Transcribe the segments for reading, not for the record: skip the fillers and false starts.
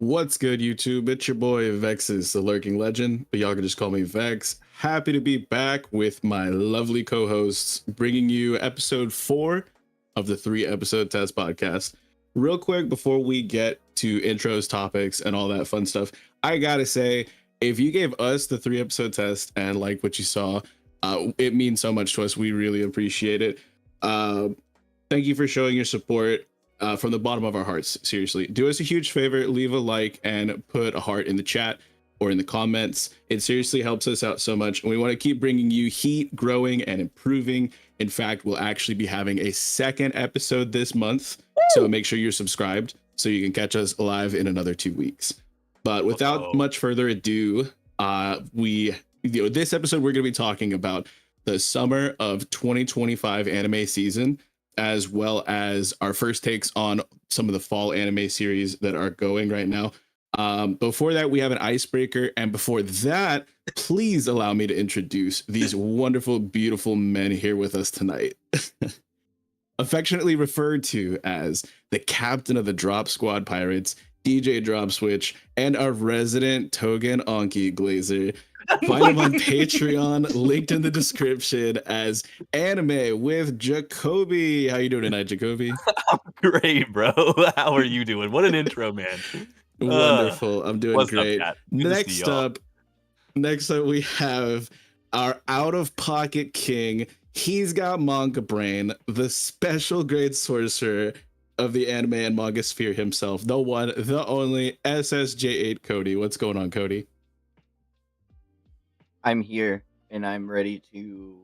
What's good, YouTube? It's your boy Vex's the Lurking Legend, but y'all can just call me Vex. Happy to be back with my lovely co-hosts, bringing you episode 4 of the 3-episode test podcast. Real quick, before we get to intros, topics, and all that fun stuff, I gotta say, if you gave us the 3-episode test and like what you saw, it means so much to us. We really appreciate it. Thank you for showing your support. From the bottom of our hearts, seriously. Do us a huge favor, leave a like and put a heart in the chat or in the comments. It seriously helps us out so much. And we want to keep bringing you heat, growing and improving. In fact, we'll actually be having a second episode this month. Woo! So make sure you're subscribed so you can catch us live in another 2 weeks. But without much further ado, this episode, we're going to be talking about the summer of 2025 anime season, as well as our first takes on some of the fall anime series that are going right now. Before that, we have an icebreaker. And before that, please allow me to introduce these wonderful, beautiful men here with us tonight. Affectionately referred to as the captain of the Drop Squad Pirates, DJ Drop Switch, and our resident Tougen Anki Glazer. Find him on Patreon, linked in the description, as Anime with Jakoby. How you doing tonight, Jakoby? I'm great, bro. How are you doing? What an intro, man. Wonderful. I'm doing great. Next up, we have our out-of-pocket king. He's got manga brain, the special grade sorcerer of the anime and manga sphere himself, the one, the only SSJ8 Cody. What's going on, Cody? I'm here and I'm ready to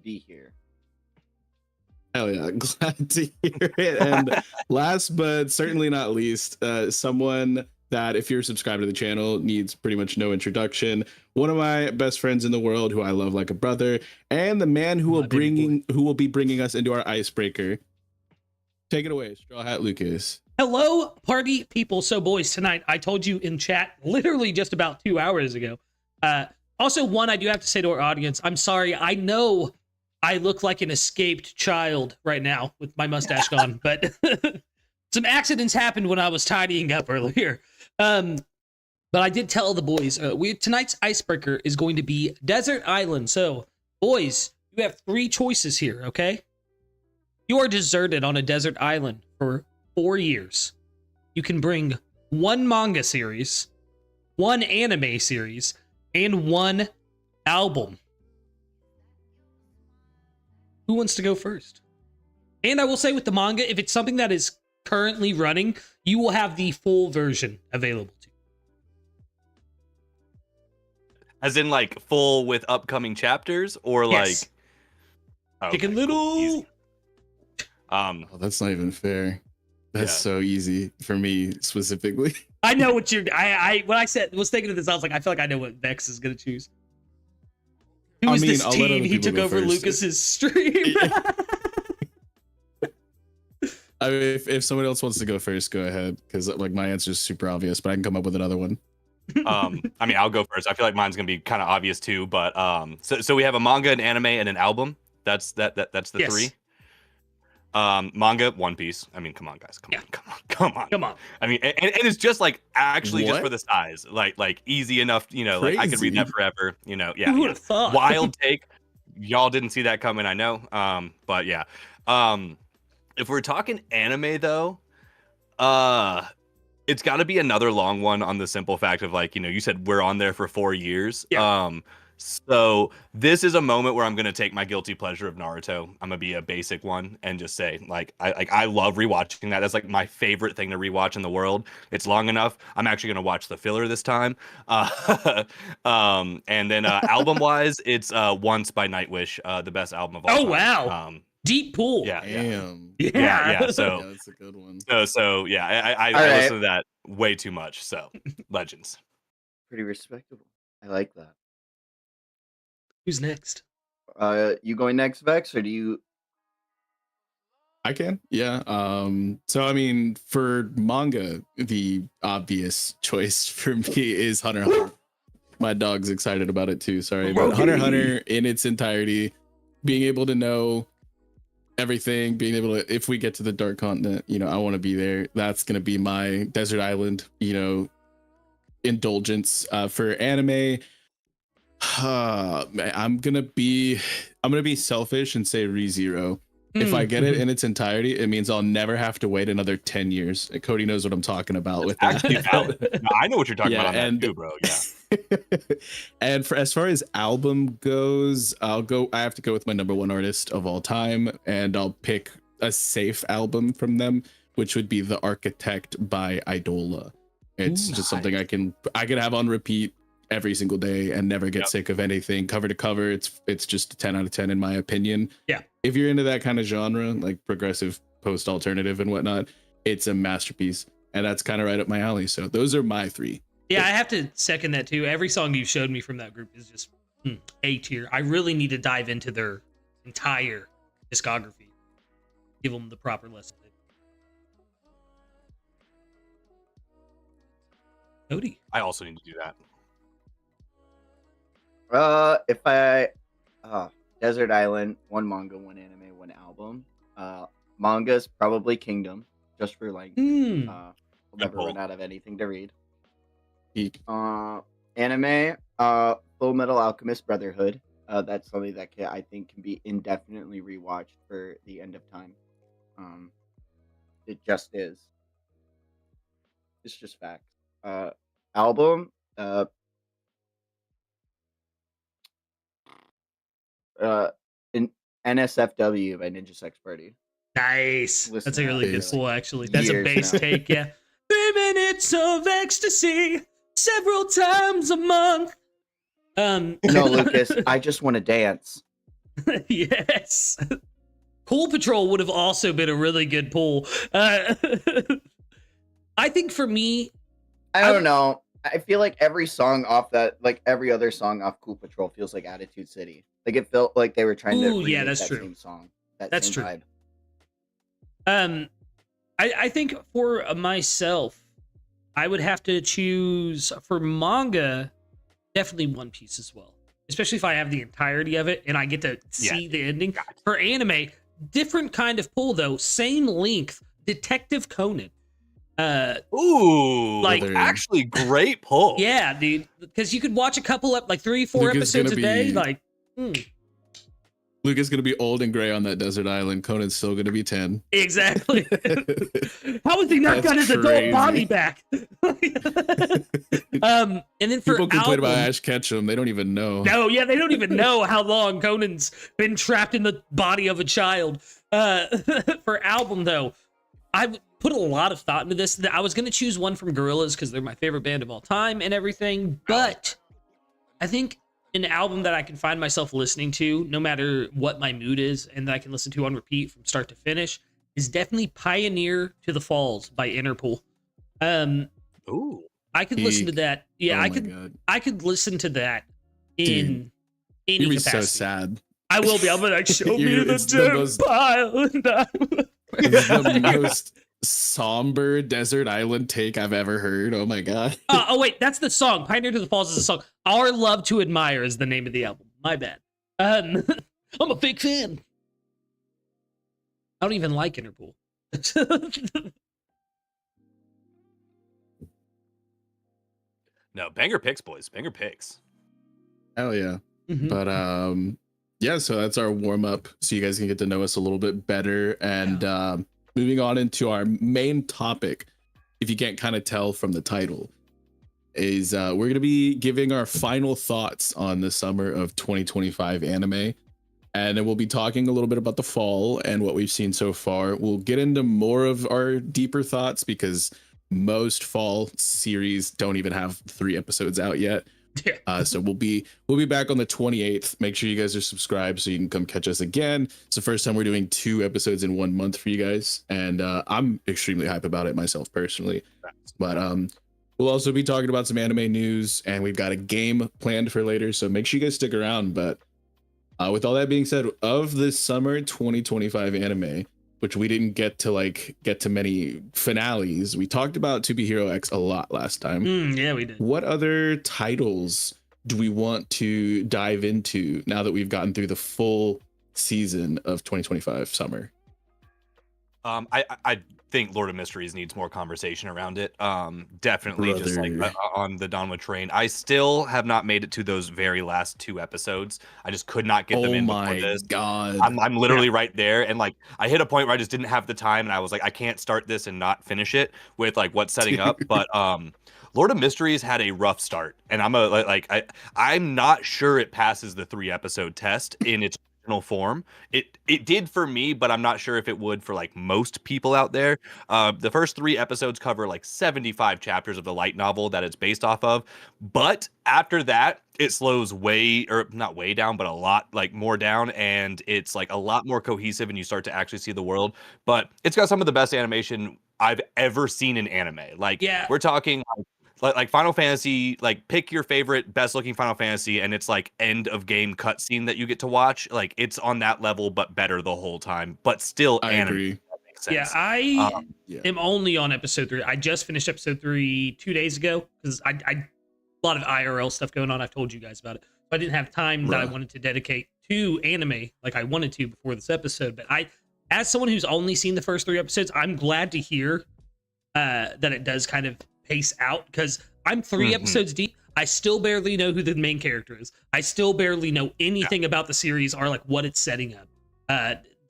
be here. Hell yeah, glad to hear it. And last but certainly not least, someone that, if you're subscribed to the channel, needs pretty much no introduction. One of my best friends in the world, who I love like a brother, and the man who will be bringing us into our icebreaker. Take it away, Straw Hat Lucas. Hello, party people. So, boys, tonight I told you in chat literally just about 2 hours ago. Also, one, I do have to say to our audience, I'm sorry. I know I look like an escaped child right now with my mustache gone, but some accidents happened when I was tidying up earlier. But I did tell the boys, tonight's icebreaker is going to be Desert Island. So, boys, you have 3 choices here, okay? You are deserted on a desert island for 4 years. You can bring 1 manga series, 1 anime series, and 1 album. Who wants to go first? And I will say with the manga, if it's something that is currently running, you will have the full version available to you. as in like full with upcoming chapters, or Yes. like Chicken Little. cool, easy. Oh, that's not even fair. That's Yeah. so easy for me specifically. I know what you're. When I was thinking of this, I was like, I feel like I know what Vex is gonna choose. Who is this I'll let teen? other He people took go over first. Lucas's stream. I mean, if someone else wants to go first, go ahead, because like my answer is super obvious, but I can come up with another one. I mean, I'll go first. I feel like mine's gonna be kind of obvious too, but so we have a manga, an anime, and an album. That's the Yes. 3. Manga, One Piece. I mean, come on, guys, come on. Come on. I mean, and it's just like actually just What? for the size, like easy enough, you know, like I could read that Crazy. forever, you know. Yeah, Who yeah. would have thought? Wild take. Y'all didn't see that coming, I know. But yeah. If we're talking anime though, it's got to be another long one on the simple fact of, like, you know, you said we're on there for 4 years. Yeah. So this is a moment where I'm gonna take my guilty pleasure of Naruto. I'm gonna be a basic one and just say, like, I love rewatching that. That's like my favorite thing to rewatch in the world. It's long enough. I'm actually gonna watch the filler this time. And then album wise, it's Once by Nightwish, the best album of all Oh, time. wow. Deep pool. Yeah, yeah. Damn. Yeah. So Yeah, that's a good one. so yeah, I All right. listen to that way too much. So legends. Pretty respectable. I like that. Who's next? You going next, Vex, or do you? I can. Yeah. So I mean, for manga, the obvious choice for me is Hunter x Hunter. My dog's excited about it too. Sorry, but Hunter x Hunter in its entirety, being able to know everything, being able to, if we get to the Dark Continent, you know, I want to be there. That's going to be my desert island, you know, indulgence. For anime, I'm gonna be selfish and say ReZero. If I get it in its entirety, it means I'll never have to wait another 10 years. Cody knows what I'm talking about with that. Actually valid. No, I know what you're talking about on and, that too, bro. Yeah. And for as far as album goes, I have to go with my number one artist of all time, and I'll pick a safe album from them, which would be The Architect by Idola. It's just something I can have on repeat every single day and never get sick of anything. Cover to cover, it's just a 10 out of 10 in my opinion. Yeah. If you're into that kind of genre, like progressive post alternative and whatnot, it's a masterpiece, and that's kind of right up my alley. So those are my three. Yeah, I have to second that too. Every song you showed me from that group is just A tier. I really need to dive into their entire discography, give them the proper lesson. Cody. I also need to do that. If I Desert Island, one manga, one anime, one album. Manga's probably Kingdom, just for like we'll never run out of anything to read. Anime, Full Metal Alchemist Brotherhood. That's something that I think can be indefinitely rewatched for the end of time. It just is. It's just fact. Album, in NSFW by Ninja Sex Party. Nice. Listen That's a to really that good for, pull, actually. That's a years bass now. take, yeah. 3 minutes of ecstasy several times a month. No, Lucas, I just want to dance. Yes. Pool Patrol would have also been a really good pull. I think for me, I don't know. I feel like every song off that, like every other song off Cool Patrol, feels like Attitude City. Like it felt like they were trying to remake that's that true. same song. That's same true. Vibe. I think for myself, I would have to choose for manga, definitely One Piece as well. Especially if I have the entirety of it and I get to see the ending. Gotcha. For anime, different kind of pull though, same length, Detective Conan. Ooh, Like- actually great pull. Yeah, dude, because you could watch a couple up like 3-4 Luke is episodes a gonna day. be- Like, Luke is gonna be old and gray on that desert island. Conan's still gonna be 10. exactly. How has he not That's got his adult crazy. body back? And then for People complain about album- Ash Ketchum. They don't even know. No, yeah, they don't even know how long Conan's been trapped in the body of a child. For album, though, I've put a lot of thought into this. I was going to choose one from Gorillaz because they're my favorite band of all time and everything, but I think an album that I can find myself listening to, no matter what my mood is, and that I can listen to on repeat from start to finish, is definitely Pioneer to the Falls by Interpol. Ooh. I could listen to that. Yeah, Oh I my could. God. I could listen to that in any You'd be capacity. so sad. I will be. I'll be like, show me the It's the dirt most- pile. And I will-" It's the most somber desert island take I've ever heard. Oh my god. Oh, wait, that's the song. Pioneer to the Falls is a song. Our Love to Admire is the name of the album. My bad. I'm a big fan. I don't even like Interpol. No, banger picks, boys. Banger picks. Hell yeah. Mhm. But yeah, so that's our warm up, so you guys can get to know us a little bit better. And moving on into our main topic, if you can't kind of tell from the title, is we're gonna be giving our final thoughts on the summer of 2025 anime. And then we'll be talking a little bit about the fall and what we've seen so far. We'll get into more of our deeper thoughts because most fall series don't even have 3 episodes out yet. Yeah. So we'll be back on the 28th. Make sure you guys are subscribed so you can come catch us again. It's the first time we're doing 2 episodes in 1 month for you guys, and I'm extremely hype about it myself personally. But we'll also be talking about some anime news, and we've got a game planned for later, so make sure you guys stick around. But with all that being said, of this summer 2025 anime, which we didn't get to many finales, we talked about To Be Hero X a lot last time. Yeah, we did. What other titles do we want to dive into now that we've gotten through the full season of 2025 summer? I think Lord of Mysteries needs more conversation around it. Definitely just like Brother. on the Donma train. I still have not made it to those very last 2 episodes. I just could not get them Oh in before my this. god. I'm literally right there, and like I hit a point where I just didn't have the time, and I was like, I can't start this and not finish it with like what's setting up. But Lord of Mysteries had a rough start, and I'm not sure it passes the 3-episode test in its original form. It did for me, but I'm not sure if it would for like most people out there. The first 3 episodes cover like 75 chapters of the light novel that it's based off of, but after that it slows not way down, but a lot like more down, and it's like a lot more cohesive, and you start to actually see the world. But it's got some of the best animation I've ever seen in anime. Like, Yeah. we're talking like Final Fantasy, like pick your favorite best looking Final Fantasy, and it's like end of game cutscene that you get to watch. Like, it's on that level, but better the whole time, but still I anime. agree. That makes sense. Yeah, I Yeah. am only on episode 3. I just finished episode 3 2 days ago because I a lot of IRL stuff going on. I've told you guys about it. So I didn't have time that I Right. wanted to dedicate to anime like I wanted to before this episode. But as someone who's only seen the first 3 episodes, I'm glad to hear that it does kind of pace out, because I'm 3 episodes deep. I still barely know who the main character is. I still barely know anything about the series or like what it's setting up.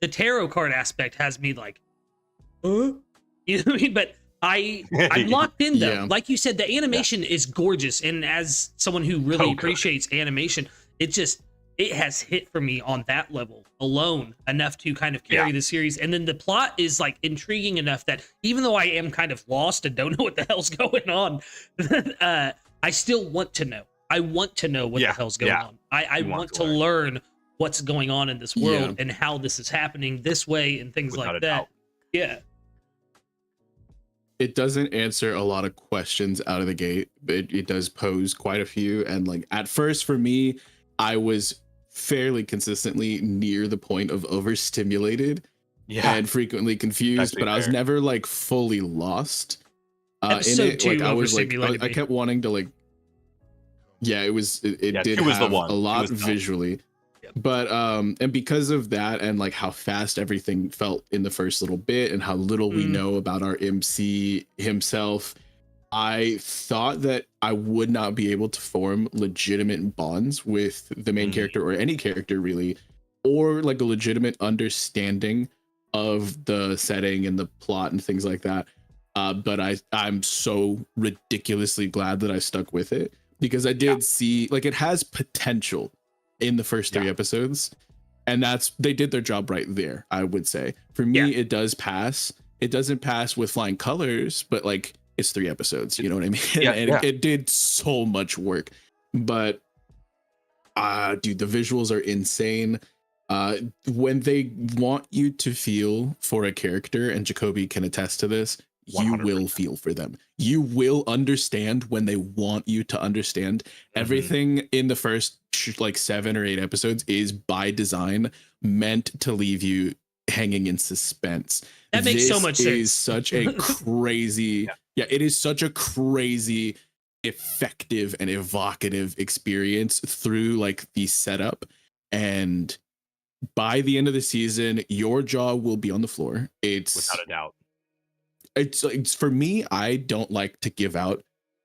The tarot card aspect has me like, you know what I mean? But I'm locked in though. Yeah. Like you said, the animation is gorgeous, and as someone who really So good. appreciates animation, it has hit for me on that level alone enough to kind of carry the series. And then the plot is like intriguing enough that even though I am kind of lost and don't know what the hell's going on, I still want to know. I want to know what the hell's going on. I want to learn what's going on in this world and how this is happening this way and things Without like a that. doubt. Yeah. It doesn't answer a lot of questions out of the gate, but it does pose quite a few. And like at first for me, I was fairly consistently near the point of overstimulated and frequently confused, but I was never like fully lost in Episode it. 2 Like I was like, overstimulated I me. kept wanting to like, it did 2 was the have one. a 2 lot was the one. visually. But and because of that, and like how fast everything felt in the first little bit and how little we know about our MC himself, I thought that I would not be able to form legitimate bonds with the main character or any character really, or like a legitimate understanding of the setting and the plot and things like that. But I'm so ridiculously glad that I stuck with it, because I did see like it has potential in the first 3 episodes, and they did their job right there. I would say for me, it does pass. It doesn't pass with flying colors, but like it's 3 episodes, you know what I mean? It did so much work. But dude, the visuals are insane. When they want you to feel for a character, and Jakoby can attest to this, 100%. You will feel for them. You will understand when they want you to understand. Everything in the first like 7 or 8 episodes is by design meant to leave you hanging in suspense. That makes so much sense. This is such a crazy, it is such a crazy, effective and evocative experience through like the setup. And by the end of the season, your jaw will be on the floor. It's without a doubt. It's for me, I don't like to give out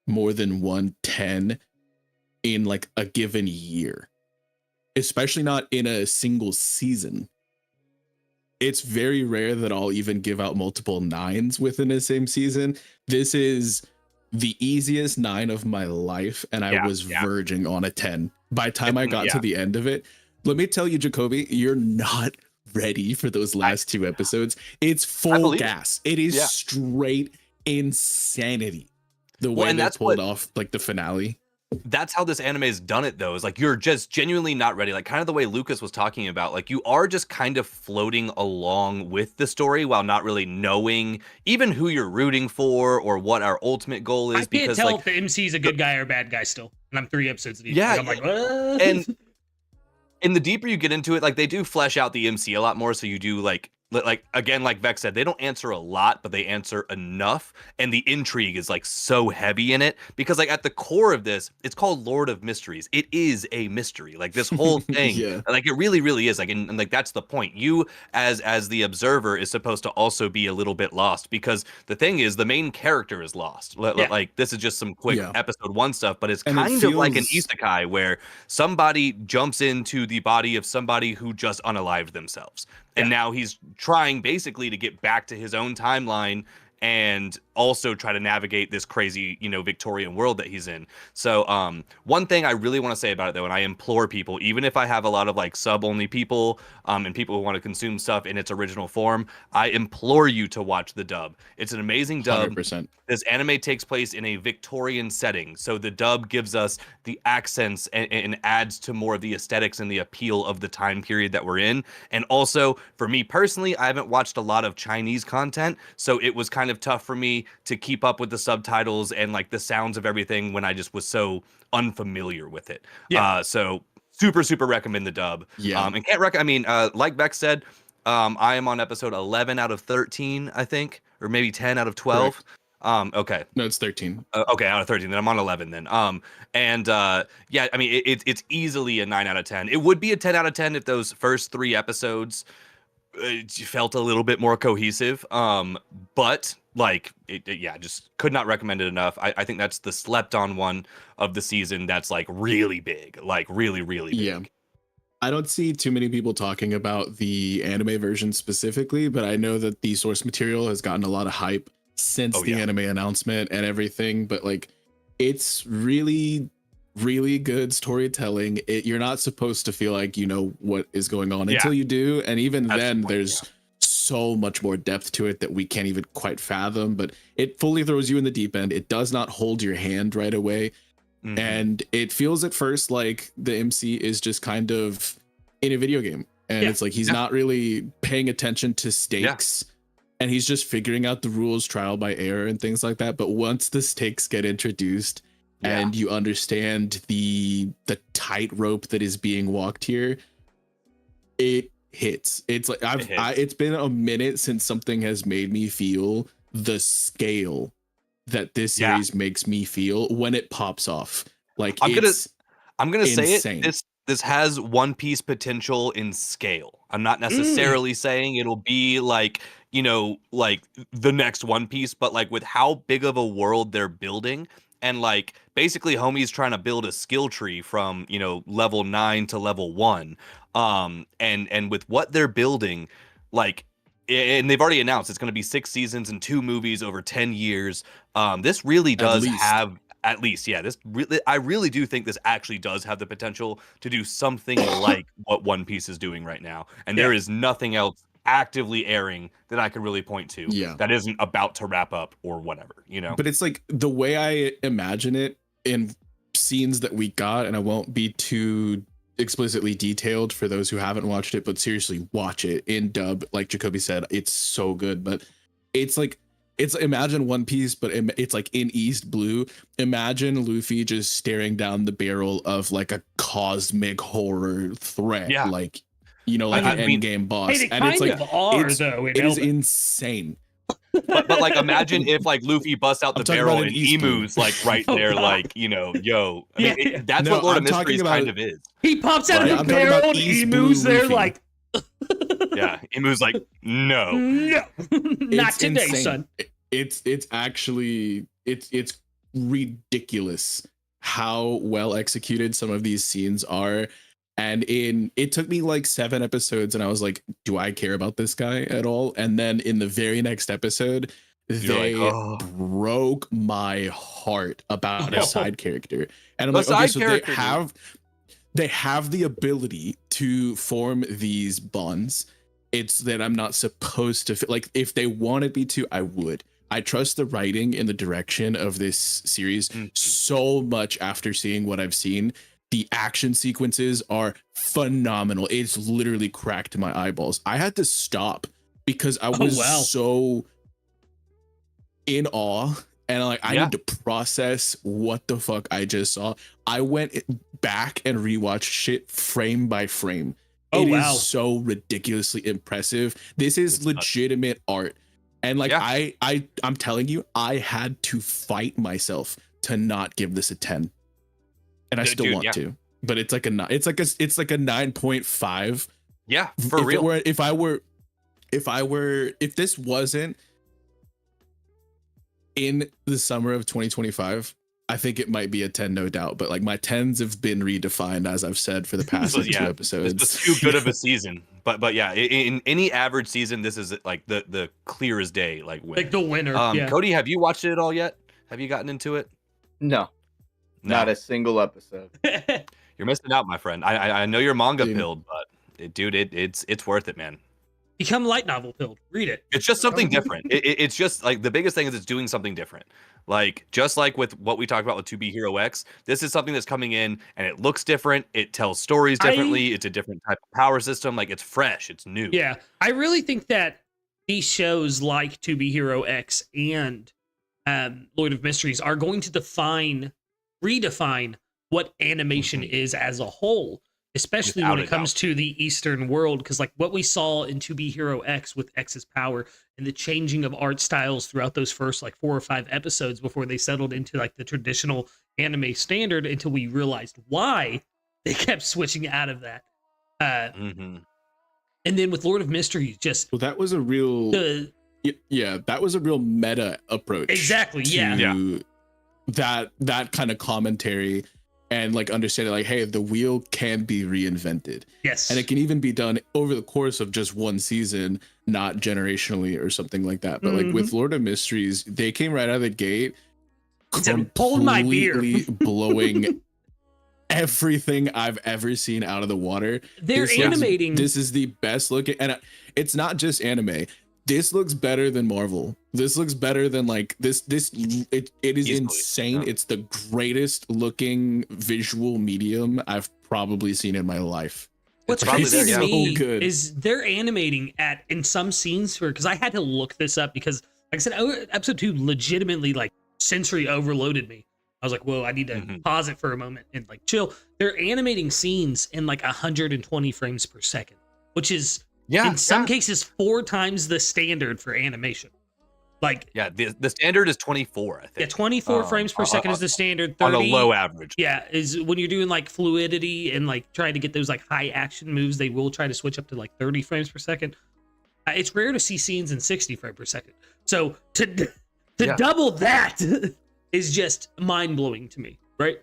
more than 110 in like a given year, especially not in a single season. It's very rare that I'll even give out multiple 9s within the same season. This is the easiest 9 of my life, and I was verging on a 10 by the time I got to the end of it. Let me tell you, Jakoby, you're not ready for those last 2 episodes. It's full gas. It is straight insanity. The way they pulled off like the finale. That's how this anime has done it, though, is like you're just genuinely not ready. Like kind of the way Lucas was talking about, like you are just kind of floating along with the story while not really knowing even who you're rooting for or what our ultimate goal is. I can't tell if the MC is a good guy or a bad guy still, and I'm 3 episodes deep. Yeah, like, I'm like, what? And the deeper you get into it, like they do flesh out the MC a lot more. So you do like like again, like Vex said, they don't answer a lot, but they answer enough, and the intrigue is like so heavy in it because like at the core of this, it's called Lord of Mysteries. It is a mystery. Like this whole thing, Yeah. like it really is. Like and like that's the point. You as the observer is supposed to also be a little bit lost because the thing is the main character is lost. Like this is just some quick episode 1 stuff, but it's And kind of like an isekai where somebody jumps into the body of somebody who just unalived themselves. And now he's trying basically to get back to his own timeline and also try to navigate this crazy, Victorian world that he's in. So one thing I really want to say about it though, and I implore people, even if I have a lot of like sub only people and people who want to consume stuff in its original form, I implore you to watch the dub. It's an amazing dub. 100%. This anime takes place in a Victorian setting, so the dub gives us the accents and adds to more of the aesthetics and the appeal of the time period that we're in. And also, for me personally, I haven't watched a lot of Chinese content, so it was kind of tough for me to keep up with the subtitles and like the sounds of everything when I just was so unfamiliar with it. So super recommend the dub. And can't recommend. I mean, like Beck said, I am on episode 11 out of 13, I think, or maybe 10 out of 12. Correct. Okay. No, it's 13. Okay, out of 13. Then I'm on 11 then. Yeah, I mean, it's easily a 9 out of 10. It would be a 10 out of 10 if those first 3 episodes felt a little bit more cohesive. But like, just could not recommend it enough. I think that's the slept on one of the season. That's like really big, like really big. Yeah. I don't see too many people talking about the anime version specifically, but I know that the source material has gotten a lot of hype since the anime announcement and everything. But like, it's really good storytelling. You're not supposed to feel like you know what is going on until you do, and even then there's so much more depth to it that we can't even quite fathom. But it fully throws you in the deep end. It does not hold your hand right away. And it feels at first like the MC is just kind of in a video game, and it's like he's not really paying attention to stakes, and he's just figuring out the rules trial by error and things like that. But once the stakes get introduced and you understand the tightrope that is being walked here, it hits. It's like it's been a minute since something has made me feel the scale that this series makes me feel when it pops off. Like I'm gonna say it. This has One Piece potential in scale. I'm not necessarily saying it'll be like, like the next One Piece, but like with how big of a world they're building, and like basically homie's trying to build a skill tree from, level 9 to level 1. And with what they're building, like, and they've already announced it's going to be 6 seasons and 2 movies over 10 years. This really does have at least, this really, I really do think this actually does have the potential to do something like what One Piece is doing right now. And there is nothing else actively airing that I can really point to that isn't about to wrap up or whatever, But it's like the way I imagine it in scenes that we got, and I won't be too explicitly detailed for those who haven't watched it, but seriously watch it in dub. Like Jakoby said, it's so good. But it's like, imagine One Piece, but it's like in East Blue. Imagine Luffy just staring down the barrel of like a cosmic horror threat, like like an end game boss. And it's like it is insane. But like imagine if like Luffy busts out the barrel and Emu's like right there, like yo. I mean, that's what Lord of Mysteries kind of is. He pops out of the barrel and Emu's there like. Emu's like no, not today, son. It's actually it's ridiculous how well executed some of these scenes are. And it took me like 7 episodes, and I was like, do I care about this guy at all? And then in the very next episode, they broke my heart about a side character. And I'm like, okay, so they have the ability to form these bonds. It's that I'm not supposed to like, if they wanted me to, I would. I trust the writing and the direction of this series so much after seeing what I've seen. The action sequences are phenomenal. It's literally cracked my eyeballs. I had to stop because I was so in awe, and like I need to process what the fuck I just saw. I went back and rewatched shit frame by frame It wow. is so ridiculously impressive. This is It's legitimate art. And like Yeah. I'm telling you, I had to fight myself to not give this a 10. And I still want to. But it's like a 9.5. Yeah, for real. If this wasn't in the summer of 2025, I think it might be a 10, no doubt. But like my 10s have been redefined, as I've said for the past 2 episodes. It's too good of a season. But yeah, in any average season, this is like the clear as day, like winner. Like the winner. Cody, have you watched it all yet? Have you gotten into it? No. Not a single episode. You're missing out, my friend. I know you're manga pilled, but it's worth it, man. Become light novel pilled. Read it. It's just something different. It's just like the biggest thing is it's doing something different. Like just like with what we talked about with 2B Hero X, this is something that's coming in and it looks different. It tells stories differently. It's a different type of power system. Like it's fresh. It's new. Yeah, I really think that these shows like 2B Hero X and Lord of Mysteries are going to redefine what animation is as a whole, especially when it comes to the Eastern world. Because like what we saw in 2B Hero X with X's power and the changing of art styles throughout those first like 4 or 5 episodes before they settled into like the traditional anime standard, until we realized why they kept switching out of that. And then with Lord of Mysteries, that was a real that was a real meta approach. Exactly. That kind of commentary and like understanding like, hey, the wheel can be reinvented. Yes. And it can even be done over the course of just one season, not generationally or something like that. But like with Lord of Mysteries, they came right out of the gate completely blowing everything I've ever seen out of the water. They're animating. This is the best looking, and it's not just anime. This looks better than Marvel. This looks better than like it is easily insane. Yeah. It's the greatest looking visual medium I've probably seen in my life. What's crazy to me is they're animating in some scenes because I had to look this up because, like I said, episode 2 legitimately like sensory overloaded me. I was like, whoa, I need to pause it for a moment and like chill. They're animating scenes in like 120 frames per second, which is in some cases 4 times the standard for animation. Like the standard is 24, I think. Yeah, 24 frames per second is the standard. 30 on a low average. Yeah, is when you're doing like fluidity and like trying to get those like high action moves, they will try to switch up to like 30 frames per second. It's rare to see scenes in 60 frames per second. So to double that is just mind blowing to me, right?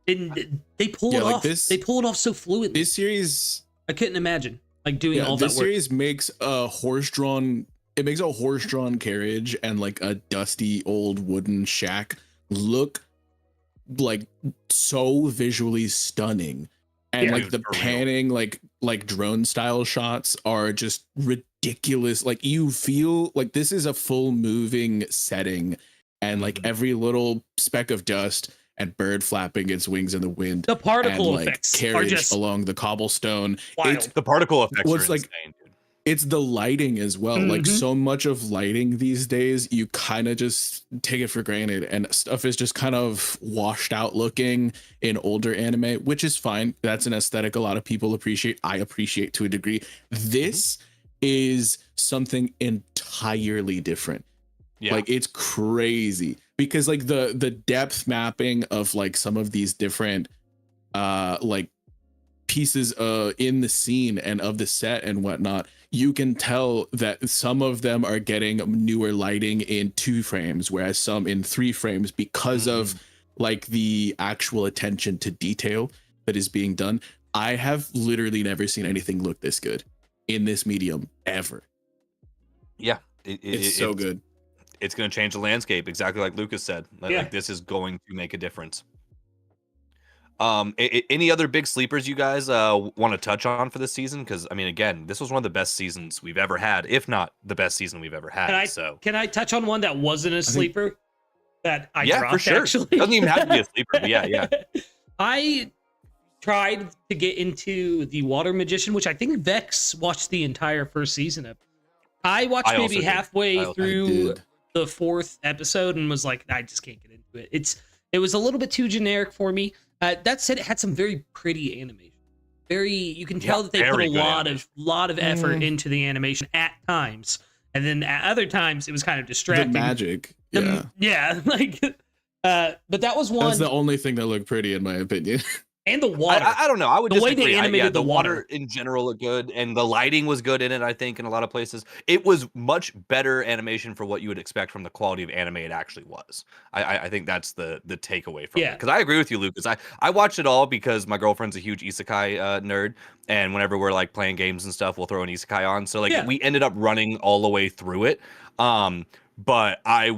And they pull it off. They pull it off so fluidly. This series, I couldn't imagine like doing all that work. This series makes a horse-drawn carriage and like a dusty old wooden shack look like so visually stunning. And like the panning, like drone style shots are just ridiculous. Like you feel like this is a full moving setting, and like every little speck of dust and bird flapping its wings in the wind. The particle and, effects carriage are just along the cobblestone. The particle effects are insane, dude. It's the lighting as well. Like so much of lighting these days, you kind of just take it for granted, and stuff is just kind of washed out looking in older anime, which is fine. That's an aesthetic a lot of people appreciate. I appreciate to a degree. This is something entirely different. Yeah. Like it's crazy because like the depth mapping of like some of these different like pieces in the scene and of the set and whatnot, you can tell that some of them are getting newer lighting in 2 frames, whereas some in 3 frames because of like the actual attention to detail that is being done. I have literally never seen anything look this good in this medium ever. Yeah, it's so good. It's going to change the landscape, exactly like Lucas said. Like this is going to make a difference. Any other big sleepers you guys want to touch on for this season? Because I mean, again, this was one of the best seasons we've ever had, if not the best season we've ever had. Can I touch on one that wasn't a sleeper that I dropped? For sure. Actually, doesn't even have to be a sleeper. But yeah. I tried to get into the Water Magician, which I think Vex watched the entire first season of. I watched maybe halfway through the 4th episode and was like, I just can't get into it. It was a little bit too generic for me. That said, it had some very pretty animation. You can tell Yeah, that they put very a good animation. lot of effort into the animation at times, and then at other times it was kind of distracting. The magic. Yeah, like, but that was one. That's the only thing that looked pretty in my opinion. And the water. I don't know. I would The way disagree. they animated the the water. in general looked good, and the lighting was good in it. I think in a lot of places, it was much better animation for what you would expect from the quality of anime it actually was. I think that's the takeaway from it. Because I agree with you, Lucas. I watched it all because my girlfriend's a huge isekai nerd, and whenever we're like playing games and stuff, we'll throw an isekai on. So like we ended up running all the way through it. But I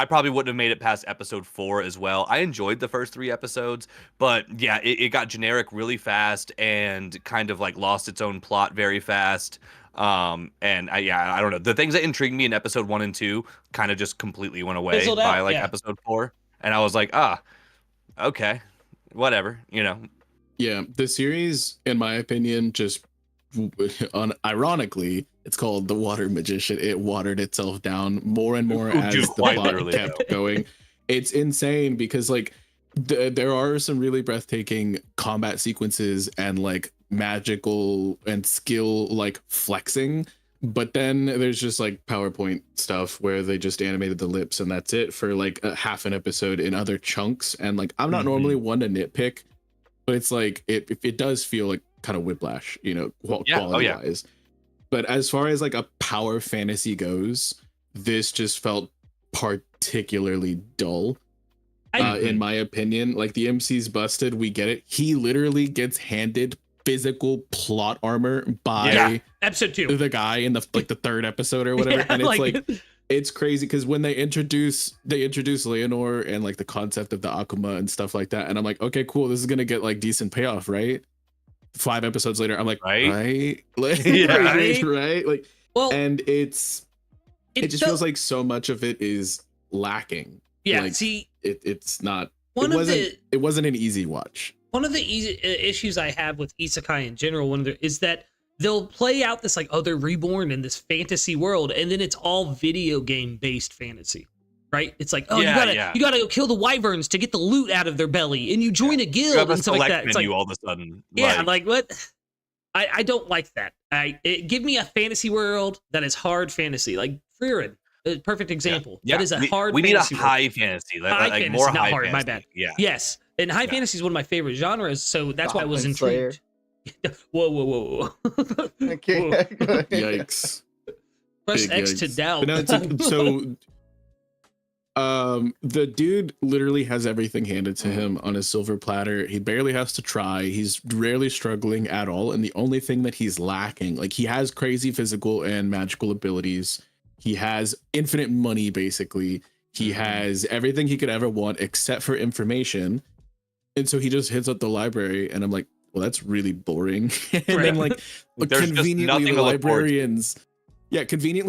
probably wouldn't have made it past episode 4 as well. I enjoyed the first 3 episodes, but yeah, it got generic really fast and kind of like lost its own plot very fast. And I don't know. The things that intrigued me in episode 1 and 2 kind of just completely went away by like episode 4. And I was like, okay, whatever, you know. Yeah, the series, in my opinion, just ironically, it's called The Water Magician. It watered itself down more and more as the plot kept going. It's insane because like there are some really breathtaking combat sequences and like magical and skill like flexing, but then there's just like PowerPoint stuff where they just animated the lips and that's it for like a half an episode in other chunks. And like I'm not normally one to nitpick, but it's like it does feel like kind of whiplash, you know, quality wise. But as far as like a power fantasy goes, this just felt particularly dull. In my opinion. Like the MC's busted, we get it. He literally gets handed physical plot armor by episode 2, the guy in the third episode or whatever. And it's like it's crazy because when they introduce Leonore and like the concept of the Akuma and stuff like that, and I'm like, okay, cool, this is gonna get like decent payoff, right? 5 episodes later, I'm like, right? Like, right? Like, well, and it just feels like so much of it is lacking. Yeah, like, see, it's not. It wasn't an easy watch. One of the issues I have with isekai in general, is that they'll play out this like, oh, they're reborn in this fantasy world, and then it's all video game based fantasy. Right? It's like, oh, you gotta go kill the wyverns to get the loot out of their belly, and you join a guild and stuff like that. It's like all of a sudden. Like what? I don't like that. Give me a fantasy world that is hard fantasy, like Fragrant, a perfect example. That is a hard. We need a fantasy high fantasy, high fantasy, more not high hard. Fantasy. My bad. Yeah. Yes, and high fantasy is one of my favorite genres, so that's why I was intrigued. Whoa. Yikes. Press X to doubt. But no, it's like, so the dude literally has everything handed to him on a silver platter. He barely has to try. He's rarely struggling at all, and the only thing that he's lacking, like, he has crazy physical and magical abilities. He has infinite money, basically. He has everything he could ever want except for information. And so he just hits up the library, and I'm like, well, that's really boring. And then like conveniently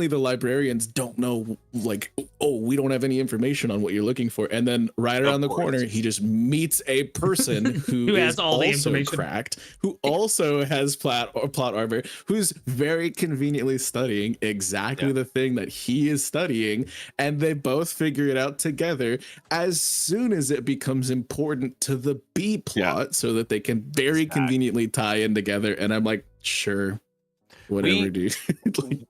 the librarians don't know, like, oh, we don't have any information on what you're looking for. And then right around the corner, he just meets a person who has all the information cracked, who also has plot armor, who's very conveniently studying exactly the thing that he is studying. And they both figure it out together as soon as it becomes important to the B plot so that they can very conveniently tie in together. And I'm like, sure. Whatever, dude.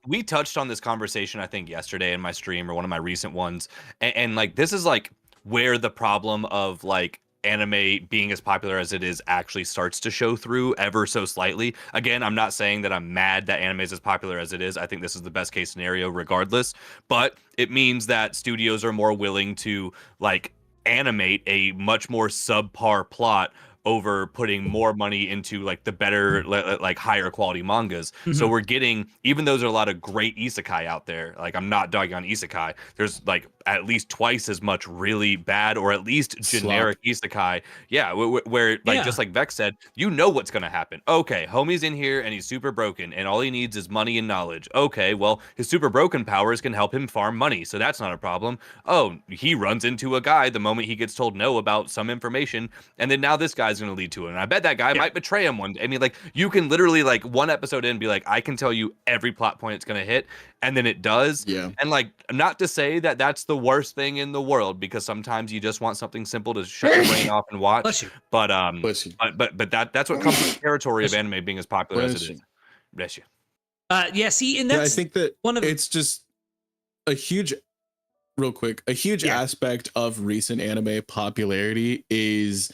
We touched on this conversation, I think, yesterday in my stream or one of my recent ones. And like, this is like where the problem of like anime being as popular as it is actually starts to show through ever so slightly. Again, I'm not saying that I'm mad that anime is as popular as it is. I think this is the best case scenario regardless. But it means that studios are more willing to like animate a much more subpar plot over putting more money into like the better, like higher quality mangas. So we're getting, even though there's a lot of great isekai out there, like I'm not dogging on isekai, there's like at least twice as much really bad or at least generic isekai. Yeah, where like just like Vex said, you know what's gonna happen. Okay, homie's in here and he's super broken and all he needs is money and knowledge. Okay, well, his super broken powers can help him farm money, so that's not a problem. Oh, he runs into a guy the moment he gets told no about some information, and then now this guy's guy's going to lead to it. And I bet that guy might betray him one day. I mean, like, you can literally, like, one episode in be like, I can tell you every plot point it's going to hit, and then it does. Yeah. And, like, not to say that that's the worst thing in the world, because sometimes you just want something simple to shut your brain off and watch. Bless you. But Bless you. but that's what comes with the territory of anime being as popular as it is. Bless you. Yeah, see, and that's I think that one of it's just a huge aspect of recent anime popularity is,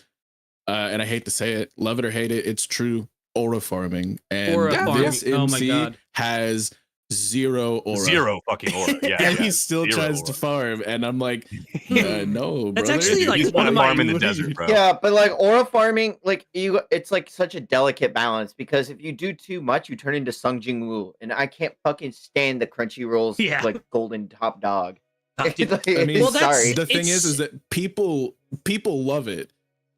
and I hate to say it, love it or hate it, it's true, aura farming. And this MC oh my God. has zero aura. Zero fucking aura. Yeah. And he still Zero tries aura. to farm. And I'm like, no, That's brother. actually, like, he's one of to farm my- in the desert, bro. Yeah, but like aura farming, like it's like such a delicate balance, because if you do too much, you turn into Sung Jin Woo, and I can't fucking stand the Crunchyroll's like golden top dog. I mean, Well, that's- sorry. the thing it's- is that people love it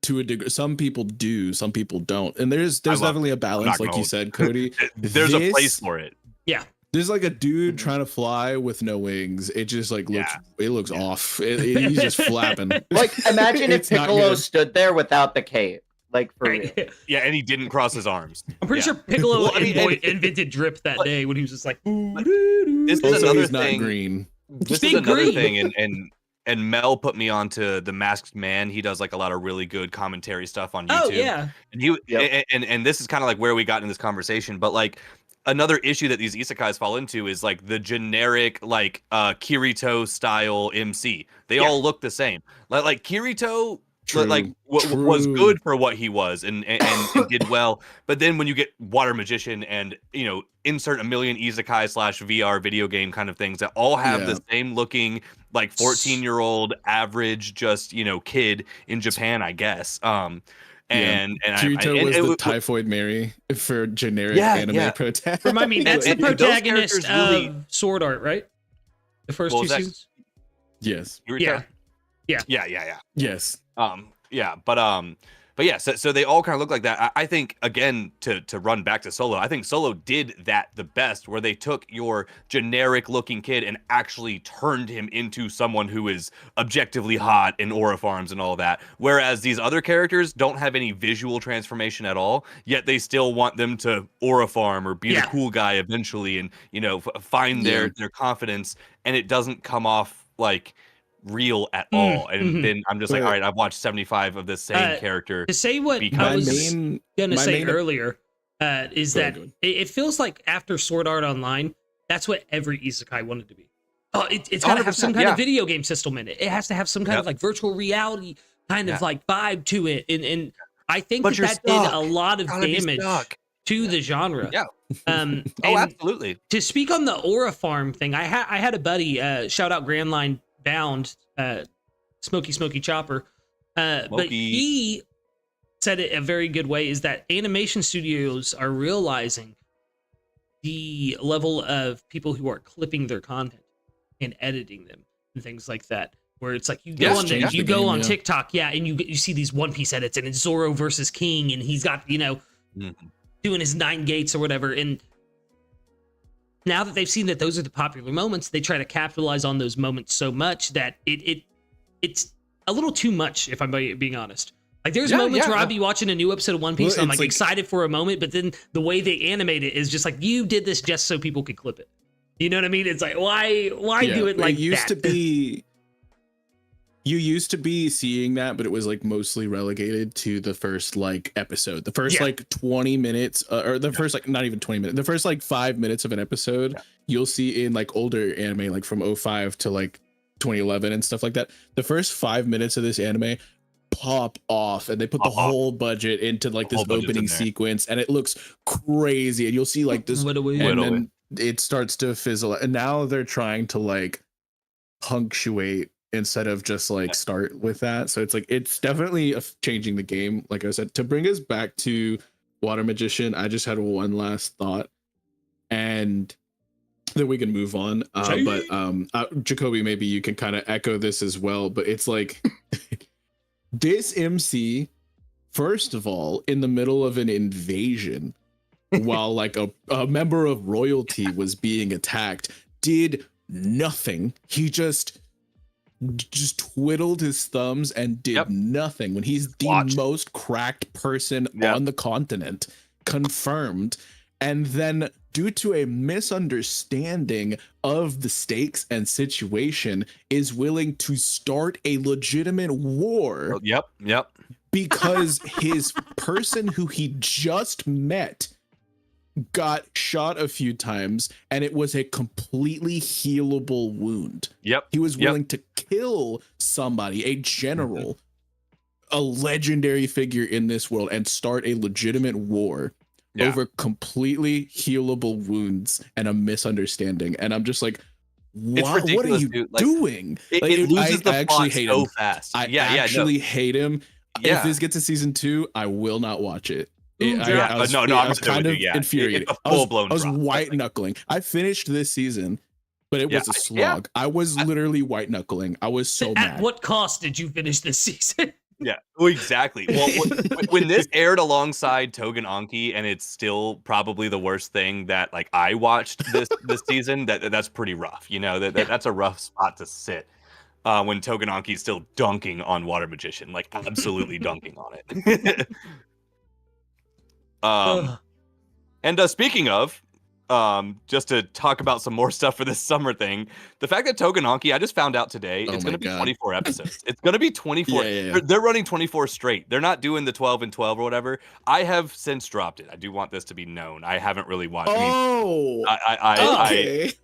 to a degree. Some people do, some people don't, and there's definitely a balance, like you said, Cody. There's a place for it. Yeah. There's like a dude trying to fly with no wings. It just like looks off. He's just flapping. Like, imagine if It's not Piccolo good. stood there without the cape, like for real. Yeah, and he didn't cross his arms. I'm pretty sure Piccolo invented drip that day when he was just like. This is Also, another he's not thing. green. This is being another green. thing, and Mel put me onto The Masked Man. He does like a lot of really good commentary stuff on YouTube. Oh yeah. And and this is kind of like where we got in this conversation, but like another issue that these isekais fall into is like the generic like Kirito style MC. They all look the same. Like Kirito was good for what he was and did well, but then when you get Water Magician and insert a million isekai / VR video game kind of things that all have the same looking like 14-year-old average just kid in Japan, I guess. And Kirito was the Typhoid Mary for generic anime protagonist. Remind me, that's the And those protagonist characters really- of Sword Art, right? The first What two was that? seasons. Yes. Yeah. Yes. But yeah, so they all kind of look like that. I think, again, to run back to Solo, I think Solo did that the best, where they took your generic looking kid and actually turned him into someone who is objectively hot in aura farms and all that. Whereas these other characters don't have any visual transformation at all, yet they still want them to aura farm or be the cool guy eventually and, find their confidence. And it doesn't come off like real at all. And then I'm just like, all right, I've watched 75 of this same character. To say what I was gonna say earlier is that it feels like after Sword Art Online, that's what every isekai wanted to be. Oh, it's got to have some kind of video game system in it. It has to have some kind of like virtual reality kind of like vibe to it. And I think that did a lot of damage to the genre. Yeah. Absolutely. To speak on the aura farm thing, I had a buddy, shout out Grand Line Bound, Smoky Chopper, but he said it a very good way, is that animation studios are realizing the level of people who are clipping their content and editing them and things like that, where it's like you go on TikTok, and you see these One Piece edits and it's Zoro versus King and he's got doing his 9 gates or whatever, and now that they've seen that those are the popular moments, they try to capitalize on those moments so much that it's a little too much, if I'm being honest. Like there's moments where I'll be watching a new episode of One Piece and I'm like excited for a moment, but then the way they animate it is just like, you did this just so people could clip it. You know what I mean? It's like, why do it like that? You used to be seeing that, but it was like mostly relegated to the first like episode, the first like 20 minutes, or the first like not even 20 minutes, the first like 5 minutes of an episode. You'll see in like older anime, like from 05 to like 2011 and stuff like that. The first 5 minutes of this anime pop off, and they put the whole budget into like this opening sequence, and it looks crazy. And you'll see like this, and then it starts to fizzle. And now they're trying to like punctuate instead of just like start with that. So it's like, it's definitely changing the game. Like I said, to bring us back to Water Magician, I just had one last thought and then we can move on. But Jakoby, maybe you can kind of echo this as well, but it's like this MC, first of all, in the middle of an invasion while like a member of royalty was being attacked, did nothing. He just just twiddled his thumbs and did nothing when he's the most cracked person on the continent, confirmed. And then due to a misunderstanding of the stakes and situation is willing to start a legitimate war. Because his person who he just met got shot a few times and it was a completely healable wound. He was willing to kill somebody, a general, a legendary figure in this world, and start a legitimate war over completely healable wounds and a misunderstanding. And I'm just like, what are you doing? It loses the actually plot hate so him. fast. I actually hate him. If this gets to season 2, I will not watch it. I was kind of infuriated. I was white knuckling. I finished this season, but it was a slog. I was literally white knuckling. I was so mad. At what cost did you finish this season? Well, exactly. Well, when this aired alongside Tougen Anki, and it's still probably the worst thing that like I watched this season. That's pretty rough. You know, that's a rough spot to sit. When Tougen Anki's still dunking on Water Magician, like absolutely dunking on it. And speaking of, just to talk about some more stuff for this summer thing, the fact that Tougen Anki, I just found out today, it's going to be 24 episodes. It's going to be 24. They're running 24 straight. They're not doing the 12 and 12 or whatever. I have since dropped it. I do want this to be known. I haven't really watched.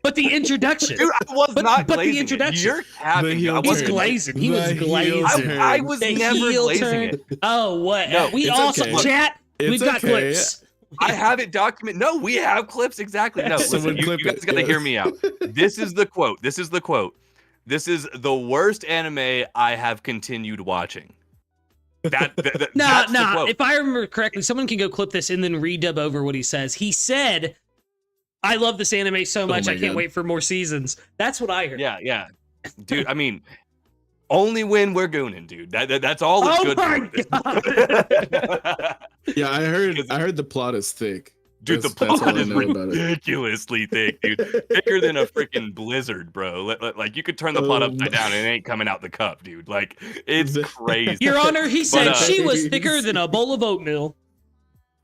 But the introduction, dude, I was not. But glazing the introduction, you're capping. He was glazing. He was glazing. I was never glazing it. Oh, what? No, we also chat. We've got clips. I have it documented. No, we have clips. Exactly. No, listen, you guys got to hear me out. This is the quote. This is the worst anime I have continued watching. No. If I remember correctly, someone can go clip this and then redub over what he says. He said, "I love this anime so much. I can't wait for more seasons." That's what I heard. Yeah. Dude, I mean, only when we're gooning, dude. That's all it's good for. Yeah, I heard the plot is thick. Dude, the plot is ridiculously thick, dude. Thicker than a freaking blizzard, bro. Like, you could turn the plot upside down and it ain't coming out the cup, dude. Like, it's crazy. Your Honor, he said she was thicker than a bowl of oatmeal.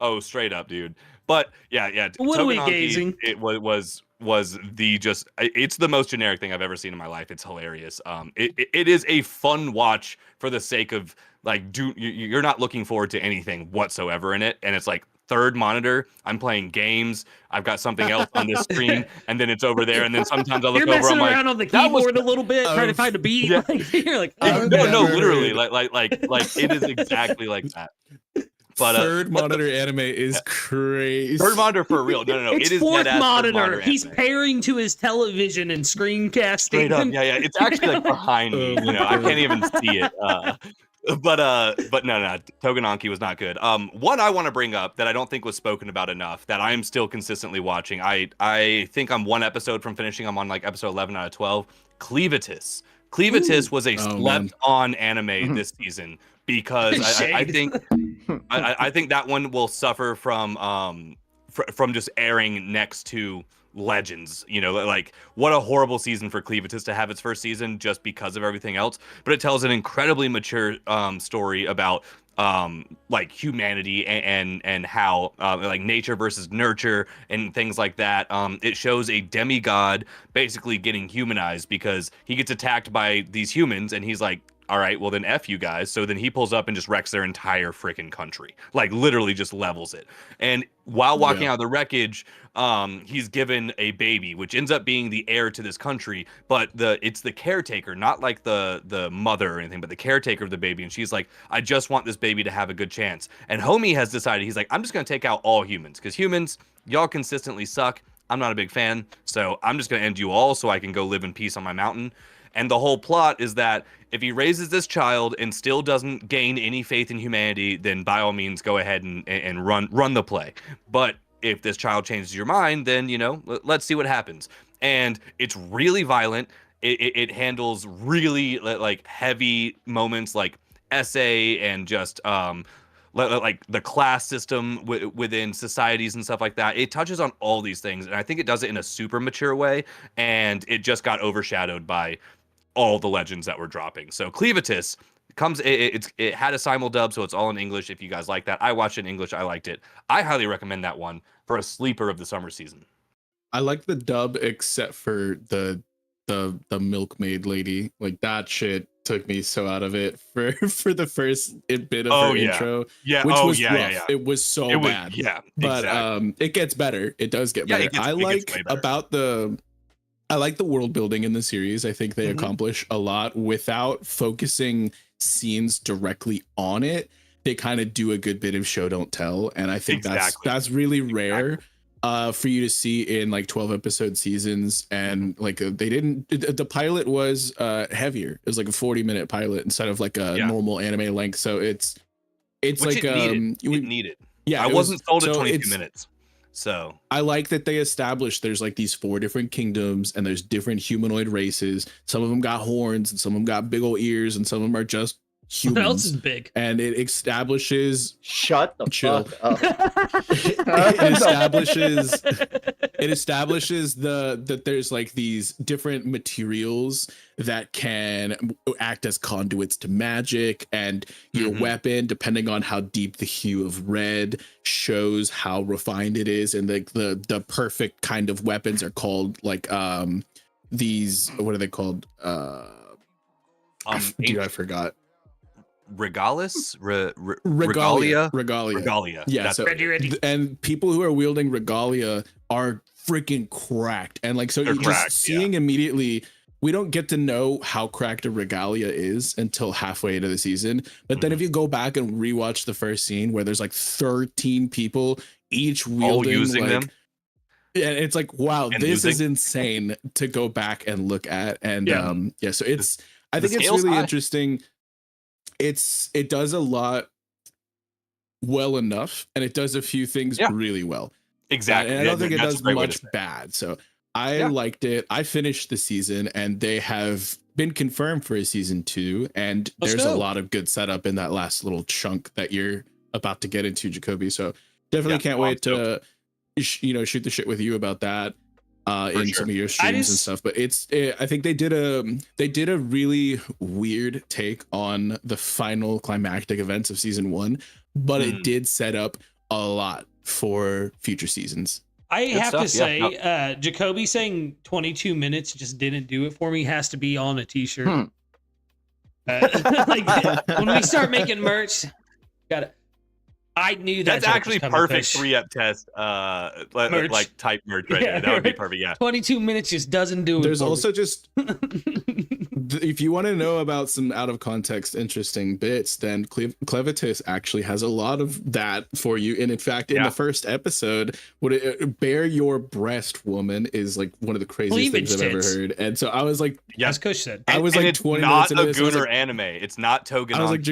Oh, straight up, dude. But, yeah. What are we gazing? It was the just, it's the most generic thing I've ever seen in my life. It's hilarious. It is a fun watch for the sake of, like, you're not looking forward to anything whatsoever in it. And it's like, third monitor, I'm playing games, I've got something else on this screen, and then it's over there, and then sometimes I look over, I'm like, you're messing around on the keyboard a little bit, trying to find a beat. Yeah. Like, you're like, no, literally, like it is exactly like that. But third monitor anime is crazy. Third monitor for real. No. It's it is fourth monitor. He's anime. pairing to his television and screencasting. Straight up, yeah. It's actually like behind me. You know, I can't even see it. But no, Tougen Anki was not good. One I want to bring up that I don't think was spoken about enough, that I am still consistently watching. I think I'm one episode from finishing. I'm on like episode 11 out of 12. Clevatess. Clevatess was a slept-on anime this season because I think that one will suffer from just airing next to Legends. You know, like, what a horrible season for Clevatess to have its first season just because of everything else. But it tells an incredibly mature story about like humanity and how like nature versus nurture and things like that. It shows a demigod basically getting humanized because he gets attacked by these humans and he's like, all right, well then F you guys. So then he pulls up and just wrecks their entire freaking country. Like, literally just levels it. And while walking out of the wreckage, he's given a baby, which ends up being the heir to this country. But it's the caretaker, not like the mother or anything, but the caretaker of the baby. And she's like, I just want this baby to have a good chance. And Homie has decided, he's like, I'm just going to take out all humans, because humans, y'all consistently suck. I'm not a big fan. So I'm just going to end you all so I can go live in peace on my mountain. And the whole plot is that if he raises this child and still doesn't gain any faith in humanity, then by all means go ahead and run the play. But if this child changes your mind, then, you know, let's see what happens. And it's really violent. It handles really like heavy moments like essay and just like the class system within societies and stuff like that. It touches on all these things, and I think it does it in a super mature way. And it just got overshadowed by all the legends that were dropping. So Clevatess comes, it had a simuldub, so it's all in English. If you guys like that, I watched it in English. I liked it. I highly recommend that one for a sleeper of the summer season. I like the dub except for the milkmaid lady. Like that shit took me so out of it for the first bit of her intro. Yeah, which was rough. It was so bad. Yeah, but exactly. it gets better. It does get better. I like the world building in the series. I think they accomplish a lot without focusing scenes directly on it. They kind of do a good bit of show don't tell, and I think that's really rare for you to see in like 12 episode seasons. And like the pilot was heavier. It was like a 40-minute pilot instead of like a normal anime length. So it's which like it needed. Yeah, I wasn't sold at 22 minutes. So I like that they established there's like these 4 different kingdoms and there's different humanoid races. Some of them got horns and some of them got big old ears and some of them are just humans. What else is big? And it establishes shut the chill. fuck up. it establishes that there's like these different materials that can act as conduits to magic, and your weapon, depending on how deep the hue of red, shows how refined it is. And the perfect kind of weapons are called like these, what are they called? Dude, I forgot. Regalis? Regalia. Yeah. So, ready. And people who are wielding regalia are freaking cracked. And like, so you're just seeing immediately, we don't get to know how cracked a regalia is until halfway into the season. But then if you go back and rewatch the first scene where there's like 13 people each wielding using them. Yeah, it's like, wow, And this is insane to go back and look at. And so it's, I think it's really interesting. It does a lot well enough, and it does a few things really well. Exactly. And I don't think it does much bad. So I liked it. I finished the season, and they have been confirmed for a season 2. And there's a lot of good setup in that last little chunk that you're about to get into, Jakoby. So definitely can't wait to shoot the shit with you about that some of your streams and stuff. But I think they did a really weird take on the final climactic events of season 1, but it did set up a lot for future seasons. I have to say, Jakoby saying 22 minutes just didn't do it for me. Has to be on a t-shirt. Like when we start making merch, got it. I knew that's actually perfect 3-up test like type merch right there. That would be perfect. 22 minutes just doesn't do it. There's also just if you want to know about some out of context interesting bits, then Clevatess actually has a lot of that for you. And in fact, in the first episode, bare your breast woman is like one of the craziest things I've ever heard. And so I was like, as Kush said, I was like 20 minutes into this. Not a Gooner anime. It's not Tougen Anki. I was like,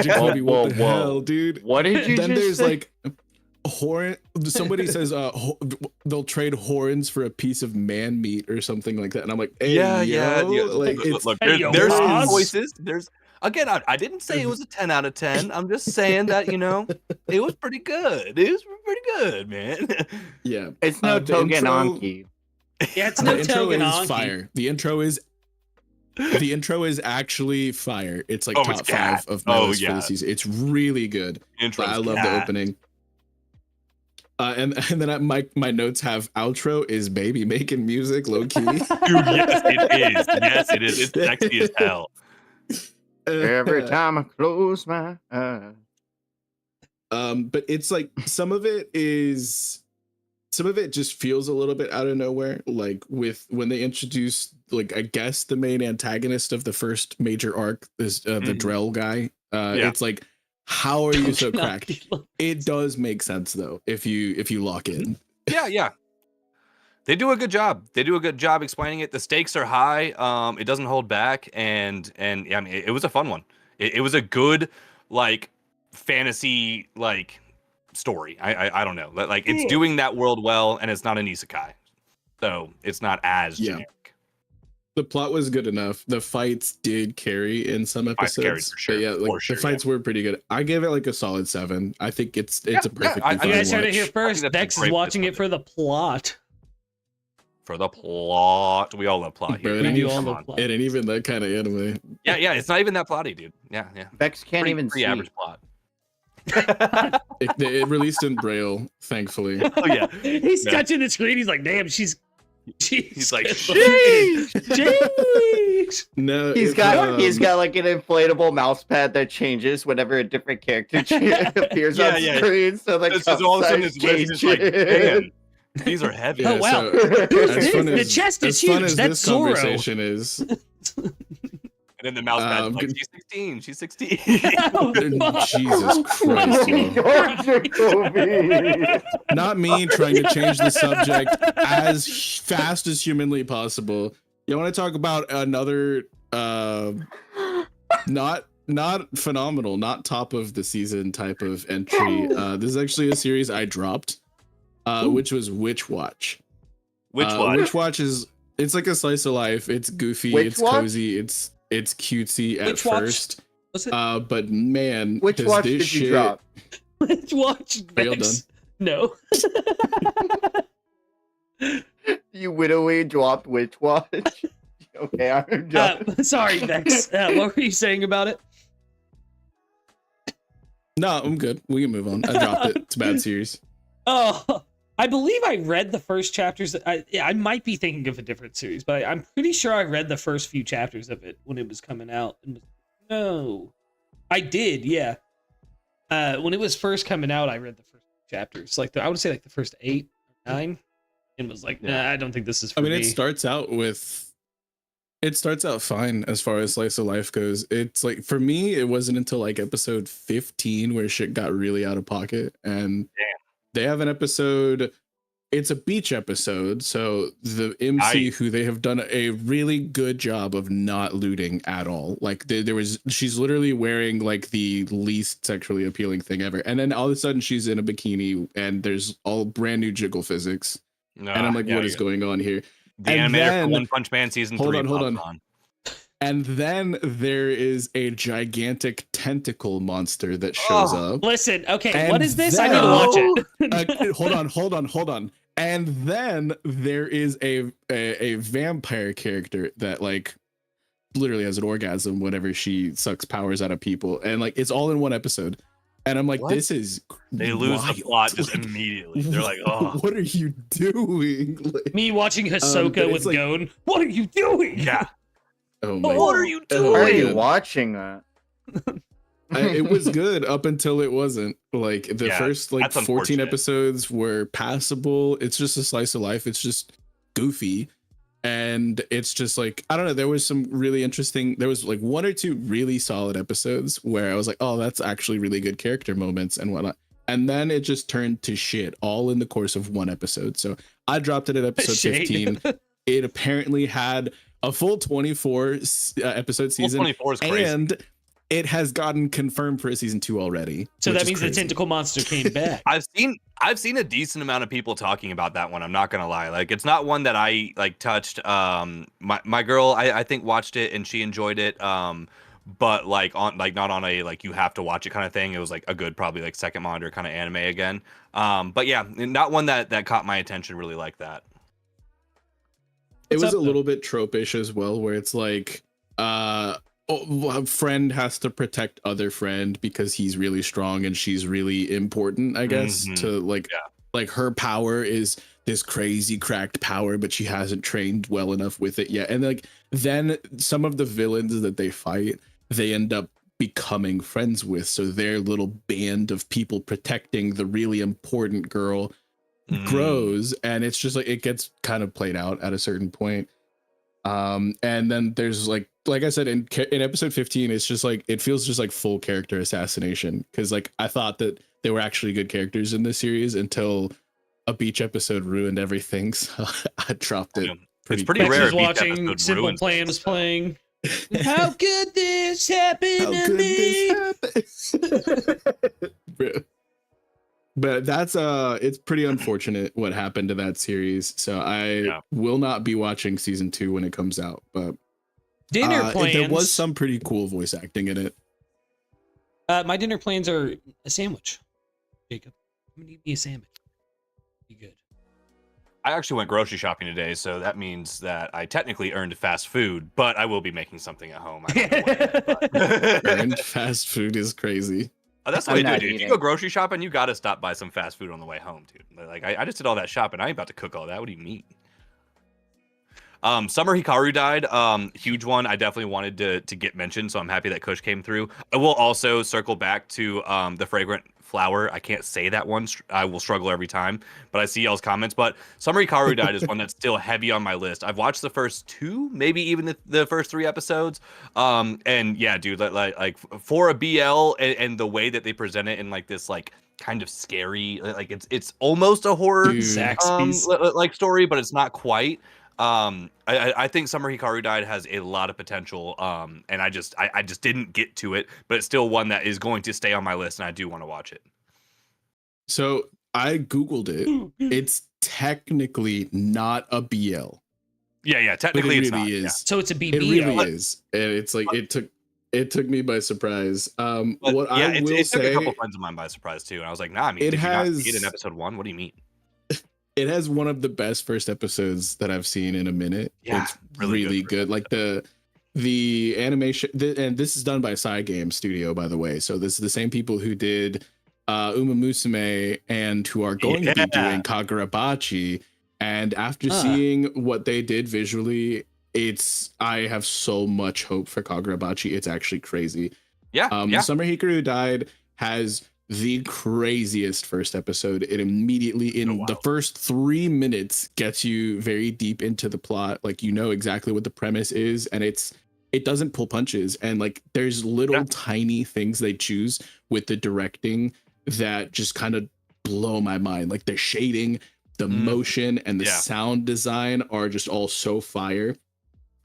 Jakoby, what the hell, dude? What did you then just there's say? Like horn. Somebody says they'll trade horns for a piece of man meat or something like that, and I'm like, hey, like, look, there's some voices. There's again, I didn't say it was a 10 out of 10. I'm just saying that it was pretty good. It was pretty good, man. Yeah, it's no Tougen Anki. Yeah, it's no Tougen Anki. Fire. The intro is actually fire. It's like top 5 of my list for the season. It's really good. I love the opening. And then my notes have outro is baby making music low key. Dude, yes, it is. Yes, it is. It's sexy as hell. Every time I close my eyes. But it's like some of it just feels a little bit out of nowhere. Like when they introduce, like, I guess the main antagonist of the first major arc is the Drell guy. It's like, how are you so cracked? It does make sense though if you lock in. Yeah. They do a good job. They do a good job explaining it. The stakes are high. It doesn't hold back, and I mean, it was a fun one. It was a good like fantasy like story. I don't know. Like it's doing that world well, and it's not an isekai, so it's not as generic. The plot was good enough. The fights did carry in some episodes. For sure. The fights were pretty good. I gave it like a solid 7. I think it's a perfectly fine You guys heard watch. it here first. Dex is watching it for the plot. for the plot. We all love plot Bro, here. it ain't, We even, all love plot. it ain't even that kind of anime. Yeah, it's not even that plotty, dude. Yeah. Vex can't even Pretty see. average plot. It released in Braille, thankfully. Oh yeah. He's Yeah. touching the screen. He's like, damn, she's He's like, sheesh. Sheesh. No, He's it's, got like an inflatable mouse pad that changes whenever a different character appears on screen. So like, It's just all of a sudden his list is like, man, these are heavy. Yeah, Oh, wow. so Who's as this? fun The as- chest is as fun huge. as That's this Zoro. conversation is, And then the mouse pad's like, good- she's 16. She's 16. Oh, fuck. Jesus Christ, yo. Not me trying to change the subject as fast as humanly possible. You want to talk about another not phenomenal, not top of the season type of entry. This is actually a series I dropped, which was Witch Watch. Which one? Witch Watch it's like a slice of life. It's goofy, Witch it's Watch? cozy, it's cutesy at Which watch? first. What's it? But man, Which does watch this did you shit- drop? Let's watch Are you all Vex. No. You widowy dropped which watch? Okay, I'm done. Sorry, Vex. What were you saying about it? No, I'm good. We can move on. I dropped it. It's a bad series. Oh, I believe I read the first chapters. I might be thinking of a different series, but I'm pretty sure I read the first few chapters of it when it was coming out. No, I did. Yeah. When it was first coming out, I read the first chapters. I would say the first 8 or 9, and was like, nah, I don't think this is for me. It starts out fine as far as slice of life goes. It's like, for me, it wasn't until like episode 15 where shit got really out of pocket. And they have an episode, it's a beach episode. So the MC, who they have done a really good job of not looting at all. Like she's literally wearing like the least sexually appealing thing ever. And then all of a sudden she's in a bikini and there's all brand new jiggle physics. And I'm like, what is going on here? The And animator then- for One Punch Man season 3. Hold on. pops on. And then there is a gigantic tentacle monster that shows up. Listen, okay, And what is this? I then- need to watch it. Hold on. And then there is a vampire character that like literally has an orgasm whenever she sucks powers out of people, and like it's all in one episode. And I'm like, What? this is They lose the wild. plot just Like, immediately. They're like, oh. what are you doing? Like, Me watching Hisoka but with it's like- Gon. What are you doing? Yeah. oh my What are you Oh, Why are doing? you man. watching that? it was good up until it wasn't. Like the Yeah, first like that's 14 unfortunate. episodes were passable. It's just a slice of life. It's just goofy. And it's just like, I don't know, there was some really interesting, there was like 1 or 2 really solid episodes where I was like, oh, that's actually really good character moments and whatnot. And then it just turned to shit all in the course of 1 episode. So I dropped it at episode Shade. 15. It apparently had a full 24 episode season. 24 is crazy. And it has gotten confirmed for a season 2 already. So which that is means crazy. the tentacle monster came back. I've seen a decent amount of people talking about that one. I'm not gonna lie. Like, it's not one that I like touched. My girl, I think watched it and she enjoyed it. But like not on a like you have to watch it kind of thing. It was like a good probably like second monitor kind of anime again. But yeah, not one that caught my attention really like that. It What's was up, a little bit tropish as well, where it's like a friend has to protect friend because he's really strong and she's really important, I guess. Mhm. To like her power is this crazy cracked power, but she hasn't trained well enough with it yet. And like then some of the villains that they fight, they end up becoming friends with. So their little band of people protecting the really important girl grows, and it's just like it gets kind of played out at a certain point. And then there's like I said in episode 15, it's just like it feels just like full character assassination, because like I thought that they were actually good characters in this series until a beach episode ruined everything. So I dropped it. Yeah. It's pretty Vex rare. was a beach watching, episode Simple ruins Plan it, was so. playing. How could this happen How to could me? this happen? Bro. But that's it's pretty unfortunate what happened to that series. So I will not be watching season 2 when it comes out. But Dinner plans. there was some pretty cool voice acting in it. My dinner plans are a sandwich. Jacob, I'm gonna eat me a sandwich. Be good. I actually went grocery shopping today, so that means that I technically earned fast food, but I will be making something at home. I don't know what yet, Earned fast food is crazy. Oh, that's the way I'm to do it, not dude. If you eating. go grocery shopping, you got to stop by some fast food on the way home, dude. Like, I just did all that shopping. I ain't about to cook all that. What do you mean? Summer Hikaru died. Huge one. I definitely wanted to get mentioned, so I'm happy that Kush came through. I will also circle back to the Fragrant flower. I can't say that one. I will struggle every time, but I see y'all's comments. But Summer Hikaru died is one that's still heavy on my list. I've watched the first 2, maybe even the first 3 episodes. And yeah, dude, like for a BL and the way that they present it in like this like kind of scary, like it's almost a horror like story, but it's not quite. I think Summer Hikaru died has a lot of potential. And I just didn't get to it, but it's still one that is going to stay on my list, and I do want to watch it. So I Googled it. It's technically not a BL. Yeah, technically it it's really not. is. Yeah. So it's a BBL. It really is, and it's like it took me by surprise. What yeah, I will it say, took a couple friends of mine by surprise too, and I was like, nah, I mean, it did you not see it has- in episode 1? What do you mean? it has one of the best first episodes that I've seen in a minute. Yeah, It's really really good. good. Like the animation, and this is done by Cygames Studio, by the way. So this is the same people who did Uma Musume and who are going to be doing Kagurabachi. And after seeing what they did visually, I have so much hope for Kagurabachi. It's actually crazy. Yeah, Summer Hikaru Died has the craziest first episode. It immediately in the first 3 minutes gets you very deep into the plot. Like, you know exactly what the premise is, and it doesn't pull punches. And like there's little tiny things they choose with the directing that just kind of blow my mind. Like the shading, the motion, and the sound design are just all so fire.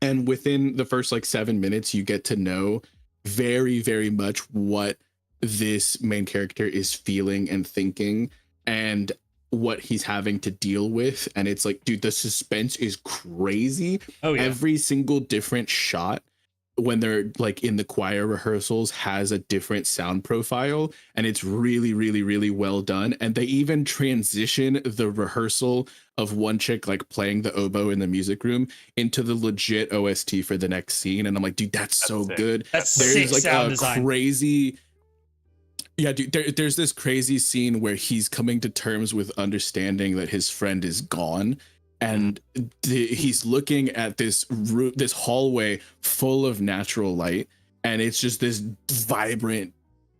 And within the first like 7 minutes, you get to know very, very much what this main character is feeling and thinking and what he's having to deal with. And it's like, dude, the suspense is crazy. Oh yeah. Every single different shot when they're like in the choir rehearsals has a different sound profile, and it's really, really, really well done. And they even transition the rehearsal of one chick like playing the oboe in the music room into the legit OST for the next scene. And I'm like, dude, that's so sick. good. That's There's sick like sound a design. crazy, yeah, dude, there's this crazy scene where he's coming to terms with understanding that his friend is gone, and he's looking at this hallway full of natural light, and it's just this vibrant,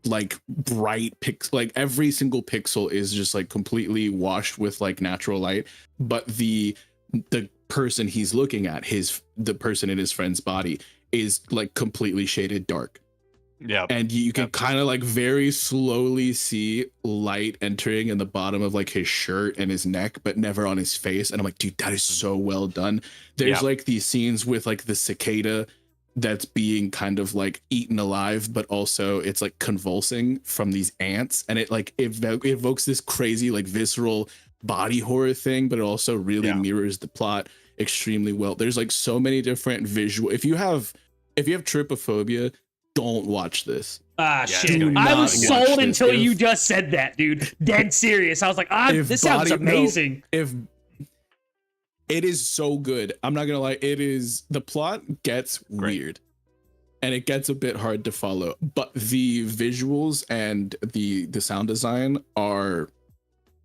like bright like every single pixel is just like completely washed with like natural light, but the person he's looking at, the person in his friend's body, is like completely shaded dark. Yeah. And you can kind of like very slowly see light entering in the bottom of like his shirt and his neck, but never on his face. And I'm like, dude, that is so well done. There's like these scenes with like the cicada that's being kind of like eaten alive, but also it's like convulsing from these ants. And it like evokes this crazy, like visceral body horror thing, but it also really mirrors the plot extremely well. There's like so many different visual. If you have trypophobia, don't watch this. Shit. do I not was watch sold this. until you just said that, dude. Dead serious. I was like, this sounds amazing. If it is so good, I'm not gonna lie, the plot gets weird and it gets a bit hard to follow, but the visuals and the sound design are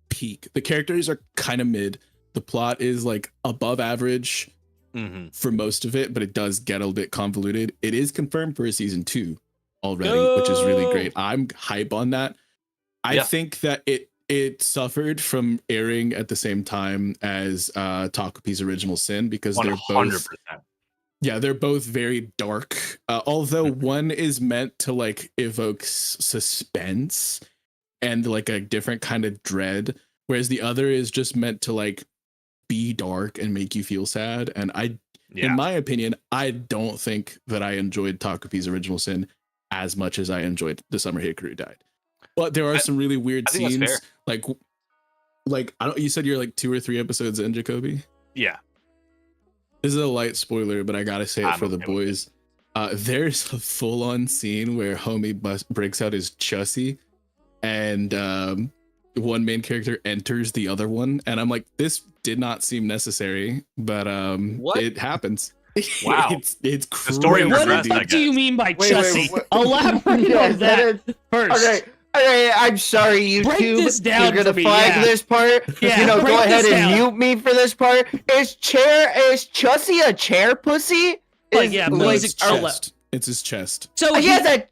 peak. The characters are kind of mid. The plot is like above average for most of it, but it does get a bit convoluted. It is confirmed for a season 2 already, which is really great. I'm hype on that. I think that it suffered from airing at the same time as Takopi's Original Sin, because 100%. they're both very dark. Although one is meant to like evoke suspense and like a different kind of dread, whereas the other is just meant to like be dark and make you feel sad. And in my opinion, I don't think that I enjoyed Takopi's Original Sin as much as I enjoyed The Summer Hikaru Died. But there are some really weird scenes. Like I don't. You said you're like 2 or 3 episodes in, Jakoby? Yeah. This is a light spoiler, but I gotta say it for the boys. There's a full-on scene where homie breaks out his chussy, and one main character enters the other one, and I'm like, this did not seem necessary, but What? it happens. Wow. it's The story crazy, progressed, dude. I What do you mean by Wait, Chussie? what? Elaborate Yeah, on that first. Okay, I'm sorry, YouTube. Break this down You're for gonna me, flag yeah. this part. Yeah, You know, break go ahead this and down. mute me for this part. Is Chussie a chair pussy? Like, yeah, No, please it's explain. chest. It's his chest. So He has a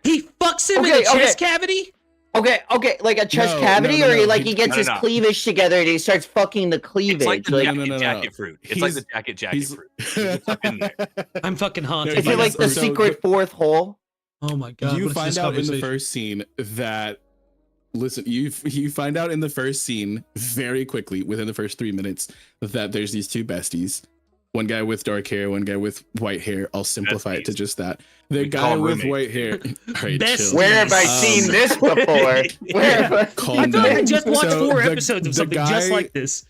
he fucks him in Okay, the chest cavity? okay, like a chest No, cavity, no, or no, like he- he gets No, his no. cleavage together and he starts fucking the cleavage. It's like the like, jacket, No. jacket fruit. It's like the jacket he's- fruit. There's stuff in there. I'm fucking haunted. No, is by it like this. the So secret fourth hole? Oh my god! You what is find this out in the conversation? first scene that listen, you find out in the first scene very quickly within the first 3 minutes that there's these two besties. One guy with dark hair, one guy with white hair. I'll simplify it to Besties. just that. The We call guy them with roommates. white hair. All right, Besties. chill. Where have I seen this before? Where have I... Calm I feel like I down. just watched So 4 the- episodes of the something just guy- like this.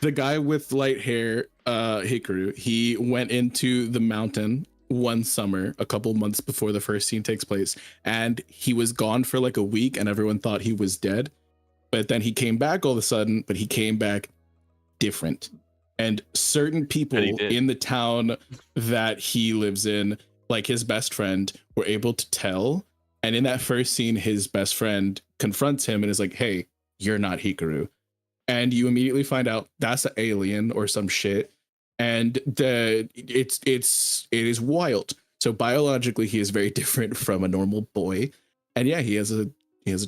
The guy with light hair, Hikaru, he went into the mountain one summer, a couple months before the first scene takes place, and he was gone for like a week, and everyone thought he was dead. But then he came back all of a sudden, but he came back different. And certain people And he did. in the town that he lives in, like his best friend, were able to tell. And in that first scene, his best friend confronts him and is like, "Hey, you're not Hikaru." And you immediately find out that's an alien or some shit. And it is wild. So biologically, he is very different from a normal boy. And yeah, he has a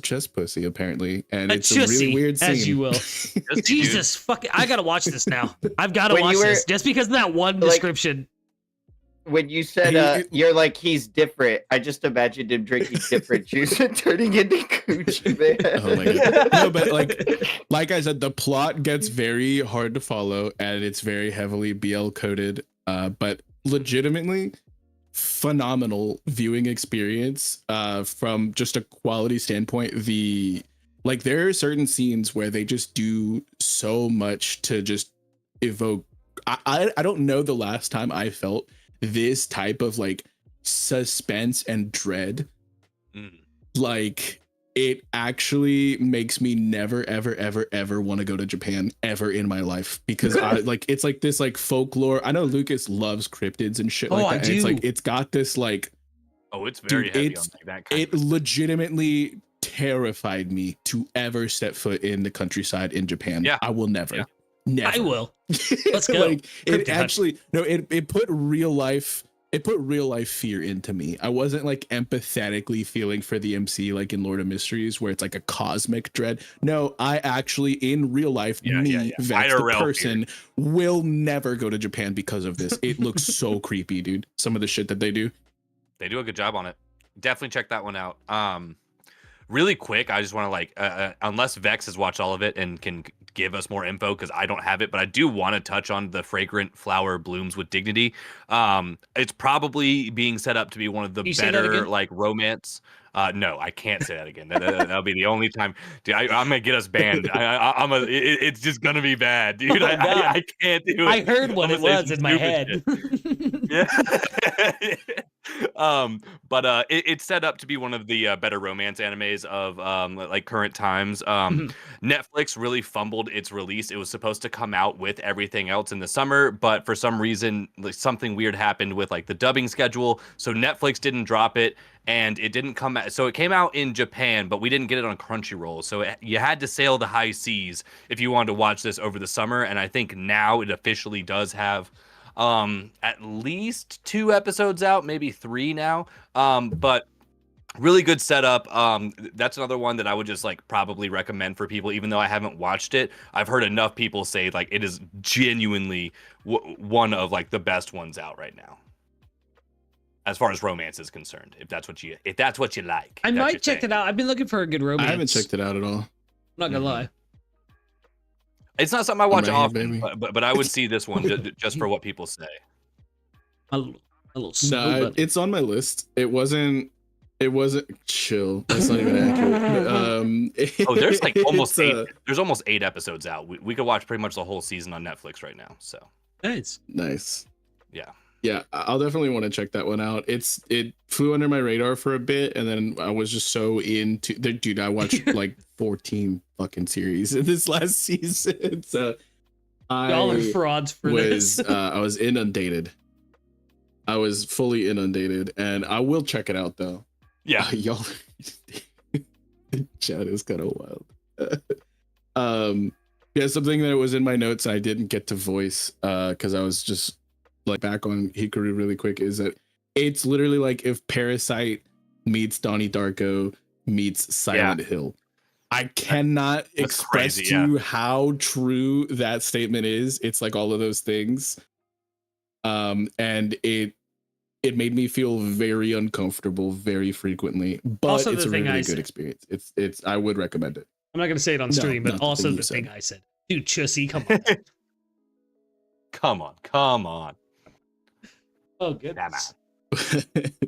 chest pussy apparently, and A it's a really chussy, weird scene. as you will. Just dude. Jesus, fuck it. I gotta watch this now. I've gotta When you watch were- this just because of that one like- description. When you said you're like he's different, I just imagined him drinking different juice and turning into Coochie Man. Oh my god. No, but like I said, the plot gets very hard to follow and it's very heavily BL coded. But legitimately phenomenal viewing experience. From just a quality standpoint, there are certain scenes where they just do so much to just evoke. I don't know the last time I felt this type of like suspense and dread. Like, it actually makes me never ever want to go to Japan ever in my life, because I like it's like this like folklore. I know Lucas loves cryptids and shit like I that. And it's do. like it's got this like Oh, it's very Dude, heavy it's- on that kind it legitimately terrified me to ever step foot in the countryside in Japan. Yeah. I will never. Yeah. Never. I will. Let's go. Like, it Cryptid actually it put real life fear into me. I wasn't like empathetically feeling for the MC like in Lord of Mysteries where it's like a cosmic dread. No, I actually in real life, Vex, the IRL person, will never go to Japan because of this. It looks so creepy, dude. Some of the shit that they do. They do a good job on it. Definitely check that one out. Really quick, I just want to like, unless Vex has watched all of it and can give us more info, because I don't have it, but I do want to touch on the fragrant flower blooms with dignity. It's probably being set up to be one of the You say that better again? like romance. No, I can't say that again. That'll be the only time. Dude, I'm gonna get us banned. It's just gonna be bad, dude. Oh my God. I can't do it. I heard what I'm it gonna say was some in my stupid head. shit. But it's set up to be one of the better romance animes of like current times. Netflix really fumbled its release. It was supposed to come out with everything else in the summer, but for some reason like something weird happened with like the dubbing schedule, so Netflix didn't drop it and it didn't come out. So it came out in Japan, but we didn't get it on Crunchyroll, so you had to sail the high seas if you wanted to watch this over the summer. And I think now it officially does have at least 2 episodes out, maybe 3 now. But really good setup. That's another one that I would just like probably recommend for people, even though I haven't watched it. I've heard enough people say like it is genuinely one of like the best ones out right now, as far as romance is concerned. If that's what you like, I that's your might check thing. it out. I've been looking for a good romance. I haven't checked it out at all. I'm not gonna lie. It's not something I watch right here, often, baby. but I would see this one just for what people say. A little No, smooth. it's on my list. It wasn't chill. That's not even accurate. Oh, there's like almost it's, 8. There's almost 8 episodes out. We could watch pretty much the whole season on Netflix right now. So Nice. nice. yeah, Yeah, I'll definitely want to check that one out. It flew under my radar for a bit, and then I was just so into the dude. I watched like 14 fucking series in this last season. So Y'all are I frauds for this. I was inundated. I was fully inundated, and I will check it out though. Yeah, Y'all, the chat is kind of wild. Yeah, something that was in my notes I didn't get to voice because I was just like back on Hikaru really quick is that it's literally like if Parasite meets Donnie Darko meets Silent Hill. I cannot express crazy, to you how true that statement is. It's like all of those things. And it made me feel very uncomfortable very frequently, but Also, it's the a thing really I good said. experience. It's I would recommend it. I'm not gonna say it on No, stream, but not the also thing you the thing said. I said. Dude, Chussy, come on. come on. Oh goodness.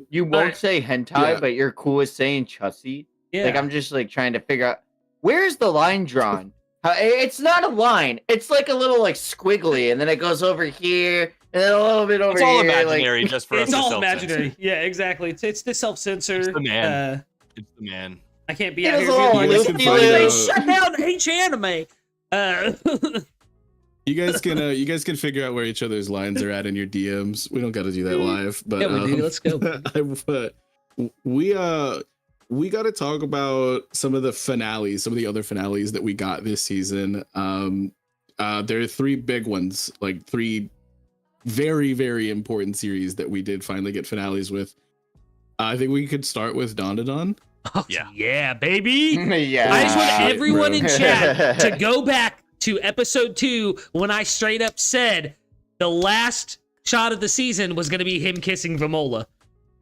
You won't Alright. say hentai, Yeah. but you're cool with saying chussy. Yeah. Like I'm just like trying to figure out where's the line drawn. It's not a line. It's like a little like squiggly, and then it goes over here, and then a little bit over It's all here. imaginary Like, just for us It's to all self-censor. imaginary. Yeah, exactly. It's the self-censor. It's the man. It's the man. I can't be It out was here a being little like, loopy "They loop." shut down H anime. You guys can figure out where each other's lines are at in your DMs. We don't got to do that live, but Yeah, we do. Let's go. We got to talk about some of the finales, some of the other finales that we got this season. There are three big ones, like three very, very important series that we did finally get finales with. I think we could start with Dandadan. Oh, Yeah. yeah, baby. yeah. I just want shit, everyone bro. in chat to go back to episode 2 when I straight up said the last shot of the season was going to be him kissing Vamola.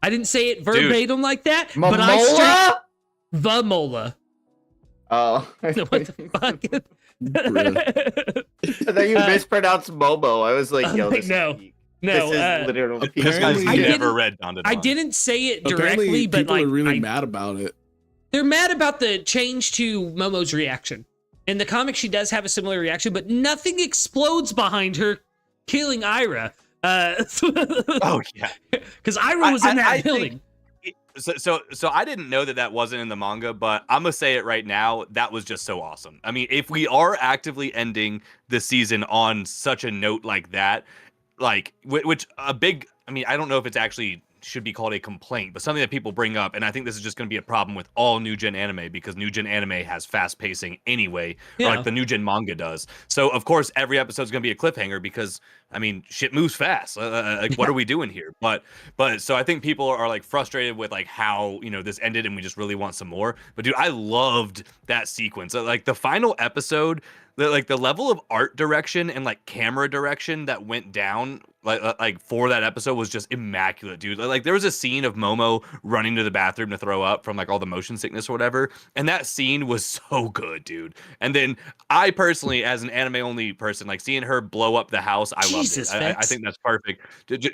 I didn't say it verbatim like that, but I Momola? Vamola. Oh. What the fuck? Bruh. I thought you mispronounced Momo. I was like, yo, like, this no. is peak. No, This is literally peak. This guy's Apparently- never didn't- read Dandadan. I didn't say it Apparently, directly, but people like are really mad about it. they're mad about the change to Momo's reaction. In the comic, she does have a similar reaction, but nothing explodes behind her killing Ira. Oh yeah. Because Ira was in that I building. think- So I didn't know that wasn't in the manga, but I'm gonna say it right now. That was just so awesome. I mean, if we are actively ending the season on such a note like that, like which a big, I mean, I don't know if it's actually should be called a complaint, but something that people bring up, and I think this is just going to be a problem with all new gen anime because new gen anime has fast pacing anyway, or Yeah. like the new gen manga does. So of course every episode is going to be a cliffhanger because I mean shit moves fast. Like what are we doing here? But so I think people are like frustrated with like how this ended, and we just really want some more. But dude, I loved that sequence. Like the final episode. The level of art direction and like camera direction that went down like for that episode was just immaculate, dude. Like there was a scene of Momo running to the bathroom to throw up from like all the motion sickness or whatever, and that scene was so good, dude. And then I personally, as an anime only person, like seeing her blow up the house, I Jesus, loved it. I think that's perfect.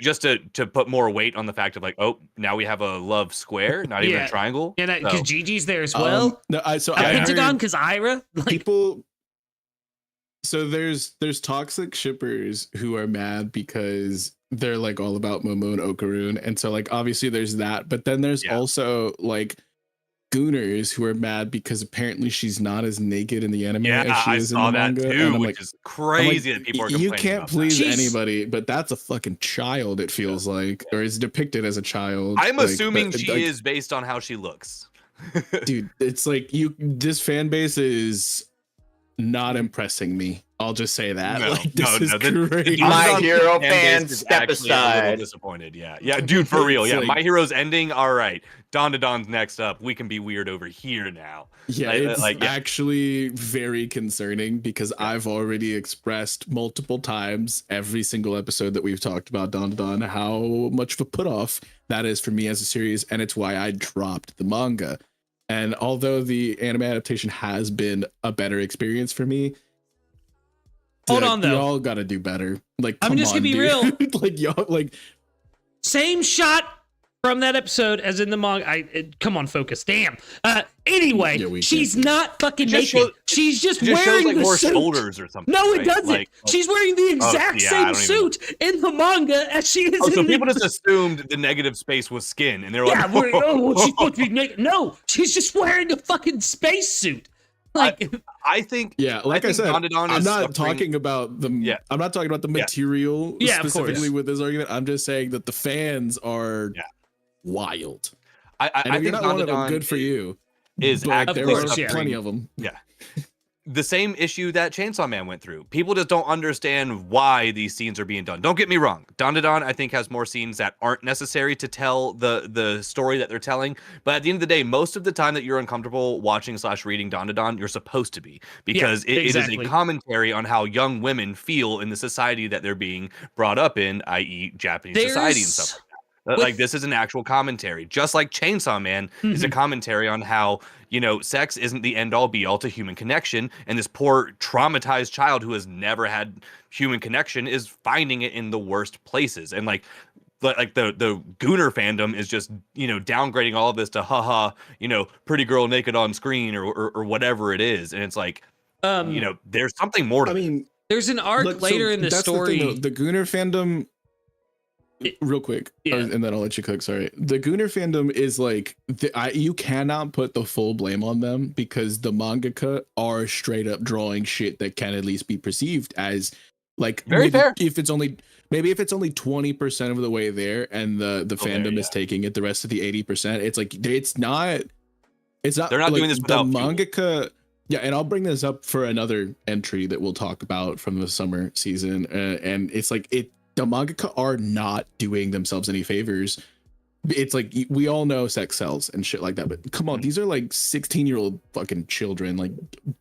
Just to put more weight on the fact of like, oh, now we have a love square, not even Yeah. a triangle. And because So- Gigi's there as well. No, I A heard Pentagon, because Ira. Like, people. So there's toxic shippers who are mad because they're like all about Momo and Okarun, and so like obviously there's that, but then there's Yeah. also like gooners who are mad because apparently she's not as naked in the anime Yeah, as she I is in saw the that manga. too, And I'm which like, is crazy that people are complaining you can't about please She's- anybody, but that's a fucking child. It feels like, or is depicted as a child. that. I'm like, assuming but, she like, is based on how she looks. dude. It's like this fan base is not impressing me. I'll just say that. No, like, this no, is no, the- crazy. My Dandadan Hero fan base fans, is step actually a little aside. disappointed. Yeah, dude, for real. It's Yeah, like- My Hero's ending. All right, Dandadan's next up. We can be weird over here now. Yeah, Like- it's like, yeah. actually very concerning because I've already expressed multiple times every single episode that we've talked about Dandadan how much of a put off that is for me as a series, and it's why I dropped the manga. And although the anime adaptation has been a better experience for me, Hold on, though. y'all gotta do better. Like, I'm come just on, gonna be dude. real. like y'all, like same shot from that episode, as in the manga. Come on, focus. Damn. Anyway, Yeah, she's not fucking It naked. just shows- She's just It just wearing shows like the more suit. shoulders or something. No, it right? doesn't. Like, She's wearing the exact yeah, I same don't even suit in the manga as she is so in people the... just assumed the negative space was skin, and they were Yeah, like, well, she's supposed to be naked. No, she's just wearing a fucking spacesuit. Like, I think, Yeah, like I think said, Dandadan I'm is not suffering- talking about the. Yeah. I'm not talking about the material Yeah, of specifically course. with this argument. I'm just saying that the fans are Yeah. wild. I And if think you're not one of them, Dandadan good for you. is But there actively are course, yeah. plenty of them. the same issue that Chainsaw Man went through. People just don't understand why these scenes are being done. Don't get me wrong. Dandadan, I think, has more scenes that aren't necessary to tell the story that they're telling. But at the end of the day, most of the time that you're uncomfortable watching / reading Dandadan, you're supposed to be. Because it is a commentary on how young women feel in the society that they're being brought up in, i.e. Japanese society and stuff like that. Like, this is an actual commentary. Just like Chainsaw Man is a commentary on how, sex isn't the end all be all to human connection, and this poor traumatized child who has never had human connection is finding it in the worst places. And like the Gooner fandom is just, downgrading all of this to haha, pretty girl naked on screen or whatever it is. And it's like, there's something more to I mean, there's an arc look, later so in the that's story. The, thing, though. The Gooner fandom. Real quick, Yeah. and then I'll let you cook. Sorry, the Gooner fandom is like you cannot put the full blame on them because the mangaka are straight up drawing shit that can at least be perceived as like Very fair. If it's only 20% of the way there, and the fandom is taking it the rest of the 80%, it's like it's not. They're not like, doing this the without fuel. mangaka. Yeah, and I'll bring this up for another entry that we'll talk about from the summer season, and it's like the mangaka are not doing themselves any favors. It's like we all know sex sells and shit like that, but come on, these are like 16-year-old fucking children. Like,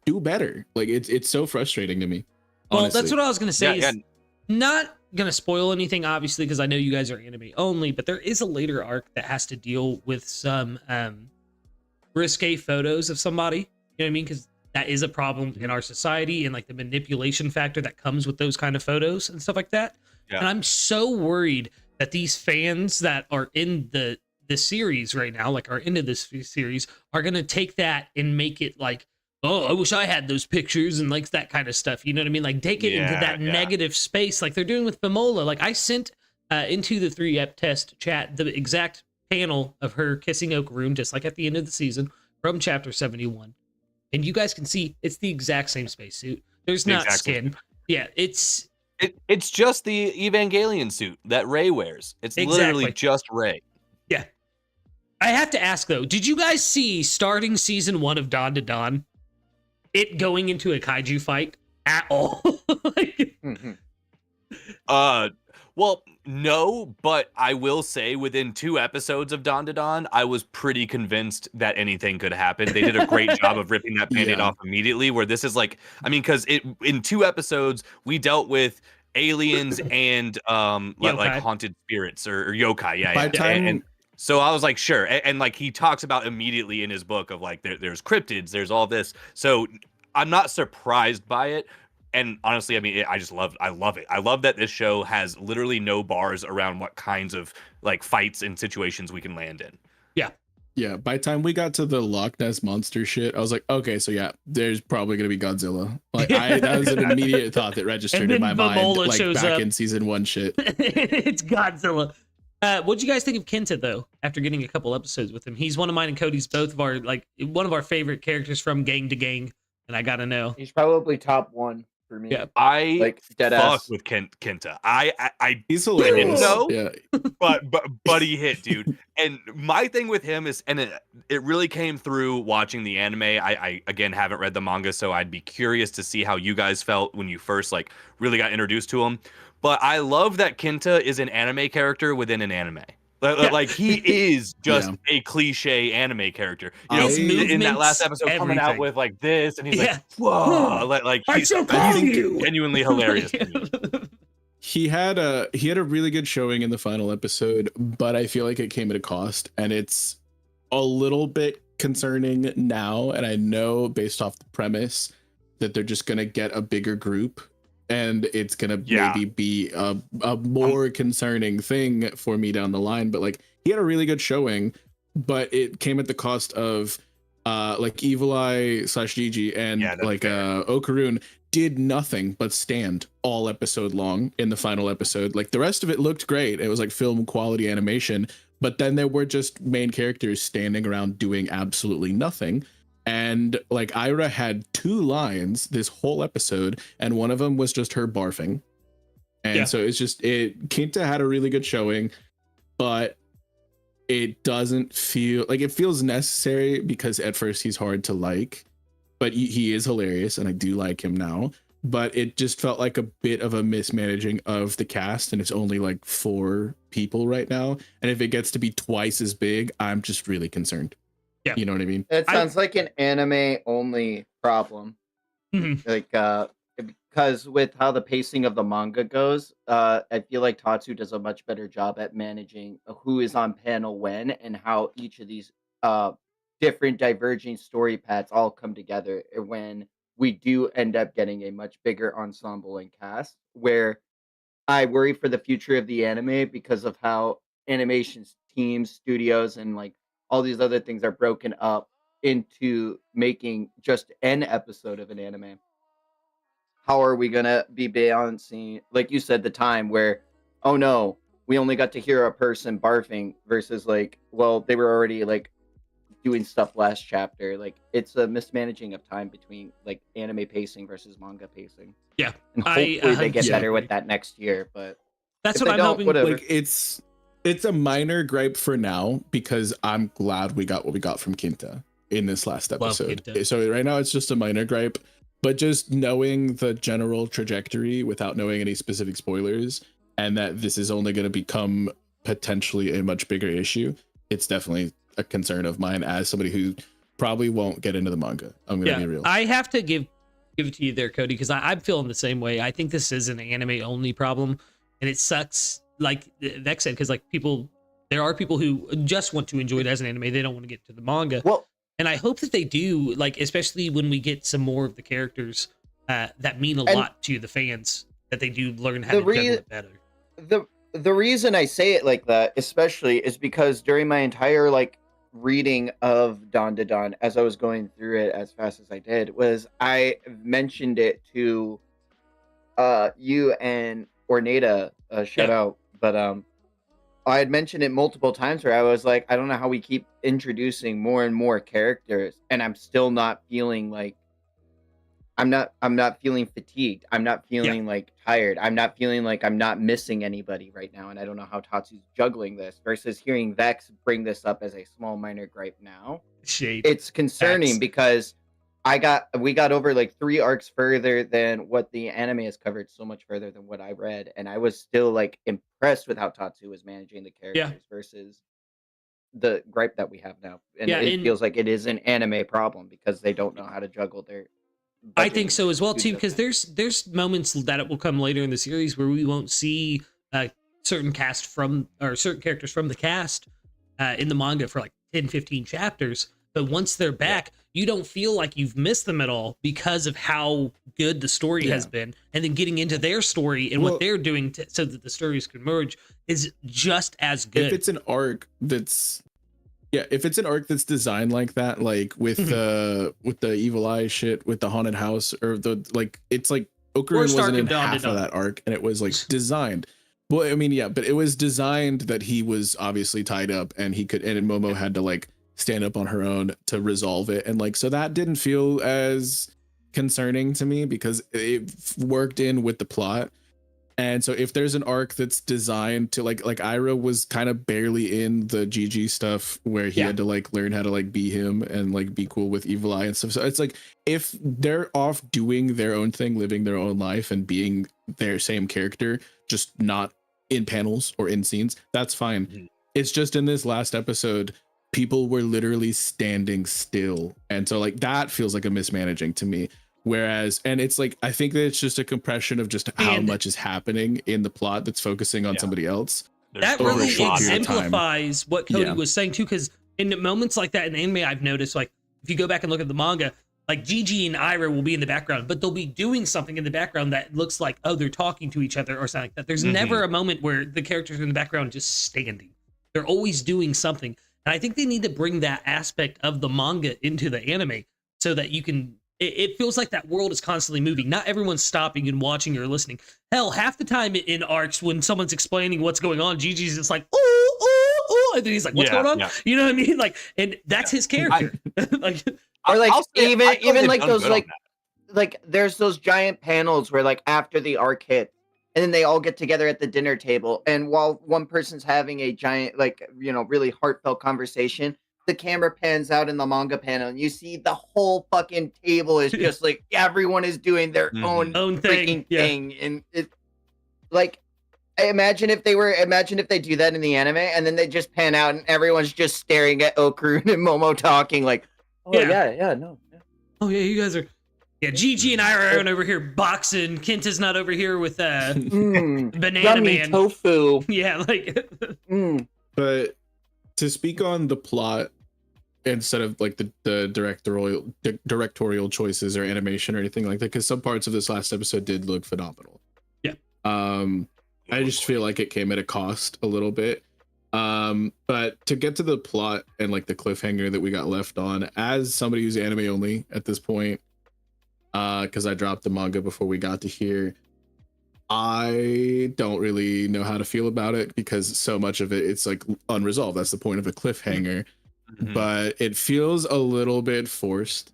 do better. Like, it's so frustrating to me. Well, honestly. that's what I was gonna say. Yeah, is not gonna spoil anything, obviously, because I know you guys are anime only. But there is a later arc that has to deal with some risque photos of somebody. You know what I mean? Because that is a problem in our society, and like the manipulation factor that comes with those kind of photos and stuff like that. Yeah. And I'm so worried that these fans that are in the series right now, like are into this series, are gonna take that and make it like, oh, I wish I had those pictures and like that kind of stuff. You know what I mean? Like take it into that negative space, like they're doing with Bemola. Like I sent into the 3-ep test chat the exact panel of her kissing Okaroon, just like at the end of the season from chapter 71, and you guys can see it's the exact same spacesuit. There's not skin. Yeah, It's just the Evangelion suit that Rey wears. It's literally just Rey. Yeah. I have to ask though, did you guys see starting season 1 of Dandadan it going into a kaiju fight at all? Well, no, but I will say within 2 episodes of Dandadan, I was pretty convinced that anything could happen. They did a great job of ripping that band-aid off immediately, where this is like, I mean, because in 2 episodes, we dealt with aliens and like haunted spirits or yokai. And so I was like, sure. And like he talks about immediately in his book of like, there's cryptids, there's all this. So I'm not surprised by it. And honestly, I mean, I love it. I love that this show has literally no bars around what kinds of like fights and situations we can land in. Yeah, by the time we got to the Loch Ness monster shit, I was like, okay, so yeah, there's probably gonna be Godzilla. Like, that was an immediate thought that registered in my mind, like back in season 1 shit. It's Godzilla. What'd you guys think of Kenta though? After getting a couple episodes with him, he's one of mine and Cody's both of our like one of our favorite characters from Gang to Gang, and I gotta know. He's probably top 1 for me. Yeah, I like dead fuck ass with Kenta. I He's hilarious. know, yeah. but he hit, dude. And my thing with him is, and it really came through watching the anime. I again haven't read the manga, so I'd be curious to see how you guys felt when you first like really got introduced to him. But I love that Kenta is an anime character within an anime. Like he is just a cliche anime character. You know, in that last episode, coming out with like this, and he's like, "Whoa!" Like he's genuinely hilarious. He had a really good showing in the final episode, but I feel like it came at a cost, and it's a little bit concerning now. And I know based off the premise that they're just gonna get a bigger group. And it's gonna maybe be a more concerning thing for me down the line, but like he had a really good showing, but it came at the cost of like Evil Eye / Gigi and like Okarun did nothing but stand all episode long in the final episode. Like the rest of it looked great. It was like film quality animation, but then there were just main characters standing around doing absolutely nothing. And like Ira had 2 lines this whole episode, and one of them was just her barfing. And so it's just, Kinta had a really good showing, but it doesn't feel like it feels necessary because at first he's hard to like, but he is hilarious and I do like him now. But it just felt like a bit of a mismanaging of the cast, and it's only like 4 people right now. And if it gets to be twice as big, I'm just really concerned. Yeah, you know what I mean? It sounds like an anime only problem. Like because with how the pacing of the manga goes, I feel like Tatsu does a much better job at managing who is on panel when and how each of these different diverging story paths all come together when we do end up getting a much bigger ensemble and cast, where I worry for the future of the anime because of how animation teams, studios, and like all these other things are broken up into making just an episode of an anime. How are we gonna be balancing, like you said, the time where, oh no, we only got to hear a person barfing versus like, well, they were already like doing stuff last chapter. Like it's a mismanaging of time between like anime pacing versus manga pacing. Yeah, and hopefully they get better with that next year. But that's what I'm hoping. Whatever. Like it's a minor gripe for now because I'm glad we got what we got from Kinta in this last episode. So right now it's just a minor gripe, but just knowing the general trajectory without knowing any specific spoilers, and that this is only going to become potentially a much bigger issue, it's definitely a concern of mine as somebody who probably won't get into the manga. I'm gonna be real. I have to give it to you there, Cody, because I'm feeling the same way. I think this is an anime only problem, and it sucks, like Vex said, because like there are people who just want to enjoy it as an anime. They don't want to get to the manga. Well, and I hope that they do, like especially when we get some more of the characters that mean a lot to the fans, that they do learn how to juggle it better. The reason I say it like that, especially, is because during my entire like reading of Dandadan, as I was going through it as fast as I did, was I mentioned it to you and Ornata, shout out, but I had mentioned it multiple times where I was like, I don't know how we keep introducing more and more characters, and I'm still not feeling like I'm not feeling fatigued. I'm not feeling like tired. I'm not feeling like I'm not missing anybody right now. And I don't know how Tatsu's juggling this versus hearing Vex bring this up as a small minor gripe now. It's concerning because we got over like 3 arcs further than what the anime has covered, so much further than what I read. And I was still like impressed with how Tatsu was managing the characters versus the gripe that we have now. And it feels like it is an anime problem because they don't know how to juggle their... I think so as well too, because there's moments that it will come later in the series where we won't see certain characters from the cast in the manga for like 10-15 chapters, but once they're back, you don't feel like you've missed them at all because of how good the story has been, and then getting into their story and what they're doing so that the stories can merge is just as good. If it's an arc that's designed like that, like with the Evil Eye shit, with the haunted house, or the like, it's like Okarun wasn't in half of that arc, and it was like designed. Well, I mean, but it was designed that he was obviously tied up, and Momo had to like stand up on her own to resolve it, and like so that didn't feel as concerning to me because it worked in with the plot. And so if there's an arc that's designed to like Ira was kind of barely in the GG stuff where he had to like learn how to like be him and like be cool with Evil Eye and stuff. So it's like if they're off doing their own thing, living their own life and being their same character, just not in panels or in scenes, that's fine. Mm-hmm. It's just in this last episode, people were literally standing still. And so like that feels like a mismanaging to me. Whereas, and it's like, I think that it's just a compression of just how much is happening in the plot that's focusing on somebody else. That really exemplifies what Cody was saying too, because in moments like that in anime, I've noticed, like, if you go back and look at the manga, like Gigi and Ira will be in the background, but they'll be doing something in the background that looks like, oh, they're talking to each other or something like that. There's never a moment where the characters are in the background just standing. They're always doing something. And I think they need to bring that aspect of the manga into the anime so that you can, it feels like that world is constantly moving. Not everyone's stopping and watching or listening. Hell, half the time in arcs when someone's explaining what's going on, Gigi's just like, ooh, ooh, ooh, and then he's like, what's going on? You know what I mean? Like, and that's his character. Like, or like even like those like there's those giant panels where like after the arc hit, and then they all get together at the dinner table, and while one person's having a giant, like, you know, really heartfelt conversation, the camera pans out in the manga panel, and you see the whole fucking table is just like everyone is doing their own freaking thing, and it like. Imagine if they do that in the anime, and then they just pan out, and everyone's just staring at Okarun and Momo talking like, "Oh yeah, no, yeah. Oh yeah, you guys are." Yeah, Gigi and I are over here boxing. Kenta's not over here with banana yummy man tofu. Yeah, like. But to speak on the plot instead of like the directorial choices or animation or anything like that, because some parts of this last episode did look phenomenal. Yeah. I just feel like it came at a cost a little bit. But to get to the plot and like the cliffhanger that we got left on, as somebody who's anime only at this point, because I dropped the manga before we got to here, I don't really know how to feel about it because so much of it's like unresolved. That's the point of a cliffhanger. But it feels a little bit forced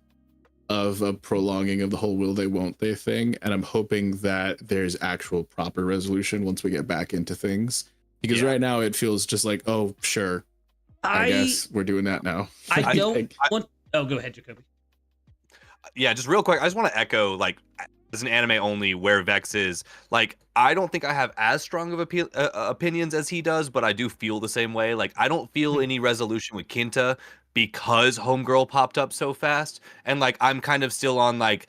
of a prolonging of the whole will they won't they thing, and I'm hoping that there's actual proper resolution once we get back into things, because right now it feels just like, oh sure, I guess we're doing that now. Oh, go ahead, Jakoby. Yeah, just real quick, I just want to echo, like, as an anime only where Vex is, like, I don't think I have as strong of opinions as he does, but I do feel the same way. Like, I don't feel any resolution with Kinta because Homegirl popped up so fast, and like I'm kind of still on like,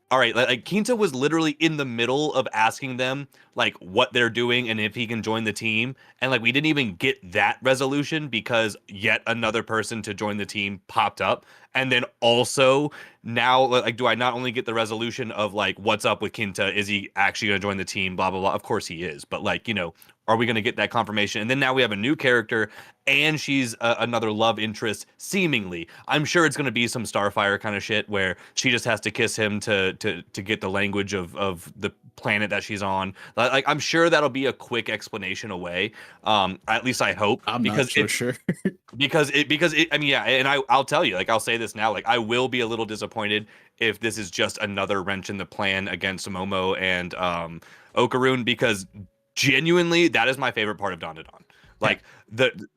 all right, like Kinta was literally in the middle of asking them like what they're doing and if he can join the team, and like we didn't even get that resolution because yet another person to join the team popped up. And then also now, like, do I not only get the resolution of like what's up with Kinta, is he actually going to join the team, blah blah blah, of course he is, but like, you know, are we going to get that confirmation? And then now we have a new character, and she's another love interest, seemingly. I'm sure it's going to be some Starfire kind of shit where she just has to kiss him to get the language of the planet that she's on. Like, I'm sure that'll be a quick explanation away. At least I hope. I'm because not so sure. because I mean, yeah, and I'll tell you, like, I'll say this now, like, I will be a little disappointed if this is just another wrench in the plan against Momo and Okarun, because genuinely that is my favorite part of Dandadan. Like,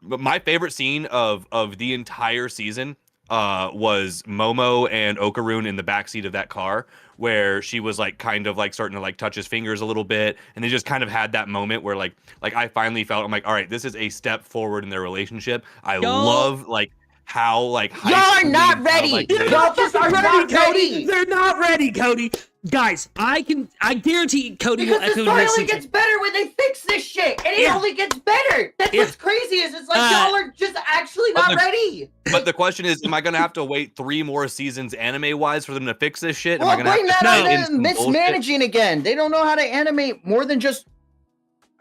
my favorite scene of the entire season was Momo and Okarun in the backseat of that car, where she was like kind of like starting to like touch his fingers a little bit, and they just kind of had that moment where like I finally felt, I'm like, all right, this is a step forward in their relationship. I love like how like y'all are not ready. Like, y'all just are not ready. They're not ready, Cody. Guys, I guarantee Cody because will echo the story this. only gets better when they fix this shit, and it only gets better. That's what's crazy is it's like y'all are just actually not ready. But the question is, am I gonna have to wait 3 more seasons anime wise for them to fix this shit? Well, am I gonna bring have that to on mismanaging again. They don't know how to animate more than just.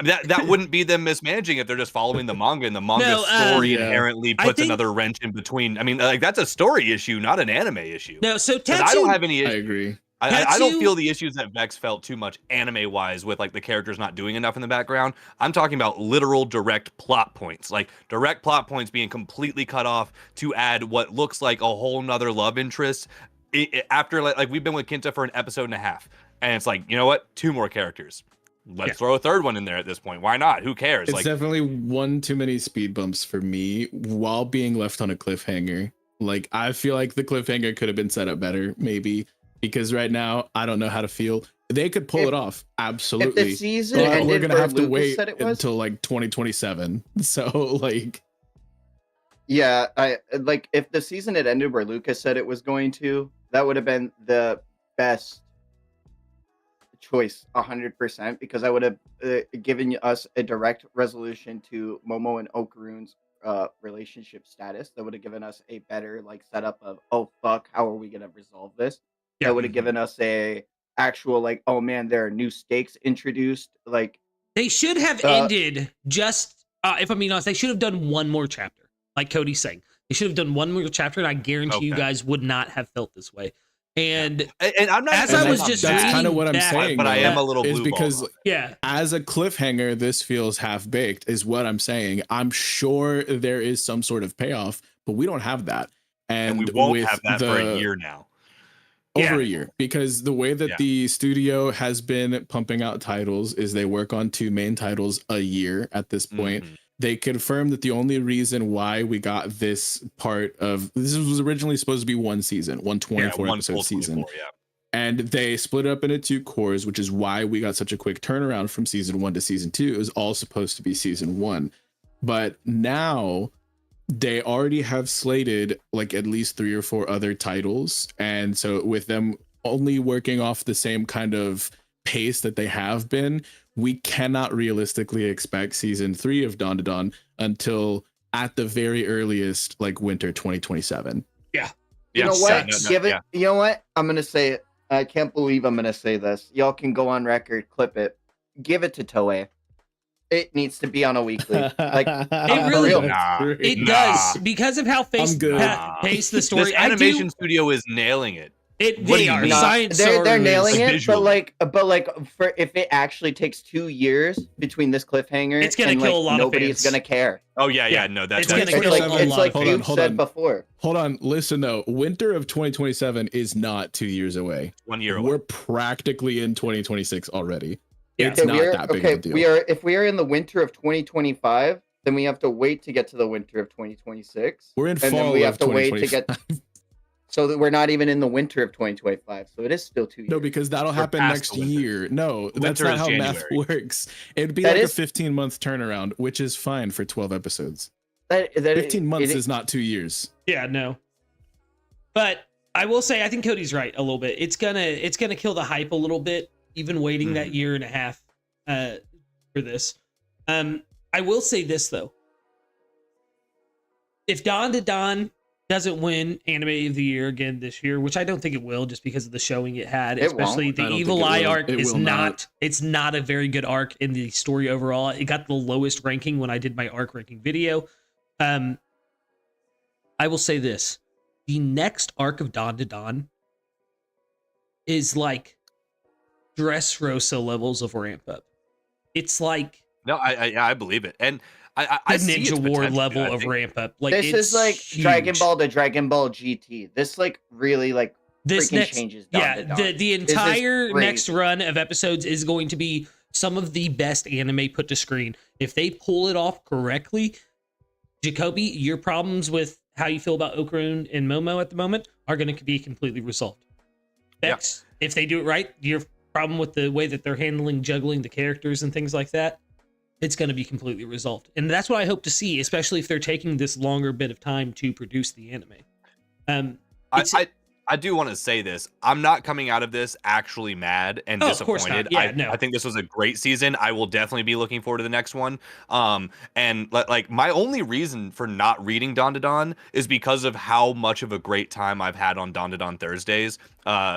That wouldn't be them mismanaging if they're just following the manga, and the manga story inherently puts another wrench in between. I mean, like, that's a story issue, not an anime issue. No, so Tatsu, I don't have any issues. I agree. I don't feel the issues that Vex felt too much anime wise with like the characters not doing enough in the background. I'm talking about literal direct plot points, like direct plot points being completely cut off to add what looks like a whole nother love interest after like we've been with Kinta for an episode and a half, and it's like, you know what, 2 more characters. Let's throw a 3rd one in there at this point. Why not? Who cares? It's like, definitely one too many speed bumps for me while being left on a cliffhanger. Like, I feel like the cliffhanger could have been set up better, maybe, because right now I don't know how to feel. They could pull it off, absolutely. If the season but ended we're gonna have to wait until like 2027. So like, yeah, I like if the season had ended where Lucas said it was going to, that would have been the best choice 100%, because I would have given us a direct resolution to Momo and Okarun's relationship status. That would have given us a better like setup of, oh fuck, how are we gonna resolve this? That would have given us a actual like, oh man, there are new stakes introduced. Like, they should have ended just if I'm being honest, they should have done one more chapter. Like Cody's saying, they should have done one more chapter, and I guarantee you guys would not have felt this way. And I'm not. As I was just that's reading kind of what I'm back, saying, but I am a little is blue because ball. as a cliffhanger, this feels half baked, is what I'm saying. I'm sure there is some sort of payoff, but we don't have that, and we won't have that for a year now. Over a year, because the way that the studio has been pumping out titles is they work on 2 main titles a year at this point. They confirmed that the only reason why we got this part of this was originally supposed to be one season, one 24 episode season. And they split it up into 2 cores, which is why we got such a quick turnaround from season 1 to season 2. It was all supposed to be season 1. But now they already have slated like at least 3 or 4 other titles. And so with them only working off the same kind of pace that they have been, we cannot realistically expect season 3 of Dandadan until at the very earliest, like winter 2027. Yeah. You know what? You know what? I'm gonna say it. I can't believe I'm gonna say this. Y'all can go on record, clip it, give it to Toei. It needs to be on a weekly. Like it really does because of how paced the story. This animation studio is nailing it. They are. They're nailing it, but like for if it actually takes 2 years between this cliffhanger, it's gonna kill a lot of fans. Nobody's gonna care. Oh yeah, no, that's gonna kill a lot. It's like you said before. Hold on, listen though. Winter of 2027 is not 2 years away. 1 year away. We're practically in 2026 already. Yeah. It's not that big of a deal. If we are in the winter of 2025, then we have to wait to get to the winter of 2026. We're in fall, and then we have to wait to 2025. get. So that we're not even in the winter of 2025. So it is still 2 years. No, because that'll happen next year. No, that's not how math works. It'd be like a 15-month turnaround, which is fine for 12 episodes. 15 months is not 2 years. Yeah, no. But I will say, I think Cody's right a little bit. It's gonna kill the hype a little bit, even waiting that year and a half for this. I will say this though. If Dandadan doesn't win Anime of the Year again this year, which I don't think it will, just because of the showing it had. Especially the Evil Eye arc is not. It's not a very good arc in the story overall. It got the lowest ranking when I did my arc ranking video. I will say this: the next arc of Dandadan is like Dressrosa levels of ramp up. It's like I believe it, and I Ninja War level of ramp up. Like this is like huge. Dragon Ball to Dragon Ball GT. This like really like this freaking changes. The entire next run of episodes is going to be some of the best anime put to screen. If they pull it off correctly, Jakoby, your problems with how you feel about Okarun and Momo at the moment are going to be completely resolved. Bex, if they do it right, your problem with the way that they're juggling the characters and things like that, it's going to be completely resolved. And that's what I hope to see, especially if they're taking this longer bit of time to produce the anime. I do want to say this. I'm not coming out of this actually mad and disappointed. Of course not. Yeah, no. I think this was a great season. I will definitely be looking forward to the next one. And like my only reason for not reading Dandadan is because of how much of a great time I've had on Dandadan Thursdays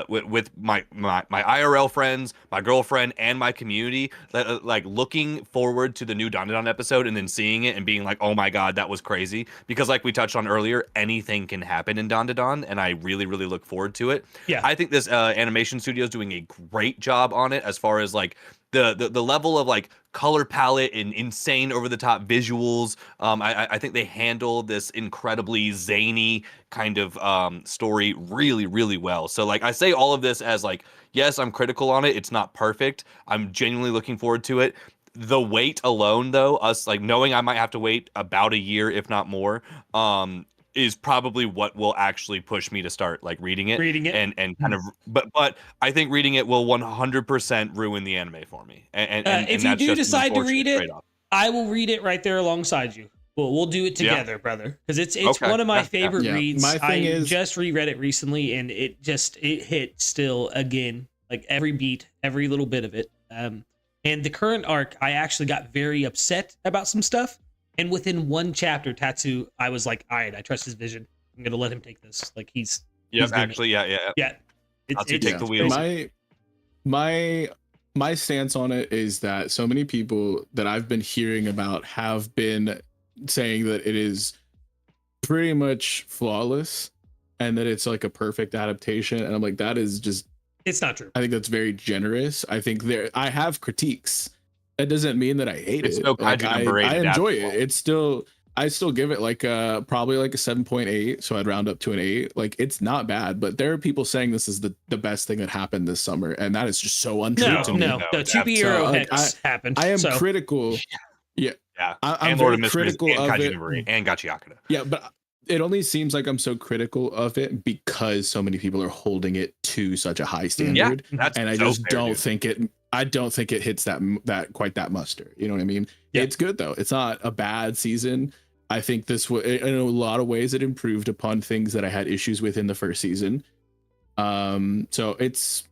with my IRL friends, my girlfriend, and my community. Like looking forward to the new Dandadan episode and then seeing it and being like, oh my god, that was crazy. Because like we touched on earlier, anything can happen in Dandadan, and I really look forward to it. Yeah, I think this animation studio is doing a great job on it as far as like the level of like color palette and insane over the top visuals. I think they handle this incredibly zany kind of story really well. So like I say all of this as like, yes, I'm critical on it. It's not perfect. I'm genuinely looking forward to it. The wait alone though, us like knowing I might have to wait about a year, if not more, is probably what will actually push me to start like reading it and kind of but I think reading it will 100% ruin the anime for me. And if you do decide to read it, I will read it right there alongside you. We'll do it together, brother, because it's one of my favorite reads. I just reread it recently, and it hit still again, like every beat, every little bit of it. And the current arc, I actually got very upset about some stuff. And within one chapter, Tatsu, I was like, all right, I trust his vision. I'm going to let him take this. Like he's actually, yeah. Yeah. Take the wheels. My my stance on it is that so many people that I've been hearing about have been saying that it is pretty much flawless and that it's like a perfect adaptation. And I'm like, that is just, It's not true. I think that's very generous. I think I have critiques. That doesn't mean that I hate It's it. no Like, Kaiju number 8 I enjoy it. adaptable. It's still, I still give it like probably like a 7.8. So I'd round up to an 8. Like, it's not bad, but there are people saying this is the best thing that happened this summer. And that is just so untrue No, to me. no, No, the it's 2B Euro like, Hex happened. I am so. critical. Yeah. Yeah. I'm and Lord very of Mysteries critical and of Kaiju it. number 8 and Gachiakuta. Yeah, but it only seems like I'm so critical of it because so many people are holding it to such a high standard. Yeah, that's And I so just fair, don't dude. think it. I don't think it hits that quite that muster. You know what I mean? Yeah. It's good though. It's not a bad season. I think this in a lot of ways it improved upon things that I had issues with in the first season. So it's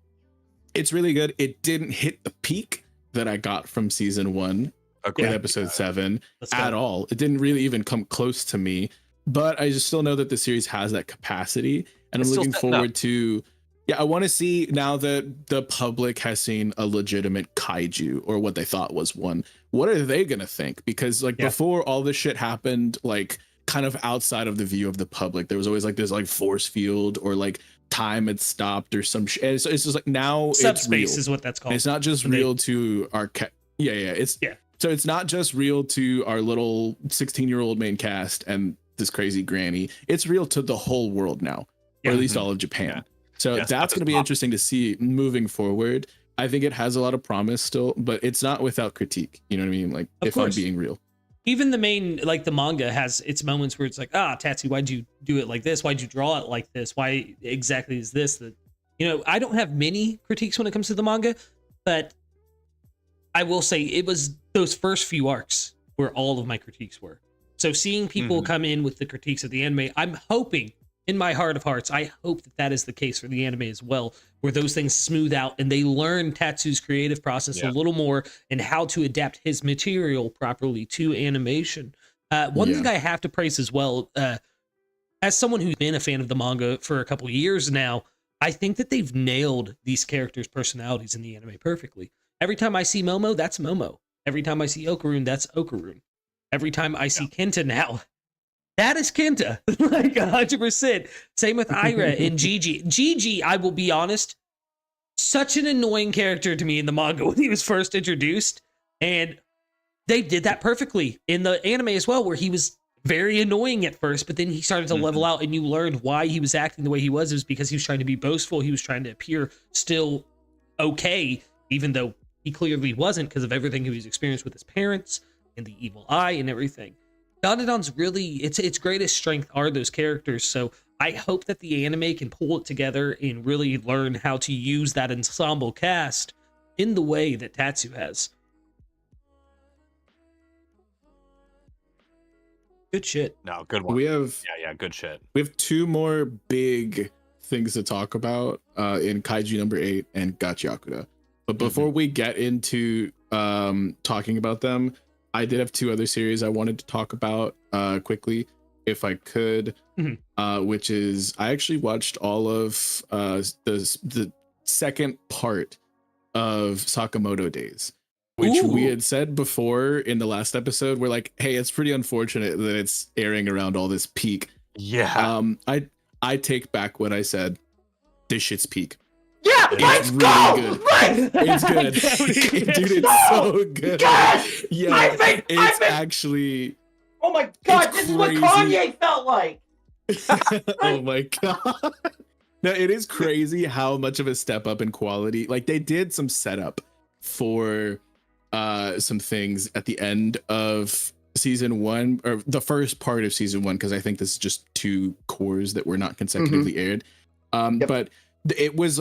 really good. It didn't hit the peak that I got from season 1 Okay. in episode 7 Let's go. at all. It didn't really even come close to me, but I just still know that the series has that capacity, and It's I'm still looking setting forward up. to. Yeah, I want to see now that the public has seen a legitimate kaiju or what they thought was one. What are they gonna think? Because like Yeah. before all this shit happened, like kind of outside of the view of the public, there was always like this like force field or like time had stopped or some shit. It's just like now it's real. Subspace is what that's called. It's not just When they- real to our yeah. It's Yeah. So it's not just real to our little 16-year-old main cast and this crazy granny. It's real to the whole world now, Yeah. or at least all of Japan. Yeah. So Yes, that's going to be top. interesting to see moving forward. I think it has a lot of promise still, but it's not without critique. You know what I mean? Like Of if course. I'm being real. Even the main, like the manga has its moments where it's like, Tatsu, why'd you do it like this? Why'd you draw it like this? Why exactly is this? That, I don't have many critiques when it comes to the manga, but I will say it was those first few arcs where all of my critiques were. So seeing people come in with the critiques of the anime, I'm hoping in my heart of hearts, I hope that is the case for the anime as well, where those things smooth out and they learn Tatsu's creative process a little more and how to adapt his material properly to animation. One thing I have to praise as well, as someone who's been a fan of the manga for a couple of years now, I think that they've nailed these characters' personalities in the anime perfectly. Every time I see Momo, that's Momo. Every time I see Okarun, that's Okarun. Every time I see Kenta now, that is Kenta. Like 100%. Same with Ira and Gigi. Gigi, I will be honest, such an annoying character to me in the manga when he was first introduced. And they did that perfectly in the anime as well, where he was very annoying at first, but then he started to level out and you learned why he was acting the way he was. It was because he was trying to be boastful. He was trying to appear still okay, even though he clearly wasn't because of everything he was experienced with his parents and the evil eye and everything. Dandadan's really, its greatest strength are those characters. So I hope that the anime can pull it together and really learn how to use that ensemble cast in the way that Tatsu has. Good shit. No, good one. We have Good shit. we have 2 more big things to talk about in Kaiju number 8 and Gachiakuta. But before we get into talking about them, I did have 2 other series I wanted to talk about quickly, if I could, which is I actually watched all of the second part of Sakamoto Days, which we had said before in the last episode. We're like, hey, it's pretty unfortunate that it's airing around all this peak. Yeah. I take back what I said. This shit's peak. Yeah, It's let's really go! good. Let's It's good. Dude, it's so good. Yes! Yeah, I've been- actually. Oh my god, It's this is what crazy. Kanye felt like! Oh my god. No, it is crazy how much of a step up in quality. Like they did some setup for some things at the end of season 1, or the first part of season 1, because I think this is just 2 cores that were not consecutively aired. But it was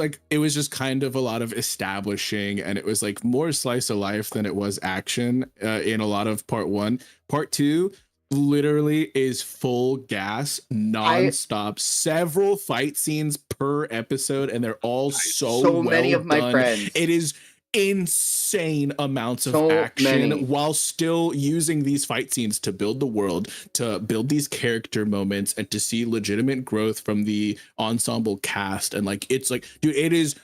just kind of a lot of establishing, and it was like more slice of life than it was action in a lot of part 1. Part 2 literally is full gas, non-stop, several fight scenes per episode, and they're all so many well of my done. friends. It is insane amounts of So action many. while still using these fight scenes to build the world, to build these character moments, and to see legitimate growth from the ensemble cast. And like, it's like, dude, it is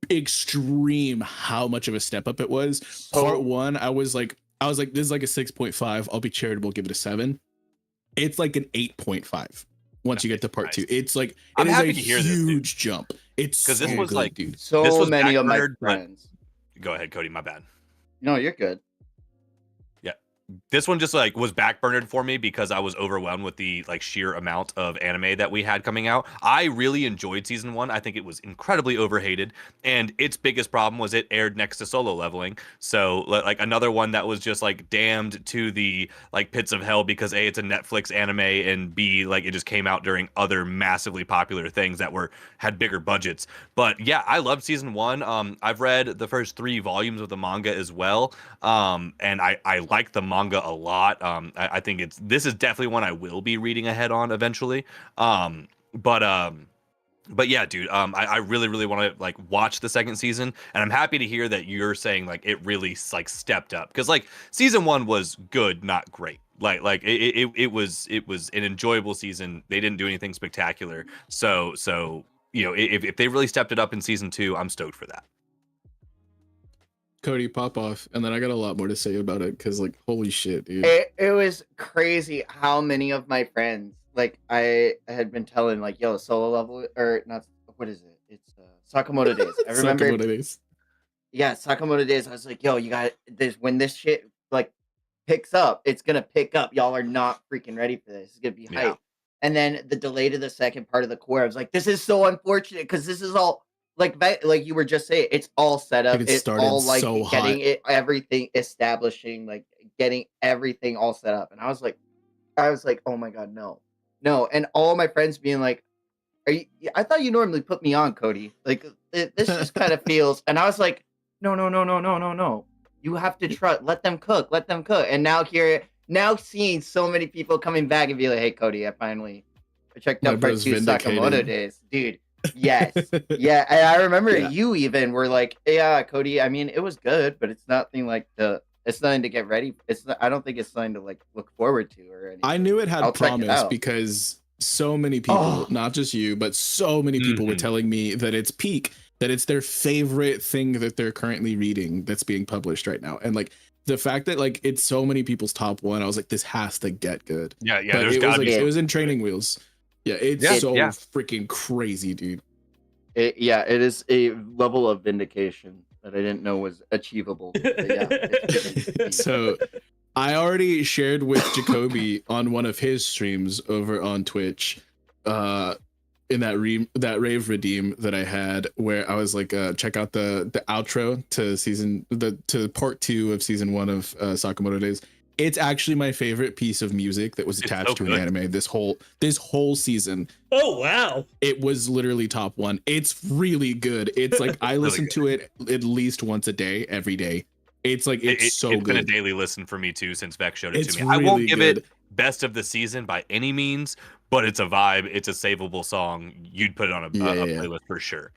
extreme how much of a step up it was. Part one, I was like, this is like a 6.5. I'll be charitable, give it a 7. It's like an 8.5 once you get to part two. It's like I'm it is happy a to hear this, huge jump. It's because so this was good, like, dude. So this was many of my backburnered, but- friends. Go ahead, Cody. My bad. No, you're good. This one just like was backburnered for me because I was overwhelmed with the like sheer amount of anime that we had coming out. I really enjoyed season 1. I think it was incredibly overhated, and its biggest problem was it aired next to Solo Leveling. So like another one that was just like damned to the like pits of hell because A, it's a Netflix anime, and B, like it just came out during other massively popular things that had bigger budgets. But yeah, I loved season 1. I've read the first 3 volumes of the manga as well. And I like the manga a lot. I think this is definitely one I will be reading ahead on eventually. But yeah, dude, I really want to like watch the second season, and I'm happy to hear that you're saying like it really like stepped up, because like season 1 was good, not great. Like it was an enjoyable season. They didn't do anything spectacular. So you know, if they really stepped it up in season 2, I'm stoked for that. Cody, pop off, and then I got a lot more to say about it because, like, holy shit, dude. It was crazy how many of my friends, like, I had been telling, like, yo, Solo Level, or not, what is it? It's Sakamoto Days. I remember. Sakamoto Days. Yeah, Sakamoto Days. I was like, yo, you got this. When this shit, like, picks up, it's going to pick up. Y'all are not freaking ready for this. It's going to be hype. And then the delay to the second part of the core, I was like, this is so unfortunate because this is all. Like you were just saying, it's all set up. It's all like so getting everything establishing, like getting everything all set up. And I was like, oh my god, no. And all my friends being like, "Are you? I thought you normally put me on, Cody. Like this just kind of feels." And I was like, no. You have to trust. Let them cook. And now seeing so many people coming back and be like, "Hey, Cody, I checked out part 2 Sakamoto Days, dude." Yes. Yeah. And I remember you even were like, yeah, Cody, I mean, it was good, but it's nothing like it's nothing to get ready. I don't think it's something to like look forward to or anything. I knew it had promise because so many people, not just you, but so many people were telling me that it's peak, that it's their favorite thing that they're currently reading that's being published right now. And like the fact that like it's so many people's top 1, I was like, this has to get good. Yeah. But There's it was it was in training wheels. Yeah, it's freaking crazy, dude. It is a level of vindication that I didn't know was achievable. So I already shared with Jakoby on one of his streams over on Twitch, in that rave redeem that I had, where I was like, check out the outro to part 2 of season 1 of Sakamoto Days. It's actually my favorite piece of music that was attached to an anime this whole season. Oh wow. It was literally top 1. It's really good. It's like I listen to it at least once a day, every day. It's like it's so good. It's been a daily listen for me too since Vex showed it to me. Really I won't give it best of the season by any means, but it's a vibe. It's a savable song. You'd put it on a playlist for sure.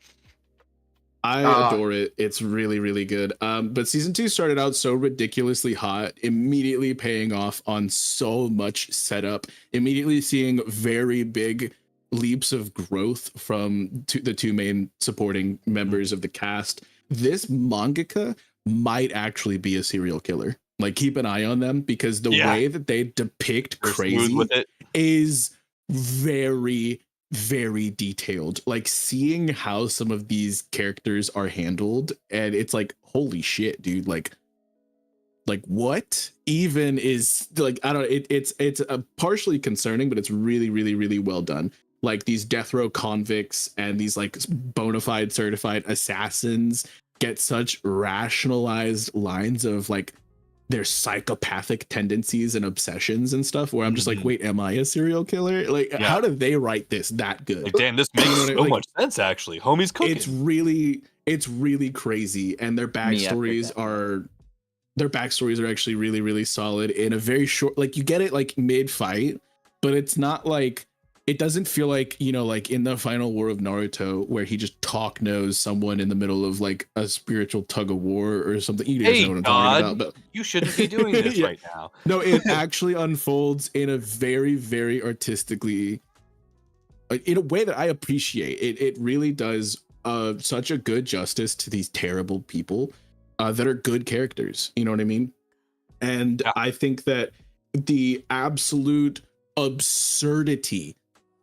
I adore it. It's really, really good. But season 2 started out so ridiculously hot, immediately paying off on so much setup, immediately seeing very big leaps of growth from the 2 main supporting members of the cast. This mangaka might actually be a serial killer. Like, keep an eye on them, because the way that they depict crazy is very, very detailed. Like, seeing how some of these characters are handled, and it's like, holy shit, dude. Like what even is, like, I don't know, it's partially concerning, but it's really, really, really well done. Like, these death row convicts and these like bona fide certified assassins get such rationalized lines of like their psychopathic tendencies and obsessions and stuff, where I'm just like, wait, am I a serial killer? Like, how did they write this that good? Like, damn, this makes so much sense, actually. Homie's cooking. It's really crazy. And their backstories are actually really, really solid in a very short, like, you get it like mid-fight, but it's not like, it doesn't feel like, you know, like in the final war of Naruto, where he just knows someone in the middle of like a spiritual tug of war or something. You guys know what I'm talking about. But you shouldn't be doing this right now. No, it actually unfolds in a very, very artistically, in a way that I appreciate. It really does such a good justice to these terrible people that are good characters. You know what I mean? And Yeah. I think that the absolute absurdity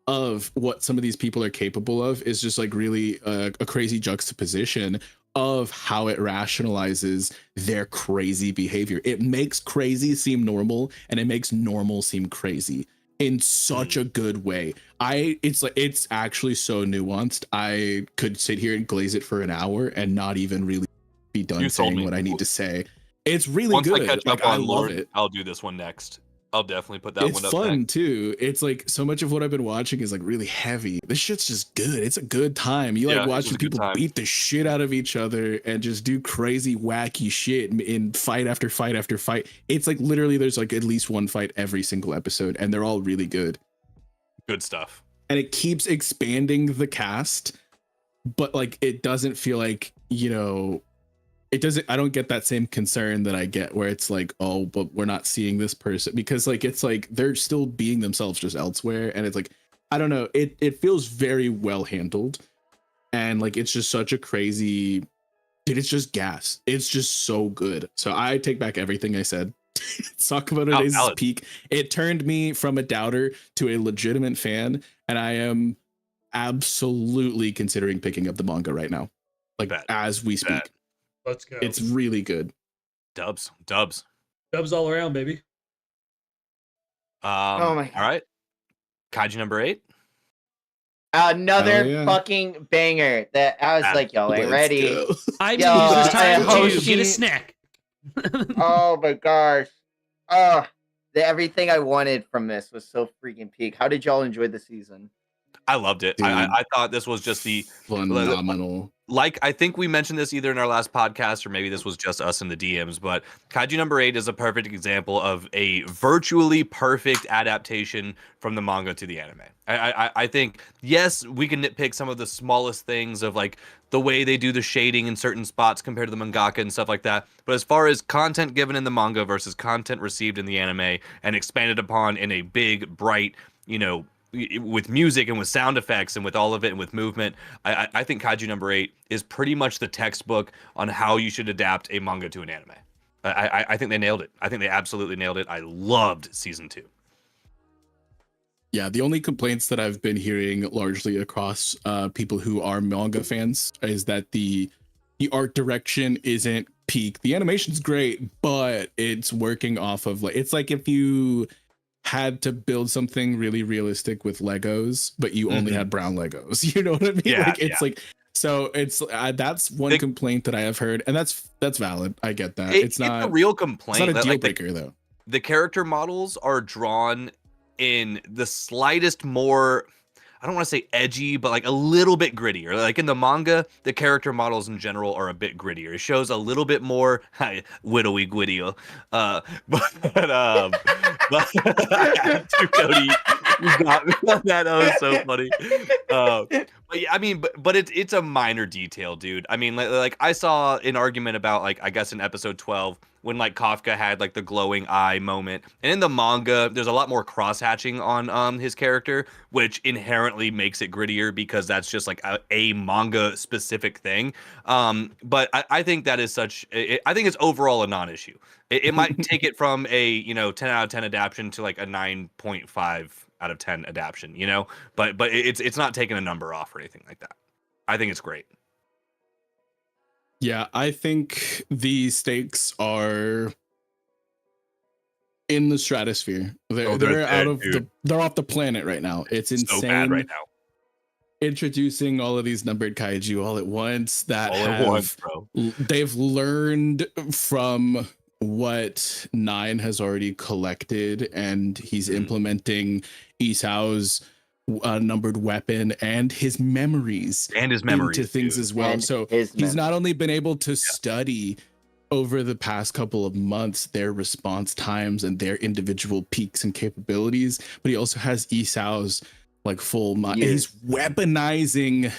of what some of these people are capable of is just like really a crazy juxtaposition of how it rationalizes their crazy behavior. It makes crazy seem normal, and it makes normal seem crazy in such a good way. It's actually so nuanced. I could sit here and glaze it for an hour and not even really be done saying what I need to say. It's really Once good. I catch up I on love Lord, it. I'll do this one next. I'll definitely put that It's one up fun next. too. It's like so much of what I've been watching is like really heavy. This shit's just good. It's a good time. You Yeah, like it's watching a good people time. beat the shit out of each other and just do crazy wacky shit in fight after fight after fight. It's like literally there's like at least one fight every single episode, and they're all really good. Good stuff. And it keeps expanding the cast, but like it doesn't feel like, you know, I don't get that same concern that I get where it's like, oh, but we're not seeing this person, because like it's like they're still being themselves just elsewhere. And it's like, I don't know, it feels very well handled. And like it's just such a crazy, dude, it's just gas. It's just so good. So I take back everything I said. Sakamoto Days is peak. It turned me from a doubter to a legitimate fan, and I am absolutely considering picking up the manga right now, like as we speak. Let's go. It's really good. Dubs all around, baby. Oh my God. All right, Kaiju number 8. Another fucking banger that I was like, y'all ain't ready. I mean, it's time to get a snack. Oh my gosh. Everything I wanted from this was so freaking peak. How did y'all enjoy the season? I loved it. I thought this was just the phenomenal. Like, I think we mentioned this either in our last podcast or maybe this was just us in the DMs, but Kaiju number 8 is a perfect example of a virtually perfect adaptation from the manga to the anime. I think, yes, we can nitpick some of the smallest things of like the way they do the shading in certain spots compared to the mangaka and stuff like that. But as far as content given in the manga versus content received in the anime and expanded upon in a big, bright, you know, with music and with sound effects and with all of it and with movement, I think Kaiju number 8 is pretty much the textbook on how you should adapt a manga to an anime. I think they nailed it. I think they absolutely nailed it. I loved season 2. Yeah, the only complaints that I've been hearing largely across people who are manga fans is that the art direction isn't peak. The animation's great, but it's working off of like, it's like if you had to build something really realistic with Legos, but you only had brown Legos. You know what I mean? Yeah, like it's like, so it's that's one complaint that I have heard, and that's valid. I get that. It's not a real complaint. It's not a deal like breaker though. The character models are drawn in the slightest more, I don't want to say edgy, but like a little bit grittier. Like in the manga, the character models in general are a bit grittier. It shows a little bit more widowy gwittier. But Cody, you got me on that. That was so funny. But yeah, I mean, but it's a minor detail, dude. I mean, like I saw an argument about like, I guess in episode 12 when like Kafka had like the glowing eye moment, and in the manga there's a lot more cross hatching on his character, which inherently makes it grittier because that's just like a manga specific thing. But I think that is I think it's overall a non-issue. It might take it from a 10 out of 10 adaptation to like a 9.5 out of 10 adaptation, but it's not taking a number off or anything like that. I think it's great. Yeah, I think the stakes are in the stratosphere. They're out of they're off the planet right now. It's insane. So bad right now. Introducing all of these numbered kaiju all at once bro. They've learned from what Nine has already collected, and he's implementing Isao's numbered weapon and his memories into things as well. And so he's not only been able to study over the past couple of months their response times and their individual peaks and capabilities, but he also has Isao's like full mind. He's weaponizing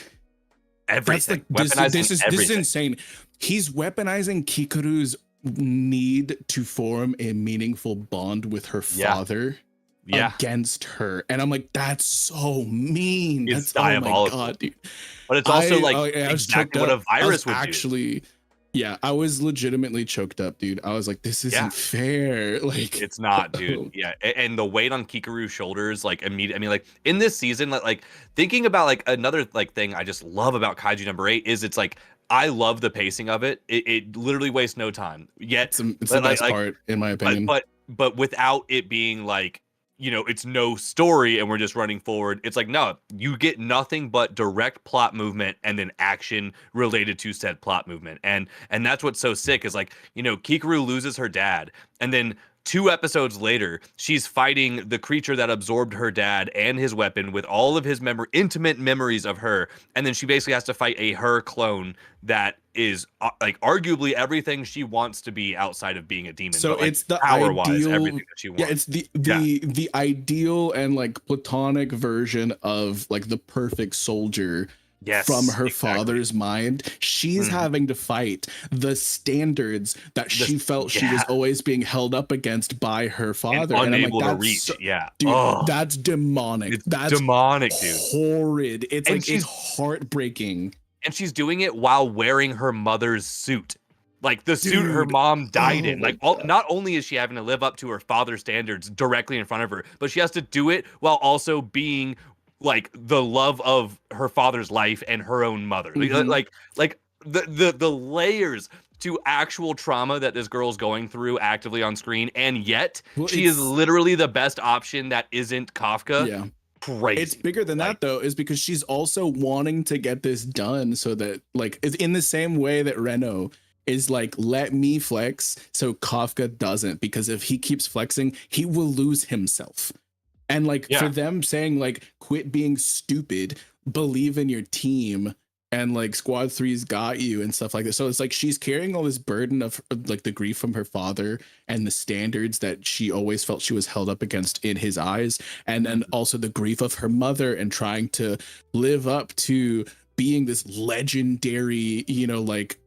everything. This is insane. He's weaponizing Kikaru's need to form a meaningful bond with her father against her, and I'm like, that's so mean. It's That's oh my diabolical. god, dude. But it's also I was exactly choked what a up. I virus was would actually, yeah, I was legitimately choked up, dude. I was like, this isn't fair. Like, it's not, dude. Yeah, and the weight on Kikaru's shoulders, like immediate. I mean, like in this season, like thinking about like another like thing I just love about Kaiju number 8 is it's like I love the pacing of it. It literally wastes no time. Yet it's the best part, in my opinion. But without it being like, you know, it's no story and we're just running forward. It's like, no, you get nothing but direct plot movement and then action related to said plot movement. And that's what's so sick is like, you know, Kikaru loses her dad, and then 2 episodes later, she's fighting the creature that absorbed her dad and his weapon with all of his intimate memories of her. And then she basically has to fight her clone that is like arguably everything she wants to be outside of being a demon. So but, like, it's the power-wise, ideal, everything that she wants. yeah, it's the ideal and like platonic version of like the perfect soldier. Yes, from her exactly. father's mind. She's having to fight the standards that she felt she was always being held up against by her father, and unable I'm like, to reach. Dude, that's demonic. That's demonic, dude. Horrid. It's And like, it's heartbreaking. And she's doing it while wearing her mother's suit. Like the suit her mom died in. Like not only is she having to live up to her father's standards directly in front of her, but she has to do it while also being like the love of her father's life and her own mother. Like the layers to actual trauma that this girl's going through actively on screen, and yet she is literally the best option that isn't Kafka. Yeah. Crazy. It's bigger than that though, is because she's also wanting to get this done so that like it's in the same way that Reno is like, let me flex so Kafka doesn't, because if he keeps flexing, he will lose himself. And like for them saying like, quit being stupid, believe in your team, and like Squad 3's got you and stuff like that. So it's like she's carrying all this burden of like the grief from her father and the standards that she always felt she was held up against in his eyes. And then also the grief of her mother and trying to live up to being this legendary, you know, like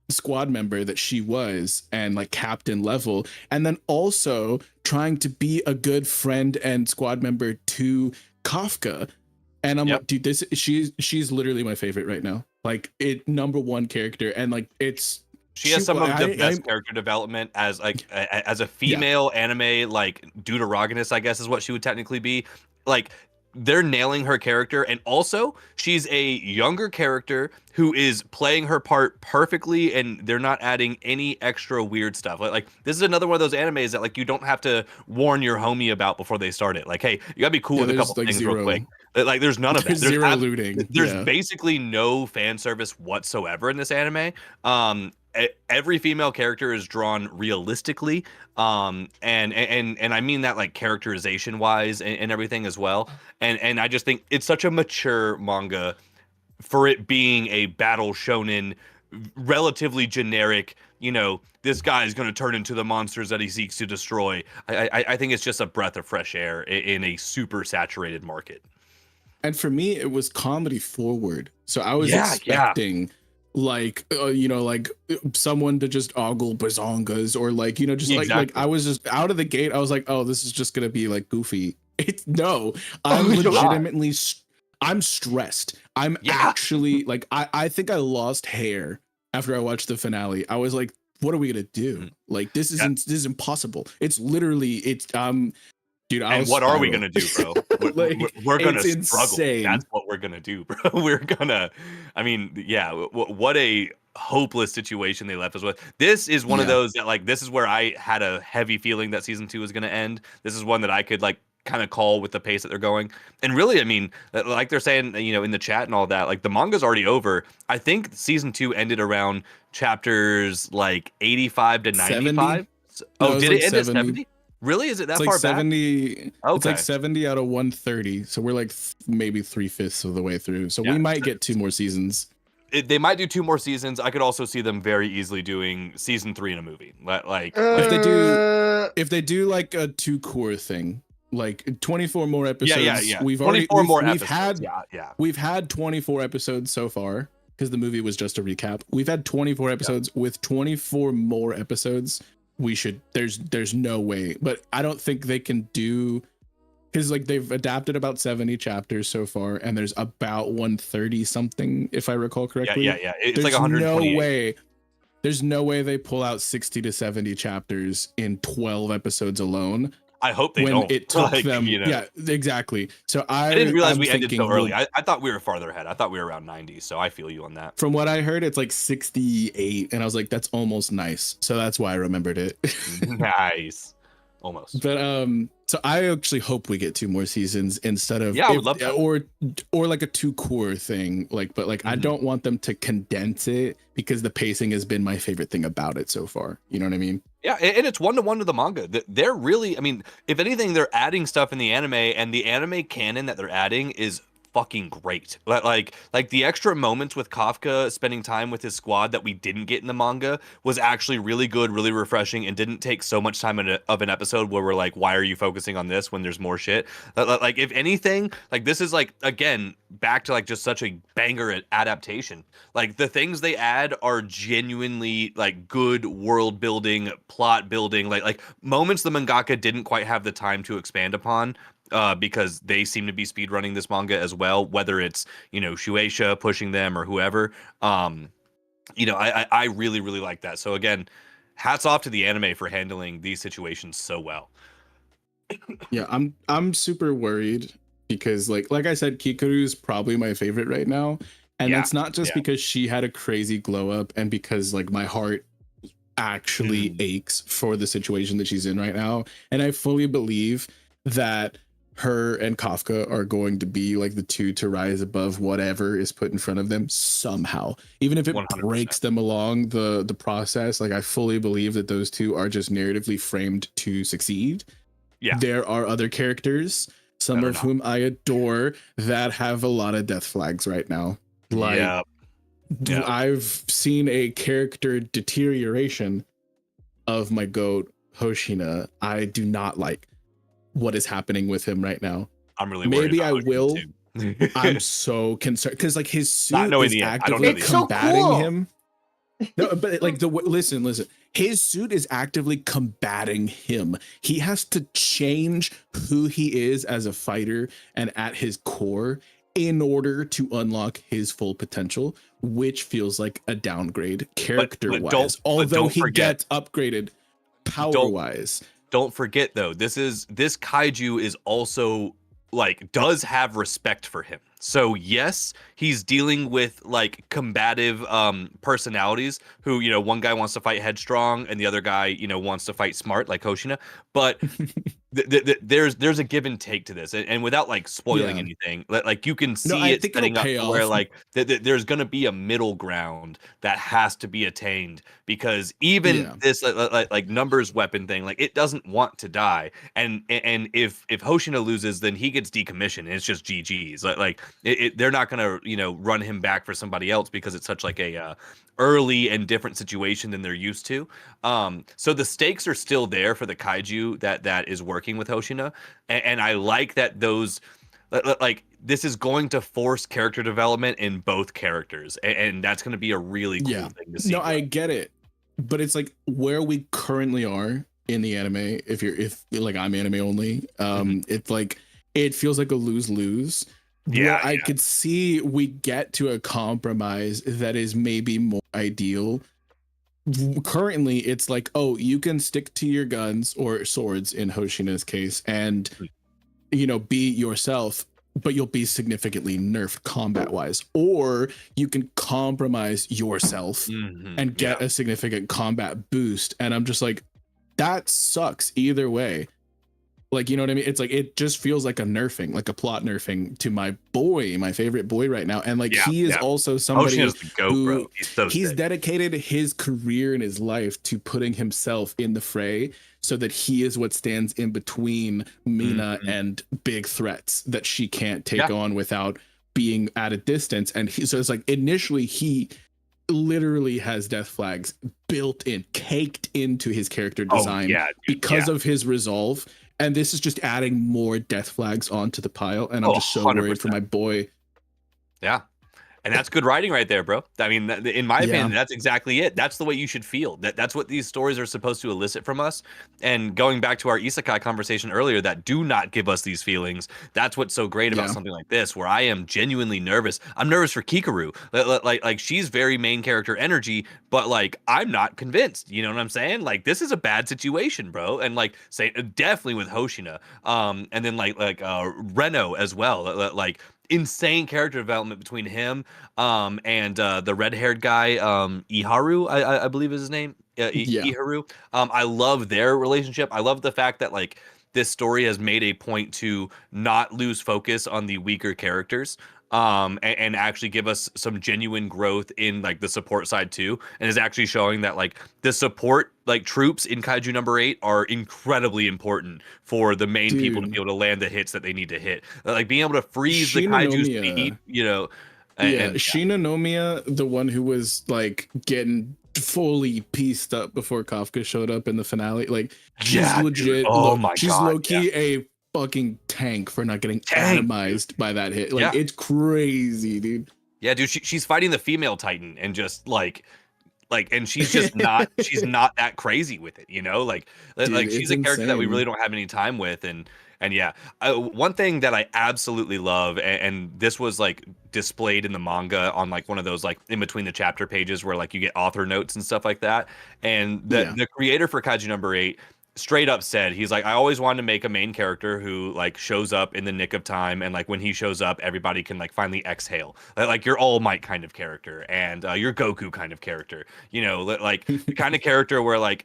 squad member that she was, and like captain level, and then also trying to be a good friend and squad member to Kafka. And I'm like, dude, she's literally my favorite right now. Like, it #1 character, and like she has some of the best character development as like as a female anime like deuteragonist, I guess is what she would technically be. Like, they're nailing her character, and also she's a younger character who is playing her part perfectly, and they're not adding any extra weird stuff. Like this is another one of those animes that like you don't have to warn your homie about before they start it. Like, hey, you gotta be cool with a couple things real quick. Like there's none of that. There's zero looting. There's basically no fan service whatsoever in this anime. Every female character is drawn realistically, and I mean that like characterization wise and everything as well. And I just think it's such a mature manga for it being a battle shonen, relatively generic. You know, this guy is going to turn into the monsters that he seeks to destroy. I think it's just a breath of fresh air in a super saturated market. And for me, it was comedy forward. So I was expecting like, you know, like someone to just ogle bazongas, or like, you know, just like I was just out of the gate. I was like, oh, this is just going to be like goofy. I'm legitimately, I'm stressed. I'm actually like, I think I lost hair after I watched the finale. I was like, what are we going to do? Like, this is impossible. It's literally, dude, and what are we gonna do, bro? We're gonna struggle. Insane. That's what we're gonna do, bro. We're gonna. I mean, yeah. What a hopeless situation they left us with. This is one of those that like. This is where I had a heavy feeling that season 2 was gonna end. This is one that I could like kind of call with the pace that they're going. And really, I mean, like they're saying, you know, in the chat and all that, like the manga's already over. I think season 2 ended around chapters like 85 to 95. 70? Oh, did it end at 70? Really? Is it that far 70, back? Okay. It's like 70 out of 130. So we're like maybe 3/5 of the way through. So we might get 2 more seasons. They might do 2 more seasons. I could also see them very easily doing season 3 in a movie. Like if they do like a 2 core thing, like 24 more episodes. Yeah. We've 24 more episodes. We've had 24 episodes so far, because the movie was just a recap. We've had 24 episodes. With 24 more episodes, we should, there's no way, but I don't think they can do because like they've adapted about 70 chapters so far, and there's about 130 something, if I recall correctly. Yeah. It's There's like 128. There's no way they pull out 60 to 70 chapters in 12 episodes alone. I hope they when don't. it took Like, them, you know. yeah, exactly. So I didn't realize I'm we ended so thinking early. I thought we were farther ahead. I thought we were around 90, so I feel you on that. From what I heard, it's like 68, and I was like, that's almost nice. So that's why I remembered it. Nice. Almost. But so I actually hope we get 2 more seasons instead of I would love that. or like a 2 core thing. Like, but like I don't want them to condense it, because the pacing has been my favorite thing about it so far. You know what I mean? Yeah, and it's 1-to-1 to the manga. They're really, I mean, if anything, they're adding stuff in the anime, and the anime canon that they're adding is fucking great. Like the extra moments with Kafka spending time with his squad that we didn't get in the manga was actually really good, really refreshing, and didn't take so much time of an episode where we're like, why are you focusing on this when there's more shit? Like, if anything, like this is like, again, back to like just such a banger adaptation. Like the things they add are genuinely like good world building, plot building, like moments the mangaka didn't quite have the time to expand upon. Because they seem to be speedrunning this manga as well, whether it's, you know, Shueisha pushing them or whoever. You know, I really, really like that. So again, hats off to the anime for handling these situations so well. Yeah, I'm super worried, because like I said, Kikaru is probably my favorite right now. And it's not just because she had a crazy glow up, and because like my heart actually aches for the situation that she's in right now. And I fully believe that her and Kafka are going to be like the 2 to rise above whatever is put in front of them somehow, even if it 100%. Breaks them along the process. Like I fully believe that those 2 are just narratively framed to succeed. Yeah, there are other characters, some of whom I adore, that have a lot of death flags right now. Like I've seen a character deterioration of my goat Hoshina. I do not like what is happening with him right now. I'm really worried. Maybe I will. I'm so concerned, because like his suit is actively so combating cool. him. No, but like listen. His suit is actively combating him. He has to change who he is as a fighter and at his core in order to unlock his full potential, which feels like a downgrade character-wise. Although he gets upgraded power-wise. Don't forget though, this kaiju is also like does have respect for him. So yes, he's dealing with like combative personalities who, you know, one guy wants to fight headstrong and the other guy, you know, wants to fight smart like Hoshina. But there's a give and take to this, and without like spoiling anything, like you can see it setting up where like there's going to be a middle ground that has to be attained, because even this like numbers weapon thing, like it doesn't want to die, and if Hoshina loses, then he gets decommissioned and it's just GG's. Like they're not going to, you know, run him back for somebody else, because it's such like a early and different situation than they're used to. So the stakes are still there for the kaiju that is working with Hoshina, and I like that those like this is going to force character development in both characters, and that's going to be a really cool thing to see. No, I get it, but it's like where we currently are in the anime. If like I'm anime only, it's like it feels like a lose-lose. Yeah, I could see we get to a compromise that is maybe more ideal. Currently, it's like, oh, you can stick to your guns or swords in Hoshina's case, and you know, be yourself, but you'll be significantly nerfed combat-wise, or you can compromise yourself and get a significant combat boost. And I'm just like, that sucks either way. Like, you know what I mean? It's like, it just feels like a nerfing, like a plot nerfing to my boy, my favorite boy right now. And like, he is also somebody who he's dedicated his career and his life to putting himself in the fray, so that he is what stands in between Mina and big threats that she can't take on without being at a distance. And so it's like, initially he literally has death flags built in, caked into his character design because of his resolve. And this is just adding more death flags onto the pile. And I'm just so 100%. Worried for my boy. Yeah. And that's good writing right there, bro. I mean, in my Yeah. opinion, that's exactly it. That's the way you should feel. That's what these stories are supposed to elicit from us. And going back to our isekai conversation earlier, that do not give us these feelings. That's what's so great about Yeah. something like this, where I am genuinely nervous. I'm nervous for Hikaru. Like she's very main character energy, but like I'm not convinced. You know what I'm saying? Like this is a bad situation, bro. And like say definitely with Hoshina. And then like Reno as well. Like insane character development between him and the red-haired guy Iharu, I believe is his name. Yeah. Iharu. I love their relationship. I love the fact that like this story has made a point to not lose focus on the weaker characters, and actually give us some genuine growth in like the support side too, and is actually showing that like the support like troops in Kaiju number 8 are incredibly important for the main people to be able to land the hits that they need to hit. Like being able to freeze the Kaiju's feet, you know. Shinanomiya, the one who was like getting fully pieced up before Kafka showed up in the finale, like she's legit. She's low-key a fucking tank for not getting atomized by that hit. Like it's crazy, dude. Yeah, dude, she's fighting the female Titan and just like and she's just not she's not that crazy with it, you know? Like she's a character that we really don't have any time with. And yeah, one thing that I absolutely love, and this was like displayed in the manga on like one of those like in between the chapter pages where like you get author notes and stuff like that. And the creator for Kaiju number 8 straight up said, he's like, I always wanted to make a main character who like shows up in the nick of time, and like when he shows up everybody can like finally exhale, like your All Might kind of character, and your Goku kind of character, you know, like the kind of character where like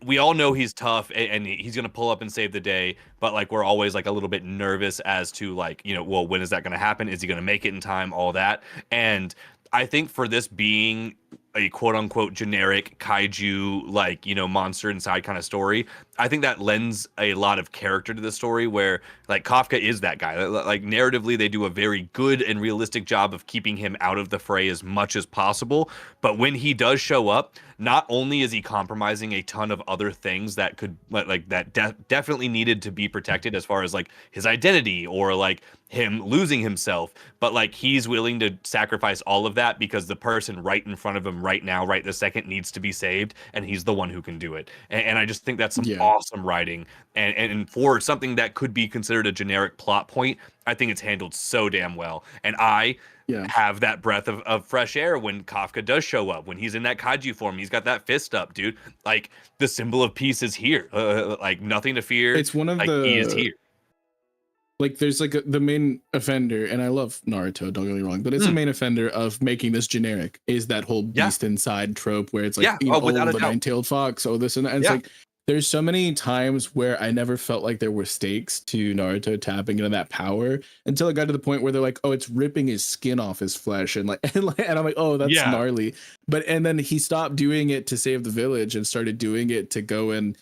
we all know he's tough and he's gonna pull up and save the day, but like we're always like a little bit nervous as to like, you know, well, when is that gonna happen? Is he gonna make it in time? All that. And I think for this being a quote unquote generic kaiju, like, you know, monster inside kind of story, I think that lends a lot of character to the story, where like Kafka is that guy. Like narratively, they do a very good and realistic job of keeping him out of the fray as much as possible. But when he does show up, not only is he compromising a ton of other things that could definitely needed to be protected, as far as like his identity or like him losing himself, but like he's willing to sacrifice all of that because the person right in front of him right now, right this second, needs to be saved, and he's the one who can do it. And I just think that's some awesome writing, and for something that could be considered a generic plot point, I think it's handled so damn well. And I have that breath of fresh air when Kafka does show up, when he's in that kaiju form. He's got that fist up, dude. Like the symbol of peace is here. Like nothing to fear. It's one of like, he is here. Like there's like the main offender, and I love Naruto, don't get me wrong, but it's the main offender of making this generic is that whole beast inside trope where it's like, the nine-tailed fox, this and that. And it's like there's so many times where I never felt like there were stakes to Naruto tapping into that power until it got to the point where they're like, oh, it's ripping his skin off his flesh, and I'm like, oh, that's gnarly. And then he stopped doing it to save the village and started doing it to go and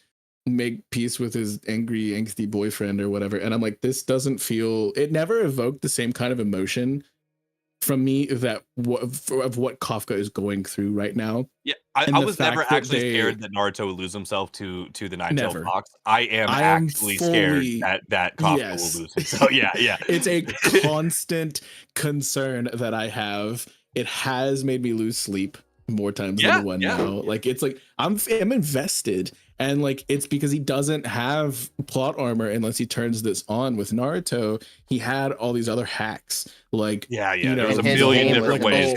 make peace with his angry, angsty boyfriend or whatever. And I'm like, this doesn't feel, it never evoked the same kind of emotion from me that of what Kafka is going through right now. Yeah, I was never actually scared that Naruto would lose himself to the nine-tailed fox. I am actually scared that Kafka will lose himself. So yeah. It's a constant concern that I have. It has made me lose sleep more times than one now. Like it's like I'm invested, and like it's because he doesn't have plot armor unless he turns this on. With Naruto, he had all these other hacks, like you know, there's a million different ways.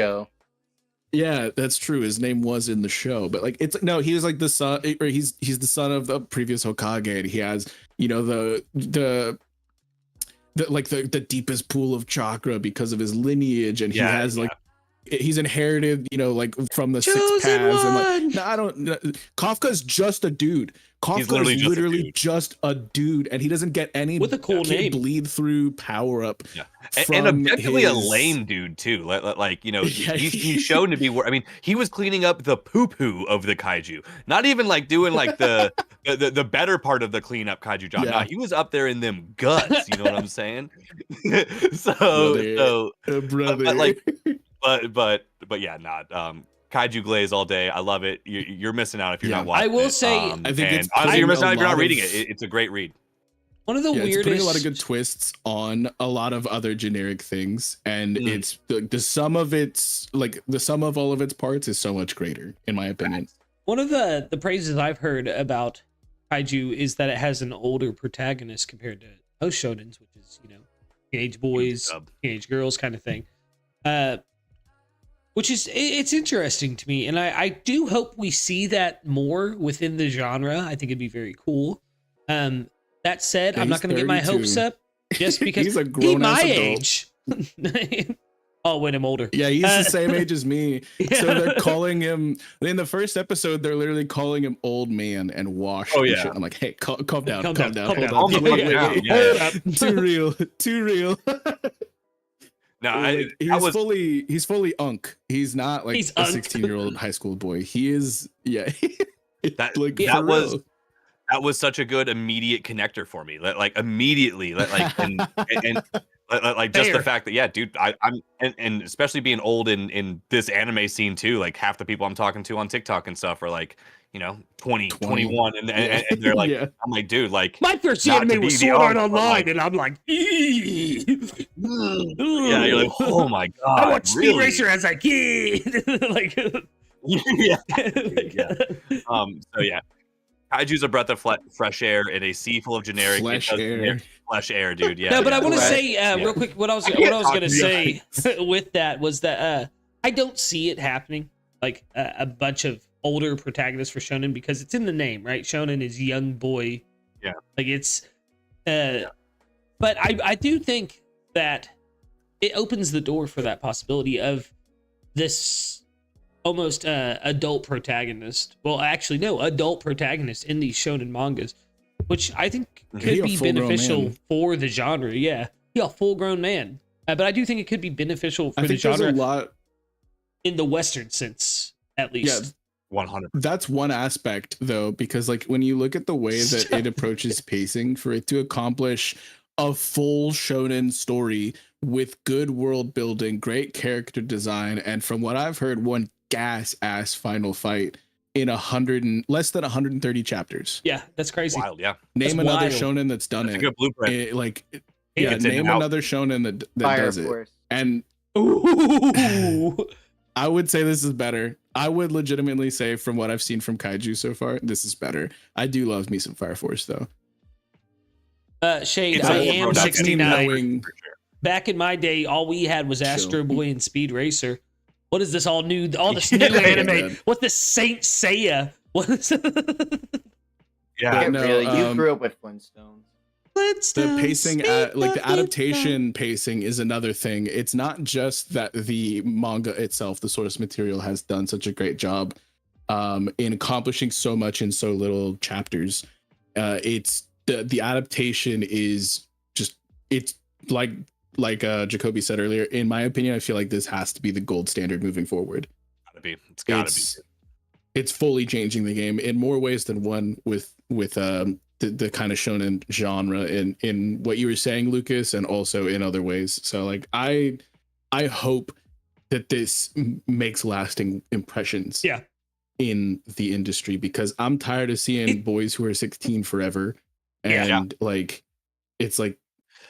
Yeah, that's true. His name was in the show, but like it's no, he was like the son, or he's the son of the previous Hokage, and he has, you know, the like the deepest pool of chakra because of his lineage, and he has like he's inherited, you know, like from the six paths. And like, no, I don't. Kafka's just a dude. Kafka is literally just a dude, and he doesn't get any with a cool name bleed through power up. Yeah, and objectively a lame dude too. Like you know, he's shown to be. I mean, he was cleaning up the poo poo of the kaiju, not even like doing like the better part of the cleanup kaiju job. No, he was up there in them guts. You know what I'm saying? But yeah, not Kaiju Glaze all day. I love it. You're missing out if you're not watching. I will say, I think it's honestly you're missing out if you're not reading it. It's a great read. One of the weirdest. It's putting a lot of good twists on a lot of other generic things, and it's the sum of all of its parts is so much greater, in my opinion. One of the praises I've heard about Kaiju is that it has an older protagonist compared to most shonens, which is, teenage boys, teenage girls kind of thing. Which is, it's interesting to me. And I do hope we see that more within the genre. I think it'd be very cool. That said, I'm not going to get my hopes up just because he's a grown-ass my adult. age. Oh, when I'm older. Yeah, he's the same age as me. Yeah. So they're calling him in the first episode. They're literally calling him old man and washed. Oh yeah. Shit. I'm like, hey, calm down. Hold on. Too real. No, he's fully unk. He's not like a 16-year-old high school boy. He is. Yeah. That was such a good immediate connector for me. Like immediately, and just the fact that, yeah, dude, I'm especially being old in this anime scene too. Like half the people I'm talking to on TikTok and stuff are like, 20, 21, and they're like, yeah. I'm like, dude, like my first anime was Sword Art Online, and I'm like, yeah, you're like, oh my god, I watched Speed Racer as a kid, like, yeah. So yeah. Kaiju's a breath of fresh air in a sea full of generic flesh air, dude. Yeah. No, but I want to say real quick what I was going to say with that was that I don't see it happening like a bunch of older protagonists for shonen because it's in the name, right? Shonen is young boy. Yeah. Like it's but I do think that it opens the door for that possibility of this almost adult protagonist. Well, actually, no, adult protagonist in these shonen mangas, which I think could be beneficial for the genre. Yeah, a full-grown man. But I do think it could be beneficial for the genre. A lot in the Western sense, at least. Yeah, 100%. That's one aspect, though, because like when you look at the way that it approaches pacing, for it to accomplish a full shonen story with good world building, great character design, and from what I've heard, one gas-ass final fight in less than 130 chapters. Yeah, that's crazy. Wild, yeah. Name another shonen that's done it. A good blueprint. Name another shonen that does it. And I would say this is better. I would legitimately say, from what I've seen from Kaiju so far, this is better. I do love me some Fire Force, though. Shade, I am 69. Back in my day, all we had was Astro Boy and Speed Racer. What is this all this new anime? What's this Saint Seiya? What is Yeah, no, really. You grew up with Flintstones. The pacing, the adaptation pacing is another thing. It's not just that the manga itself, the source material, has done such a great job in accomplishing so much in so little chapters. It's the adaptation is just, it's like Jakoby said earlier, in my opinion, I feel like this has to be the gold standard moving forward. It's gotta be. It's fully changing the game in more ways than one with the kind of shonen genre in what you were saying, Lucas, and also in other ways. So like I hope that this makes lasting impressions in the industry, because I'm tired of seeing boys who are 16 forever, and like it's like,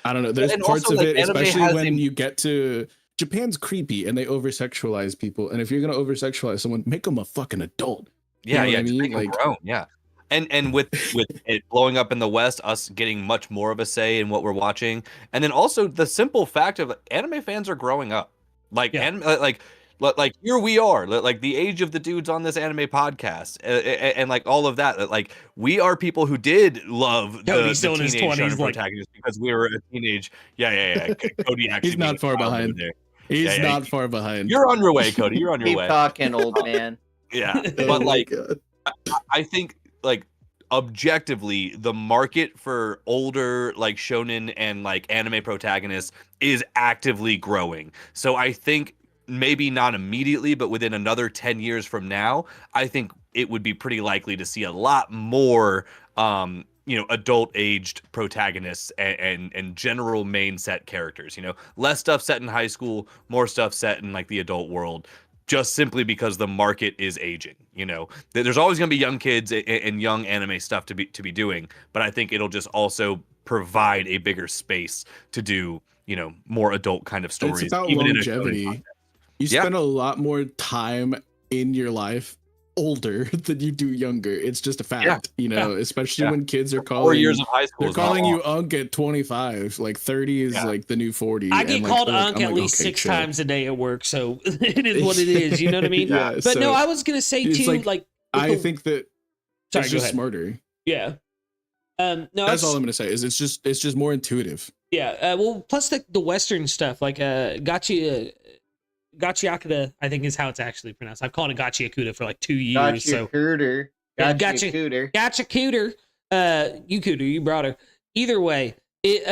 I don't know. There's parts of it, especially when you get to Japan's creepy and they over-sexualize people. And if you're gonna over-sexualize someone, make them a fucking adult. Yeah, you know I mean? Like, grown. Yeah. And with it blowing up in the West, us getting much more of a say in what we're watching, and then also the simple fact of anime fans are growing up. Like here we are, like the age of the dudes on this anime podcast, and like all of that. Like we are people who did love the teenage shonen protagonist because we were a teenage. Yeah. Cody actually. He's not far behind. He's not far behind. You're on your way, Cody. You're on your way. Keep talking, old man. Yeah, but like, I think like objectively, the market for older like shonen and like anime protagonists is actively growing. So I think, maybe not immediately, but within another 10 years from now, I think it would be pretty likely to see a lot more, adult aged protagonists and general main set characters, less stuff set in high school, more stuff set in like the adult world. just simply because the market is aging. You know, there's always going to be young kids and young anime stuff to be doing, but I think it'll just also provide a bigger space to do, you know, more adult kind of stories. It's about even longevity. You spend a lot more time in your life older than you do younger. It's just a fact, you know, especially when kids are calling 4 years of high school. They're calling you Unk at 25. Like 30 is like the new 40. I get called Unk at least 6 times a day at work, so it is what it is. You know what I mean? But so, no, I was gonna say too, like I think that it's just smarter. Yeah. No, that's all I'm gonna say. Is it's just more intuitive. Yeah. Well, plus the Western stuff, like Gachiakuta, I think is how it's actually pronounced. I've called it Gachiakuta for like 2 years. Gachiakuta. Gachiakuta. Gachiakuta. You brought her. Either way, it's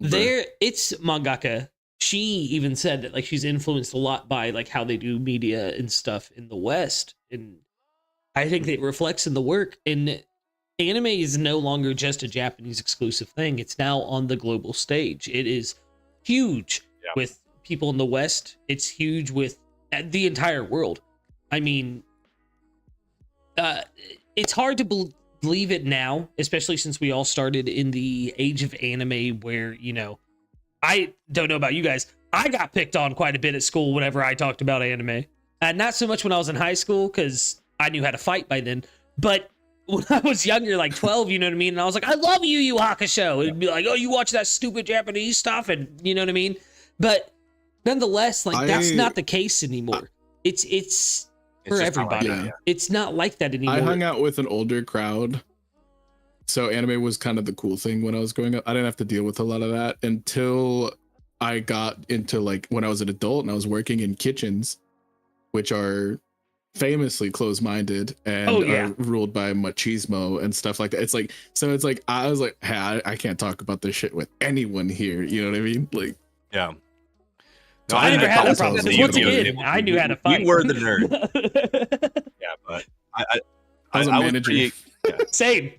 mangaka. She even said that like she's influenced a lot by like how they do media and stuff in the West, and I think it reflects in the work. And anime is no longer just a Japanese exclusive thing. It's now on the global stage. It is huge with people in the West. It's huge with the entire world. I mean, it's hard to believe it now, especially since we all started in the age of anime where, you know, I don't know about you guys, I got picked on quite a bit at school whenever I talked about anime. Not so much when I was in high school, because I knew how to fight by then, but when I was younger, like 12, you know what I mean? And I was like, I love Yu Yu Hakusho. It'd be like, oh, you watch that stupid Japanese stuff, and you know what I mean? But nonetheless, like that's not the case anymore. It's for everybody. It's not like that anymore. I hung out with an older crowd, so anime was kind of the cool thing when I was growing up. I didn't have to deal with a lot of that until I got into like when I was an adult and I was working in kitchens, which are famously closed-minded and are ruled by machismo and stuff like that. It's like, so it's like I was like, hey, I can't talk about this shit with anyone here. You know what I mean? Like, yeah. So I never had a problem. Once again, I knew how to fight. We were the nerd. Yeah, but I was a manager. Same.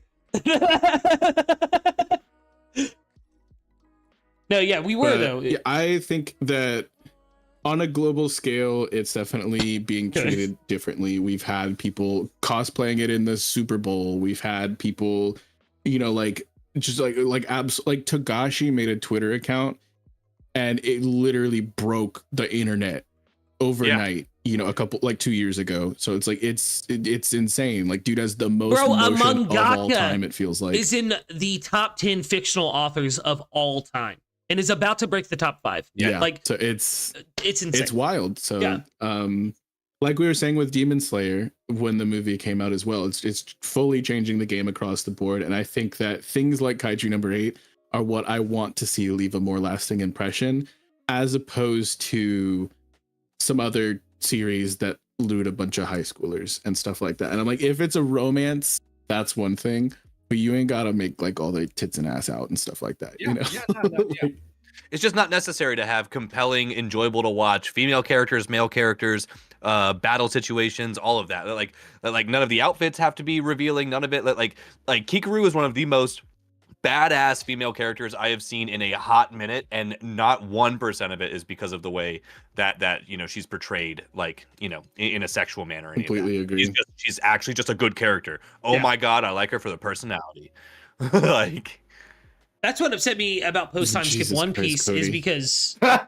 No, yeah, we were though. Yeah, I think that on a global scale, it's definitely being treated differently. We've had people cosplaying it in the Super Bowl. We've had people, you know, like just like Togashi made a Twitter account and it literally broke the internet overnight, you know, 2 years ago. So it's like it's insane. Like, dude has the most motion of all time, it feels like. Is in the top 10 fictional authors of all time and is about to break the top 5. Yeah, like so it's insane. It's wild. So like we were saying with Demon Slayer when the movie came out as well, it's fully changing the game across the board. And I think that things like Kaiju number 8 are what I want to see leave a more lasting impression, as opposed to some other series that loot a bunch of high schoolers and stuff like that. And I'm like, if it's a romance, that's one thing, but you ain't gotta make like all the tits and ass out and stuff like that. Yeah, you know? Yeah. It's just not necessary to have compelling, enjoyable to watch female characters, male characters, battle situations, all of that. Like none of the outfits have to be revealing. None of it. Like Hikaru is one of the most badass female characters I have seen in a hot minute, and not 1% of it is because of the way that you know she's portrayed, like, you know, in a sexual manner. Completely agree. She's actually just a good character. Oh my god, I like her for the personality. Like, that's what upset me about post time skip One Piece is because delete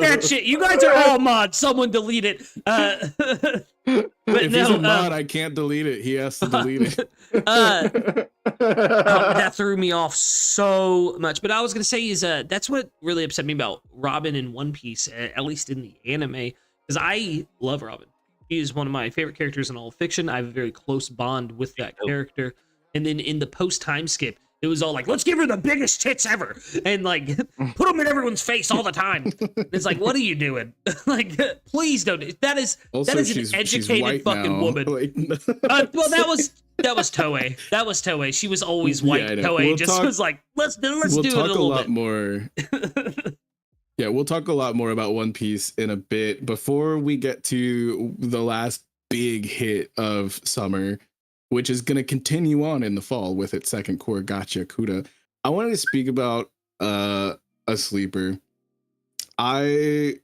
that shit. You guys are all mods. Someone delete it. But if he's a mod, I can't delete it. He has to delete it. That threw me off so much. But I was gonna say is that's what really upset me about Robin in One Piece, at least in the anime, because I love Robin. He is one of my favorite characters in all of fiction. I have a very close bond with that character. And then in the post time skip, it was all like, let's give her the biggest tits ever and like put them in everyone's face all the time. It's like, what are you doing? Like, please don't. That is an educated fucking woman. Like, well, that was Toei. That was Toei. She was always white. Toei was like, let's do it a little bit more. Yeah, we'll talk a lot more about One Piece in a bit. Before we get to the last big hit of summer, which is going to continue on in the fall with its second core, Gachiakuta, I wanted to speak about a sleeper. I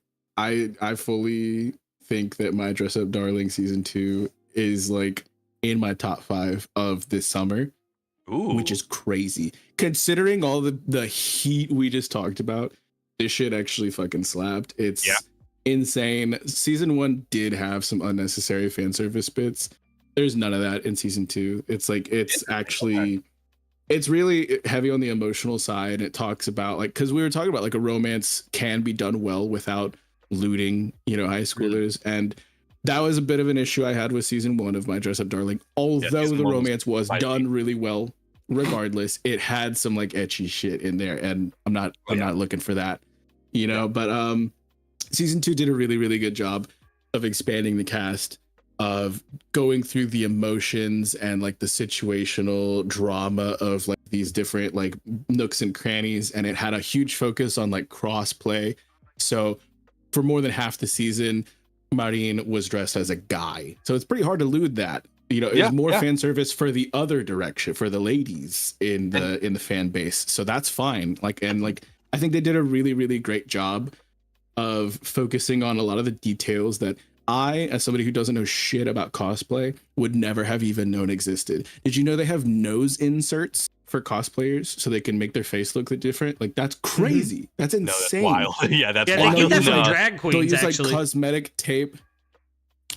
fully think that My Dress Up Darling season 2 is like in my top 5 of this summer. Ooh. Which is crazy considering all the heat we just talked about. This shit actually fucking slapped. It's insane. Season 1 did have some unnecessary fan service bits. There's none of that in season 2. It's like it's actually it's really heavy on the emotional side. It talks about like, because we were talking about like a romance can be done well without looting, you know, high schoolers. And that was a bit of an issue I had with season 1 of My Dress Up Darling. Although the romance was done really well, regardless, it had some like etchy shit in there, and I'm not looking for that, you know. But season 2 did a really, really good job of expanding the cast, of going through the emotions and like the situational drama of like these different like nooks and crannies, and it had a huge focus on like cross play. So for more than half the season, Marin was dressed as a guy, so it's pretty hard to elude that. You know, it was more fan service for the other direction, for the ladies in the fan base. So that's fine. Like, and like, I think they did a really, really great job of focusing on a lot of the details that I, as somebody who doesn't know shit about cosplay, would never have even known existed. Did you know they have nose inserts for cosplayers so they can make their face look different? Like, that's crazy. That's insane. No, that's wild. Yeah, that's wild. wild. They get that from drag queens, they'll use actually. like cosmetic tape.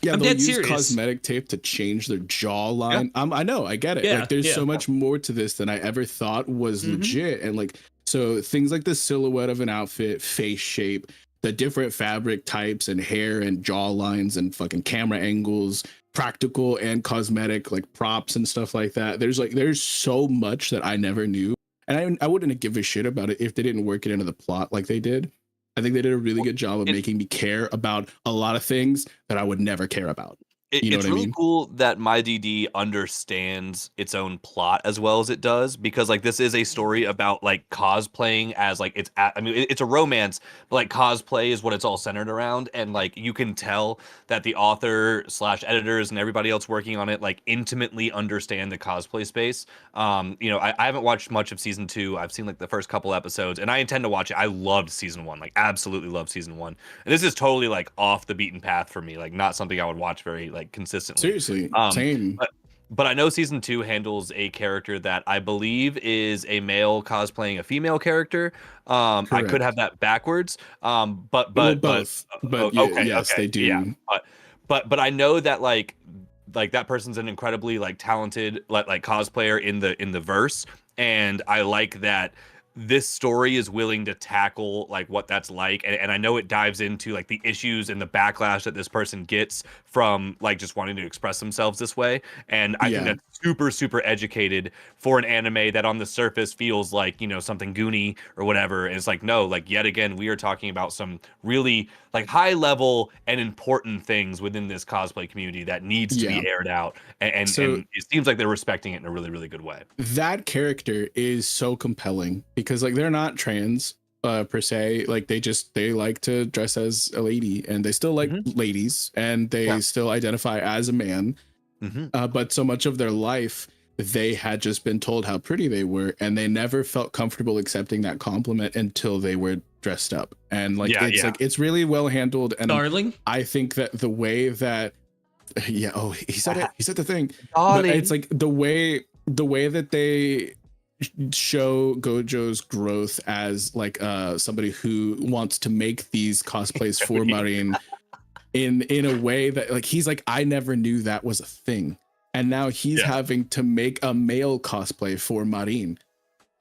Yeah, they'll use cosmetic tape to change their jawline. I know, I get it. Like, there's so much more to this than I ever thought was legit. And like, so things like the silhouette of an outfit, face shape, the different fabric types and hair and jaw lines and fucking camera angles, practical and cosmetic, like props and stuff like that. There's so much that I never knew. And I wouldn't give a shit about it if they didn't work it into the plot like they did. I think they did a really good job of making me care about a lot of things that I would never care about. You know it's what I really mean? cool that My DD understands its own plot as well as it does, because like this is a story about like cosplaying as like it's a romance, but like cosplay is what it's all centered around, and like you can tell that the author / editors and everybody else working on it like intimately understand the cosplay space. You know, I haven't watched much of season 2. I've seen like the first couple episodes, and I intend to watch it. I loved season 1, like absolutely loved season 1, and this is totally like off the beaten path for me, like not something I would watch very like consistently. Seriously, same. But I know season 2 handles a character that I believe is a male cosplaying a female character. I could have that backwards. But both. But yes, they do. Yeah. But I know that like that person's an incredibly like talented like cosplayer in the verse, and I like that this story is willing to tackle like what that's like, and I know it dives into like the issues and the backlash that this person gets from like just wanting to express themselves this way, and I think that's super educated for an anime that on the surface feels like, you know, something goony or whatever, and it's like, no, like yet again we are talking about some really like high level and important things within this cosplay community that needs to be aired out, and it seems like they're respecting it in a really, really good way. That character is so compelling because like they're not trans per se, like they like to dress as a lady, and they still like ladies, and they still identify as a man, but so much of their life they had just been told how pretty they were, and they never felt comfortable accepting that compliment until they were dressed up. And like like it's really well handled, and darling, I think that the way that he said it, he said the thing, darling. but it's like the way that they show Gojo's growth as like somebody who wants to make these cosplays for Marin in a way that like he's like, I never knew that was a thing, and now he's having to make a male cosplay for Marin,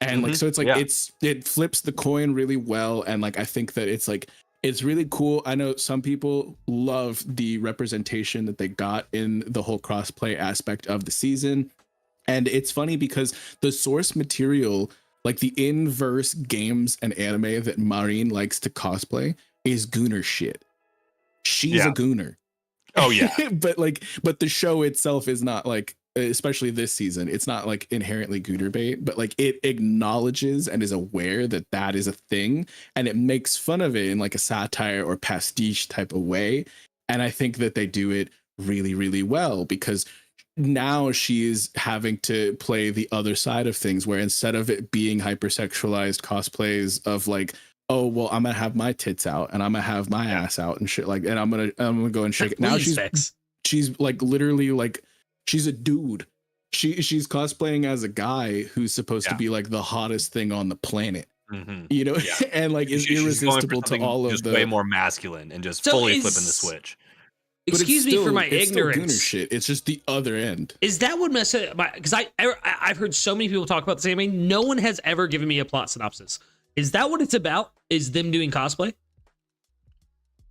and like so it's like it flips the coin really well. And like I think that it's really cool. I know some people love the representation that they got in the whole crossplay aspect of the season. And it's funny because the source material, like the inverse games and anime that Marin likes to cosplay, is gooner shit. She's a gooner. Oh yeah. but the show itself is not like, especially this season, it's not like inherently gooner bait, but like it acknowledges and is aware that that is a thing, and it makes fun of it in like a satire or pastiche type of way. And I think that they do it really, really well, because now she's having to play the other side of things, where instead of it being hypersexualized cosplays of like oh well, I'm gonna have my tits out and I'm gonna have my ass out and shit like, and I'm gonna go and shake it. Now she's like literally like she's a dude. She's cosplaying as a guy who's supposed to be like the hottest thing on the planet. You know, and like is irresistible to all of the way more masculine and just fully flipping the switch. Excuse me for my ignorance. Shit. It's just the other end. Is that what mess it? Because I've heard so many people talk about this anime. No one has ever given me a plot synopsis. Is that what it's about? Is them doing cosplay?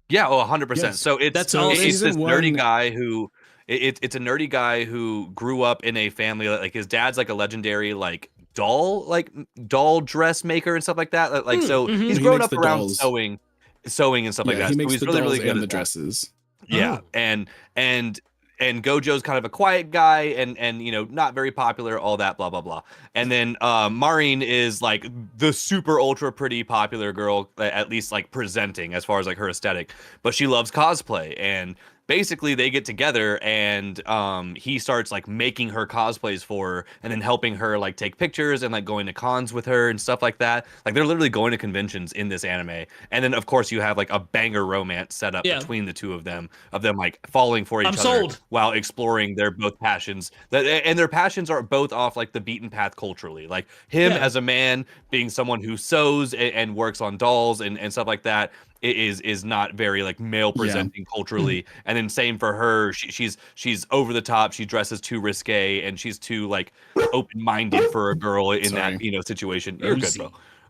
Yeah, 100%. Yes. So it's That's all. It's this nerdy guy who it's a nerdy guy who grew up in a family like his dad's like a legendary like doll dressmaker and stuff like that. Like so he's grown up around sewing and stuff like that. He makes so he's the really dolls good and at the dresses. Yeah, and Gojo's kind of a quiet guy and you know not very popular, all that blah blah blah. And then Maureen is like the super ultra pretty popular girl, at least like presenting as far as like her aesthetic, but she loves cosplay. And basically they get together and he starts like making her cosplays for her and then helping her like take pictures and like going to cons with her and stuff like that. Like they're literally going to conventions in this anime. And then of course you have like a banger romance set up between the two of them like falling for each other while exploring their both passions. And their passions are both off like the beaten path culturally. Like him as a man being someone who sews and works on dolls and stuff like that. It is not very like male presenting culturally. And then same for her. She's over the top. She dresses too risque and she's too like open-minded for a girl in that, you know, situation. You're good,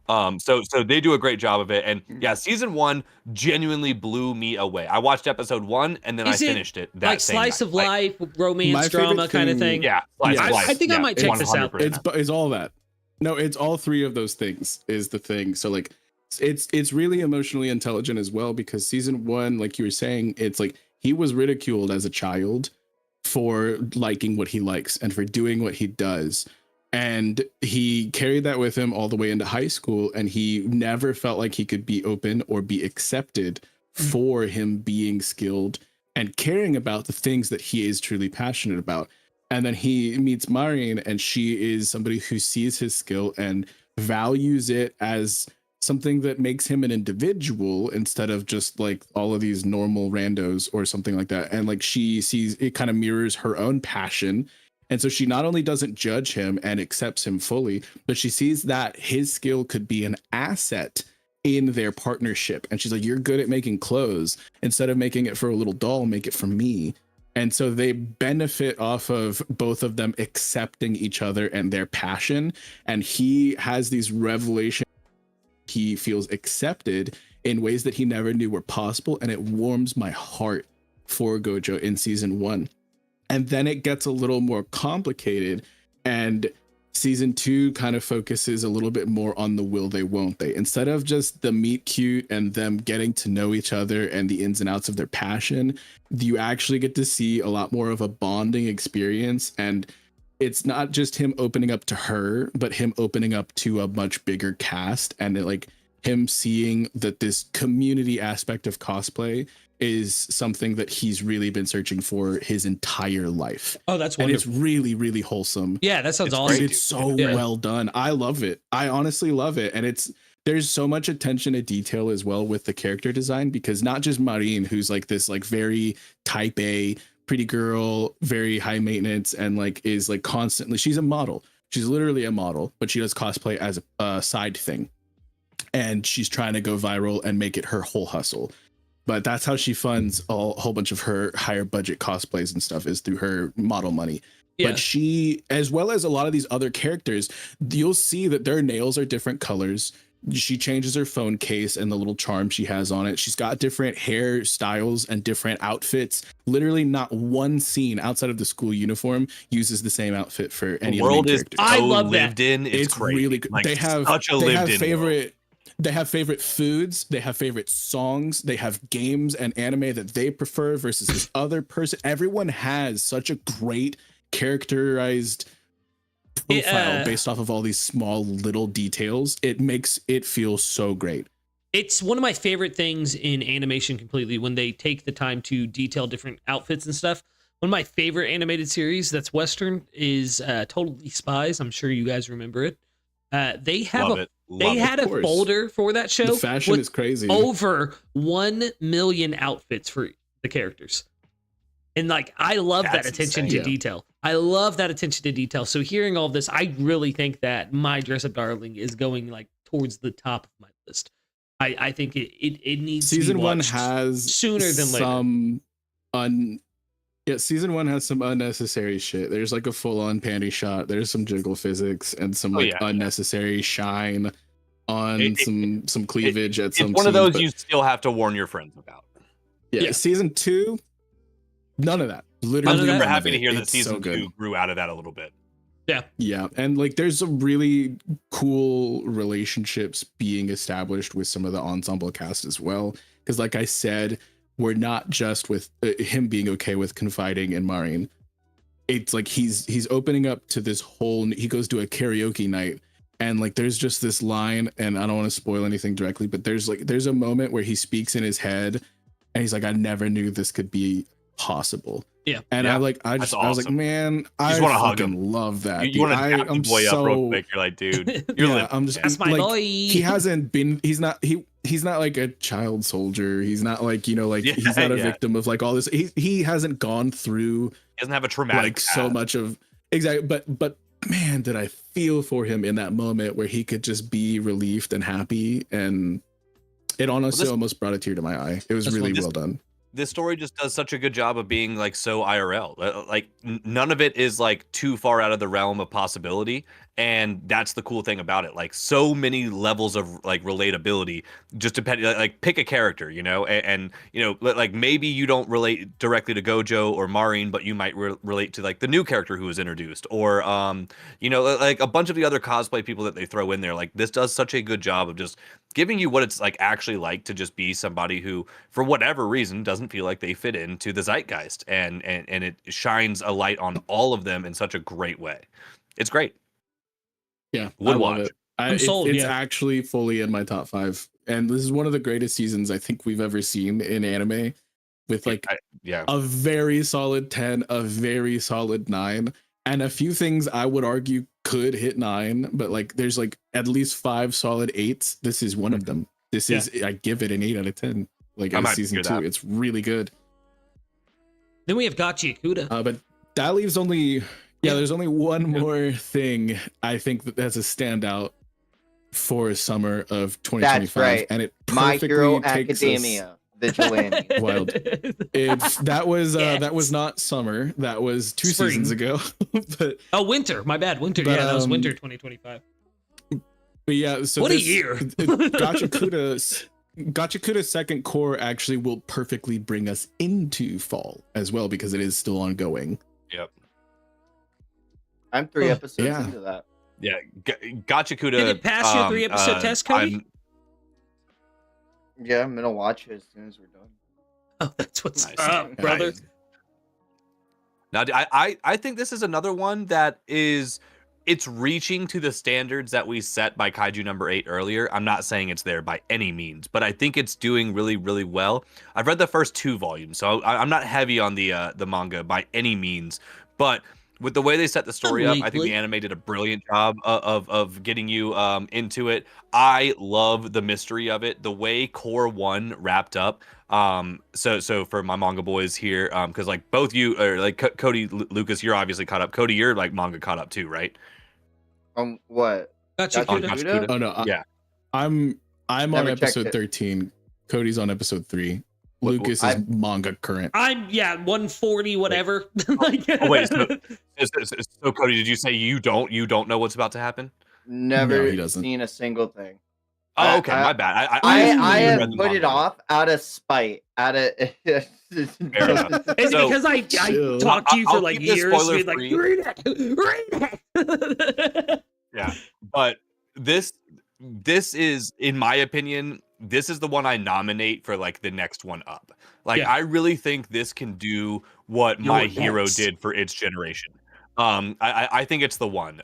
bro. So they do a great job of it. And yeah, season 1 genuinely blew me away. I watched episode 1 and then I finished it. That like slice of life, My romance, drama kind of thing. Yeah. I think I might check this out. It's all that. No, it's all three of those things is the thing. So like it's really emotionally intelligent as well, because season 1, like you were saying, it's like he was ridiculed as a child for liking what he likes and for doing what he does, and he carried that with him all the way into high school, and he never felt like he could be open or be accepted for him being skilled and caring about the things that he is truly passionate about. And then he meets Maureen, and she is somebody who sees his skill and values it as something that makes him an individual instead of just like all of these normal randos or something like that. And like she sees it kind of mirrors her own passion. And so she not only doesn't judge him and accepts him fully, but she sees that his skill could be an asset in their partnership. And she's like, you're good at making clothes. Instead of making it for a little doll, make it for me. And so they benefit off of both of them accepting each other and their passion. And he has these revelations. He feels accepted in ways that he never knew were possible, and it warms my heart for Gojo in season 1. And then it gets a little more complicated, and season 2 kind of focuses a little bit more on the will they won't they, instead of just the meet cute and them getting to know each other and the ins and outs of their passion. You actually get to see a lot more of a bonding experience, and it's not just him opening up to her, but him opening up to a much bigger cast, and like him seeing that this community aspect of cosplay is something that he's really been searching for his entire life. Oh, that's wonderful. And it's really, really wholesome. Yeah, that sounds awesome. It's so well done. I love it. I honestly love it. And there's so much attention to detail as well with the character design, because not just Maureen, who's like this like very type A pretty girl, very high maintenance, and like is like constantly, she's a model. She's literally a model, but she does cosplay as a side thing. And she's trying to go viral and make it her whole hustle. But that's how she funds a whole bunch of her higher budget cosplays and stuff, is through her model money. Yeah. But she, as well as a lot of these other characters, you'll see that their nails are different colors. She changes her phone case and the little charm she has on it. She's got different hairstyles and different outfits. Literally not one scene outside of the school uniform uses the same outfit for any of the main characters. I love lived that. in. It's really good. Like, they have favorite. They have favorite foods. They have favorite songs. They have games and anime that they prefer versus this other person. Everyone has such a great characterized profile based off of all these small little details. It makes it feel so great. It's one of my favorite things in animation completely, when they take the time to detail different outfits and stuff. One of my favorite animated series that's Western is Totally Spies. I'm sure you guys remember it. They have They had a course. folder for that show. The fashion with is crazy. Over 1 million outfits for the characters. And like, I love that That's attention insane. to detail. I love that attention to detail. So hearing all this, I really think that My Dress Up Darling is going like towards the top of my list. I think it needs Season to be one watched has sooner than later. Season one has some unnecessary shit. There's like a full-on panty shot. There's some jiggle physics and some unnecessary shine on some cleavage at some. It's one of those you still have to warn your friends about. Yeah, season 2, none of that. Literally, I'm super none of happy to it. hear that It's season so 2 grew out of that a little bit. Yeah, and like there's some really cool relationships being established with some of the ensemble cast as well. Because like I said, we're not just with him being okay with confiding in Marin. It's like he's opening up to this whole. He goes to a karaoke night, and like there's just this line, and I don't want to spoil anything directly, but there's a moment where he speaks in his head, and he's like, "I never knew this could be possible." Yeah, and yeah. I was like, man, I want to hug fucking him. love that. You want to tap the boy up real quick. You're like, dude, you're yeah, I'm just that's my like, boy. He hasn't been. He's not like a child soldier. He's not like he's not a victim of like all this. He hasn't gone through. He doesn't have a traumatic like past. so much of exactly. But man, did I feel for him in that moment where he could just be relieved and happy, and it honestly almost brought a tear to my eye. It was really well done. This story just does such a good job of being like so IRL. Like none of it is like too far out of the realm of possibility, and that's the cool thing about it. Like so many levels of like relatability. Just depending, like pick a character, and like maybe you don't relate directly to Gojo or Marin, but you might relate to like the new character who was introduced, or like a bunch of the other cosplay people that they throw in there. Like this does such a good job of just giving you what it's like actually like to just be somebody who, for whatever reason, doesn't feel like they fit into the zeitgeist, and it shines a light on all of them in such a great way. It's great. Yeah, would I watch. love it. I'm sold, it's actually fully in my top 5, and this is one of the greatest seasons I think we've ever seen in anime, with like a very solid 10, a very solid 9, and a few things I would argue could hit 9, but like there's like at least 5 solid 8s. This is one of them. This is I give it an 8 out of 10. Like in season 2, it's really good. Then we have Gachiakuta. But that leaves only there's only one more thing I think that's a standout for summer of 2025. That's right. And it My perfectly Hero takes Academia. Vigilante. Wild. That was not summer. That was 2 Spring. seasons ago. But winter. My bad. Winter. But, that was winter 2025. But yeah, so what a year. Gachakuta's second core actually will perfectly bring us into fall as well, because it is still ongoing. Yep. I'm 3 episodes into that. Yeah, Gachiakuta. Did it pass your 3-episode test, Cody? Yeah, I'm gonna watch it as soon as we're done. Oh, that's what's up, brother. Nice. Now, I think this is another one that it's reaching to the standards that we set by Kaiju number 8 earlier. I'm not saying it's there by any means, but I think it's doing really, really well. I've read the first 2 volumes, so I'm not heavy on the manga by any means, but with the way they set the story up, I think the anime did a brilliant job of getting you into it. I love the mystery of it, the way Core 1 wrapped up. So for my manga boys here, because like both you, or like Cody, Lucas, you're obviously caught up. Cody, you're like manga caught up too, right? What? Gachiakuta? Oh no, yeah. I'm on Never episode 13. Cody's on episode 3. Lucas is manga current. I'm 140 whatever. Like, oh wait, so Cody, did you say you don't know what's about to happen? Never seen a single thing. Oh, okay, my bad. I have put it off out of spite. Is it because I talked to you for like years? Being like, read it. Yeah, but this is, in my opinion, this is the one I nominate for like the next one up. Like I really think this can do what My Hero did for its generation. I think it's the one.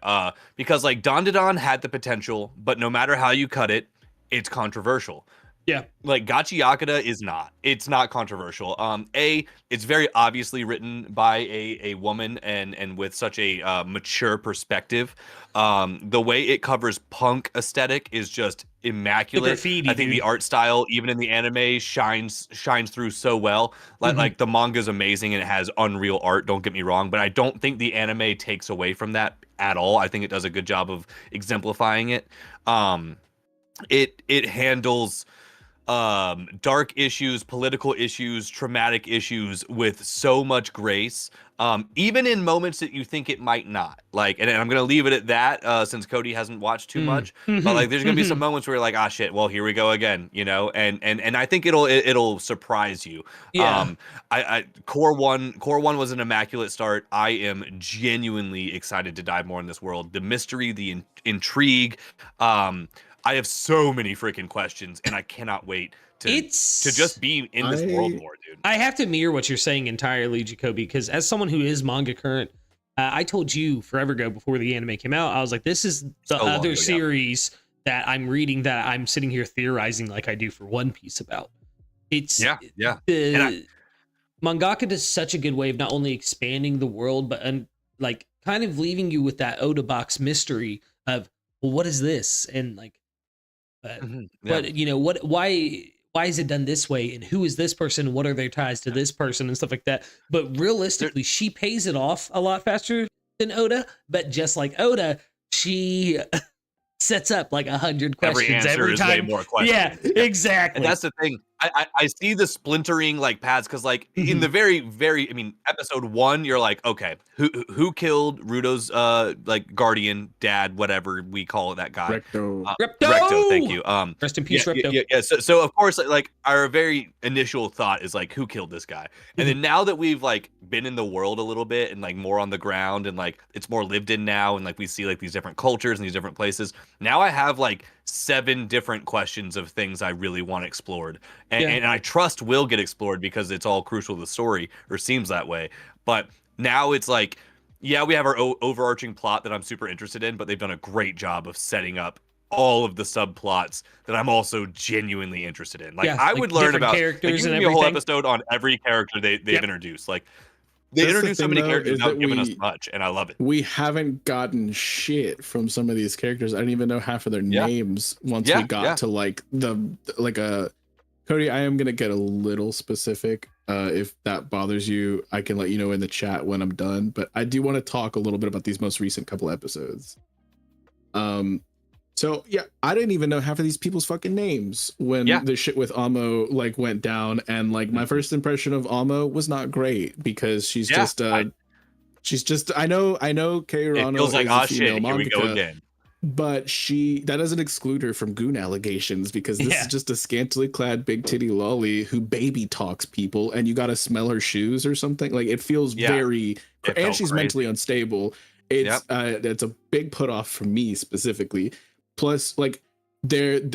Because like Dandadan had the potential, but no matter how you cut it, it's controversial. Yeah. Like Gachiakuta is not. It's not controversial. It's very obviously written by a woman and with such a mature perspective. The way it covers punk aesthetic is just immaculate. graffiti, I think dude. the art style, even in the anime, shines through so well. Like the manga is amazing and it has unreal art. Don't get me wrong, but I don't think the anime takes away from that at all. I think it does a good job of exemplifying it. It handles dark issues, political issues, traumatic issues with so much grace, even in moments that you think it might not. Like, and I'm gonna leave it at that, since Cody hasn't watched too much. But like, there's gonna be some moments where you're like, ah, shit, well, here we go again, you know. And I think it'll surprise you. Yeah. I Core One was an immaculate start. I am genuinely excited to dive more in this world. The mystery, the intrigue. I have so many freaking questions, and I cannot wait to just be in this world more, dude. I have to mirror what you're saying entirely, Jakoby, because as someone who is manga current, I told you forever ago before the anime came out, I was like, this is the other series that I'm reading that I'm sitting here theorizing like I do for One Piece about. It's the mangaka does such a good way of not only expanding the world, but like kind of leaving you with that Oda box mystery of, well, what is this? And like, but you know, why is it done this way? And who is this person? What are their ties to this person and stuff like that? But realistically, she pays it off a lot faster than Oda. But just like Oda, she sets up like 100 questions every time. Way more questions. Yeah, exactly. And that's the thing. I see the splintering like paths because like in the very episode 1 you're like, okay, who killed Rudo's like guardian dad, whatever we call it, that guy. Recto, thank you. Rest in peace, Recto. Yeah. So of course like our very initial thought is like, who killed this guy? And then now that we've like been in the world a little bit and like more on the ground and like it's more lived in now and like we see like these different cultures and these different places, now I have like 7 different questions of things I really want explored. And I trust will get explored because it's all crucial to the story, or seems that way. But now it's like, yeah, we have our overarching plot that I'm super interested in, but they've done a great job of setting up all of the subplots that I'm also genuinely interested in. Like, I would learn about characters like, and a whole everything. episode on every character they've introduced. Like, they introduced so many characters without giving us much, and I love it. We haven't gotten shit from some of these characters. I didn't even know half of their names once we got to like Cody, I am gonna get a little specific. If that bothers you, I can let you know in the chat when I'm done. But I do want to talk a little bit about these most recent couple episodes. So yeah, I didn't even know half of these people's fucking names when the shit with Amo like went down, and like my first impression of Amo was not great because she's just I know Kei Rano it feels like, is ah, a female shit, here we go mangaka, again. but that doesn't exclude her from goon allegations, because this is just a scantily clad big titty lolly who baby talks people, and you gotta smell her shoes or something. Like, it feels very, and she's mentally unstable. It's that's a big put off for me specifically. Plus, like,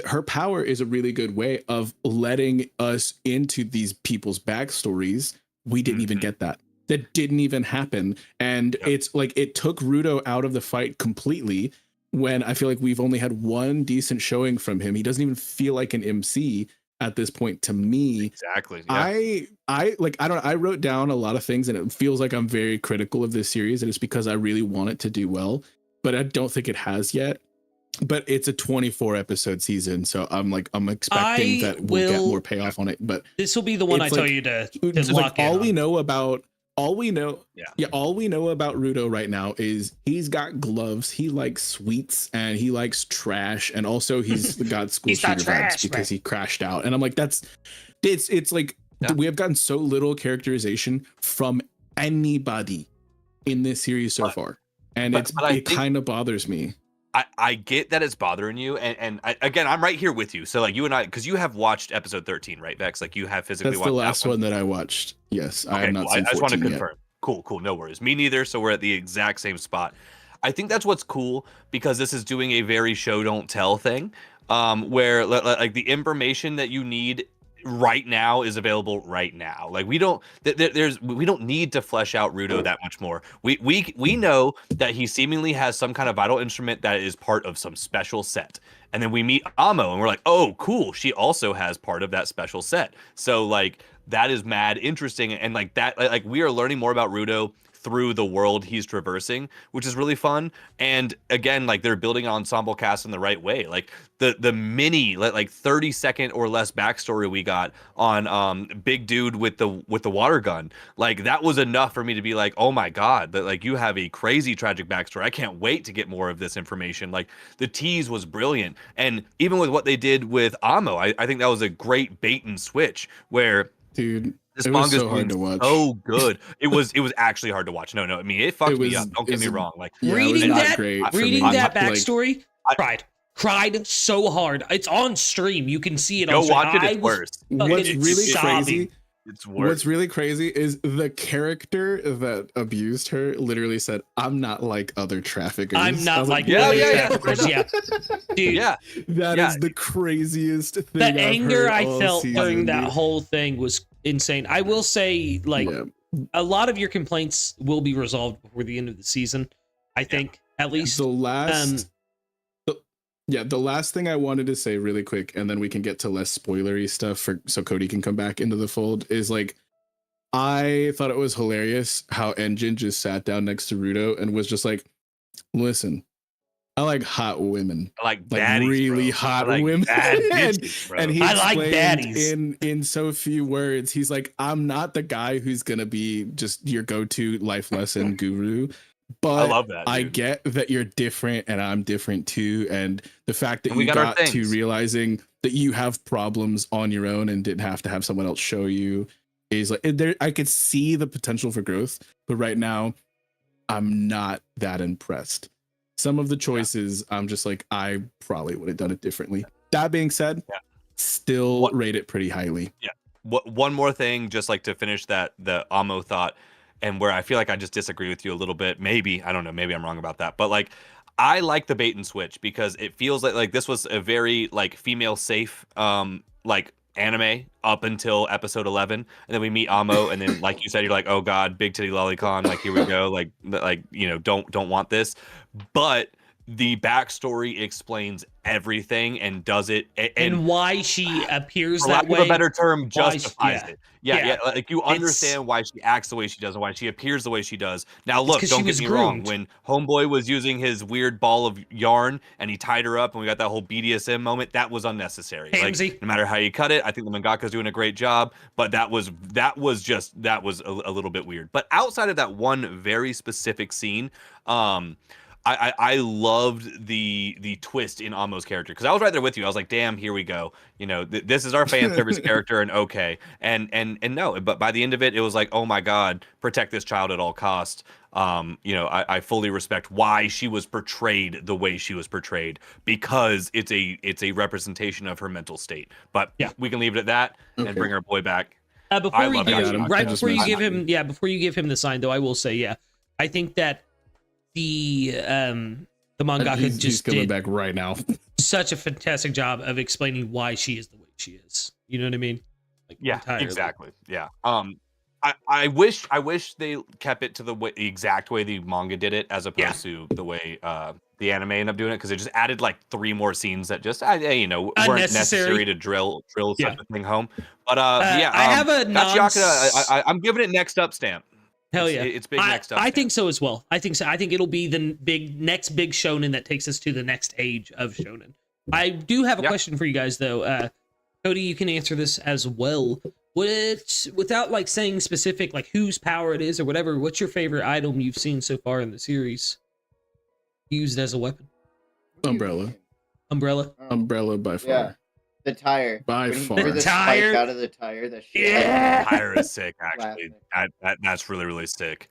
her power is a really good way of letting us into these people's backstories. We didn't even get that. That didn't even happen. And it's like, it took Rudo out of the fight completely, when I feel like we've only had one decent showing from him. He doesn't even feel like an MC at this point to me. Exactly. I wrote down a lot of things, and it feels like I'm very critical of this series, and it's because I really want it to do well, but I don't think it has yet. But it's a 24 episode season, so I'm expecting that we'll get more payoff on it. But this will be the one I tell you to lock in. All we know about Rudo right now is he's got gloves, he likes sweets, and he likes trash, and also he's got school shooter vibes because he crashed out. And I'm like, it's like we have gotten so little characterization from anybody in this series so far, and it kind of bothers me. I get that it's bothering you, and again, I'm right here with you. So like, you and I, because you have watched episode 13, right, Vex? Like, you have physically watched. That's the last one that I watched. Yes, okay, I have not seen 14 I just want to confirm. Yet. Cool, no worries. Me neither. So we're at the exact same spot. I think that's what's cool, because this is doing a very show don't tell thing, where like the information that you need right now is available right now. Like we don't we don't need to flesh out Rudo that much more. We know that he seemingly has some kind of vital instrument that is part of some special set. And then we meet Amo and we're like, "Oh, cool. She also has part of that special set." So like that is mad interesting, and like that like we are learning more about Rudo through the world he's traversing, which is really fun. And again, like they're building an ensemble cast in the right way. Like the mini like 30-second or less backstory we got on big dude with the water gun, like that was enough for me to be like, oh my god, that like you have a crazy tragic backstory. I can't wait to get more of this information. Like the tease was brilliant, and even with what they did with Amo, I think that was a great bait and switch where dude. This It was manga's so hard to doing watch. so good. It was actually hard to watch. No, I mean it fucked me up. Don't get me wrong. Like Yeah, it was reading not that, great for reading me. that Like, backstory, cried so hard. It's on stream. You can see it. go on stream. watch it. I It's was worse. what's fucking really sobbing. crazy It's worse. What's really crazy is the character that abused her literally said, "I'm not like other traffickers." I'm I not was like yeah, other yeah. traffickers. Yeah, dude. Yeah. That Yeah. is the craziest thing. The I've anger heard I all felt season, during that dude. whole thing was insane. I will say, like, Yeah. a lot of your complaints will be resolved before the end of the season. I think, at least. The last, the last thing I wanted to say really quick, and then we can get to less spoilery stuff so Cody can come back into the fold, is like, I thought it was hilarious how Engine just sat down next to Rudo and was just like, listen, I like hot women. I like Like baddies, really bro. hot I like women. bad and, bitches, bro. and he I like explained baddies. in so few words, he's like, I'm not the guy who's gonna be just your go-to life lesson guru. But I love that. I Dude. get that you're different and I'm different too. And the fact that And we you got our got to things. realizing that you have problems on your own and didn't have to have someone else show you is like, there, I could see the potential for growth, but right now I'm not that impressed. Some of the choices, I'm just like, I probably would have done it differently. That being said, still rate it pretty highly. Yeah. One more thing, just like to finish the Amo thought, and where I feel like I just disagree with you a little bit. Maybe, I don't know, maybe I'm wrong about that. But like, I like the bait and switch because it feels like this was a very like female safe like anime up until episode 11, and then we meet Amo, and then like you said, you're like, oh god, big titty lolicon, like here we go, like you know, don't want this. But the backstory explains everything and does it, and why she appears for that lack way. of a better term, why justifies yeah. it. Yeah, Yeah. like you understand why she acts the way she does and why she appears the way she does. Now, look, 'cause don't she get was me wrong. groomed. When Homeboy was using his weird ball of yarn and he tied her up and we got that whole BDSM moment, that was unnecessary. Hamsy. Like, no matter how you cut it, I think the mangaka's doing a great job, but that was a little bit weird. But outside of that one very specific scene, I loved the twist in Amo's character, because I was right there with you. I was like, damn, here we go. You know, this is our fan service character, and okay. And no, but by the end of it, it was like, oh my God, protect this child at all costs. You know, I fully respect why she was portrayed the way she was portrayed, because it's a representation of her mental state. But yeah, we can leave it at that and bring our boy back. Before you Gachiakuta. give him the sign, though, I will say, yeah, I think that the mangaka He's coming back right now. such a fantastic job of explaining why she is the way she is. You know what I mean? Like, Yeah, entirely. exactly. Yeah. I wish they kept it to the exact way the manga did it, as opposed to the way the anime ended up doing it, because it just added like 3 more scenes that just you know, weren't necessary to drill such a thing home. But yeah, I have a Gachiakuta, I'm giving it next up stamp. Hell yeah, it's big next up. I think so as well. I think so. I think it'll be the next big shonen that takes us to the next age of shonen. I do have a question for you guys, though. Cody, you can answer this as well. Without like saying specific, like whose power it is or whatever, what's your favorite item you've seen so far in the series used as a weapon? Umbrella by far. Yeah, the tire. By When he far. threw the Tire? spike out of the tire. That shit. Yeah. Tire is sick, actually. That's really, really sick.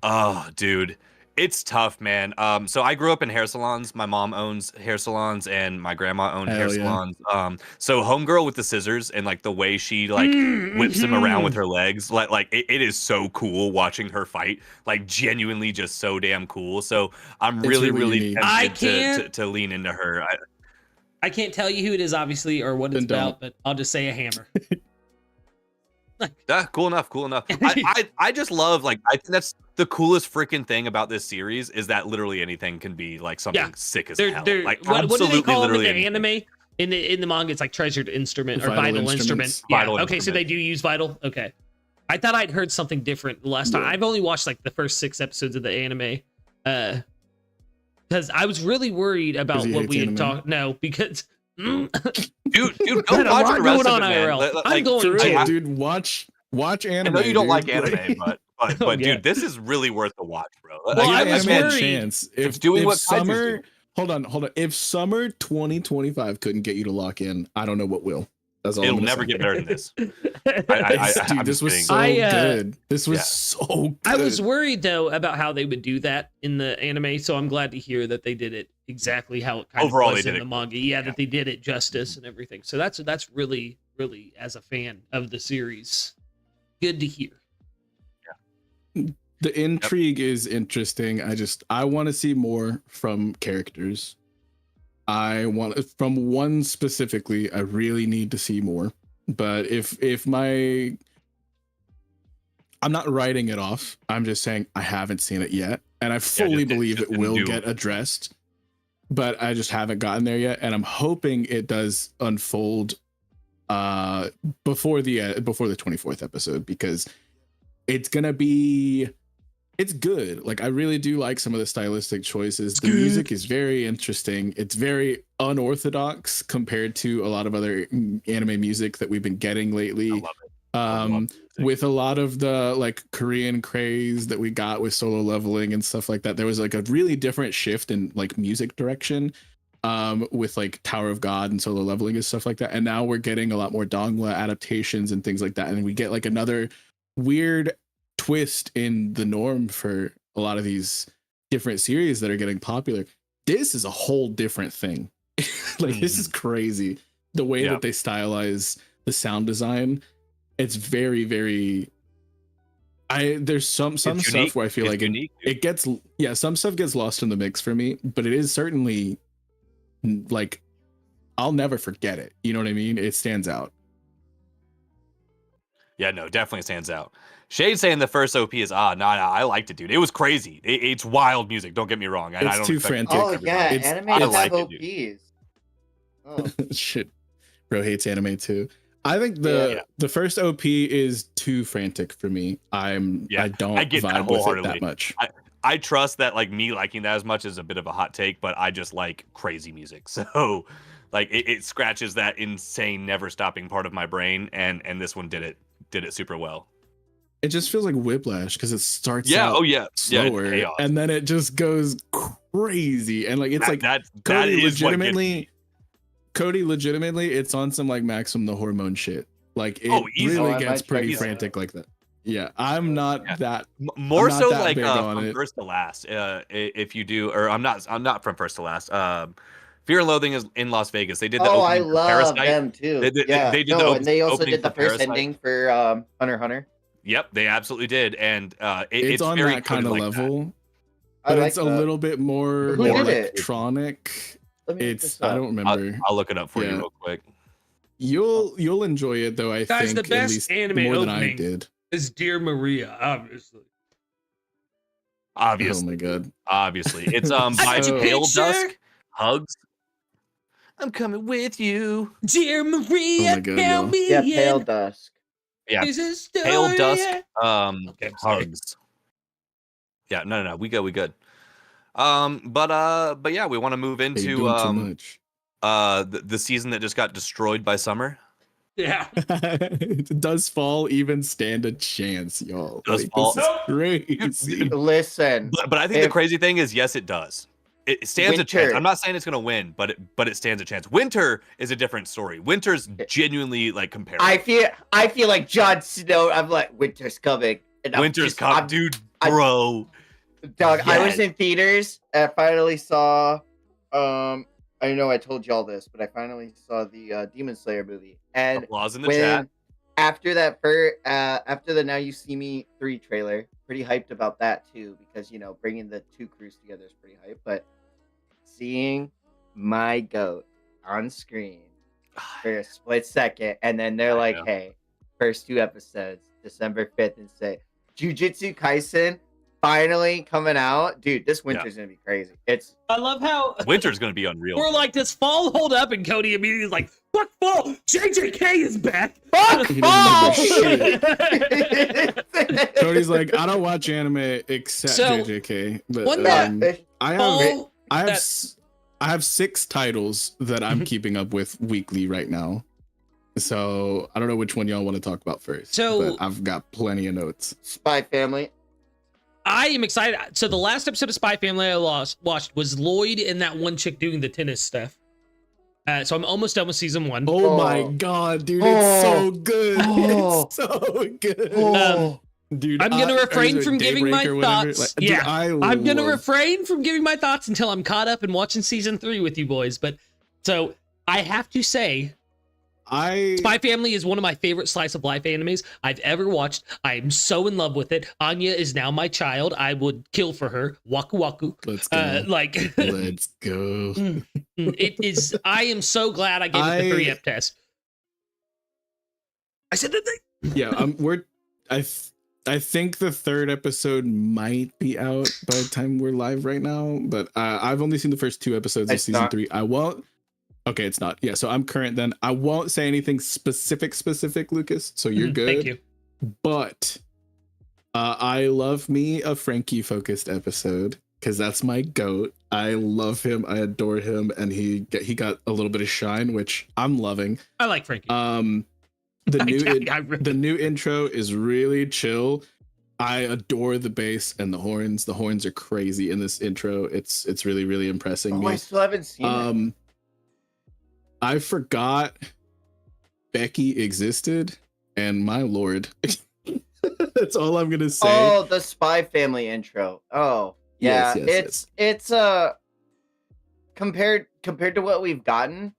Oh, dude. It's tough, man. So I grew up in hair salons. My mom owns hair salons and my grandma owned hair salons. So homegirl with the scissors and like the way she like whips them around with her legs, like it is so cool watching her fight. Like genuinely just so damn cool. So I'm really tempted to lean into her. I can't tell you who it is, obviously, or what it's about, but I'll just say a hammer. Yeah, cool enough. I just love, like, I think that's the coolest freaking thing about this series is that literally anything can be like something sick as hell. Like, what do they call them in the anything. anime? In the manga, it's like treasured instrument or Vital vital instrument. instruments. Yeah. Vital Okay, so they do use vital. Okay. I thought I'd heard something different the last time. Yeah. I've only watched like the first 6 episodes of the anime. Because I was really worried about what we had talked. No, because dude, go had watch a the lot rest going of on it, man. IRL. I'm Like, going For to. real, dude, watch anime. I know you don't dude. like anime, but Oh, yeah. dude, this is really worth the watch, bro. Well, Give I was anime a worried. chance. It's doing if what Kaiju's summer, doing. hold on. If summer 2025 couldn't get you to lock in, I don't know what will. That's all. It'll I'm gonna never say. get better than this. Dude, I'm this was kidding. so good. This was Yeah. so good. I was worried though about how they would do that in the anime, so I'm glad to hear that they did it exactly how it kind Overall, of was they in did the it manga. Yeah, that they did it justice and everything. So that's really, really, as a fan of the series, good to hear. The intrigue is interesting. I want to see more from characters. I want from one specifically. I really need to see more. But I'm not writing it off. I'm just saying I haven't seen it yet, and I fully believe it will get addressed. But I just haven't gotten there yet, and I'm hoping it does unfold before the 24th episode, because it's gonna be. It's good. Like, I really do like some of the stylistic choices. The music is very interesting. It's very unorthodox compared to a lot of other anime music that we've been getting lately. I love it. With a lot of the like Korean craze that we got with Solo Leveling and stuff like that, there was like a really different shift in like music direction with like Tower of God and Solo Leveling and stuff like that. And now we're getting a lot more Dongla adaptations and things like that. And we get like another weird twist in the norm for a lot of these different series that are getting popular. This is a whole different thing. Like, this is crazy. The way that they stylize the sound design, it's very, very. There's some stuff where I feel like it gets some stuff gets lost in the mix for me, but it is certainly like I'll never forget it. You know what I mean? It stands out. Yeah, no, definitely stands out. Shade saying the first OP is I liked it, dude. It was crazy. It's wild music. Don't get me wrong. It's I don't too expect frantic. Oh yeah, It's- anime I have like it, OPs. Oh. Shit, bro hates anime too. I think the first OP is too frantic for me. I don't get that vibe with it wholeheartedly. that much. I trust that, like, me liking that as much is a bit of a hot take, but I just like crazy music. So like it scratches that insane never stopping part of my brain, and this one did it super well. It just feels like Whiplash because it starts out slower chaos. and then it just goes crazy, and like it's that Cody is what gets legitimately. Cody legitimately, it's on some like Maximum the Hormone shit. Like it easily. really gets pretty frantic like that. Yeah, I'm not that. More I'm so not that like big on from it. first to last. If you do, or I'm not from first to last. Fear and Loathing is in Las Vegas. They did the I opening for love Parasite. them too. They did and they also opening did the for first Parasite. ending for Hunter x Hunter. Yep, they absolutely did, and It's on very that kind of like level, I but like it's a that. little bit more Who did it? electronic. Let me look It's this I up. don't remember. I'll look it up for you Yeah. real quick. You'll enjoy it though. I Guys, think the at best least anime more than I opening did. is Dear Maria, obviously. Obviously, Oh my god. obviously, it's by got your Pale picture. Dusk. Hugs. I'm coming with you. Dear Maria, Oh my God, tell y'all. me Yeah, Pale Dusk. Yeah, is a story. Pale Dusk. Okay, I'm sorry. Hugs. Yeah, no, we good. But yeah, we want to move Hey, you're into doing too much. the season that just got destroyed by summer. Yeah. Does fall even stand a chance, y'all? Does Like, fall- this is crazy. Listen, But I think the If- crazy thing is, yes, it does. It stands a chance. Winter. I'm not saying it's gonna win, but it stands a chance. Winter is a different story. Winter's genuinely like comparable. I feel like Jon Snow. I'm like, winter's coming. And Winter's coming, dude, I'm- bro. Dog, I was Yes. in theaters. I finally saw. I know I told you all this, but I finally saw the Demon Slayer movie. And Applause in the chat. after the Now You See Me 3 trailer, pretty hyped about that too, because bringing the two crews together is pretty hype. But seeing my goat on screen for a split second, and then they're I like, know. "Hey, first 2 episodes, December 5th, and say, Jujutsu Kaisen finally coming out. Dude, this winter's going to be crazy. I love how Winter's gonna be unreal. we're like, does fall hold up? And Cody immediately is like, fuck fall. JJK is back. Fuck He fall! doesn't Cody's like, I don't watch anime except So, JJK. But one that I fall, have 6 titles that I'm keeping up with weekly right now. So I don't know which one y'all want to talk about first. So- but I've got plenty of notes. Spy Family. I am excited. So the last episode of Spy Family I watched was Lloyd and that one chick doing the tennis stuff. So I'm almost done with season 1. Oh my god, dude, it's so good. It's so good. Dude, I'm gonna refrain is it from giving my Daybreak or whatever? thoughts. Dude, Yeah, I'm gonna love- refrain from giving my thoughts until I'm caught up and watching season 3 with you boys. But so I have to say, Spy Family is one of my favorite slice of life animes I've ever watched. I am so in love with it. Anya is now my child. I would kill for her. Waku waku. Let's go. Let's go. It is. I am so glad I gave it the 3 up test. I said that thing. Yeah, I think the 3rd episode might be out by the time we're live right now, but I've only seen the first 2 episodes of season 3. I won't. Okay, it's not. Yeah, so I'm current then. I won't say anything specific, Lucas. So you're good. Thank you. But I love me a Frankie focused episode because that's my goat. I love him. I adore him, and he got a little bit of shine, which I'm loving. I like Frankie. The new intro is really chill. I adore the bass and the horns. The horns are crazy in this intro. It's really, really impressing me. I still haven't seen it. I forgot Becky existed, and my lord. That's all I'm gonna say. Oh, the Spy Family intro. Oh, yeah. Yes. It's compared to what we've gotten,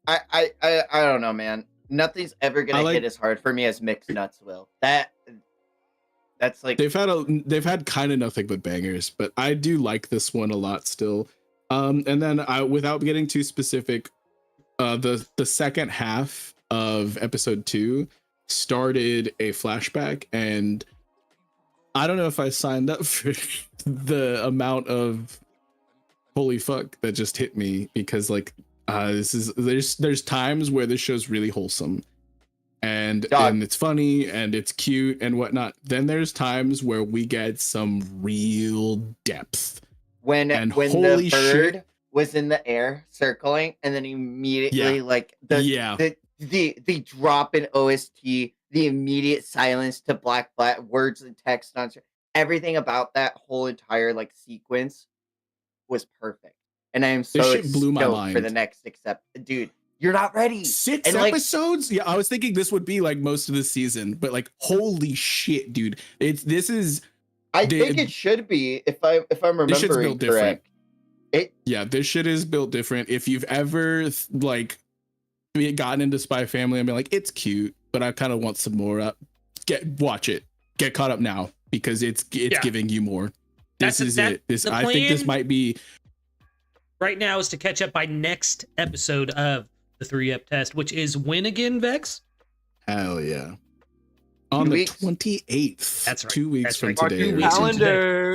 I don't know, man. Nothing's ever gonna hit as hard for me as Mixed Nuts will. That's like they've had kind of nothing but bangers, but I do like this one a lot still. And then without getting too specific, the second half of episode 2 started a flashback, and I don't know if I signed up for the amount of holy fuck that just hit me, because like there's times where this show's really wholesome and it's funny and it's cute and whatnot. Then there's times where we get some real depth. When the bird was in the air circling, and then immediately the drop in OST, the immediate silence to black words and text on everything about that whole entire like sequence was perfect. And I am so blew my stoked mind for the next dude. You're not ready. 6 and episodes? Yeah, I was thinking this would be like most of the season, but like holy shit, dude. I think it should be if I'm remembering correct. This shit is built different. If you've ever like gotten into Spy Family and been like, it's cute, but I kind of want some more, watch it. Get caught up now, because it's giving you more. This is it. I think this might be right now is to catch up by next episode of the 3-up test, which is when again, Vex? Hell yeah. On the 28th. That's right. 2 weeks from right. today.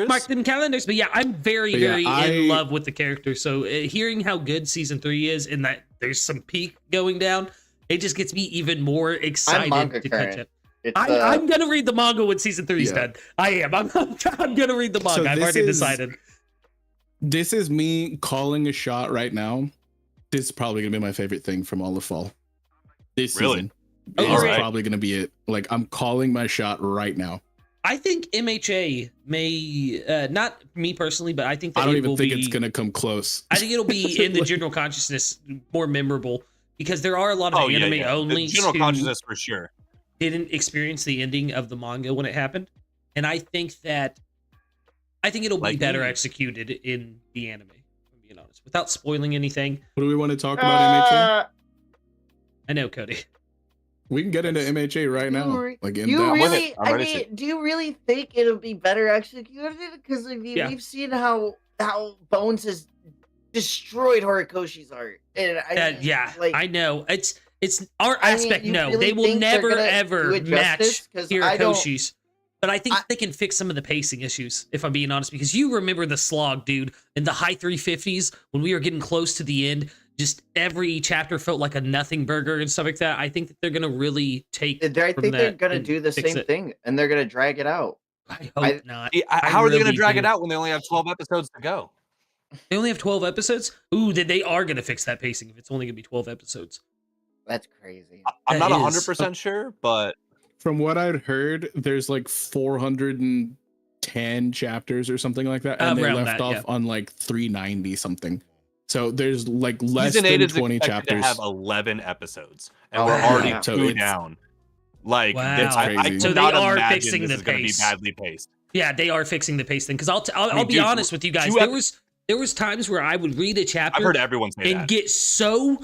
Mark them calendars. But yeah, I'm very in love with the character. So hearing how good season 3 is, and that there's some peak going down, it just gets me even more excited to catch up. I'm gonna read the manga when season 3 is done. I am. I'm gonna read the manga. I've already decided. This is me calling a shot right now. This is probably gonna be my favorite thing from all of fall. This season is probably gonna be it. Like, I'm calling my shot right now. I think MHA may not me personally, but I think that I don't even think it's gonna come close. I think it'll be in the general consciousness more memorable, because there are a lot of anime only. The general consciousness for sure. Didn't experience the ending of the manga when it happened, and I think it'll be better executed in the anime. I'm being honest, without spoiling anything. What do we want to talk about, MHA? I know, Cody. We can get into MHA right now. Do you really think it'll be better executed? Because we've seen how Bones has destroyed Horikoshi's art. And I know It's art I mean, aspect. you No, really they will think they're never gonna do ever it match justice? 'Cause I don't- Hirokoshi's. But I think they can fix some of the pacing issues, if I'm being honest, because you remember the slog, dude, in the high 350s when we were getting close to the end. Just every chapter felt like a nothing burger and stuff like that. I think that they're gonna really take. I from think they're that gonna and do the fix same it. thing, and they're gonna drag it out. I I- hope not. How are they going to really drag do. it out when they only have 12 episodes to go? They only have 12 episodes. Ooh, they are gonna fix that pacing if it's only gonna be 12 episodes. That's crazy. I'm That not is- 100% sure, but From what I'd heard, there's like 410 chapters or something like that, and they Around left that, off yeah. on like 390 something. So there's like less season 8 than is 20 expected chapters. to have 11 episodes, and Oh, we're already yeah. So 2 it's- down. Like, Wow. that's That's I crazy. So they cannot are imagine fixing this the is going to be pace. badly paced. Yeah, they are fixing the pace thing. Because I'll mean, be dude, honest with you guys. two There was times where I would read a I've chapter heard everyone say and that. get so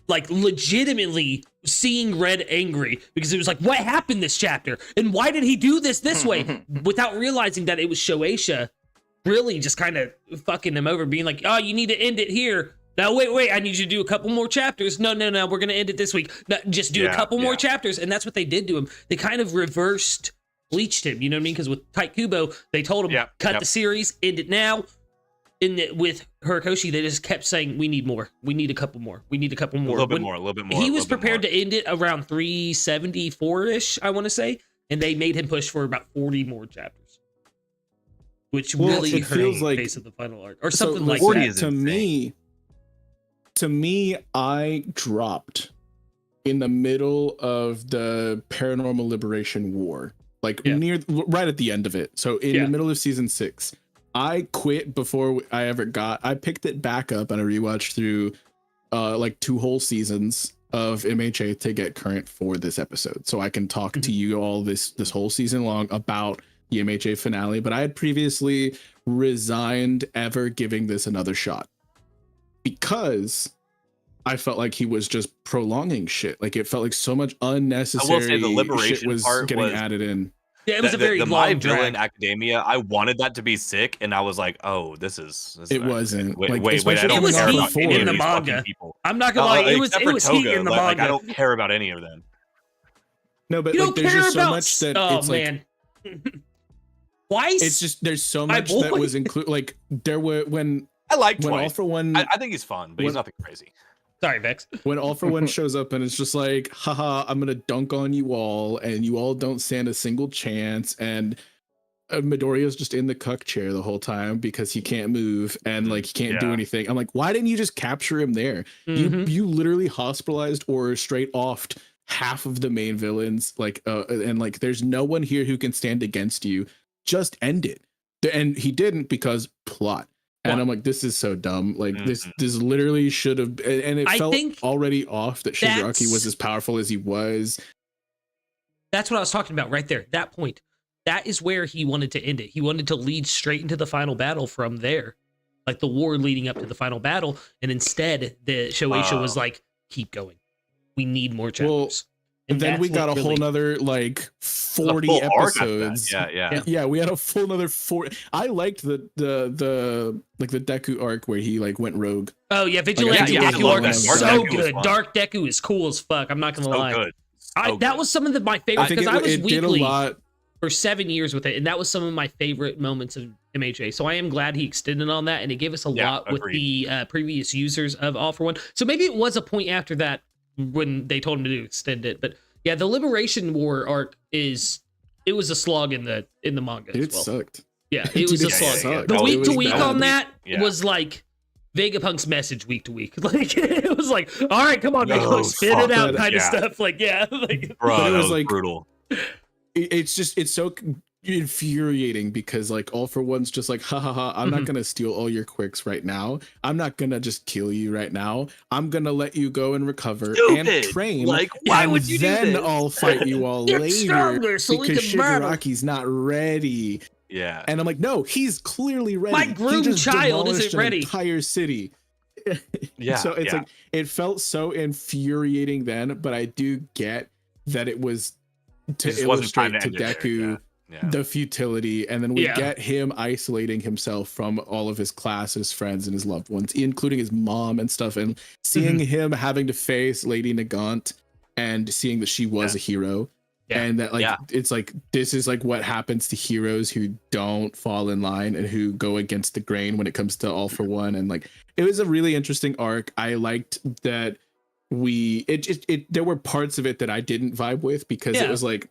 like legitimately seeing Red angry because it was like, what happened this chapter? And why did he do this way? Without realizing that it was Shueisha really just kind of fucking him over, being like, oh, you need to end it here. No, wait, I need you to do a couple more chapters. No, we're going to end it this week. No, just do a couple more chapters. And that's what they did to him. They kind of reversed bleached him, you know what I mean? Because with Type Kubo, they told him, cut the series, end it now. With Hirikoshi, they just kept saying, we need more. We need a couple more. We need a couple more. A little bit more. He was prepared to end it around 374-ish, I want to say. And they made him push for about 40 more chapters. Which really it hurt feels the like- pace of the final arc. Or something like 40 that. is To me, I dropped in the middle of the Paranormal Liberation War, like right at the end of it. So in the middle of season 6, I quit before I picked it back up and I rewatched through like 2 whole seasons of MHA to get current for this episode. So I can talk to you all this whole season long about the MHA finale, but I had previously resigned ever giving this another shot because I felt like he was just prolonging shit. Like it felt like so much unnecessary the liberation shit was part getting was- added in. Yeah, it was a very the long My drag. Villain Academia. I wanted that to be sick, and I was like, "Oh, this is." It not wasn't. good. Like, Wait! I especially don't It was care heat about any in of the these fucking manga. people. I'm not gonna lie, it was Except for heat Toga, in the like, manga. I don't care about any of them. No, but You like don't there's care just so about much that oh it's like man. Twice? it's just there's so My much that boy. was included. Like there were when I like All Twice. for One I think he's fun, but he's when- nothing crazy. Sorry, Vex. when All for One shows up and it's just like, haha, I'm gonna dunk on you all, and you all don't stand a single chance, and Midoriya's just in the cuck chair the whole time because he can't move and like he can't do Yeah. anything. I'm like, why didn't you just capture him there? Mhm. You literally hospitalized or straight offed half of the main villains, like and like there's no one here who can stand against you. Just end it. And he didn't because plot. And I'm like, this is so dumb. Like this literally should have, and it I felt think already off that Shigaraki was that's- as powerful as he was. That's what I was talking about right there. That point. That is where he wanted to end it. He wanted to lead straight into the final battle from there. Like the war leading up to the final battle. And instead, the Shueisha was like, keep going. We need more chapters. Well, and then that's we got what a whole really- nother like The 40 full arc after that. episodes. Yeah. Yeah, we had a full another 40. I liked the like the Deku arc where he like went rogue. Oh yeah, Vigilante yeah, I Deku love arc that. is Dark so Deku was good. fun. Dark Deku is cool as fuck. I'm not gonna So lie. good. That good. was some of my I favorite think because I was it did a weekly lot. for 7 years with it, and that was some of my favorite moments of MHA. So I am glad he extended on that, and it gave us a lot with the previous users of All for One. So maybe it was a point after that when they told him to extend it. But yeah, the Liberation War arc was a slog in the manga It as well. sucked. Yeah, it was Dude, a it slog. sucked. The It week was to week bad. on that Yeah. was like Vegapunk's message week to week. Like it was like, all right, come on, No, Vegapunk, spit fuck it out that. kind of Yeah. stuff. Like, yeah. Like, Bro, But it that was was like- brutal. It's so infuriating because like All for One's just like, ha ha ha, I'm not gonna steal all your quicks right now. I'm not gonna just kill you right now. I'm gonna let you go and recover and Stupid. train. Like, why and would you do then this? I'll fight you all Get later stronger so we because can battle. Shigaraki's not ready. Yeah. And I'm like, no, he's clearly ready. My He groomed just child demolished isn't an ready. Entire city. Yeah. So it's yeah. like it felt so infuriating then, but I do get that it was to It just wasn't time illustrate to end it there, Deku Yeah. the futility, and then we Yeah. get him isolating himself from all of his class, his friends, and his loved ones, including his mom and stuff, and seeing him having to face Lady Nagant and seeing that she was a hero. Yeah. And that like it's like this is like what happens to heroes who don't fall in line and who go against the grain when it comes to All for One. And like it was a really interesting arc. I liked that there were parts of it that I didn't vibe with because it was like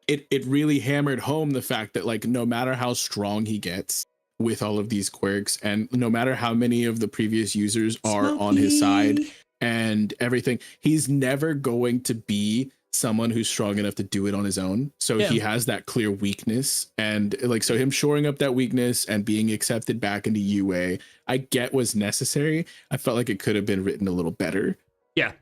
it really hammered home the fact that like no matter how strong he gets with all of these quirks and no matter how many of the previous users are on his side and everything, he's never going to be someone who's strong enough to do it on his own. So he has that clear weakness, and like so him shoring up that weakness and being accepted back into UA, I get was necessary. I felt like it could have been written a little better. Yeah.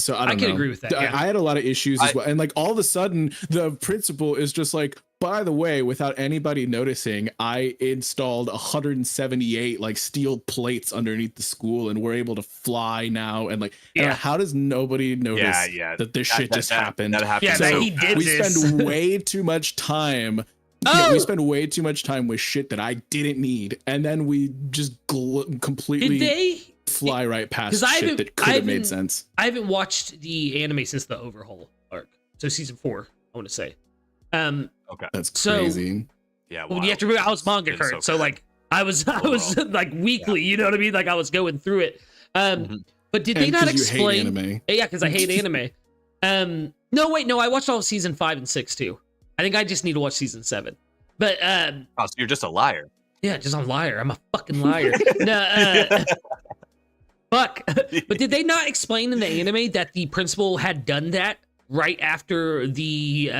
So I can agree with that. I had a lot of issues as well. And like all of a sudden the principal is just like, by the way, without anybody noticing, I installed 178 like steel plates underneath the school and we're able to fly now. And like, how does nobody notice that this shit just happened? That happened. Yeah, so that he did we this. spend way too much time. We spend way too much time with shit that I didn't need. And then we just completely fly right past shit that could have made sense. I haven't watched the anime since the Overhaul arc. So season 4, I want to say. Okay. That's crazy. Yeah. Well, you have to remember I was manga current. So like I was like weekly, you know what I mean? Like I was going through it. But did they not explain anime? Yeah, because I hate anime. No, wait, no, I watched all of season 5 and 6 too. I think I just need to watch season 7. But so you're just a liar. Yeah, just a liar. I'm a fucking liar. No, fuck. But did they not explain in the anime that the principal had done that right after the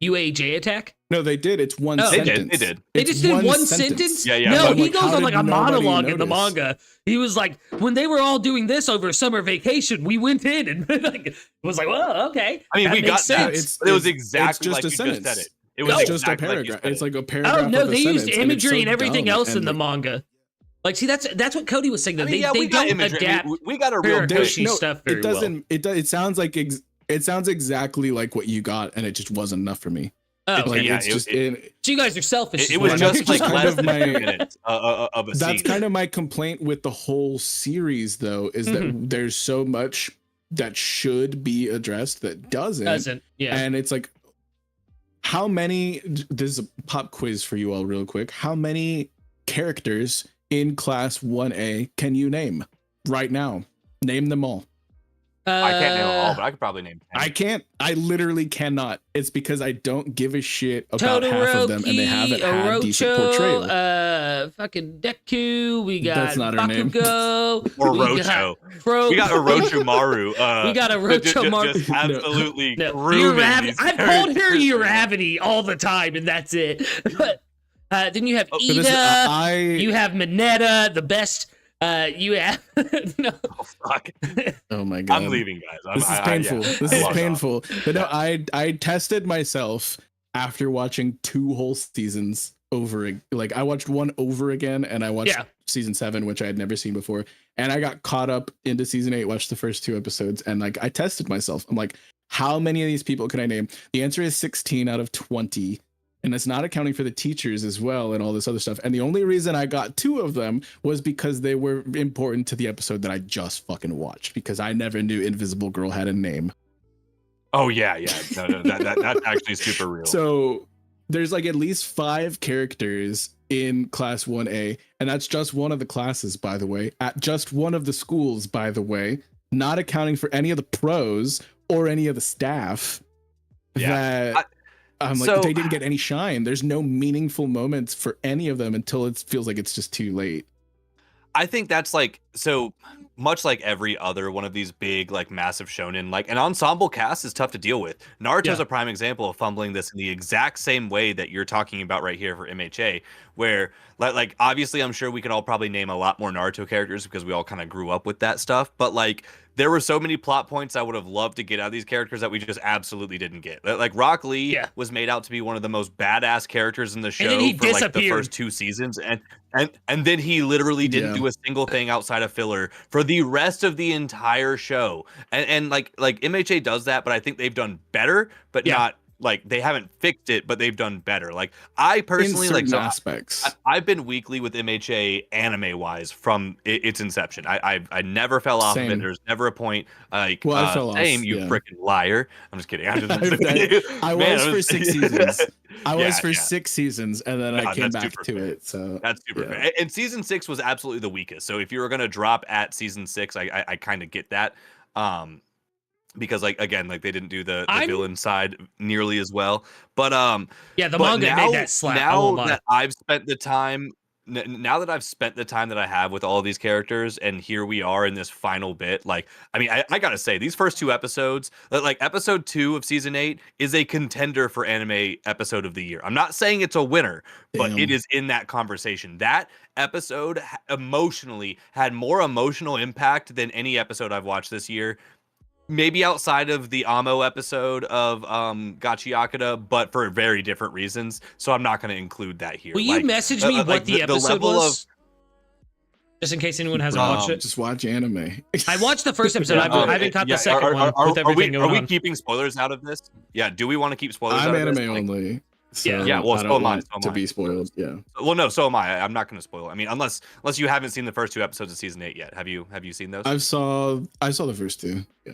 UAJ attack? No, they did. It's one sentence. They did. They just did one sentence? Yeah. No, But, he like, goes how on like did a monologue nobody in the notice? manga. He was like, when they were all doing this over summer vacation, we went in and like, it was like, well, okay. I mean, that we makes got sense. that. It was exactly just like a you sentence. just said it. It It's was just a exactly like you paragraph. said It's it. like a paragraph. Oh no, of a they used sentence, and it's imagery so and everything dumb. else in And the manga. Like, see, that's what Cody was saying. Though. I mean, they we got don't imagery. adapt. We got a real Horikoshi stuff very it doesn't. It sounds like it sounds exactly like what you got, and it just wasn't enough for me. Oh, Like, yeah, it's just so you guys are selfish. It was Well, just that's like kind less of than my- 2 minutes of a That's scene. kind of my complaint with the whole series, though, is that there's so much that should be addressed that doesn't. Yeah. And it's like, how many? This is a pop quiz for you all, real quick. How many characters in Class 1A can you name right now? Name them all. I can't name them all, but I could probably name 10. I can't. I literally cannot. It's because I don't give a shit about half of them, and they haven't had decent portrayal. Fucking Deku. We got That's not her name. Bakugo. Orocho. We got Orochimaru. We got Orochimaru. Just absolutely No, grooming these I've called her characters. Uravity all the time, and that's it. But then you have But Ida. You have Mineta, the best. You have no. Oh, fuck. Oh my god! I'm leaving, guys. This is painful. This is painful. But no, I tested myself after watching 2 whole seasons over. Like I watched one over again, and I watched season 7, which I had never seen before, and I got caught up into season 8. Watched the first 2 episodes, and like I tested myself. I'm like, how many of these people can I name? The answer is 16 out of 20. And it's not accounting for the teachers as well and all this other stuff. And the only reason I got 2 of them was because they were important to the episode that I just fucking watched, because I never knew Invisible Girl had a name. Oh yeah. No, that's actually super real. So there's like at least 5 characters in Class 1A, and that's just one of the classes, by the way, at just one of the schools, by the way, not accounting for any of the pros or any of the staff. I'm like, they didn't get any shine. There's no meaningful moments for any of them until it feels like it's just too late. I think that's like, so much like every other one of these big, like massive shonen, like an ensemble cast is tough to deal with. Naruto's a prime example of fumbling this in the exact same way that you're talking about right here for MHA, where like obviously I'm sure we can all probably name a lot more Naruto characters because we all kind of grew up with that stuff, but like there were so many plot points I would have loved to get out of these characters that we just absolutely didn't get. Like Rock Lee was made out to be one of the most badass characters in the show for like the first 2 seasons, and then he literally didn't do a single thing outside of filler for the rest of the entire show. And like MHA does that, but I think they've done better, but not like they haven't fixed it, but they've done better. Like I personally in like certain aspects. I've been weekly with MHA anime wise from its inception. I never fell off of it. Same. There's never a point like Well, I fell same, off, you yeah. freaking liar. I'm just kidding. I was for 6 seasons. I was Yeah, for yeah. 6 seasons, and then I No, came that's back super to fair. it. So That's super yeah. fair. And season 6 was absolutely the weakest. So if you were gonna drop at season 6, I kind of get that. Because like again, like they didn't do the villain side nearly as well. But yeah, the but manga made that slap. I now won't lie. that I've spent the time now that I've spent the time that I have with all of these characters, and here we are in this final bit, like, I mean, I gotta say, these first 2 episodes, like episode 2 of season 8 is a contender for anime episode of the year. I'm not saying it's a winner, but it is in that conversation. That episode emotionally had more emotional impact than any episode I've watched this year. Maybe outside of the Amo episode of Gachiakuta, but for very different reasons. So I'm not going to include that here. Will you message me what the episode was? Just in case anyone hasn't watched it. Just watch anime. I watched the first episode. I haven't caught the second one with everything going on. Are we keeping spoilers out of this? Yeah. Do we want to keep spoilers out of I'm this? anime only. So yeah. Well, I so don't am I. want to be spoiled. Yeah. Well, no, so am I. I'm not going to spoil. I mean, unless you haven't seen the first 2 episodes of season 8 yet. Have you seen those? I saw the first 2. Yeah.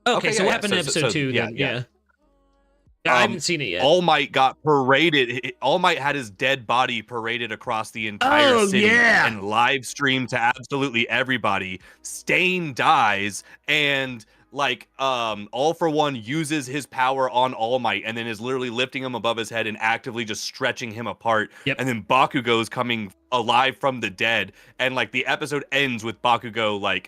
Okay, so what happened in episode 2 then? Yeah. I haven't seen it yet. All Might got paraded. All Might had his dead body paraded across the entire city and live streamed to absolutely everybody. Stain dies, and like All For One uses his power on All Might, and then is literally lifting him above his head and actively just stretching him apart. And then Bakugo's coming alive from the dead, and like the episode ends with Bakugo like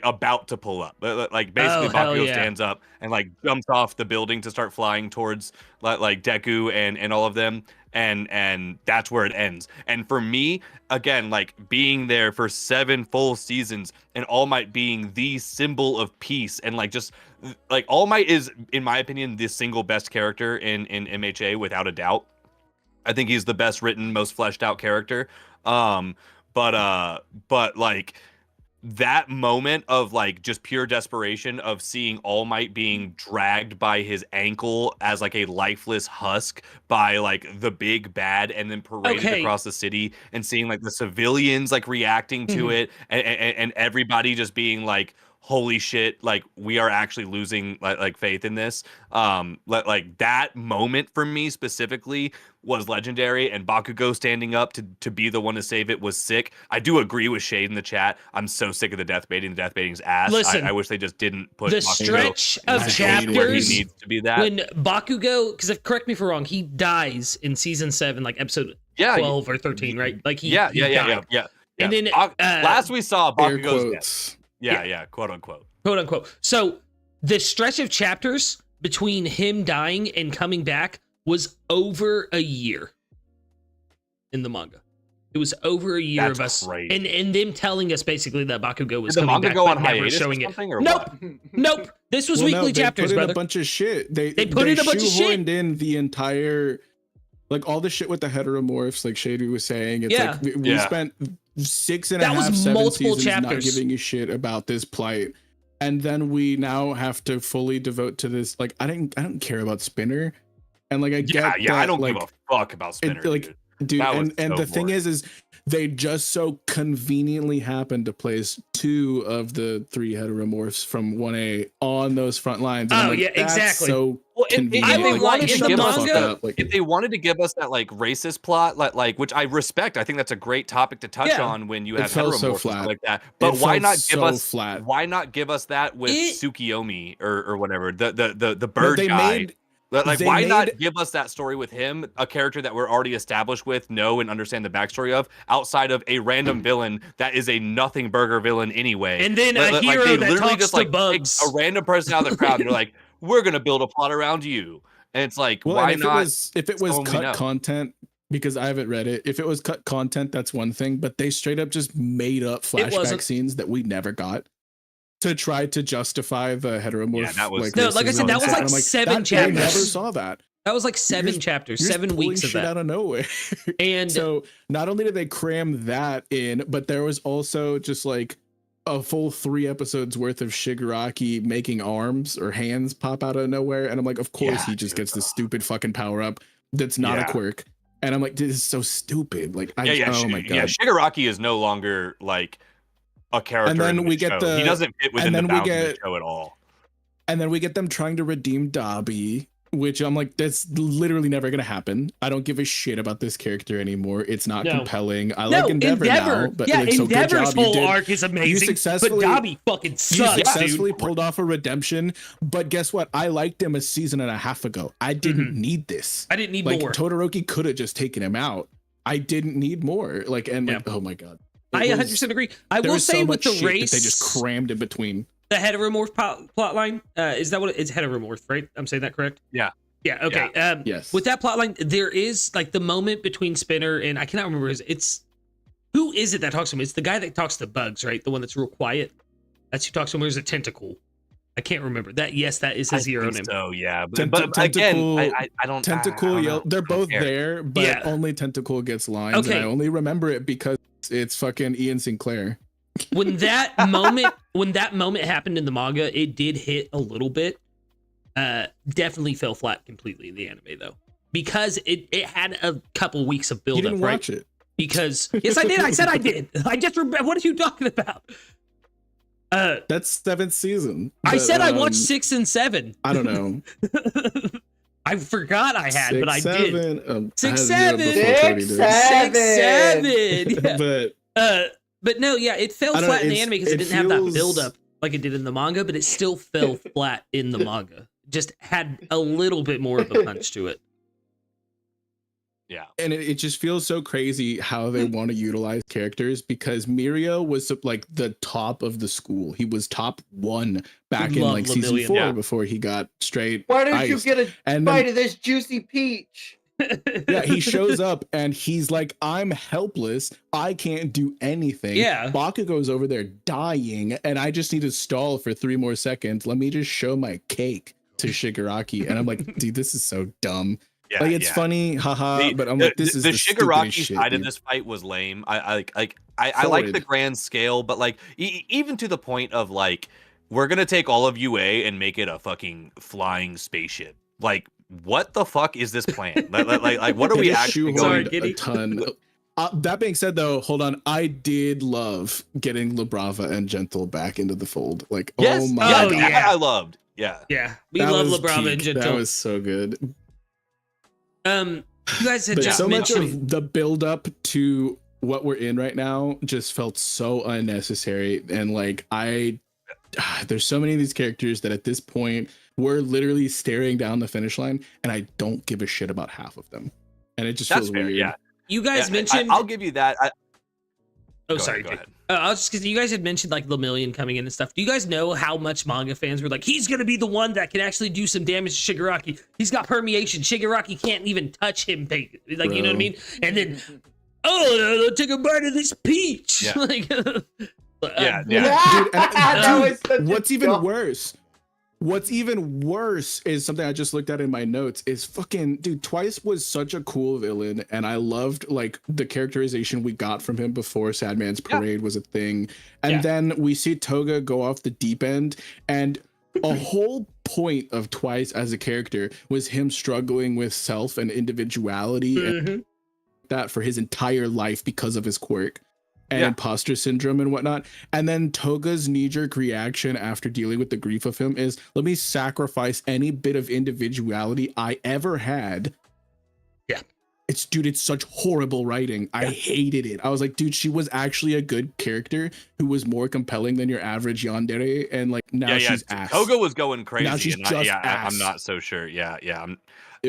about to pull up, like basically Bakugo stands up and like jumps off the building to start flying towards like Deku and all of them, and that's where it ends. And for me, again, like being there for 7 full seasons and All Might being the symbol of peace, and like just like All Might is, in my opinion, the single best character in MHA without a doubt. I think he's the best written, most fleshed out character. But like that moment of like just pure desperation of seeing All Might being dragged by his ankle as like a lifeless husk by like the big bad, and then paraded across the city, and seeing like the civilians like reacting to it, and everybody just being like, holy shit, like we are actually losing like faith in this. Like that moment for me specifically was legendary, and Bakugo standing up to be the one to save it was sick. I do agree with Shade in the chat. I'm so sick of the death baiting. The death baiting's ass. Listen, I wish they just didn't put the Bakugo stretch of chapters where he needs to be. That when Bakugo, because correct me if I'm wrong, he dies in season 7, like episode 12 or 13, right? Like he died. Yeah. And then last we saw Bakugo's death. Yeah, quote unquote. Quote unquote. So the stretch of chapters between him dying and coming back was over a year in the manga. It was over a year of us, and them telling us basically that Bakugo was coming back, go on but never showing it. Nope. This was weekly chapters, put in brother. a bunch of shit. They put in a bunch of shit. Shoehorned in the entire, like all the shit with the heteromorphs, like Shady was saying. It's like we spent 6.5, 7 seasons not giving a shit about this plight, and then we now have to fully devote to this. Like I don't care about Spinner, and like I get that, I don't like, give a fuck about Spinner, dude. And the thing is they just so conveniently happened to place 2 of the 3 heteromorphs from 1A on those front lines. And exactly. So if they wanted to give us that like racist plot, like which I respect, I think that's a great topic to touch on when you have heteromorphs like that. But why not give us flat? Why not give us that with Tsukiyomi or whatever, the bird guy? Like, why not give us that story with him, a character that we're already established with, know and understand the backstory of, outside of a random villain that is a nothing burger villain anyway. And then a hero that talks to bugs. A random person out of the crowd, and they're like, we're going to build a plot around you. And it's like, why not? If it was cut content, because I haven't read it, if it was cut content, that's one thing. But they straight up just made up flashback scenes that we never got, to try to justify the heteromorph. Yeah, that was like I said, that was like 7 chapters. I never saw that. That was like 7 chapters, 7 weeks of that out of nowhere. And so not only did they cram that in, but there was also just like a full 3 episodes worth of Shigaraki making arms or hands pop out of nowhere, and I'm like, of course he just gets this stupid fucking power up that's not a quirk, and I'm like, this is so stupid. Like, oh my god, Shigaraki is no longer like a character. And then in we the get show. He doesn't fit within the bounds of the show at all. And then we get them trying to redeem Dabi, which I'm like, that's literally never gonna happen. I don't give a shit about this character anymore. It's not compelling. I like Endeavor now, but yeah, like, so Endeavor's good job. whole arc is amazing. But Dabi fucking sucks, You successfully pulled off a redemption, but guess what? I liked him a season and a half ago. I didn't need this. I didn't need more. Todoroki could have just taken him out. I didn't need more. Like, and like, oh my god. I 100% agree. I will say so with the race, that they just crammed in between. The heteromorph plot line, is that what it's heteromorph, right? I'm saying that correct? Yeah. Yeah. Okay. Yeah. Yes. With that plot line, there is like the moment between Spinner and I cannot remember who is it that talks to him? It's the guy that talks to Bugs, right? The one that's real quiet. That's who talks to him. Where's a Tentacle? I can't remember that. Yes, that is his hero name. So yeah, but Tentacle, again, I don't. Tentacle. I don't they're both there, but only Tentacle gets lines. Okay. And I only remember it because it's fucking Ian Sinclair. When that moment happened in the manga, it did hit a little bit. Definitely fell flat completely in the anime though, because it had a couple weeks of build You up. didn't right? watch it. Because yes, I did. I said I did. I just remember. What are you talking about? That's 7th season. I said I watched 6 and 7. I don't know. I forgot I had, 6, but I 7, did. 6, I 7. had 0 before 6, 6, 7. Yeah. But no, yeah, it fell flat in the anime because it didn't have that build up like it did in the manga, but it still fell flat in the manga. Just had a little bit more of a punch to it. Yeah. And it just feels so crazy how they want to utilize characters, because Mirio was like the top of the school. He was top 1 back in like season 4 before he got straight. Why don't you get a bite of this juicy peach? Yeah, he shows up and he's like, I'm helpless. I can't do anything. Yeah. Bakugo's over there dying, and I just need to stall for 3 more seconds. Let me just show my cake to Shigaraki. And I'm like, dude, this is so dumb. Yeah, like, it's funny, haha, but I'm like, this is the Shigaraki shit, side dude. of this fight was lame. I like the grand scale, but like even to the point of like, we're gonna take all of UA and make it a fucking flying spaceship. Like, what the fuck is this plan? like what are we actually going? A ton. That being said, though, hold on. I did love getting Labrava and Gentle back into the fold. Like, yes, oh my god, I loved. Yeah, we love Labrava and Gentle. That was so good. You guys had just so mentioned much of the build up to what we're in right now just felt so unnecessary, and like there's so many of these characters that at this point we're literally staring down the finish line, and I don't give a shit about half of them, and it just feels fair, weird. Yeah, you guys mentioned. I'll give you that. Sorry. Go ahead. I was just because you guys had mentioned like Lemillion coming in and stuff. Do you guys know how much manga fans were like, he's gonna be the one that can actually do some damage to Shigaraki? He's got permeation. Shigaraki can't even touch him. Like, you know what I mean? And then, take a bite of this peach. Yeah. Like, Dude, what's even worse? What's even worse is something I just looked at in my notes is fucking dude. Twice was such a cool villain, and I loved like the characterization we got from him before Sad Man's Parade was a thing, and then we see Toga go off the deep end, and a whole point of Twice as a character was him struggling with self and individuality and that for his entire life because of his quirk and imposter syndrome and whatnot. And then Toga's knee-jerk reaction after dealing with the grief of him is, let me sacrifice any bit of individuality I ever had. Yeah. It's such horrible writing. I hated it. I was like, dude, she was actually a good character who was more compelling than your average yandere, and like now she's ass. Toga was going crazy. Now she's just ass. I'm not so sure.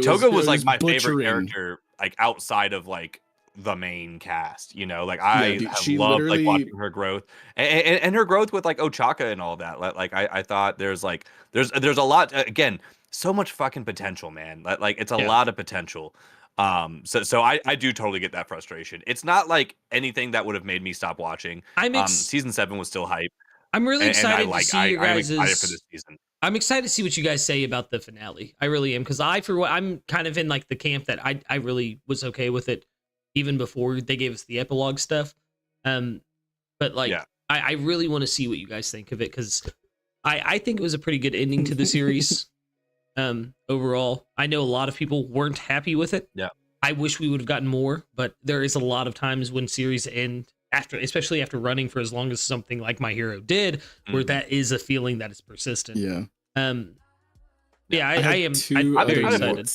Toga was like my favorite character, like outside of like the main cast, you know, like I love like watching her growth and her growth with like Ochaka and all that. Like I thought there's a lot, again, so much fucking potential, man. Like it's a lot of potential. So I do totally get that frustration. It's not like anything that would have made me stop watching. Season 7 was still hype. I'm really excited to see you guys. I'm excited for this season. I'm excited to see what you guys say about the finale. I really am, because I'm kind of in like the camp that I really was okay with it even before they gave us the epilogue stuff. But like I really want to see what you guys think of it, because I think it was a pretty good ending to the series. Overall, I know a lot of people weren't happy with it. Yeah. I wish we would have gotten more, but there is a lot of times when series end especially after running for as long as something like My Hero did, where that is a feeling that is persistent. Yeah. Yeah, I am. I'm very excited.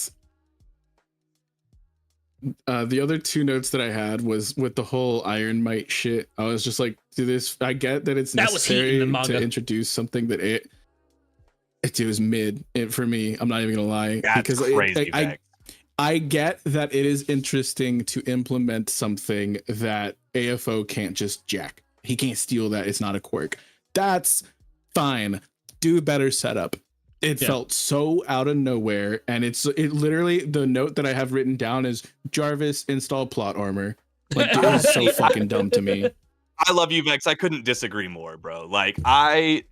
The other two notes that I had was with the whole Iron Might shit. I was just like, do this. I get that it's necessary to introduce something that it was mid for me. I'm not even gonna lie. That's because crazy. I get that it is interesting to implement something that AFO can't just jack. He can't steal that. It's not a quirk. That's fine. Do a better setup. It felt so out of nowhere, and it literally, the note that I have written down is Jarvis install plot armor. Like, it was so fucking dumb to me. I love you, Vex. I couldn't disagree more, bro. Like, I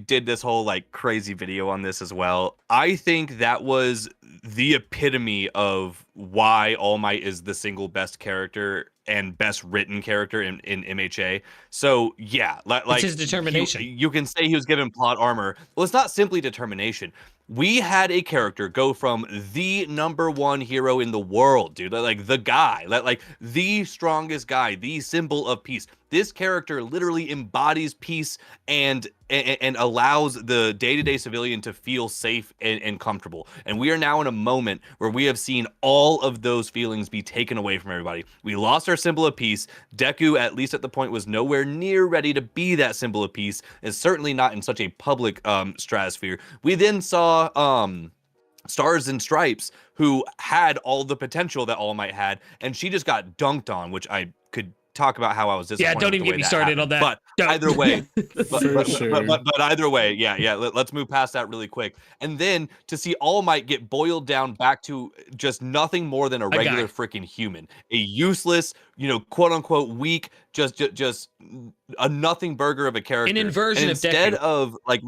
did this whole like crazy video on this as well. I think that was the epitome of why All Might is the single best character and best written character in MHA. So yeah, like it's his determination. You can say he was given plot armor. Well, it's not simply determination. We had a character go from the #1 hero in the world, dude, like the guy, like the strongest guy, the symbol of peace. This character literally embodies peace and allows the day-to-day civilian to feel safe and comfortable. And we are now in a moment where we have seen all of those feelings be taken away from everybody. We lost our symbol of peace. Deku, at least at the point, was nowhere near ready to be that symbol of peace, and certainly not in such a public stratosphere. We then saw Stars and Stripes, who had all the potential that All Might had, and she just got dunked on, which I could talk about how I was disappointed. Yeah, don't even get me started on that. But either way, sure. but either way, yeah. Let's move past that really quick. And then to see All Might get boiled down back to just nothing more than a regular freaking human, a useless, quote unquote weak, just a nothing burger of a character. An inversion and of instead Deku. of like,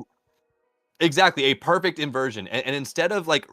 exactly, a perfect inversion. And instead of like,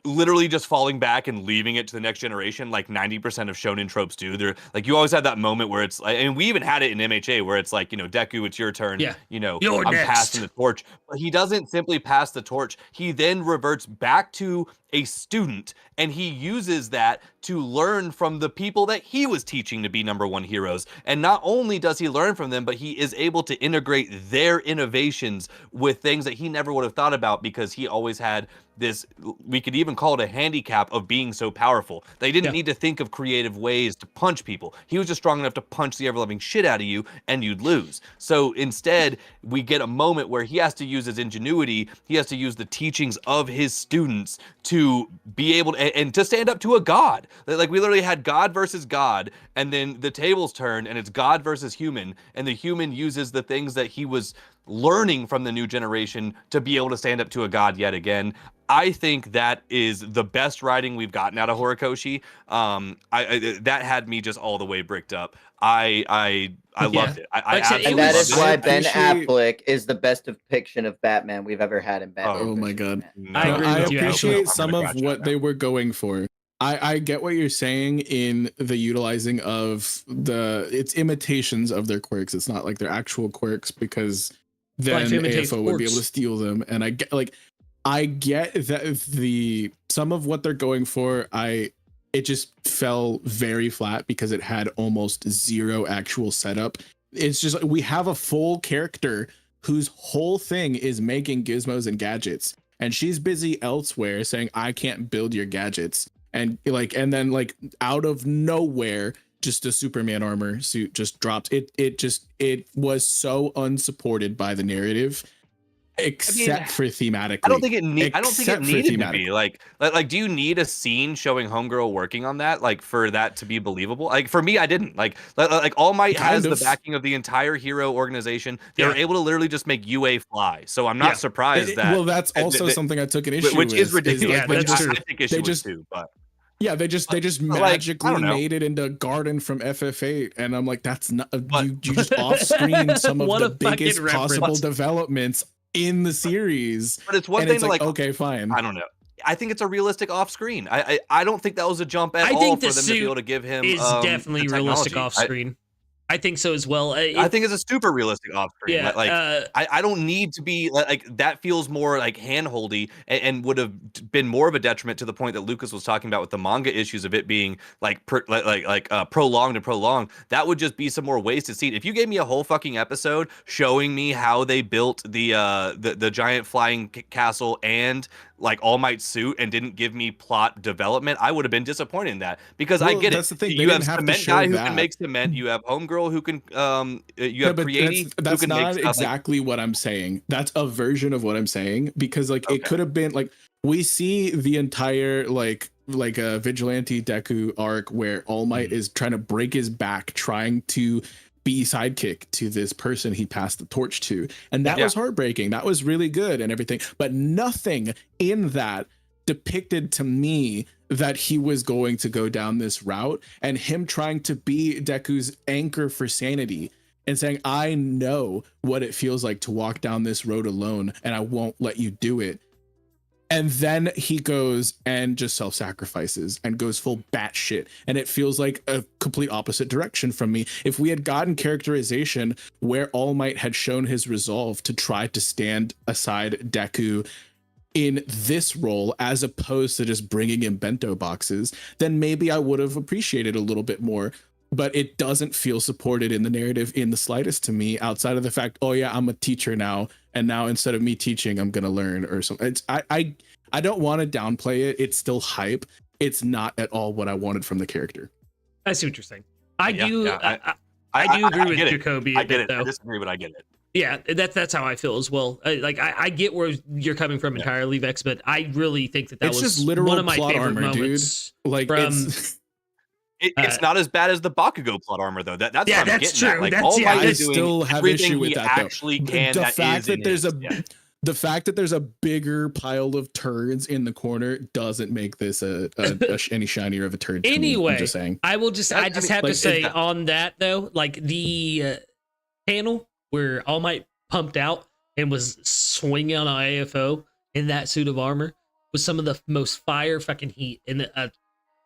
literally just falling back and leaving it to the next generation, like 90% of shonen tropes do. They're like, you always have that moment where it's like, and we even had it in MHA where it's like, Deku, it's your turn. Yeah. I'm next. passing the torch. But he doesn't simply pass the torch. He then reverts back to a student, and he uses that to learn from the people that he was teaching to be #1 heroes. And not only does he learn from them, but he is able to integrate their innovations with things that he never would have thought about, because he always had this, we could even call it a handicap of being so powerful. They didn't need to think of creative ways to punch people. He was just strong enough to punch the ever-loving shit out of you, and you'd lose. So instead, we get a moment where he has to use his ingenuity, he has to use the teachings of his students to be able to, and to stand up to a god. Like, we literally had God versus God, and then the tables turned, and it's God versus human, and the human uses the things that he was learning from the new generation to be able to stand up to a god yet again. I think that is the best writing we've gotten out of Horikoshi. That had me just all the way bricked up. I loved it. And that is why Ben Affleck is the best depiction of Batman we've ever had in Batman. Oh my god! I appreciate some of what they were going for. I get what you're saying in the utilizing of it's imitations of their quirks. It's not like their actual quirks, because then AFO would be able to steal them. And I get that some of what they're going for, it just fell very flat because it had almost zero actual setup. It's just, we have a full character whose whole thing is making gizmos and gadgets, and she's busy elsewhere saying, I can't build your gadgets. And then out of nowhere, just a Superman armor suit just dropped. It was so unsupported by the narrative, except for thematically. I don't think it needed to be like, do you need a scene showing Homegirl working on that, like, for that to be believable? Like, for me, I didn't. Like All Might has the backing of the entire hero organization. They were able to literally just make UA fly. So I'm not surprised that. Well, that's also something I took an issue with. Which is ridiculous. I take issue with too, but. Yeah, they just magically made it into Garden from FF8, and I'm like, that's not you just off-screen some of the biggest possible developments in the series. But it's one thing to okay, fine. I don't know. I think it's a realistic off-screen. I don't think that was a jump at all for them to be able to give him. Is definitely realistic off-screen. I think so as well. I think it's a super realistic off screen. Yeah, I don't need to be like that. Feels more like handholdy and would have been more of a detriment to the point that Lucas was talking about with the manga issues of it being like prolonged and prolonged. That would just be some more wasted scene. If you gave me a whole fucking episode showing me how they built the giant flying castle and like All Might's suit and didn't give me plot development, I would have been disappointed in that because I get that's it. The thing. You have cement guy who can make cement. You have homegirl who can you have creative who that's can not make stuff exactly what I'm saying. That's a version of what I'm saying because like it could have been like we see the entire like a vigilante Deku arc where All Might is trying to break his back trying to be sidekick to this person he passed the torch to, and that was heartbreaking. That was really good and everything, but nothing in that depicted to me that he was going to go down this route, and him trying to be Deku's anchor for sanity and saying, I know what it feels like to walk down this road alone and I won't let you do it. And then he goes and just self-sacrifices and goes full batshit. And it feels like a complete opposite direction from me. If we had gotten characterization where All Might had shown his resolve to try to stand aside Deku in this role, as opposed to just bringing in bento boxes, then maybe I would have appreciated a little bit more. But it doesn't feel supported in the narrative in the slightest to me, outside of the fact, oh yeah, I'm a teacher now, and now instead of me teaching, I'm gonna learn or something. It's I don't want to downplay it. It's still hype. It's not at all what I wanted from the character. I see what you're saying. I do agree with Jakoby. I get it. Though. I disagree, but I get it. Yeah, that's how I feel as well. I get where you're coming from entirely, Vex, but I really think that was just literal one of my plot favorite armor, moments. Dude. Like from, it's not as bad as the Bakugo plot armor though. That's yeah, what I'm that's getting true. At. Like that's, All Might I is doing still have issue with that. Actually, can the fact that there's the fact that there's a bigger pile of turds in the corner doesn't make this any shinier of a turd. Anyway, I'm just saying. I just have to say on that though, like the panel where All Might pumped out and was swinging on AFO in that suit of armor was some of the most fire fucking heat in a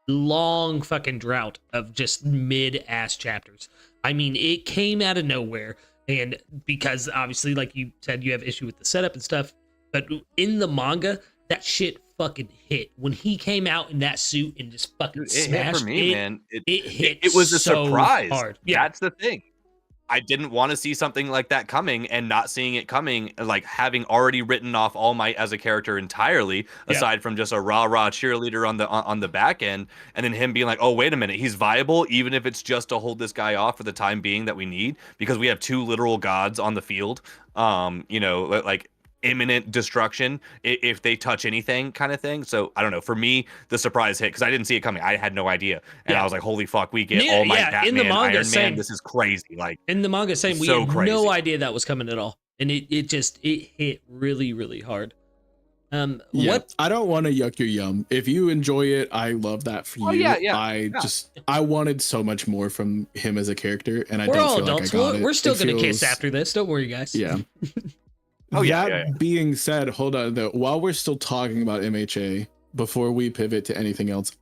long fucking drought of just mid-ass chapters. I mean, it came out of nowhere, and because obviously, like you said, you have issue with the setup and stuff, but in the manga, that shit fucking hit. When he came out in that suit and just fucking smashed, hit for me, man. It was a so surprise. Hard. Yeah. That's the thing. I didn't want to see something like that coming, and not seeing it coming, like having already written off All Might as a character entirely, aside from just a rah-rah cheerleader on the back end, and then him being like, oh, wait a minute, he's viable, even if it's just to hold this guy off for the time being that we need, because we have two literal gods on the field, like imminent destruction if they touch anything kind of thing. So I don't know, for me the surprise hit because I didn't see it coming. I had no idea, and I was like, holy fuck, we get All Might, Batman, in the manga, Iron Man. This is crazy. Like in the manga, same. We had no idea that was coming at all, and it hit really, really hard. What I don't want to yuck your yum. If you enjoy it, I love that for you. I wanted so much more from him as a character, and we're don't all feel adults. like I got it. We're still gonna kiss after this. Don't worry, guys. Yeah. That being said, hold on though. While we're still talking about MHA, before we pivot to anything else,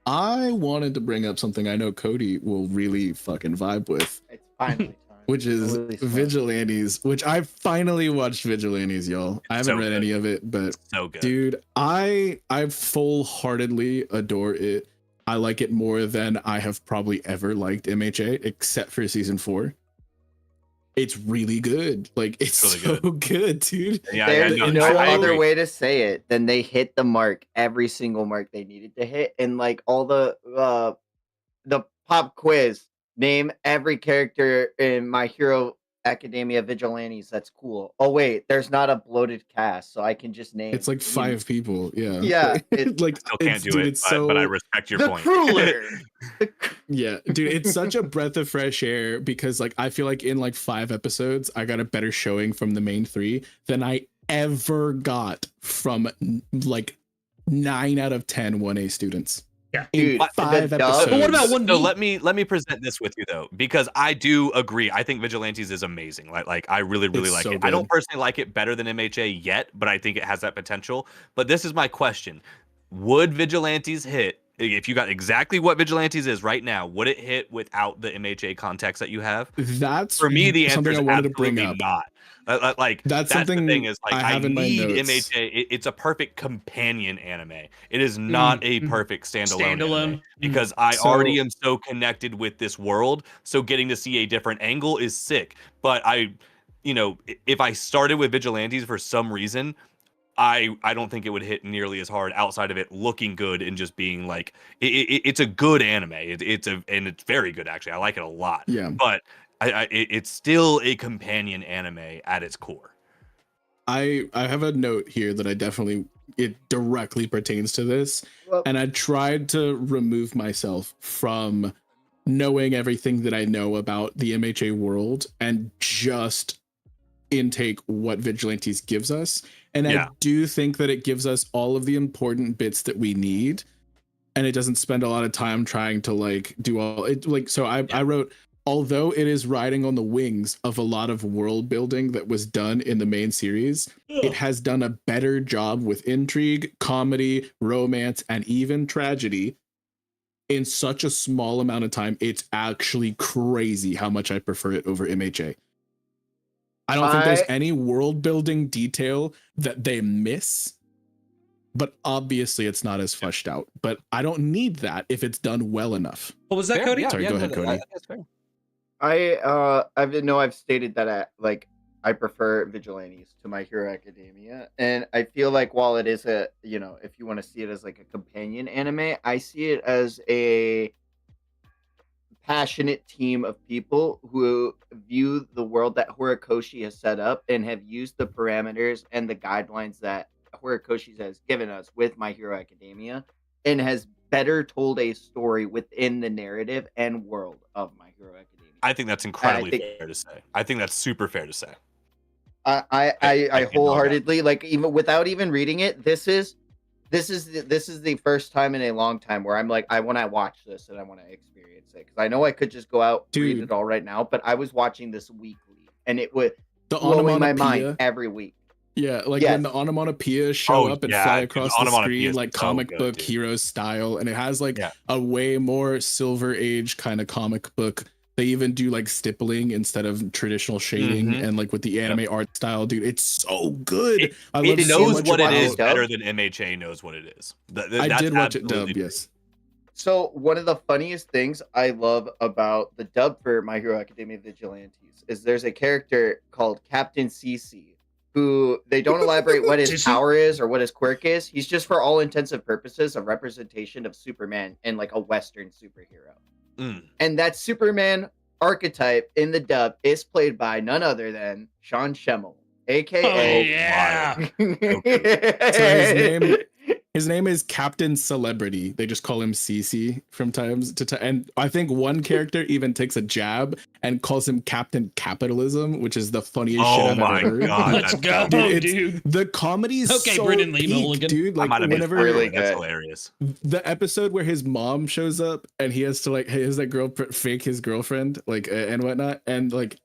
I wanted to bring up something I know Cody will really fucking vibe with. It's finally time. Which is Vigilantes, which I finally watched Vigilantes, y'all. I haven't read any of it, but so good. Dude, I full-heartedly adore it. I like it more than I have probably ever liked MHA, except for season 4. It's really good. Like, it's really so good, dude. There's no other way to say it than they hit the mark, every single mark they needed to hit. And like all the pop quiz, name every character in My Hero Academia Vigilantes. That's cool. Oh wait, there's not a bloated cast, so I can just name. It's like 5 people. Yeah. Yeah. It, like still can't do it, but I respect your point. Crueler. Yeah, dude, it's such a breath of fresh air because like I feel like in like 5 episodes, I got a better showing from the main 3 than I ever got from like 9 out of 10 1A students. Yeah, dude, 5 episodes. But what about 1B? So let me present this with you though, because I do agree. I think Vigilantes is amazing. Like I really like it. Good. I don't personally like it better than MHA yet, but I think it has that potential. But this is my question: would Vigilantes hit if you got exactly what Vigilantes is right now, would it hit without the MHA context that you have? That's For me, the answer something is I wanted to bring absolutely up. not. Like That's the something thing is, like, I I have in my need notes. MHA. It's a perfect companion anime. It is not a perfect standalone anime because I already am so connected with this world. So getting to see a different angle is sick. But if I started with Vigilantes for some reason, I don't think it would hit nearly as hard outside of it looking good and just being like it's a good anime. And it's very good actually. I like it a lot. Yeah. But it's still a companion anime at its core. I have a note here that it directly pertains to this. Well, And I tried to remove myself from knowing everything that I know about the MHA world and just intake what Vigilantes gives us. And I do think that it gives us all of the important bits that we need. And it doesn't spend a lot of time trying to like do all it like. So I wrote, although it is riding on the wings of a lot of world building that was done in the main series, it has done a better job with intrigue, comedy, romance, and even tragedy in such a small amount of time. It's actually crazy how much I prefer it over MHA. I don't think there's any world building detail that they miss, but obviously it's not as fleshed out. But I don't need that if it's done well enough. What was that, Cody? Sorry, go ahead, Cody. That's fair. I've stated that I prefer Vigilantes to My Hero Academia, and I feel like while it is if you want to see it as like a companion anime, I see it as a passionate team of people who view the world that Horikoshi has set up and have used the parameters and the guidelines that Horikoshi has given us with My Hero Academia, and has better told a story within the narrative and world of My Hero Academia. I think that's incredibly fair to say. I think that's super fair to say. I wholeheartedly, like, even without even reading it, this is the first time in a long time where I'm like, I want to watch this and I want to experience it, because I know I could just go out and read it all right now, but I was watching this weekly and it would blowing my mind every week. Yeah, like when the onomatopoeia show up and fly across the screen like comic book hero style, and it has like a way more Silver Age kind of comic book. They even do like stippling instead of traditional shading, and like with the anime art style, dude, it's so good. It knows what it is better than MHA knows what it is. I did watch it dubbed, yes. So one of the funniest things I love about the dub for My Hero Academia Vigilantes is there's a character called Captain CC, who they don't elaborate what his power is or what his quirk is. He's just, for all intents and purposes, a representation of Superman and like a Western superhero. And that Superman archetype in the dub is played by none other than Sean Schemmel, aka So his name is Captain Celebrity. They just call him CC from times to time. And I think one character even takes a jab and calls him Captain Capitalism, which is the funniest shit I've ever heard. God, let's go, dude. The comedy is so Brendan Lee peak, Mulligan. dude. Like whenever that's hilarious. The episode where his mom shows up and he has to like, hey, is that girl fake his girlfriend, like and whatnot, and like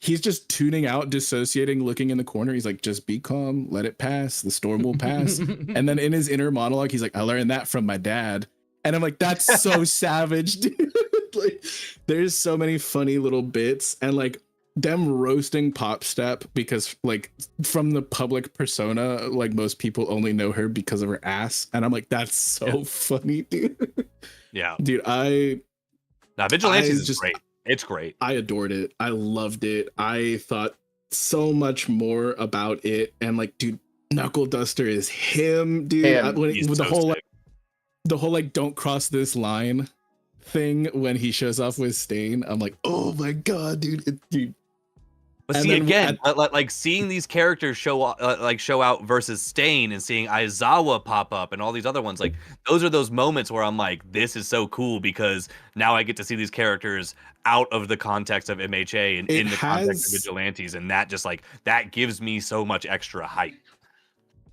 he's just tuning out, dissociating, looking in the corner. He's like, just be calm, let it pass. The storm will pass. And then in his inner monologue, he's like, I learned that from my dad. And I'm like, that's so savage, dude. Like, there's so many funny little bits, and like them roasting Pop Step because like from the public persona, like most people only know her because of her ass. And I'm like, that's so funny, dude. Yeah. Dude, Vigilantes is just great. It's great. I adored it. I loved it. I thought so much more about it. And like, dude, Knuckle Duster is him, dude. With the whole like don't cross this line thing when he shows off with Stain. I'm like, oh my god, dude. But see, again, like seeing these characters show out versus Stain, and seeing Aizawa pop up and all these other ones, like those are those moments where I'm like, this is so cool, because now I get to see these characters out of the context of MHA and in the context of Vigilantes, and that just like that gives me so much extra hype.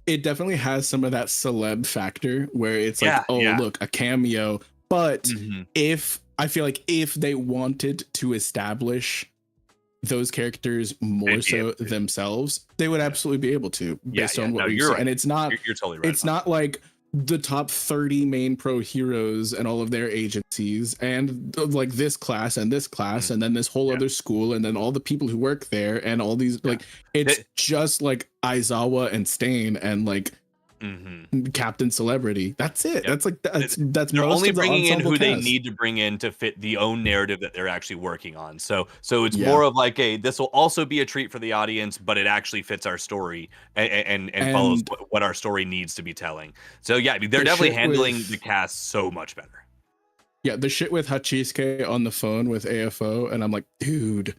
It definitely has some of that celeb factor where it's like, look, a cameo. But if they wanted to establish those characters more so themselves, they would absolutely be able to, based on what we've seen. Right. And it's not, you're totally right. It's not like the top 30 main pro heroes and all of their agencies, and like this class and this class, and then this whole other school, and then all the people who work there, and all these like it's just like Aizawa and Stain and like Captain Celebrity. That's it. That's like that's they're most only of the bringing in who ensemble they cast. need to bring in to fit the own narrative that they're actually working on. So it's more of like this will also be a treat for the audience, but it actually fits our story and follows what our story needs to be telling. So yeah, I mean, they're definitely handling the cast so much better. Yeah, the shit with Hachisuke on the phone with AFO, and I'm like, dude,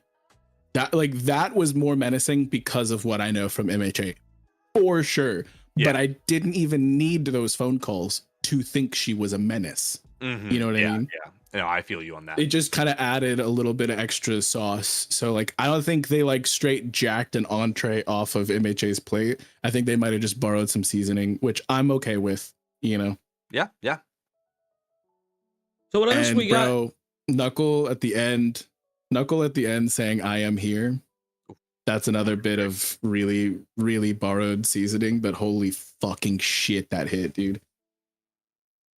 that was more menacing because of what I know from MHA, for sure. Yeah. But I didn't even need those phone calls to think she was a menace. You know what I mean? Yeah. No, I feel you on that. It just kind of added a little bit of extra sauce. So like, I don't think they like straight jacked an entree off of MHA's plate. I think they might have just borrowed some seasoning, which I'm okay with, you know? Yeah. So what else we got? Bro, Knuckle at the end saying I am here. That's another bit of really, really borrowed seasoning, but holy fucking shit, that hit, dude.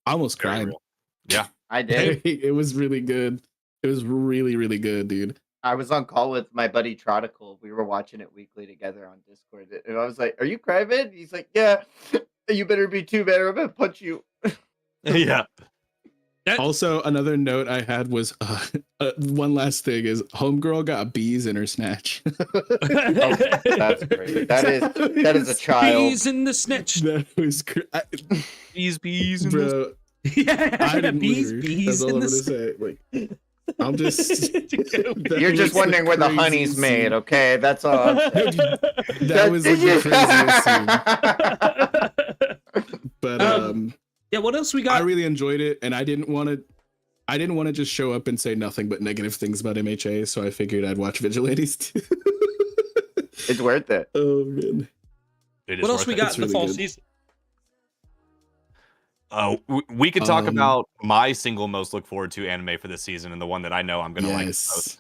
I almost cried. Yeah, I did. It was really good. It was really, really good, dude. I was on call with my buddy Trodical. We were watching it weekly together on Discord. And I was like, "Are you crying?" He's like, "Yeah." You better be too, man. I'm gonna punch you. yeah. Also, another note I had was one last thing is Homegirl got bees in her snatch. That's great. That is a child. Bees in the snitch. That was Bees. Bro. Yeah, I didn't bees That's all in I'm the gonna say. Like, I'm just. You're just wondering where the honey's made, okay? That's all. I'm saying. That was like the craziest scene. But yeah, what else we got? I really enjoyed it, and I didn't want to just show up and say nothing but negative things about MHA, so I figured I'd watch Vigilantes too. It's worth it. Oh man. What else we got in the fall season? We could talk about my single most look forward to anime for this season, and the one that I know I'm going to like the most.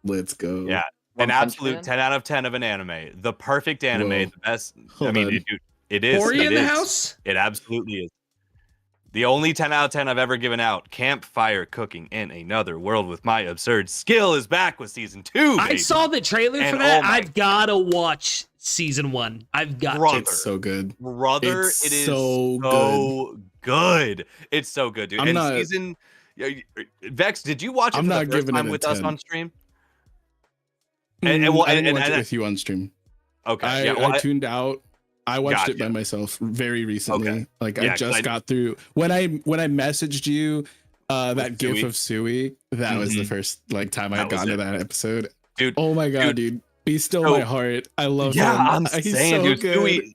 Let's go. Yeah, an absolute 10 out of 10 of an anime. The perfect anime, the best. It is. Tori in the house? It absolutely is. The only 10 out of 10 I've ever given out. Campfire cooking in another world with my absurd skill is back with season 2. Baby. I saw the trailer for that. I've got to watch season 1. I've got to. It's so good. Brother, it is so good. It's so good, dude. Season Vex, did you watch it for the first time with us on stream? I didn't watch it with you on stream. Okay. I tuned out. I watched it by myself very recently. Okay. Like I just got through when I messaged you that gif of Sui. That was the first time I had gotten to that episode. Dude, oh my god, dude. Be still my heart. I love him. I'm He's saying, so dude, good.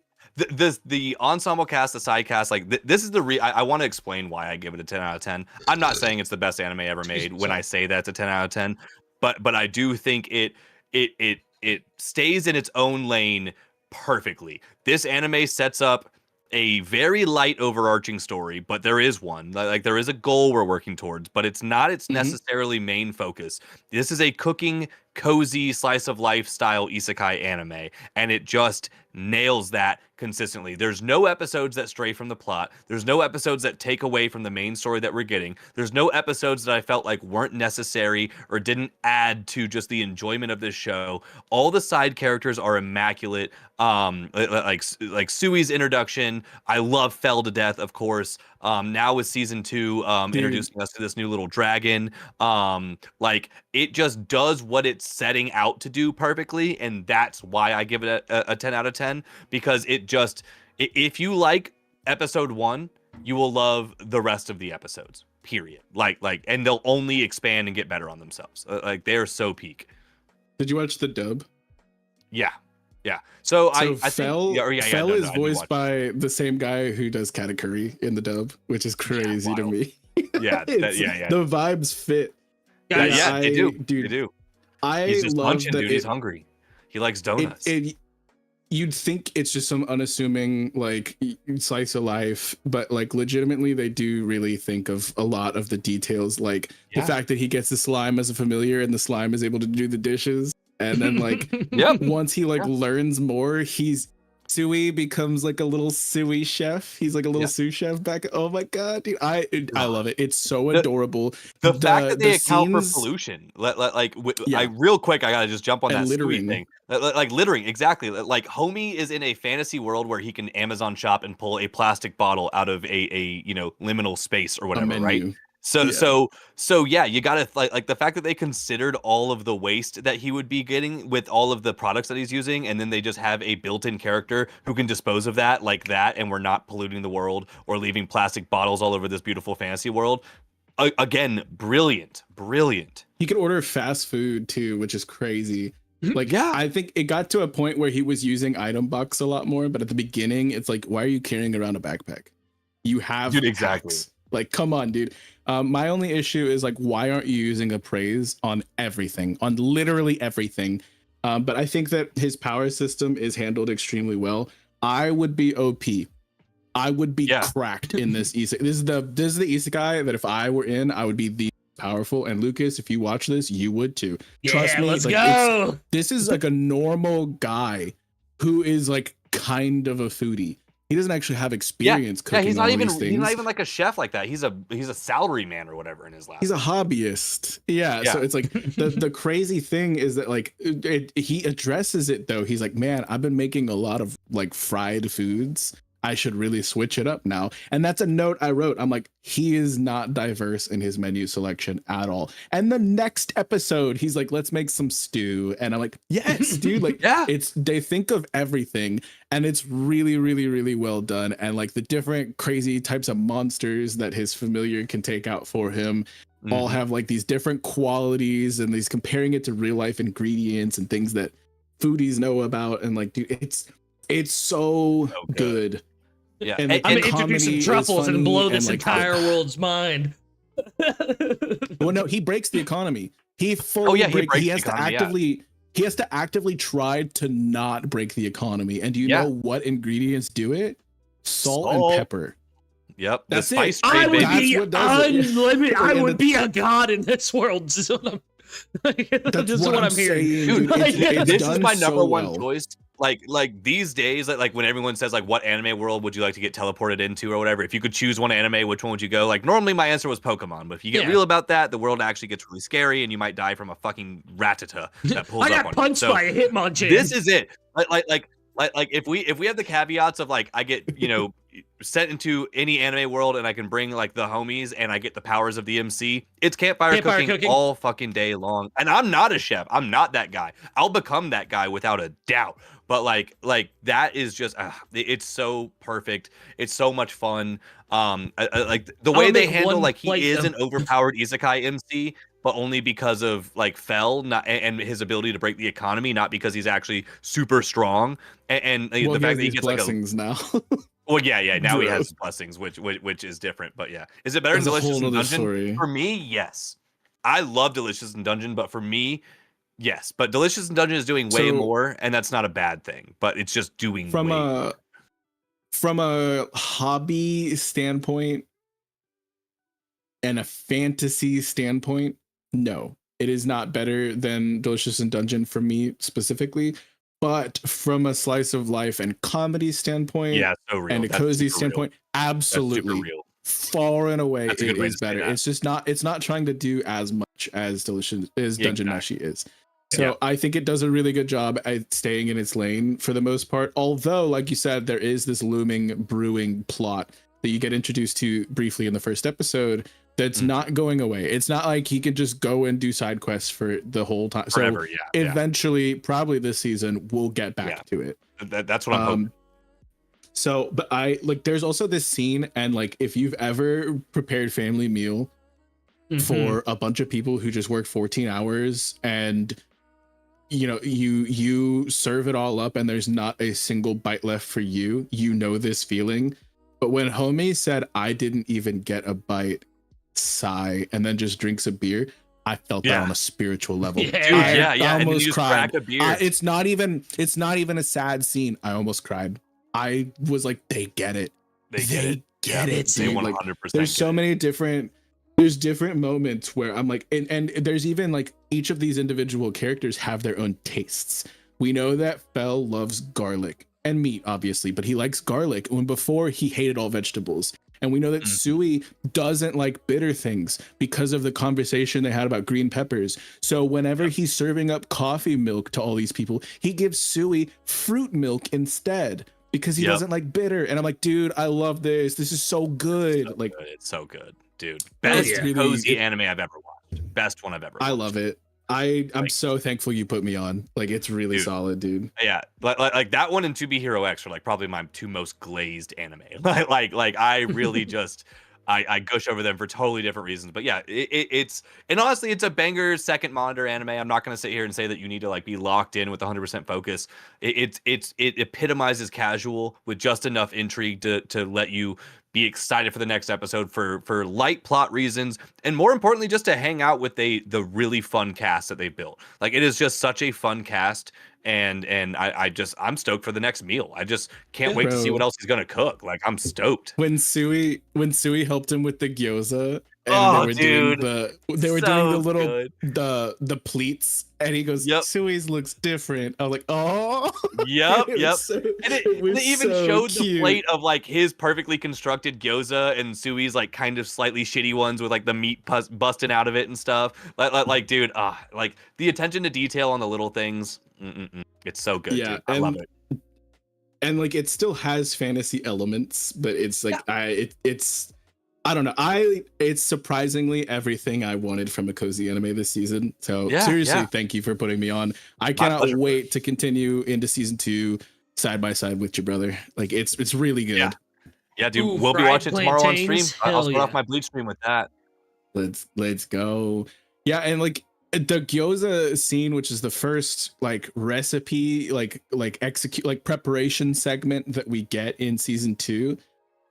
the ensemble cast, the side cast, this is I want to explain why I give it a 10 out of 10. I'm not saying it's the best anime ever made when I say that's a 10 out of 10, but I do think it stays in its own lane perfectly. This anime sets up a very light overarching story, but there is one. Like there is a goal we're working towards, but it's not its necessarily main focus. This is a cooking, cozy, slice of life style isekai anime, and it just nails that consistently. There's no episodes that stray from the plot. There's no episodes that take away from the main story that we're getting. There's no episodes that I felt like weren't necessary or didn't add to just the enjoyment of this show. All the side characters are immaculate. Like Sui's introduction, I love Fell to death, of course. Now with season 2 introducing us to this new little dragon, like it just does what it's setting out to do perfectly, and that's why I give it a 10 out of 10, because it just, if you like episode 1, you will love the rest of the episodes, period. Like and they'll only expand and get better on themselves. Like they're so peak. Did you watch the dub? Yeah. So I Fell think Fell is voiced by the same guy who does Katakuri in the dub, which is crazy to me. Yeah. The vibes fit. Yeah, they do. Dude, they do. He's just love that he's hungry. He likes donuts. You'd think it's just some unassuming slice of life, but legitimately they do really think of a lot of the details, the fact that he gets the slime as a familiar and the slime is able to do the dishes, and then once he learns more, he's Sui becomes like a little Sui chef. He's like a little sous chef back. Oh my god, dude. I love it. It's so adorable. The fact that they account for scenes, pollution, I real quick, I gotta just jump on and that Sui littering. thing. Like littering, exactly. Like Homie is in a fantasy world where he can Amazon shop and pull a plastic bottle out of a liminal space or whatever, right? menu. So Yeah. so yeah, you gotta like the fact that they considered all of the waste that he would be getting with all of the products that he's using, and then they just have a built-in character who can dispose of that like that, and we're not polluting the world or leaving plastic bottles all over this beautiful fantasy world. Again, brilliant. He could order fast food too, which is crazy. Like, Yeah. I think it got to a point where he was using item box a lot more, but at the beginning, it's like, why are you carrying around a backpack? You have Dude, exactly. packs. Like, come on, dude. My only issue is like, why aren't you using appraise on everything, on literally everything? But I think that his power system is handled extremely well. I would be OP. I would be cracked in this isekai. This is the isekai that if I were in, I would be the powerful. And Lucas, if you watch this, you would too. Trust me. Let's like, go. This is like a normal guy who is like kind of a foodie. He doesn't actually have experience cooking. He's not even like a chef like that. He's a salary man or whatever in his last. He's a hobbyist. Yeah. So it's like the crazy thing is that like he addresses it though. He's like, man, I've been making a lot of like fried foods. I should really switch it up now. And that's a note I wrote. I'm like, he is not diverse in his menu selection at all. And the next episode, he's like, let's make some stew. And I'm like, yes, dude. Like, they think of everything, and it's really, really, really well done. And like the different crazy types of monsters that his familiar can take out for him all have like these different qualities, and he's comparing it to real life ingredients and things that foodies know about. And like, dude, it's so good. Yeah, I'm gonna introduce some truffles and blow this entire world's mind. Well, no, he breaks the economy. He fully he has to actively try to not break the economy. And do you know what ingredients do it? Salt and pepper. Yep, that's it. I would be unlimited. I would be a god in this world. This is what I'm. That's what I'm hearing. Dude, this is my number one choice. Like these days, like when everyone says like, what anime world would you like to get teleported into or whatever? If you could choose one anime, which one would you go? Like normally my answer was Pokemon, but if you get real about that, the world actually gets really scary, and you might die from a fucking Rattata that pulls up on you. I got punched by a Hitmonchan. This is it. Like if we have the caveats of like I get sent into any anime world and I can bring like the homies and I get the powers of the MC, it's campfire cooking all fucking day long. And I'm not a chef. I'm not that guy. I'll become that guy without a doubt. But like that is just it's so perfect. It's so much fun. Like the way they handle like he is an overpowered isekai MC, but only because of like Fell and his ability to break the economy, not because he's actually super strong. And the fact that he gets blessings like now. Well, yeah. Now he has blessings, which is different. But yeah, is it better than Delicious in Dungeon? Story. For me, yes. I love Delicious in Dungeon, but for me, yes. But Delicious in Dungeon is doing way more, and that's not a bad thing. But it's just doing from a hobby standpoint and a fantasy standpoint. No, it is not better than Delicious in Dungeon for me specifically. But from a slice of life and comedy standpoint, so real. And a cozy standpoint, absolutely, far and away, it is better. It's just not. It's not trying to do as much as Dungeon Meshi is. So I think it does a really good job at staying in its lane for the most part. Although, like you said, there is this looming, brewing plot that you get introduced to briefly in the first episode. That's not going away. It's not like he could just go and do side quests for the whole time. Forever, so eventually, probably this season, we'll get back to it. That's what I'm hoping. So, but there's also this scene, and like, if you've ever prepared family meal for a bunch of people who just work 14 hours, and you serve it all up, and there's not a single bite left for you, this feeling. But when Homie said, "I didn't even get a bite," sigh, and then just drinks a beer, I felt that on a spiritual level. I almost cried. It's not even a sad scene. I almost cried. I was like, they get it. They get it. They 100%. There's so many different moments where I'm like, and there's even like each of these individual characters have their own tastes. We know that Fell loves garlic. and meat, obviously, but he likes garlic. When before he hated all vegetables. And we know that Sui doesn't like bitter things because of the conversation they had about green peppers. So whenever he's serving up coffee milk to all these people, he gives Sui fruit milk instead because he doesn't like bitter. And I'm like, dude, I love this. This is so good. So like, good. It's so good, dude. Best cozy anime I've ever watched. Best one I've ever watched. I love it. I'm so thankful you put me on. Like, it's really solid, dude. Yeah, like that one and To Be Hero X are like probably my two most glazed anime. like I really just I gush over them for totally different reasons. But yeah, it's and honestly, it's a banger second monitor anime. I'm not gonna sit here and say that you need to like be locked in with 100% focus. It epitomizes casual with just enough intrigue to let you be excited for the next episode for light plot reasons, and more importantly, just to hang out with the really fun cast that they built. Like, it is just such a fun cast, and I'm stoked for the next meal. I just can't wait to see what else he's gonna cook. Like, I'm stoked. When Sui helped him with the gyoza, and they were doing the little the pleats, and he goes, Sui's looks different. I was like, oh, yep. So, and it even showed the plate of like his perfectly constructed gyoza and Sui's like kind of slightly shitty ones with like the meat busting out of it and stuff. Like dude, like the attention to detail on the little things. It's so good. Yeah, dude. I love it. And like, it still has fantasy elements, but it's like I don't know. It's surprisingly everything I wanted from a cozy anime this season. So seriously, thank you for putting me on. I cannot wait to continue into season 2 side by side with your brother. Like, it's really good. Yeah, dude. We'll be watching it tomorrow on stream. I'll start off my Bleach stream with that. Let's go. Yeah, and like the gyoza scene, which is the first like recipe, like execute, like preparation segment that we get in season 2,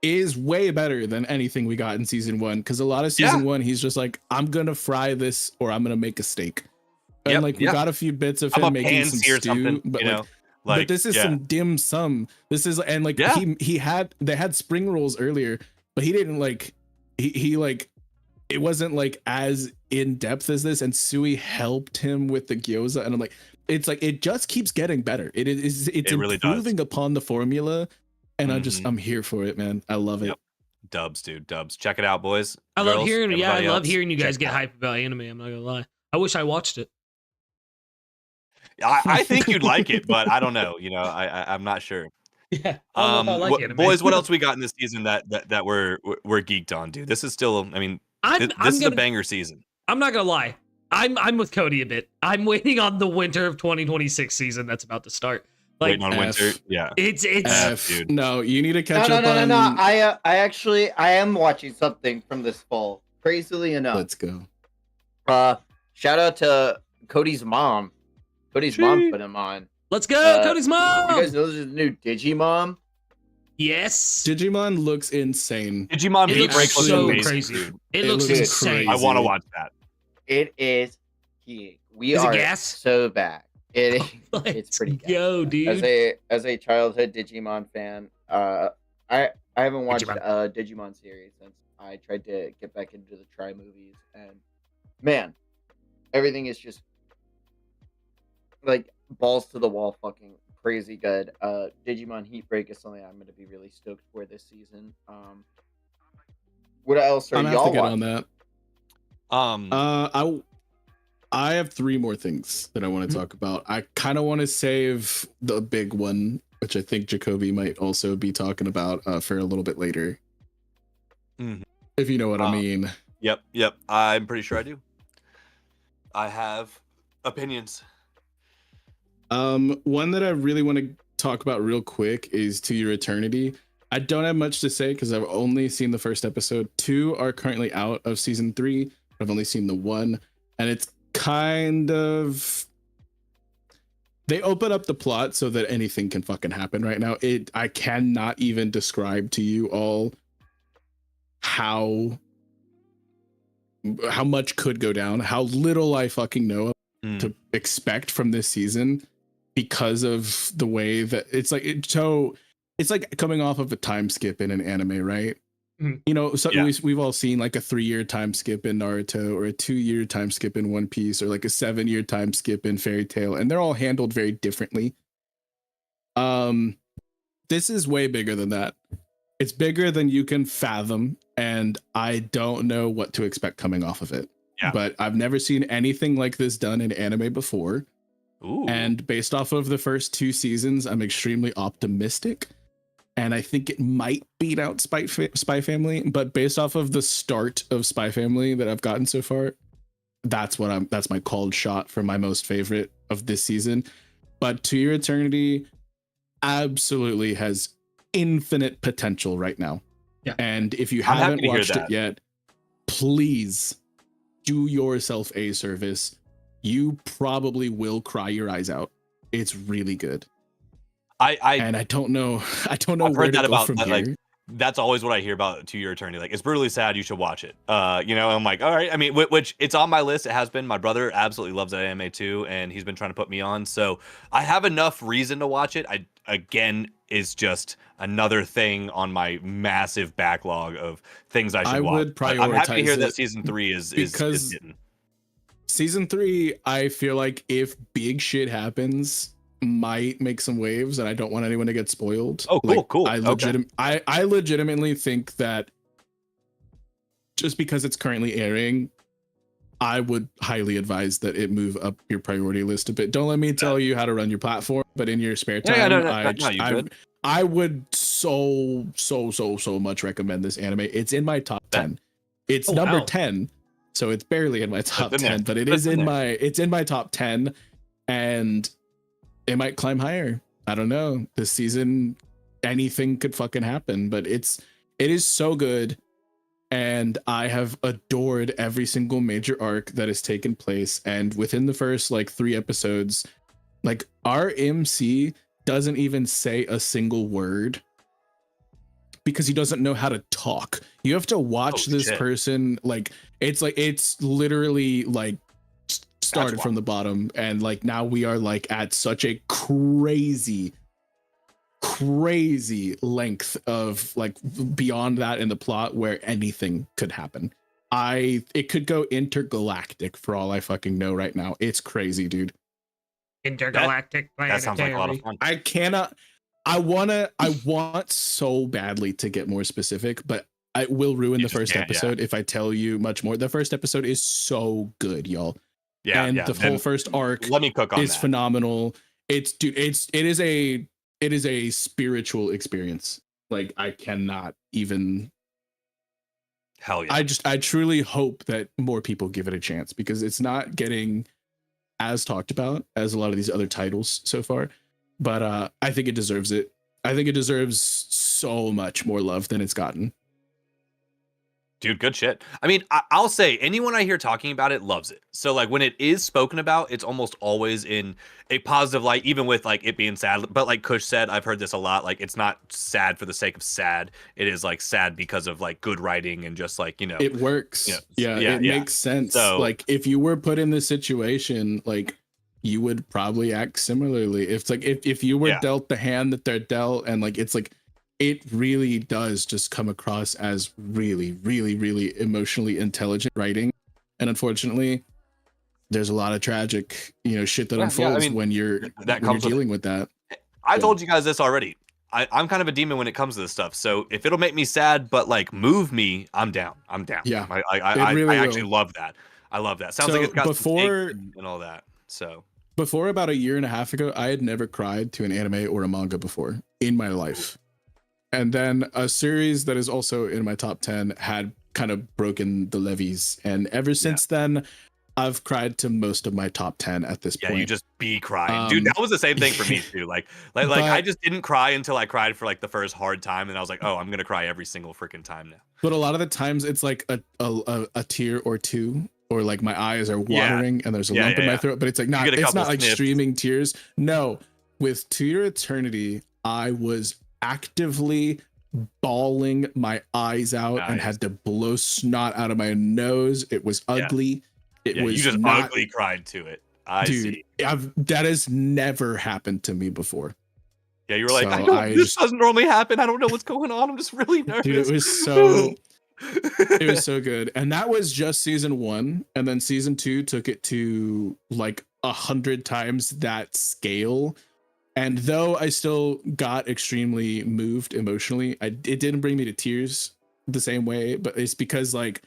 is way better than anything we got in season 1. Because a lot of season 1, he's just like, I'm gonna fry this or I'm gonna make a steak. And we got a few bits of him making some stew, but but this is some dim sum. This is, and like they had spring rolls earlier, but he didn't like he like, it wasn't like as in depth as this, and Sui helped him with the gyoza, and I'm like, it's like, it just keeps getting better. It's really improving upon the formula, and I'm here for it, man. I love it. Dubs, dude, dubs. Check it out, boys. I love hearing you guys get hype about anime. I'm not gonna lie. I wish I watched it. I think you'd like it, but I don't know. You know, I'm not sure. Yeah. I don't know if I like anime. Boys, what else we got in this season that we're geeked on, dude? This is still, I mean, this is a banger season. I'm not gonna lie. I'm with Cody a bit. I'm waiting on the winter of 2026 season that's about to start. Like, waiting on winter, yeah. It's dude. No, you need to catch up on. No. I am watching something from this fall. Crazily enough. Let's go. Shout out to Cody's mom. Cody's mom put him on. Let's go, Cody's mom. You guys know this is the new Digimon? Yes. Digimon looks insane. Digimon Beatbreak looks so amazing, crazy. dude. It looks insane. I want to watch that. It is key. We are so back. It's pretty gas. Yo, dude. As a childhood Digimon fan, I haven't watched a Digimon series since I tried to get back into the Try movies, and man, everything is just like balls to the wall, fucking crazy good. Digimon Heatbreak is something I'm going to be really stoked for this season. What else are y'all watching? On that. I have 3 more things that I want to talk about. I kind of want to save the big one, which I think Jakoby might also be talking about for a little bit later. If you know what I mean. Yep. I'm pretty sure I do. I have opinions. One that I really want to talk about real quick is To Your Eternity. I don't have much to say because I've only seen the first episode. 2 are currently out of season 3. I've only seen the 1, and it's kind of, they open up the plot so that anything can fucking happen right now. I cannot even describe to you all how much could go down, how little I fucking know to expect from this season because of the way that it's like it's like coming off of a time skip in an anime, right? You know, so we've all seen like a 3-year time skip in Naruto, or a 2-year time skip in One Piece, or like a 7-year time skip in Fairy Tail, and they're all handled very differently. this is way bigger than that. It's bigger than you can fathom, and I don't know what to expect coming off of it. Yeah. But I've never seen anything like this done in anime before. Ooh. And based off of the first 2 seasons, I'm extremely optimistic. And I think it might beat out Spy Family, but based off of the start of Spy Family that I've gotten so far, that's my called shot for my most favorite of this season. But To Your Eternity absolutely has infinite potential right now. Yeah. And if you I'm happy haven't to hear watched that. it yet, please do yourself a service. You probably will cry your eyes out. It's really good. And I don't know I've where heard to that go about from that, here. like, that's always what I hear about To Your Eternity. Like, it's brutally sad. You should watch it. You know, I'm like, all right. I mean, which it's on my list. It has been. My brother absolutely loves that anime too, and he's been trying to put me on. So I have enough reason to watch it. I again is just another thing on my massive backlog of things I should watch. would But I'm happy to prioritize hear that it season 3 is because hitting. Season 3, I feel like if big shit happens, might make some waves, and I don't want anyone to get spoiled. Oh, cool, Like, cool. I legitimately think that just because it's currently airing, I would highly advise that it move up your priority list a bit. Don't let me tell you how to run your platform, but in your spare time, I would so much recommend this anime. It's in my top 10. It's number 10, so it's barely in my top 10, but it's in my top 10, and it might climb higher. I don't know. This season, anything could fucking happen, but it is so good. And I have adored every single major arc that has taken place. And within the first 3 episodes, our MC doesn't even say a single word because he doesn't know how to talk. You have to watch this person. It's literally started from the bottom, and now we are at such a crazy length of beyond that in the plot where anything could happen. It could go intergalactic for all I fucking know right now. It's crazy, dude. Intergalactic. That sounds like a lot of fun. I want so badly to get more specific, but I will ruin the first episode if I tell you much more. The first episode is so good, y'all. The whole first arc let me cook on is that. phenomenal. It is a spiritual experience. I cannot even. Hell yeah. I truly hope that more people give it a chance because it's not getting as talked about as a lot of these other titles so far. But I think it deserves it. I think it deserves so much more love than it's gotten. Dude, good shit. I mean, I'll say anyone I hear talking about it loves it. So when it is spoken about, it's almost always in a positive light, even with it being sad. But like Kush said, I've heard this a lot. It's not sad for the sake of sad. It is sad because of good writing and just it works. It makes sense. So, if you were put in this situation, you would probably act similarly. If you were dealt the hand that they're dealt, and it really does just come across as really, really, really emotionally intelligent writing. And unfortunately, there's a lot of tragic, shit that unfolds when you're dealing with that. I told you guys this already. I'm kind of a demon when it comes to this stuff. So if it'll make me sad, but move me, I'm down. Yeah. I actually love that. I love that. Sounds like it's got some stakes and all that. So before about a year and a half ago, I had never cried to an anime or a manga before in my life. And then a series that is also in my top 10 had kind of broken the levees. And ever since then, I've cried to most of my top 10 at this point. Yeah, you just be crying. Dude, that was the same thing for me too. I just didn't cry until I cried for the first hard time. And I was like, oh, I'm going to cry every single freaking time now. But a lot of the times it's a tear or two, or my eyes are watering and there's a lump in my throat. But it's it's not streaming tears. No, with To Your Eternity, I was actively bawling my eyes out and had to blow snot out of my nose. It was ugly. It was you just not, ugly cried to it. That has never happened to me before. Yeah, you were like, this doesn't normally happen. I don't know what's going on. I'm just really nervous. Dude, it was so good. And that was just season 1. And then season 2 took it to 100 times that scale. And though I still got extremely moved emotionally, it didn't bring me to tears the same way, but it's because like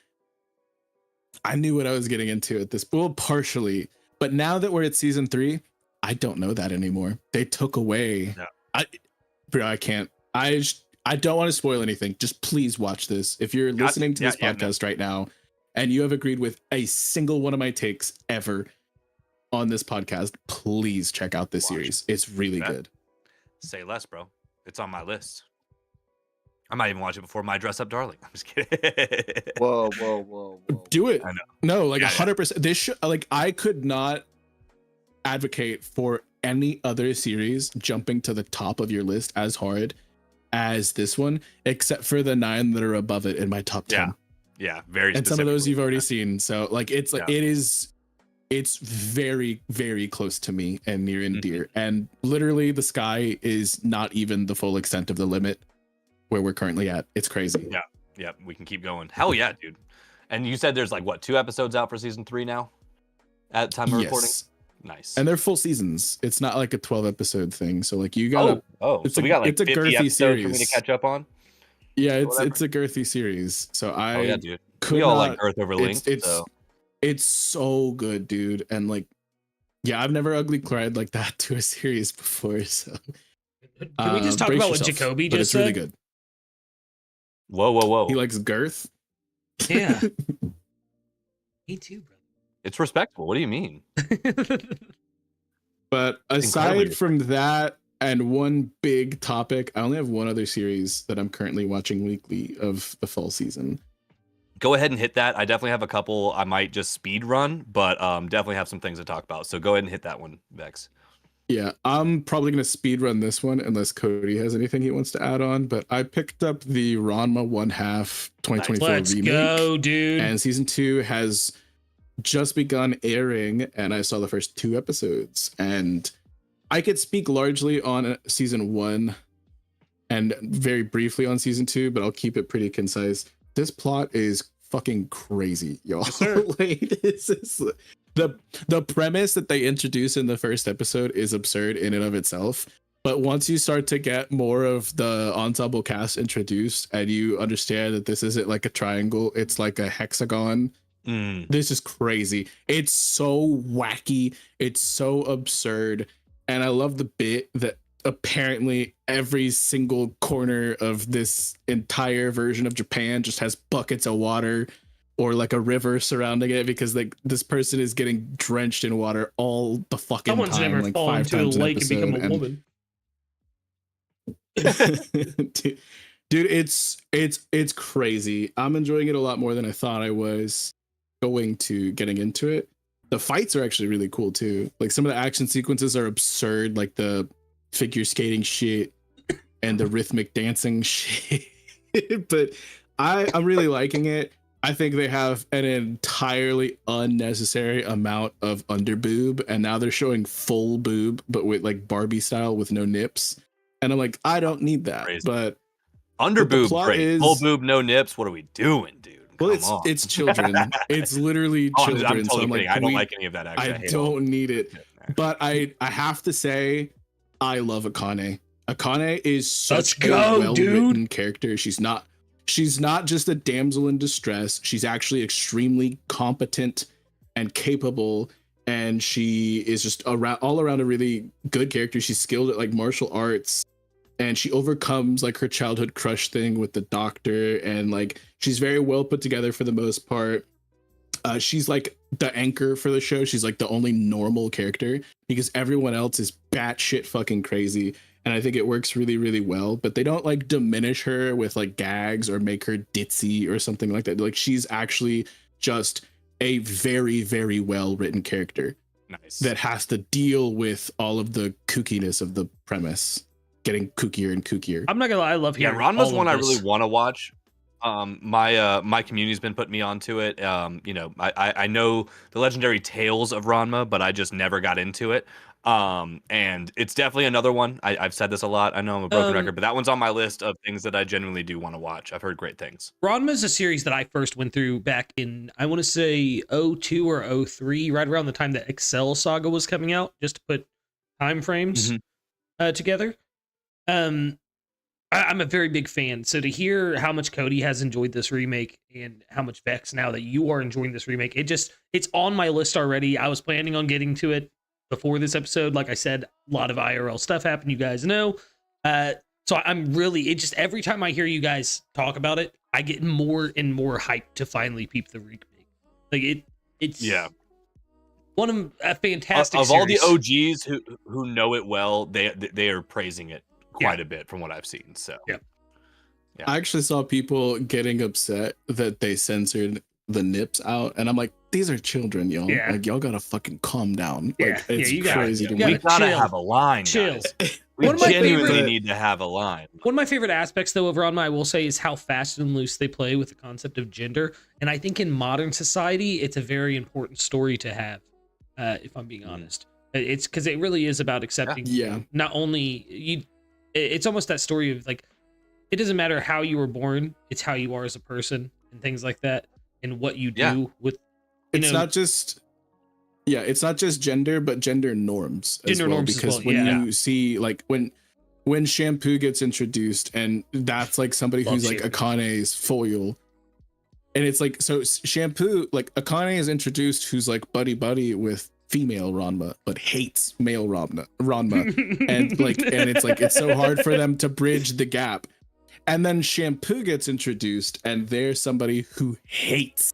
I knew what I was getting into at this, well, partially. But now that we're at season 3, I don't know that anymore. They took away. Yeah. I can't. I don't want to spoil anything. Just please watch this. If you're listening to this podcast right now, and you have agreed with a single one of my takes ever on this podcast, please check out this series. It's really good. Say less, bro. It's on my list. I might even watch it before my dress up darling. I'm just kidding. Whoa. Do it. I know. No, like 100%. This should, like, I could not advocate for any other series jumping to the top of your list as hard as this one, except for the 9 that are above it in my top 10. Yeah, very. And some of those you've already seen. So like it's like it's very, very close to me and near and dear. And literally the sky is not even the full extent of the limit where we're currently at. It's crazy. Yeah, we can keep going. Hell yeah, dude. And you said there's like what, 2 episodes out for season 3 now at time of recording? Nice. And they're full seasons. It's not like a 12 episode thing. So like you gotta so we got like 50 episodes series for me to catch up on. Yeah, it's a girthy series. So dude. We all like Earth over Link. It's so good, dude. And like, yeah, I've never ugly cried like that to a series before. So can we just talk about what Jakoby just said? Really good. Whoa. He likes girth. Yeah. Me too, bro. It's respectable. What do you mean? But aside from that, and one big topic, I only have one other series that I'm currently watching weekly of the fall season. Go ahead and hit that. I definitely have a couple I might just speed run, but definitely have some things to talk about. So go ahead and hit that one, Vex. Yeah, I'm probably going to speed run this one unless Cody has anything he wants to add on. But I picked up the Ranma 1/2 2024 Let's remake. go, dude. And season 2 has just begun airing, and I saw the first 2 episodes. And I could speak largely on season 1 and very briefly on season 2, but I'll keep it pretty concise. This plot is fucking crazy, y'all. Like, this is the premise that they introduce in the first episode is absurd in and of itself. But once you start to get more of the ensemble cast introduced and you understand that this isn't like a triangle, it's like a hexagon. This is crazy. It's so wacky. It's so absurd. And I love the bit that apparently every single corner of this entire version of Japan just has buckets of water or like a river surrounding it, because like this person is getting drenched in water all the fucking Someone's time. Never like fallen 5 into times a lake and become a woman. Dude, it's crazy. I'm enjoying it a lot more than I thought I was going to getting into it. The fights are actually really cool too. Like some of the action sequences are absurd, like the figure skating shit and the rhythmic dancing shit. But I'm really liking it. I think they have an entirely unnecessary amount of underboob, and now they're showing full boob, but with like Barbie style with no nips. And I'm like, I don't need that. Crazy. But underboob, great. Full boob, no nips. What are we doing, dude? Well, it's children. It's literally children. I'm totally so I'm like, kidding. I don't like any of that. Actually, I don't need it. But I have to say, I love Akane. Akane is such a well-written character. She's not just a damsel in distress. She's actually extremely competent and capable, and she is just all around a really good character. She's skilled at like martial arts, and she overcomes like her childhood crush thing with the doctor, and like she's very well put together for the most part. She's like the anchor for the show. She's like the only normal character because everyone else is batshit fucking crazy. And I think it works really, really well, but they don't like diminish her with like gags or make her ditzy or something like that. Like she's actually just a very, very well written character. Nice. That has to deal with all of the kookiness of the premise, getting kookier and kookier. I'm not gonna lie, I love hearing. Ranma's one I really want to watch. My community's been putting me onto it. I know the legendary tales of Ranma, but I just never got into it. And it's definitely another one. I've said this a lot. I know I'm a broken record, but that one's on my list of things that I genuinely do want to watch. I've heard great things. Ranma is a series that I first went through back in, I want to say 02 or 03, right around the time that Excel Saga was coming out, just to put time frames. together. I'm a very big fan. So to hear how much Cody has enjoyed this remake and how much Vex now that you are enjoying this remake, it's on my list already. I was planning on getting to it before this episode. Like I said, a lot of IRL stuff happened, you guys know. So I'm really, every time I hear you guys talk about it, I get more and more hyped to finally peep the remake. Like it's one of a fantastic of all the series. OGs who know it well, they are praising it quite a bit from what I've seen. So yeah. I actually saw people getting upset that they censored the nips out, and I'm like, these are children, y'all. Yeah. Like, y'all gotta fucking calm down. Yeah. Like, it's you gotta, crazy to you me. we gotta chill. have a line, Chill. guys. We One of my genuinely favorite- need to have a line. One of my favorite aspects, though, of Ranma, I will say, is how fast and loose they play with the concept of gender. And I think in modern society, it's a very important story to have, if I'm being honest. It's because it really is about accepting not only you. It's almost that story of like, it doesn't matter how you were born, it's how you are as a person and things like that, and what you do with. It's not just gender, but gender norms as well. Because when you see like when Shampoo gets introduced, and that's like somebody who's like Akane's foil, and it's like, so Shampoo, like Akane is introduced who's like buddy with female Ranma but hates male Ranma and like, and it's like, it's so hard for them to bridge the gap. And then Shampoo gets introduced, and there's somebody who hates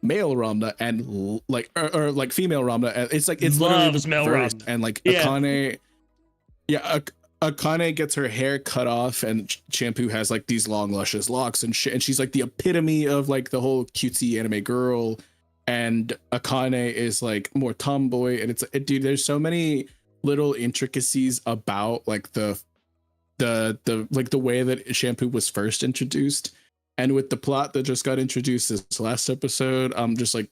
male Ranma and like or like female Ranma. It's like, it's literally the male first. Ranma. And like Yeah. Akane gets her hair cut off, and Shampoo has like these long luscious locks, and she's like the epitome of like the whole cutesy anime girl. And Akane is like more tomboy, and dude, there's so many little intricacies about like the like the way that Shampoo was first introduced, and with the plot that just got introduced this last episode, I'm just like,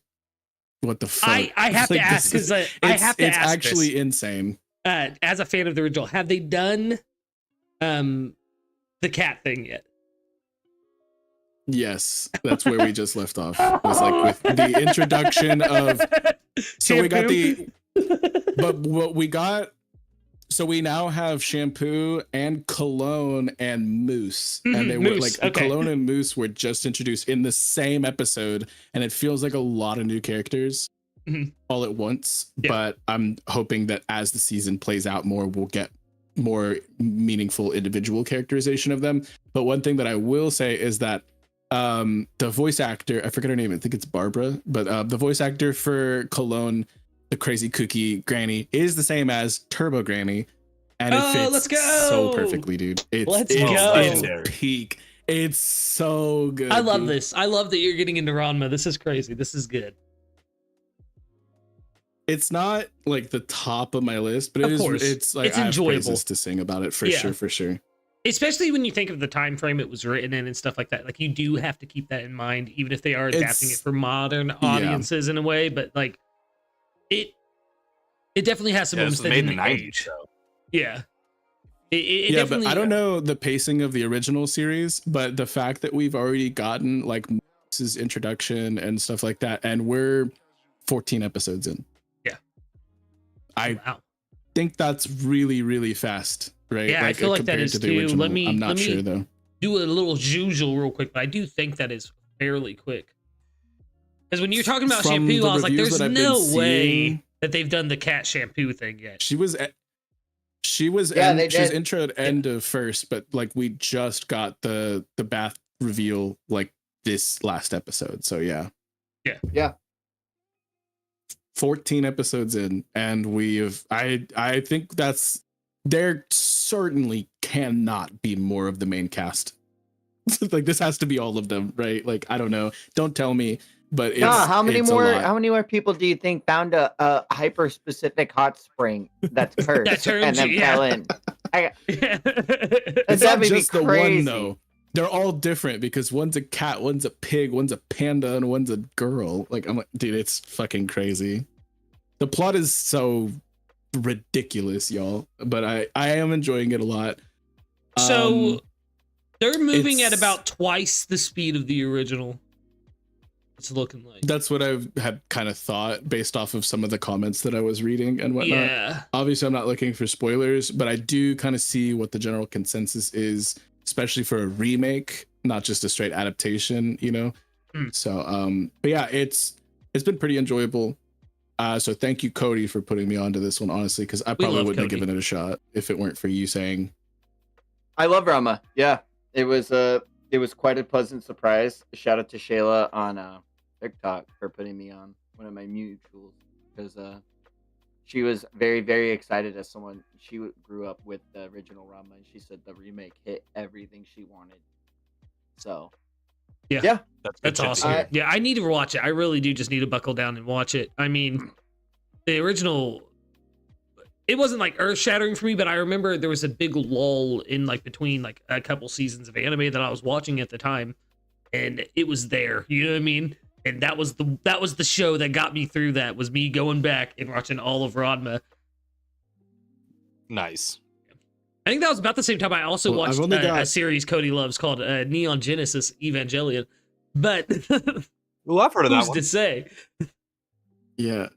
what the fuck? I have like, to ask, because I have to it's ask actually this. insane. As a fan of the original, have they done the cat thing yet? Yes, that's where we just left off. It was like with the introduction of, so we got but what we got, so we now have Shampoo and Cologne and Moose, and they were like, Cologne and Moose were just introduced in the same episode, and it feels like a lot of new characters all at once. But I'm hoping that as the season plays out more, we'll get more meaningful individual characterization of them. But one thing that I will say is that the voice actor, I forget her name, I think it's Barbara, but the voice actor for Cologne, the crazy cookie granny, is the same as Turbo Granny, and it fits so perfectly, dude. It's peak. It's so good. I love this. I love that you're getting into Ranma. This is crazy. This is good. It's not like the top of my list, but it's like, it's enjoyable. I have praises to sing about it for sure. Especially when you think of the time frame it was written in and stuff like that. Like, you do have to keep that in mind, even if they are adapting it for modern audiences in a way. But like, it definitely has some moments that didn't age. Yeah. It definitely, but I don't know the pacing of the original series, but the fact that we've already gotten like Moose's introduction and stuff like that, and we're 14 episodes in. Yeah. I think that's really, really fast. Right? Yeah, I feel like that is too. Let me sure though. Do a little juju real quick, but I do think that is fairly quick. Because when you're talking about Shampoo, I was like, "There's no way that they've done the cat Shampoo thing yet." She was intro at end of first, but like we just got the bath reveal like this last episode. So yeah. 14 episodes in, and I think there certainly cannot be more of the main cast. Like, this has to be all of them, right? Like, I don't know. Don't tell me, but how many more people do you think found a hyper specific hot spring that's cursed and then fell in? It's not just the one though. They're all different because one's a cat, one's a pig, one's a panda, and one's a girl. Like, I'm like, dude, it's fucking crazy. The plot is so ridiculous, y'all, but I am enjoying it a lot. So they're moving at about twice the speed of the original. it's looking like. That's what I've had kind of thought based off of some of the comments that I was reading and whatnot. Yeah. Obviously, I'm not looking for spoilers, but I do kind of see what the general consensus is, especially for a remake, not just a straight adaptation, you know? So, but yeah, it's been pretty enjoyable. So thank you, Cody, for putting me onto this one, honestly, because I probably wouldn't have given it a shot if it weren't for you saying. I love Ranma. Yeah, it was quite a pleasant surprise. Shout out to Shayla on TikTok for putting me on one of my mutuals, because she was very, very excited as someone, she grew up with the original Ranma, and she said the remake hit everything she wanted. So yeah, that's awesome. Yeah, I need to watch it. I really do just need to buckle down and watch it. I mean, the original, it wasn't like earth shattering for me, but I remember there was a big lull in like between like a couple seasons of anime that I was watching at the time, and it was there. You know what I mean? And that was the show that got me through. That was me going back and watching all of Ranma. Nice. I think that was about the same time I also watched a series Cody loves called Neon Genesis Evangelion. But well, I've heard of that who's one. to say? Yeah.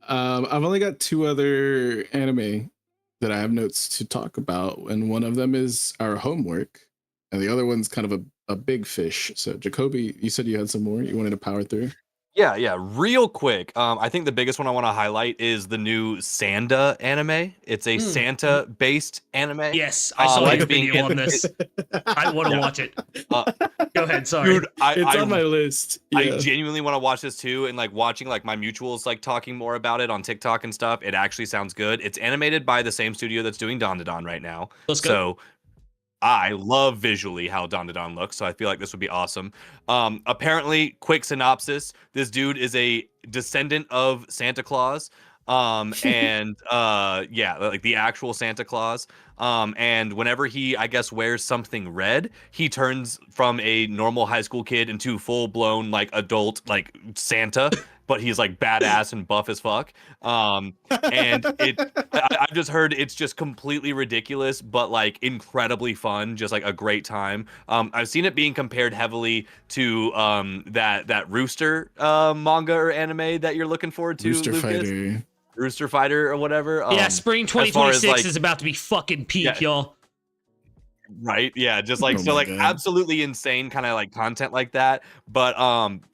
I've only got 2 other anime that I have notes to talk about, and one of them is our homework, and the other one's kind of a big fish. So Jakoby, you said you had some more you wanted to power through. Yeah, real quick. I think the biggest one I want to highlight is the new Sanda anime. It's a Santa-based anime. Yes, I saw your video on this. I want to watch it. Go ahead, sorry. Dude, it's on my list. Yeah. I genuinely want to watch this too, and like watching like my mutuals like talking more about it on TikTok and stuff. It actually sounds good. It's animated by the same studio that's doing Dandadan right now. Let's go. So I love visually how Dandadan looks, so I feel like this would be awesome. Apparently, quick synopsis: this dude is a descendant of Santa Claus, and yeah, like the actual Santa Claus. And whenever he, I guess, wears something red, he turns from a normal high school kid into full-blown like adult like Santa. But he's like badass and buff as fuck. And I've just heard it's just completely ridiculous, but like incredibly fun, just like a great time. I've seen it being compared heavily to that Rooster manga or anime that you're looking forward to, Rooster Fighter or whatever. Yeah, spring 2026 is about to be fucking peak, y'all. Right, yeah, just like absolutely insane kind of like content like that. But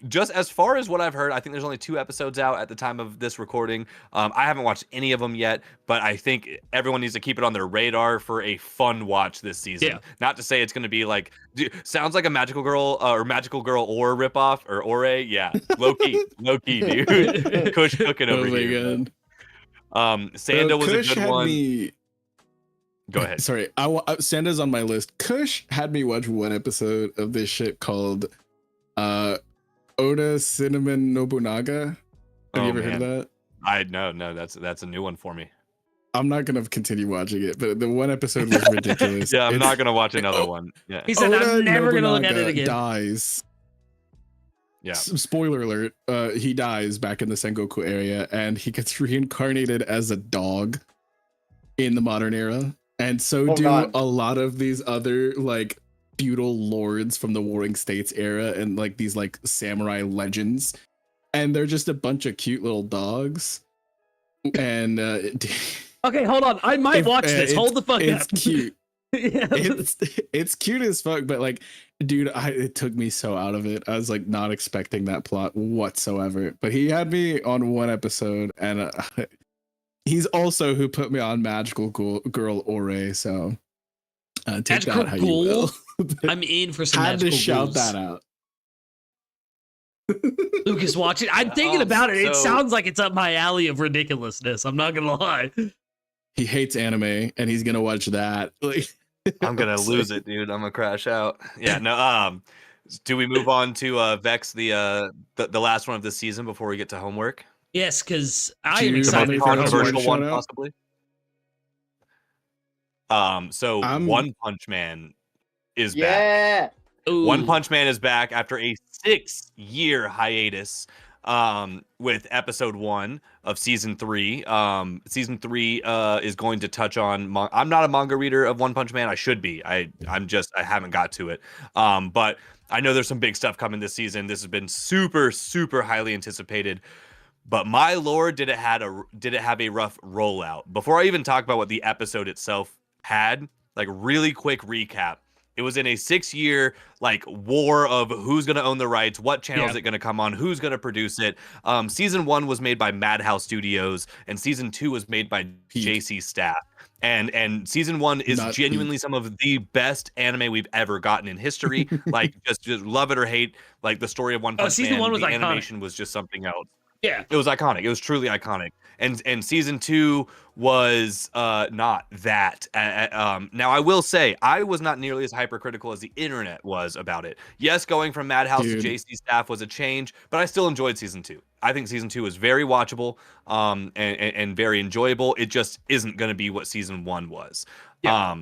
just as far as what I've heard, I think there's only 2 episodes out at the time of this recording. I haven't watched any of them yet, but I think everyone needs to keep it on their radar for a fun watch this season. Yeah. Not to say it's going to be like, sounds like a Magical Girl or ripoff or Ore. Yeah, low-key, dude. Kush cooking over here. Sanda was Kush a good one. Go ahead. Sorry, Sanda's on my list. Kush had me watch one episode of this shit called Oda Cinnamon Nobunaga. Have you ever heard of that? No, that's a new one for me. I'm not gonna continue watching it, but the one episode was ridiculous. Yeah, I'm not gonna watch another one. Yeah. He said, Oda I'm never gonna look at Nobunaga it again. Dies. Yeah. Spoiler alert. He dies back in the Sengoku area, and he gets reincarnated as a dog in the modern era. And so a lot of these other like feudal lords from the Warring States era and like these like samurai legends. And they're just a bunch of cute little dogs. And okay, hold on. I might watch this. Hold the fuck up. It's cute. Yeah. It's cute as fuck, but like, dude, it took me so out of it. I was like not expecting that plot whatsoever. But he had me on one episode, and he's also who put me on Magical Girl Ore, so take Magical that how you will. I'm in for some Had Magical to shout Ghouls. that out. Lucas, watch it. I'm thinking about it. It sounds like it's up my alley of ridiculousness. I'm not gonna lie. He hates anime, and he's gonna watch that. Like, I'm gonna lose it, dude. I'm gonna crash out. Yeah, no. Do we move on to Vex, the last one of this season before we get to homework? Yes, because I am excited for controversial homework. one, possibly. So One Punch Man is back. Ooh. One Punch Man is back after a 6-year hiatus. with episode 1 of season 3. Season 3 is going to touch on. I'm not a manga reader of One Punch Man. I should be. I haven't got to it. But I know there's some big stuff coming this season. This has been super, super highly anticipated. But my lord, did it have a rough rollout? Before I even talk about what the episode itself had, like really quick recap. It was in a 6-year like war of who's going to own the rights, what channel is it going to come on, who's going to produce it. Season 1 was made by Madhouse Studios, and season 2 was made by JC Staff. And season 1 is genuinely some of the best anime we've ever gotten in history. Like just love it or hate, like the story of One Punch Man. Season 1 was the iconic. Animation was just something else. Yeah, it was iconic. It was truly iconic. And season 2 was not that. Now I will say I was not nearly as hypercritical as the internet was about it. Yes, going from Madhouse to JC Staff was a change, but I still enjoyed season 2. I think season 2 is very watchable and very enjoyable. It just isn't going to be what season 1 was. Yeah.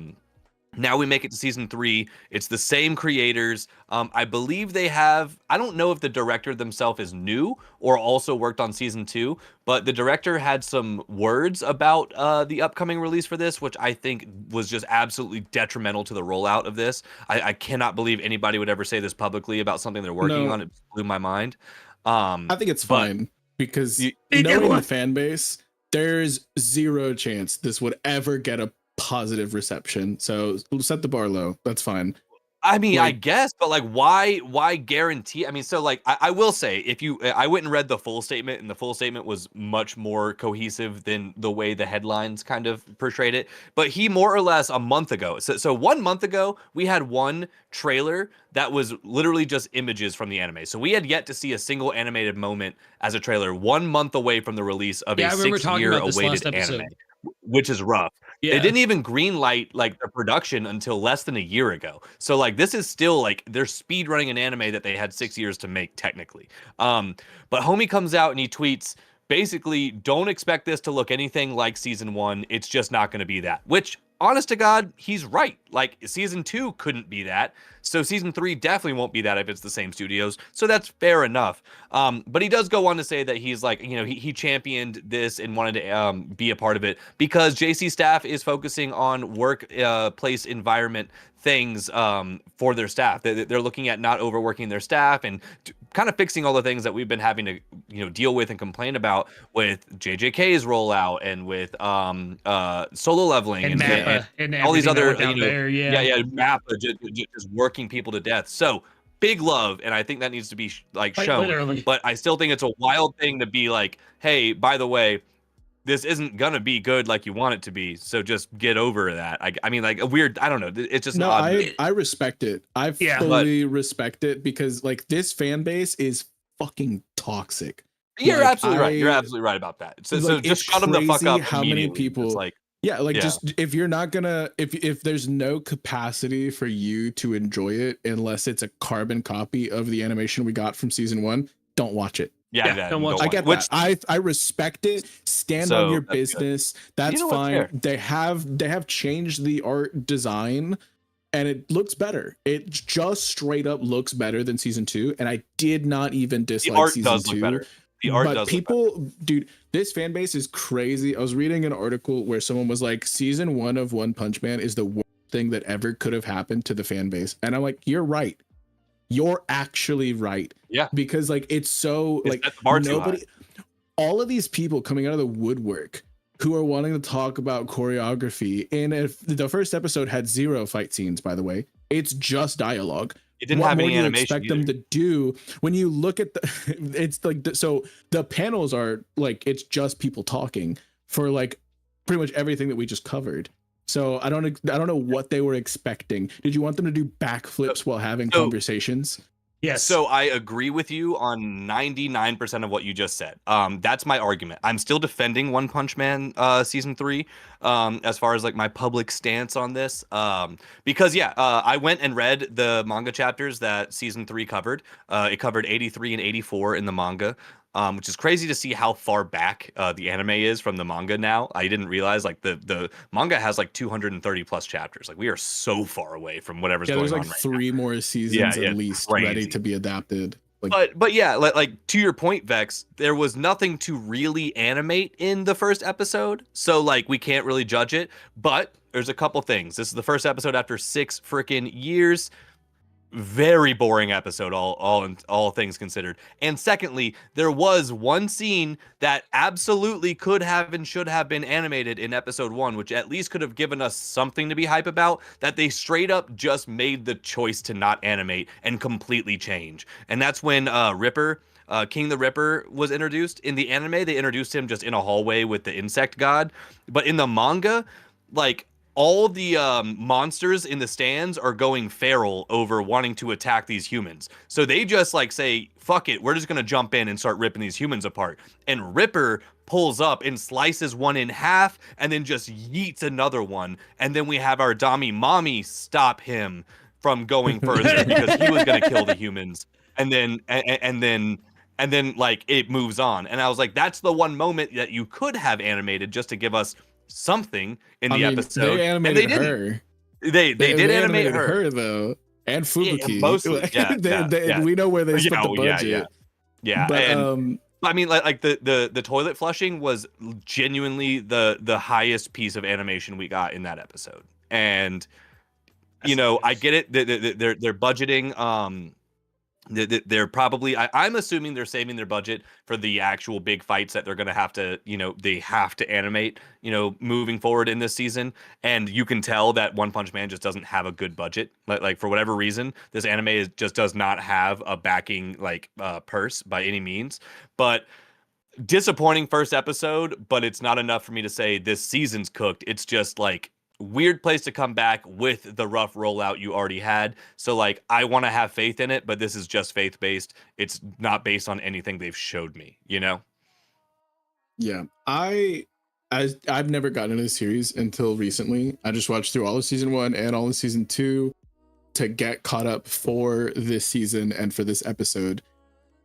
Now we make it to season 3. It's the same creators. I believe they have, I don't know if the director themselves is new or also worked on season 2, but the director had some words about the upcoming release for this, which I think was just absolutely detrimental to the rollout of this. I cannot believe anybody would ever say this publicly about something they're working on. It blew my mind. I think it's fine because knowing the fan base, there's zero chance this would ever get a positive reception. So we'll set the bar low. That's fine. I mean, I guess, but like, why guarantee? I mean, so like, I will say, I went and read the full statement, and the full statement was much more cohesive than the way the headlines kind of portrayed it. But he more or less a month ago, so 1 month ago, we had one trailer that was literally just images from the anime. So we had yet to see a single animated moment as a trailer 1 month away from the release of a 6-year awaited anime, which is rough. Yeah. It didn't even green light like the production until less than a year ago. So like this is still like they're speed running an anime that they had 6 years to make technically. But homie comes out and he tweets basically, don't expect this to look anything like season 1. It's just not going to be that, which honest to God, he's right. Like season 2 couldn't be that. So season 3 definitely won't be that if it's the same studios. So that's fair enough. But he does go on to say that he's like, you know, he championed this and wanted to be a part of it because JC Staff is focusing on workplace environment things for their staff. They're looking at not overworking their staff and kind of fixing all the things that we've been having to, you know, deal with and complain about with JJK's rollout and with solo leveling and all these other, you know, Mappa just working people to death. So big love, and I think that needs to be like shown. Literally. But I still think it's a wild thing to be like, hey, by the way, this isn't gonna be good like you want it to be, so just get over that. I mean, like a weird, I don't know. It's just I respect it. I fully respect it because like this fan base is fucking toxic. You're absolutely right. You're absolutely right about that. So just shut them the fuck up. How many people? It's like just if you're not gonna if there's no capacity for you to enjoy it unless it's a carbon copy of the animation we got from season 1, don't watch it. Don't watch I get that. I respect it. Stand on your business. That's fine. They have changed the art design and it looks better. It just straight up looks better than season 2. And I did not even dislike season 2. Look better. The art does people, dude, this fan base is crazy. I was reading an article where someone was like, season 1 of One Punch Man is the worst thing that ever could have happened to the fan base. And I'm like, you're right. You're actually right. Yeah. Because like it's so like nobody, all of these people coming out of the woodwork who are wanting to talk about choreography. And if the first episode had 0 fight scenes, by the way, it's just dialogue. It didn't have any animation. Expect them to do when you look at the it's like so the panels are like it's just people talking for like pretty much everything that we just covered. So I don't know what they were expecting. Did you want them to do backflips while having conversations? Yes. So I agree with you on 99% of what you just said. That's my argument. I'm still defending One Punch Man season 3 as far as like my public stance on this. Because I went and read the manga chapters that season 3 covered. It covered 83 and 84 in the manga. Which is crazy to see how far back the anime is from the manga now. I didn't realize like the manga has like 230 plus chapters. Like we are so far away from whatever's going on. There's like 3 more seasons at least ready to be adapted. But yeah, like to your point, Vex, there was nothing to really animate in the first episode, so like we can't really judge it. But there's a couple things. This is the first episode after 6 freaking years. Very boring episode, all things considered. And secondly, there was one scene that absolutely could have and should have been animated in episode 1, which at least could have given us something to be hype about, that they straight up just made the choice to not animate and completely change. And that's when Ripper, King the Ripper, was introduced. In the anime, they introduced him just in a hallway with the insect god. But in the manga, like, all the monsters in the stands are going feral over wanting to attack these humans. So they just like say, fuck it, we're just going to jump in and start ripping these humans apart. And Ripper pulls up and slices one in half and then just yeets another one. And then we have our Dami Mommy stop him from going further because he was going to kill the humans. And then like it moves on. And I was like, that's the one moment that you could have animated just to give us something in the episode. They animated her. They did animate her though, and Fubuki. We know where they spent the budget. Yeah. But and, I mean, like the toilet flushing was genuinely the highest piece of animation we got in that episode. And you know, I get it. They're budgeting. They're probably, I'm assuming they're saving their budget for the actual big fights that they're going to have to, you know, they have to animate, you know, moving forward in this season. And you can tell that One Punch Man just doesn't have a good budget. Like for whatever reason, this anime just does not have a backing like purse by any means. But disappointing first episode, but it's not enough for me to say this season's cooked. It's just like weird place to come back with the rough rollout you already had. So like I want to have faith in it, but this is just faith based. It's not based on anything they've showed me, you know? Yeah. I've never gotten into the series until recently. I just watched through all of season 1 and all of season 2 to get caught up for this season and for this episode.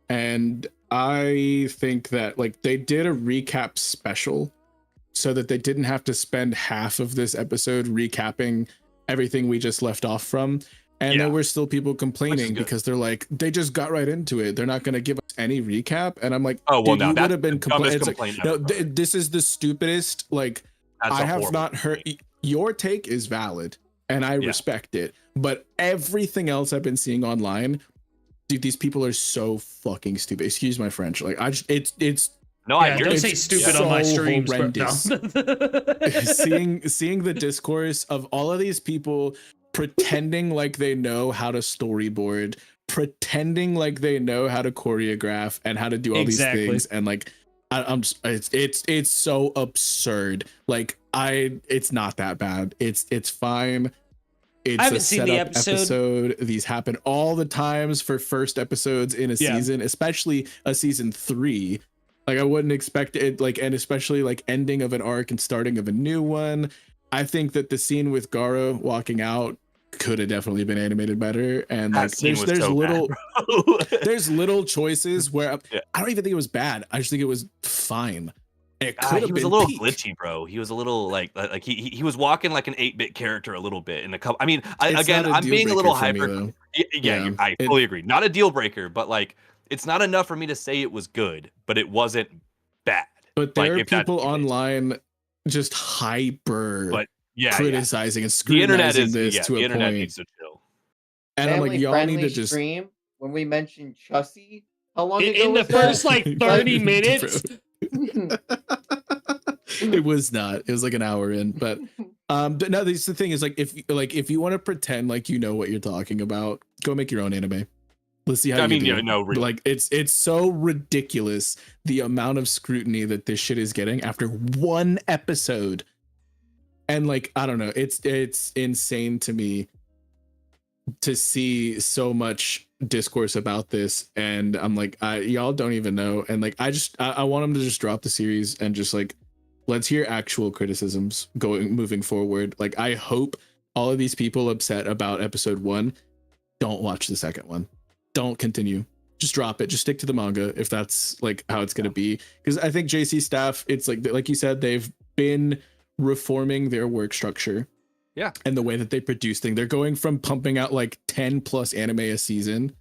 And I think that like they did a recap special so that they didn't have to spend half of this episode recapping everything we just left off from. And there were still people complaining because they're like, they just got right into it. They're not going to give us any recap. And I'm like, oh, well, no, you would have been complaining. Like, no, this is the stupidest. Like, I have not heard. Your take is valid and I respect it. But everything else I've been seeing online, dude, these people are so fucking stupid. Excuse my French. Like, it's no, I don't say stupid on my streams. Horrendous. seeing the discourse of all of these people pretending like they know how to storyboard, pretending like they know how to choreograph and how to do all these things, and like it's so absurd. Like it's not that bad. It's fine. It's I haven't seen the episode. These happen all the times for first episodes in a season, especially a season 3. Like I wouldn't expect it, like, and especially like ending of an arc and starting of a new one. I think that the scene with Garo walking out could have definitely been animated better. And like there's little choices where I don't even think it was bad. I just think it was fine. It could have he was been a little peak. glitchy, bro. He was a little like he was walking like an 8-bit character a little bit in a couple. I mean, I'm being a little hyper. I fully agree. Not a deal breaker, but like it's not enough for me to say it was good, but it wasn't bad. But there are people online just hyper criticizing and scrutinizing this to a point. Needs to chill. And I'm like, y'all need to just stream when we mentioned Chussie. How long ago in the first like 30 minutes? It was not. It was like an hour in, but no. The thing is, like, if you want to pretend like you know what you're talking about, go make your own anime. Let's see how really. Like it's so ridiculous the amount of scrutiny that this shit is getting after one episode. And like, I don't know, it's insane to me to see so much discourse about this. And I'm like, y'all don't even know. And like, I want them to just drop the series and just like, let's hear actual criticisms moving forward. Like, I hope all of these people upset about episode 1 don't watch the second one. Don't continue. Just drop it. Just stick to the manga if that's like how it's going to be. Because I think JC staff, it's like you said, they've been reforming their work structure. Yeah. And the way that they produce things. They're going from pumping out like 10 plus anime a season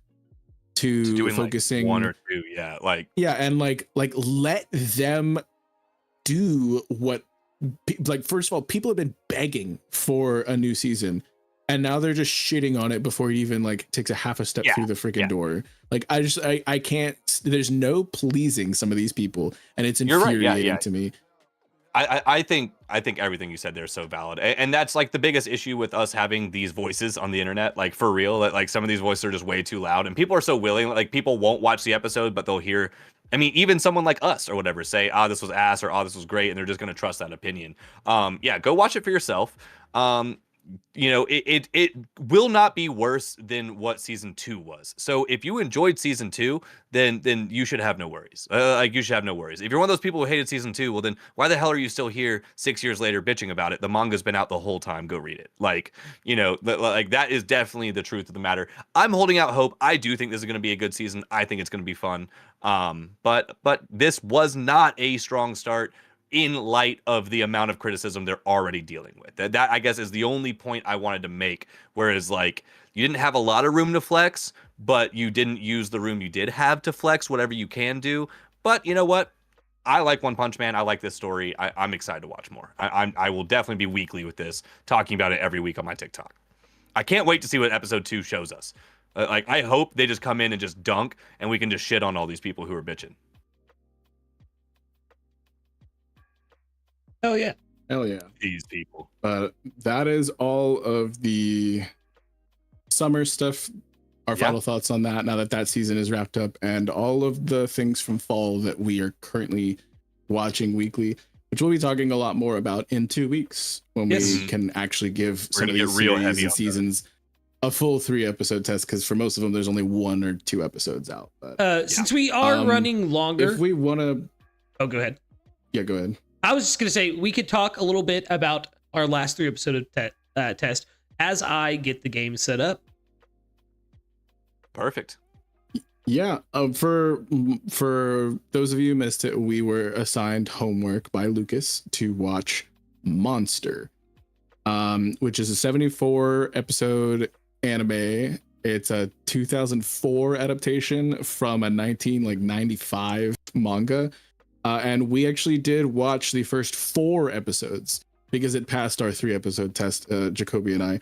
to doing focusing like 1 or 2. Yeah, like yeah, and like let them do what like first of all, people have been begging for a new season, and now they're just shitting on it before it even like takes a half a step through the freaking door. Like I can't, there's no pleasing some of these people, and it's infuriating to me. I think everything you said there is so valid, and that's like the biggest issue with us having these voices on the internet. Like for real, that like some of these voices are just way too loud, and people are so willing. Like people won't watch the episode, but they'll hear. I mean, even someone like us or whatever say, this was ass, or this was great, and they're just gonna trust that opinion. Yeah, go watch it for yourself. You know, it will not be worse than what season 2 was. So if you enjoyed season 2, then you should have no worries. Like you should have no worries. If you're one of those people who hated season 2, well then why the hell are you still here 6 years later bitching about it? The manga's been out the whole time. Go read it. Like, you know, like that is definitely the truth of the matter. I'm holding out hope. I do think this is going to be a good season. I think it's going to be fun. But this was not a strong start in light of the amount of criticism they're already dealing with. That I guess is the only point I wanted to make. Whereas like you didn't have a lot of room to flex, but you didn't use the room you did have to flex whatever you can do. But you know what? I like One Punch Man. I like this story. I'm excited to watch more. I will definitely be weekly with this, talking about it every week on my TikTok. I can't wait to see what episode 2 shows us. Like I hope they just come in and just dunk, and we can just shit on all these people who are bitching. Oh yeah. Hell yeah. These people. But that is all of the summer stuff. Our final thoughts on that now that that season is wrapped up, and all of the things from fall that we are currently watching weekly, which we'll be talking a lot more about in 2 weeks when we can actually give some of these series and seasons a full 3-episode test, because for most of them there's only 1 or 2 episodes out. But since we are running longer, if we want to go ahead. Yeah, go ahead. I was just going to say, we could talk a little bit about our last 3-episode test as I get the game set up. Perfect. Yeah. For those of you who missed it, we were assigned homework by Lucas to watch Monster, which is a 74-episode anime. It's a 2004 adaptation from a 1995 manga. And we actually did watch the first 4 episodes because it passed our 3-episode test, Jakoby and I.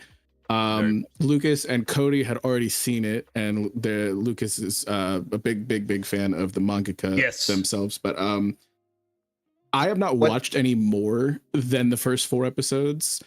Lucas and Cody had already seen it, and Lucas is a big fan of the mangaka themselves. But I have not watched any more than the first 4 episodes.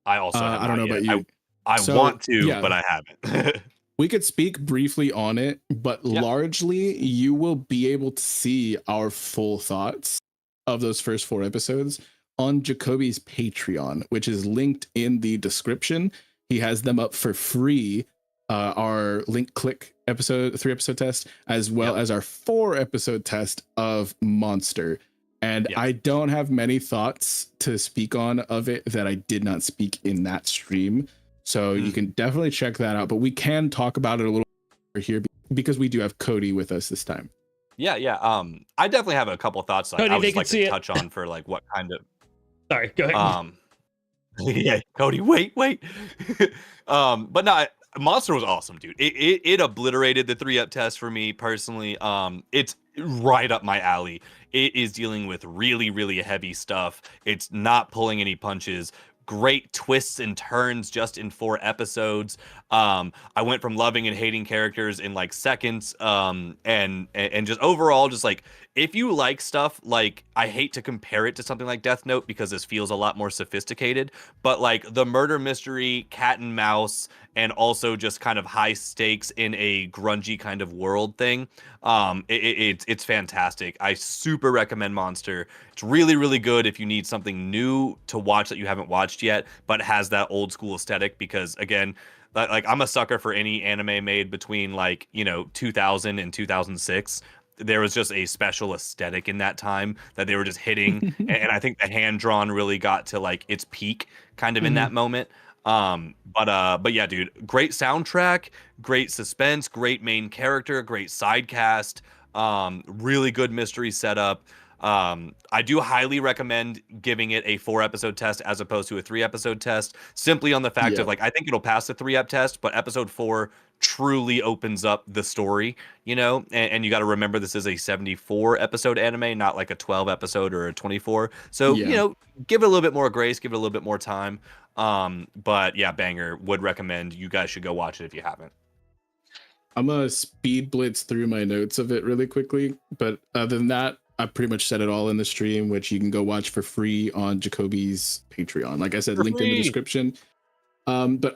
I also have I don't know about you. I want to, but I haven't. We could speak briefly on it, but largely you will be able to see our full thoughts of those first 4 episodes on Jakoby's Patreon, which is linked in the description. He has them up for free. Our link click 3-episode test, as well as our 4-episode test of Monster. And I don't have many thoughts to speak on of it that I did not speak in that stream. So you can definitely check that out, but we can talk about it a little bit here because we do have Cody with us this time. Yeah. I definitely have a couple thoughts Cody, I would just like to it. touch on for like what kind of. Sorry, go ahead. Yeah, Cody, wait. But no, Monster was awesome, dude. It obliterated the 3-up test for me personally. It's right up my alley. It is dealing with really, really heavy stuff. It's not pulling any punches. Great twists and turns just in 4 episodes. I went from loving and hating characters in like seconds. And just overall, just like, if you like stuff, like, I hate to compare it to something like Death Note because this feels a lot more sophisticated, but like the murder mystery, cat and mouse, and also just kind of high stakes in a grungy kind of world thing. It's fantastic. I super recommend Monster. It's really, really good if you need something new to watch that you haven't watched yet, but has that old school aesthetic, because again, like I'm a sucker for any anime made between 2000 and 2006. There was just a special aesthetic in that time that they were just hitting. And I think the hand drawn really got to like its peak kind of in that moment. But yeah, dude, great soundtrack, great suspense, great main character, great side cast, really good mystery setup. I do highly recommend giving it a 4-episode test as opposed to a 3-episode test, simply on the fact of like, I think it'll pass the 3-ep test, but episode 4 truly opens up the story, you know, and you got to remember this is a 74 episode anime, not like a 12 episode or a 24. So, you know, give it a little bit more grace, give it a little bit more time. But yeah, banger, would recommend. You guys should go watch it if you haven't. I'm gonna speed blitz through my notes of it really quickly, but other than that, I pretty much said it all in the stream, which you can go watch for free on Jakoby's Patreon. Like I said, linked in the description. But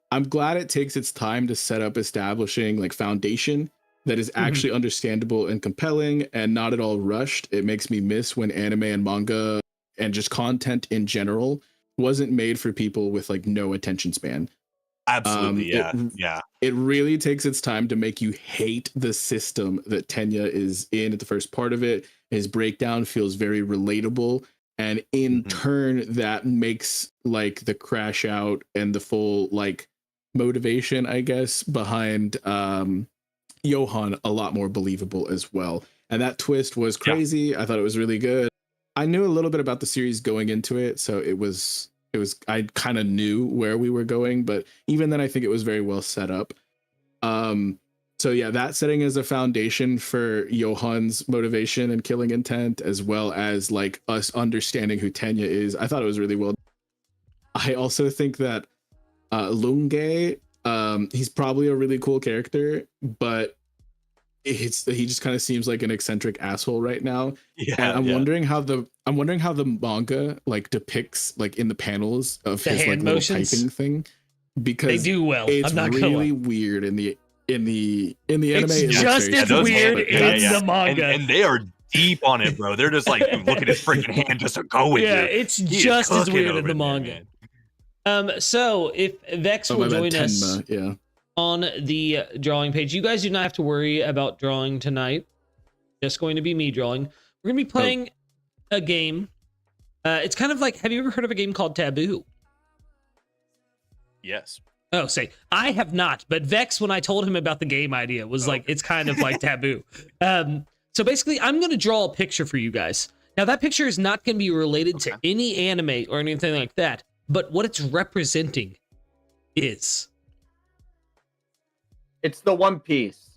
I'm glad it takes its time to set up establishing like foundation that is actually understandable and compelling and not at all rushed. It makes me miss when anime and manga and just content in general wasn't made for people with like no attention span. Absolutely, It really takes its time to make you hate the system that Tenya is in at the first part of it. His breakdown feels very relatable, and in turn, that makes like the crash out and the full like motivation, I guess, behind Johan a lot more believable as well. And that twist was crazy. I thought it was really good. I knew a little bit about the series going into it, so it was I kind of knew where we were going, but even then I think it was very well set up. So yeah, that setting as a foundation for Johan's motivation and killing intent, as well as like us understanding who Tenya is. I thought it was really well. I also think that Lunge, he's probably a really cool character, but he just kind of seems like an eccentric asshole right now. And I'm wondering how the manga like depicts like in the panels of the his hand like motions. little typing thing, because they do well. It's I'm not really gonna weird in the anime. It's just as weird in the manga, and they are deep on it, bro. They're just like, look at his freaking hand just to go with you. It's just as weird in the manga. So if Vex will join us on the drawing page, you guys do not have to worry about drawing tonight. Just going to be me drawing. We're gonna be playing a game. It's kind of like, have you ever heard of a game called Taboo? Yes. Oh, say I have not, but Vex, when I told him about the game idea, was like, it's kind of like Taboo. So basically, I'm going to draw a picture for you guys. Now, that picture is not going to be related to any anime or anything like that, but what it's representing is. It's the One Piece.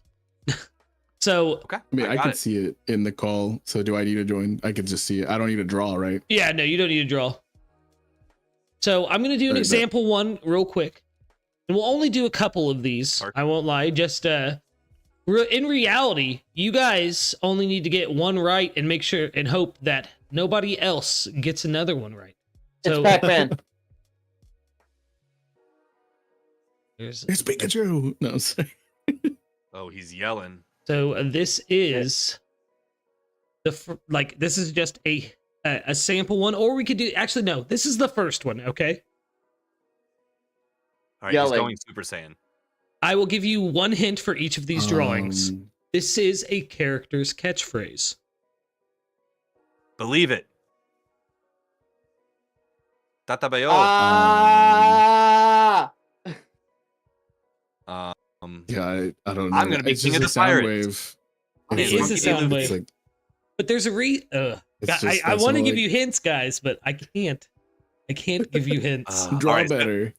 So, I mean, I could see it in the call. So do I need to join? I could just see it. I don't need to draw, right? Yeah, no, you don't need to draw. So I'm going to do an example one real quick. And we'll only do a couple of these. I won't lie. Just in reality, you guys only need to get one right and make sure and hope that nobody else gets another one right. So, it's Pac-Man. It's Pikachu. No, sorry. Oh, he's yelling. So this is this is just a sample one, or we could do actually no. This is the first one. Okay. All right, he's going Super Saiyan. I will give you one hint for each of these drawings. This is a character's catchphrase. Believe it. Tatabayo. Yeah, I don't know. I'm gonna be king of the pirates. It is a sound wave. Like, but there's a I want to give you hints, guys, but I can't. I can't give you hints. Draw better.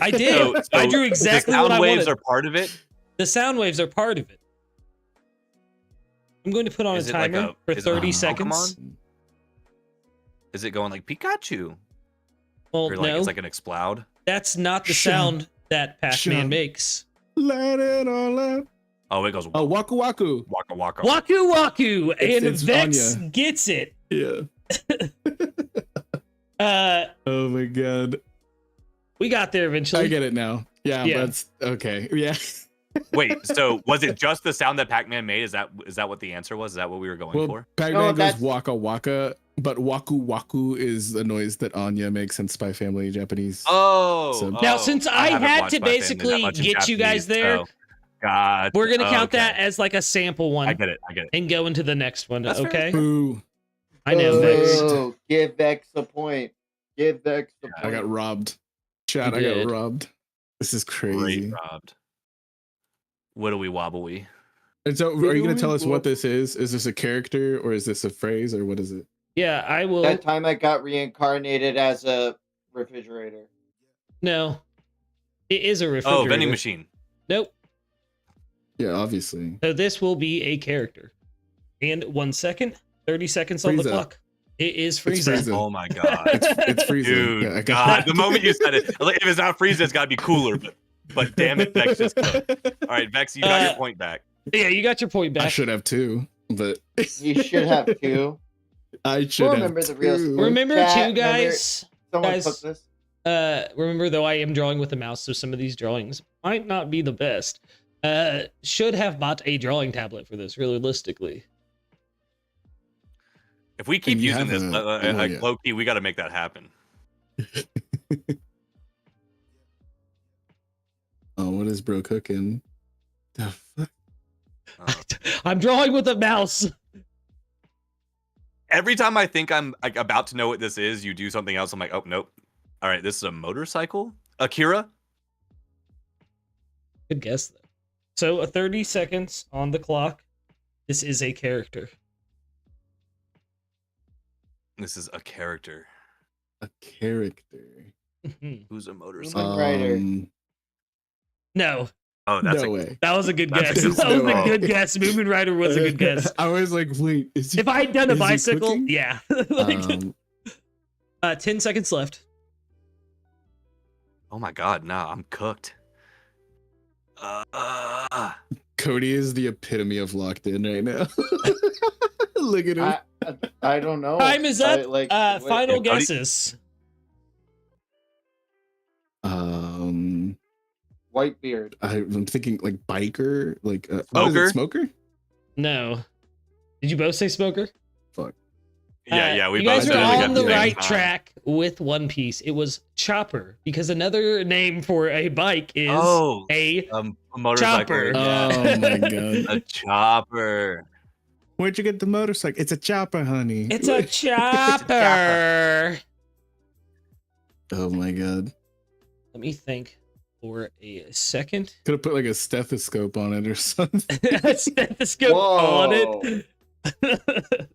I did. I drew exactly what I wanted. The sound waves are part of it? The sound waves are part of it. I'm going to put on a timer for 30 seconds. Is it going like Pikachu? Well, or like, no. It's like an explode? That's not the sound that Pac-Man makes. Let it all out. Oh, it goes. Oh, Waku Waku. Waka Waka. Waku Waku. And Vex gets it. Yeah. Oh my god. We got there eventually. I get it now. Yeah. That's okay. Yeah. Wait, so was it just the sound that Pac-Man made? Is that what the answer was? Is that what we were going for? Pac-Man goes Waka Waka, but Waku Waku is the noise that Anya makes in Spy Family Japanese. Now, since I had to basically get you guys there, God, we're gonna count that as like a sample one. I get it. And go into the next one. That's okay. Boo. I know, Vex. Give Vex a point. Give Vex a point. I got robbed. Chat, I got robbed. This is crazy. Great robbed. What do we wobble we? And so, are you going to tell us what this is? Is this a character or is this a phrase or what is it? Yeah, I will. That time I got reincarnated as a refrigerator. No, it is a refrigerator. Oh, vending machine. Nope. Yeah, obviously. So this will be a character. And 1 second, 30 seconds on the Frieza. clock. It is It's Frieza. Frieza. Oh my god. It's Frieza. Dude, Yeah, I got God, that. the moment you said it, I was like, if it's not Frieza, it's got to be cooler. But damn it, Vex just cooked. All right, Vex, you got your point back. Yeah, you got your point back. I should have two, but You should have two. I should Remember have the real two. story. Remember Chat, too, guys. Someone Guys, put this. Remember though, I am drawing with a mouse, so some of these drawings might not be the best. Should have bought a drawing tablet for this, realistically. If we keep And you using have this, yeah. low key, we got to make that happen. Oh, what is bro cooking? The fuck? I'm drawing with a mouse. Every time I think I'm like about to know what this is, you do something else. I'm like, oh nope. All right, this is a motorcycle. Akira. Good guess though. So 30 seconds on the clock. This is a character. This is a character. A character. Who's a motorcycle? Rider. No, Oh, that's no a, way. that was a good That's guess. a That was good a one. good guess. Moomin Rider was a good guess. I was like, wait, is he? If I had done a is he bicycle, cooking? yeah. Like, Um, 10 seconds left. Oh my god, nah, I'm cooked. Cody is the epitome of locked in right now. Look at him. I don't know. Time is up. Wait. Final Yeah, Cody- guesses. Whitebeard. I'm thinking like biker, like what is Smoker? it, smoker? No. Did you both say smoker? Fuck. Yeah, we you guys both are did it at on the the same right time. track with One Piece. It was Chopper because another name for a bike is a a motorcycle. Chopper. Yeah. Oh my god. A chopper. Where'd you get the motorcycle? It's a chopper, honey. It's a chopper. Oh my god. Let me think for a second. Could have put like a stethoscope on it or something. A stethoscope on Whoa. it.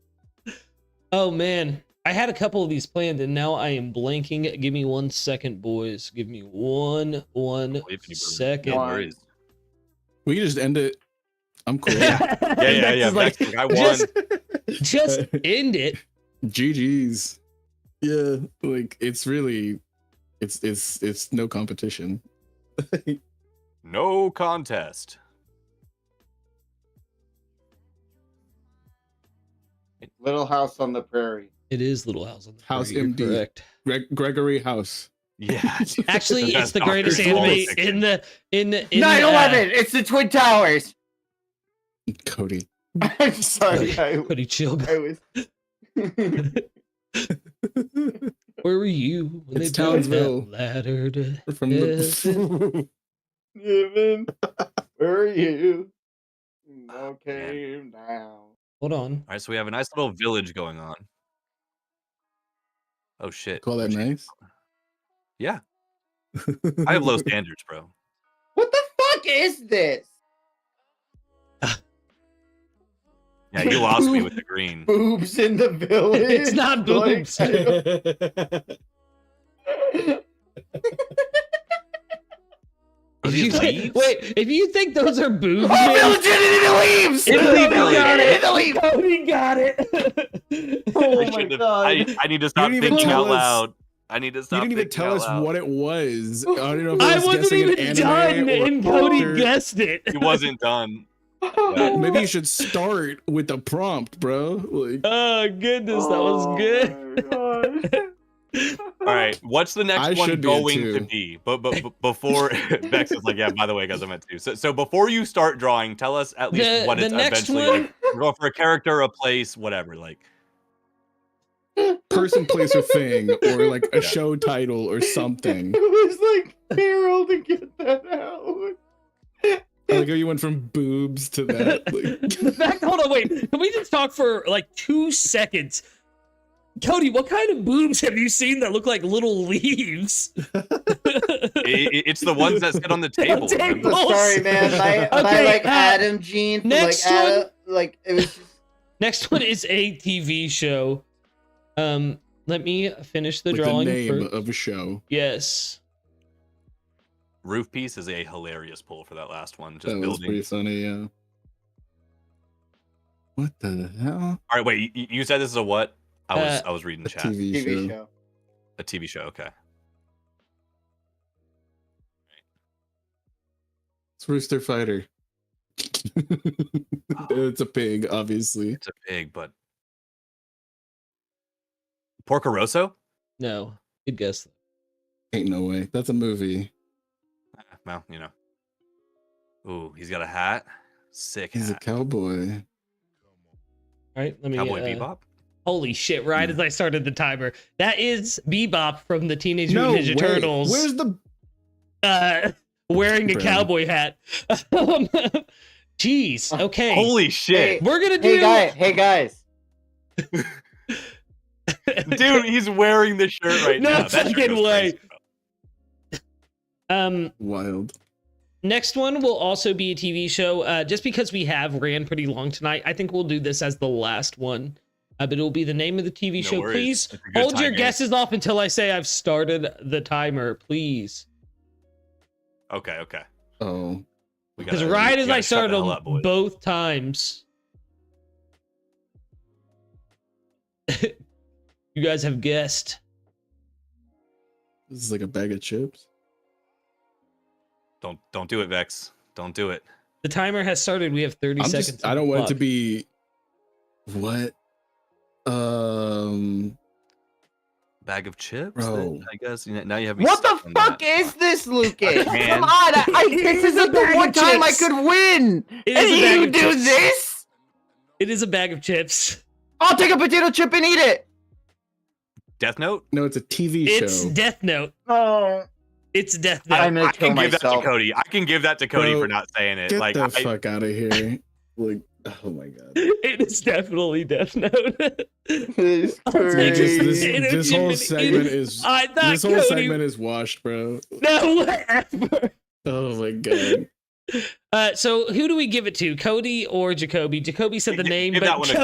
Oh man, I had a couple of these planned and now I am blanking. Give me 1 second, boys. Give me one second. No worries. We can just end it. I'm cool. Yeah. Yeah. Like, Vex, I won. just end it. GG's. Yeah, like it's really, it's no competition. No contest. Little House on the Prairie. It is Little House on the House Prairie, you're MD. correct. Gregory House. Yeah. Actually, The it's best the greatest Doctor Who anime fiction. in the 9/11. It's the Twin Towers. Cody. I'm sorry. Cody, chill. I was. Where were you when It's they built Townsville. that ladder to From the. Given, where are you? Oh, Okay, now. Hold on. All right, so we have a nice little village going on. Oh shit. Call that nice. Yeah. I have low standards, bro. What the fuck is this? Yeah, you lost me with the green. Boobs in the village. It's not boobs. Are If you these think, leaves? wait, if you think those are boobs, Oh, man, village in the leaves. Cody Village. got it. The leaves. Cody got it. Oh I my shouldn't have- god. I need to stop didn't even thinking tell out us- loud. I need to You stop didn't even thinking tell out us loud. what it was. I don't know if I it was wasn't guessing even an done, anime or and Cody actor. guessed it. He wasn't done. Maybe you should start with the prompt, bro. Like, Oh goodness, that was good. All right, what's the next I one should be at going to 2. be? But before Vex is like, yeah. By the way, guys, I'm at 2. So before you start drawing, tell us at least what The it's next eventually one, like. We're going for a character, a place, whatever. Like, person, place, or thing, or like a Yeah. show title or something. It was like Carol to get that out. I like how you went from boobs to that. Like, the fact, hold on, wait. Can we just talk for like 2 seconds? Cody, what kind of boobs have you seen that look like little leaves? It's the ones that sit on the table. remember? I'm sorry, man. My Okay, like Adam gene. From, next like, one. like it was. Just... Next one is a TV show. Let me finish the Like the drawing name first. of a show. Yes. Roof Piece is a hilarious pull for that last one. Just That was building. pretty funny, yeah. What the hell? All right, wait. You said this is a what? I was reading A chat. TV, TV show. show. A TV show. Okay. It's Rooster Fighter. It's a pig, obviously. It's a pig, but Porco Rosso? No. Good guess. Ain't no way. That's a movie. Well, you know. Ooh, he's got a hat. Sick He's a hat. cowboy. All right. Let me. Cowboy Bebop. Holy shit! Right as I started the timer, that is Bebop from the Teenage No Mutant Ninja way. Turtles. Where's the Wearing a Bro. cowboy hat. Jeez. Okay. Holy shit. We're gonna do. Hey guys. Dude, he's wearing the shirt right No now. That shirt fucking goes way. crazy, bro. wild? Next one will also be a TV show. Just because we have ran pretty long tonight, I think we'll do this as the last one. But it'll be the name of the TV No show. worries. Please It's a good hold your timing. guesses off until I say I've started the timer. Please. Okay. Oh, We Because gotta- right we as gotta I shut the started hell up, boys. both times, you guys have guessed. this is like a bag of chips. Don't do it, Vex. Don't do it. The timer has started. We have 30 seconds. I on don't the want it to clock. be. What? Bag of chips? Bro. I guess now you have me What the stuck on fuck that. is this, Lucas? Man. Come on, this is like the bag one of time I chips. could win, It and is a bag you of do chips. this? It is a bag of chips. I'll take a potato chip and eat it. Death Note? No, it's a TV It's show. Death Note. Oh, It's Death Note. I'm gonna I kill can give that to myself. Cody. I can give that to Cody Bro, for not saying it. Get Like the I, fuck out of here! Like, oh my god! It is definitely Death Note. It's I'll take Like, crazy. this whole segment is I thought this whole Cody. segment is washed, bro. No, whatever. Oh my god! So who do we give it to, Cody or Jakoby? Jakoby said the Give- name, give that but one to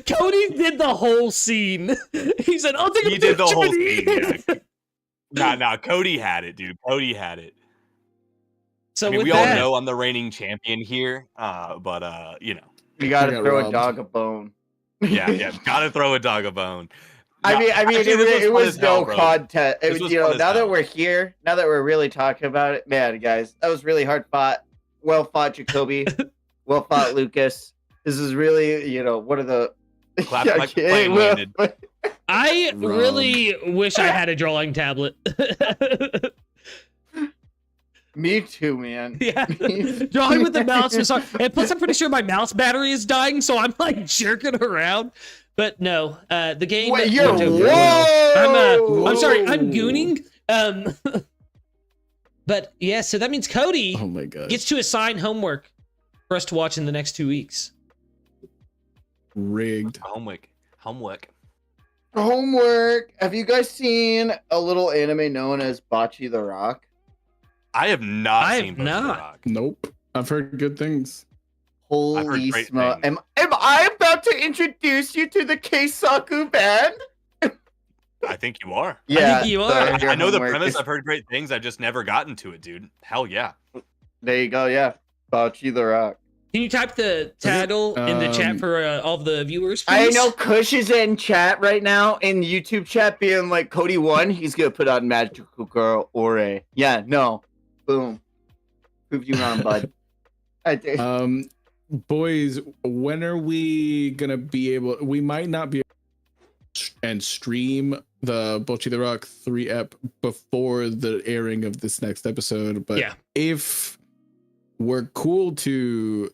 Cody did the whole scene. He said, "I'll take a He did the picture whole and scene, eat it." nah. Cody had it, dude. Cody had it. So I mean, with we that, all know I'm the reigning champion here. But you know, You gotta got throw a robbed. dog a bone. yeah. Gotta throw a dog a bone. I mean, Actually, this it fun was as hell, no bro. contest. It This was, was you know, fun as now that hell. we're here, now that we're really talking about it, man, guys, that was really hard fought. Well fought, Jakoby. Well fought, Lucas. This is really, you know, one of the. Clap like the plane landed. I Robbed. really wish I had a drawing tablet. Me too, man. Yeah, drawing with the mouse was hard. And plus, I'm pretty sure my mouse battery is dying, so I'm like jerking around. But no, the game. Wait, you're worked out whoa! very well. I'm sorry, I'm Whoa. gooning. But yeah, so that means Cody Oh my god! gets to assign homework for us to watch in the next 2 weeks. Rigged. Homework. Homework. Have you guys seen a little anime known as Bocchi the Rock? I have not I seen have Bocchi the not. Rock. Nope. I've heard good things. Holy great smoke! things. Am I about to introduce you to the Keisaku band? I think you are. Yeah, think you so are. your I know the homework premise. is- I've heard great things. I've just never gotten to it, dude. Hell yeah. There you go. Yeah, Bocchi the Rock. Can you type the title in the chat for all the viewers, I please? know Kush is in chat right now in YouTube chat, being like Cody won. He's gonna put on Magical Girl Ore. Yeah, no, boom, prove you wrong, bud. I did. Boys, when are we gonna be able? We might not be able to and stream the Bocchi the Rock 3 ep before the airing of this next episode, but Yeah. if we're cool to,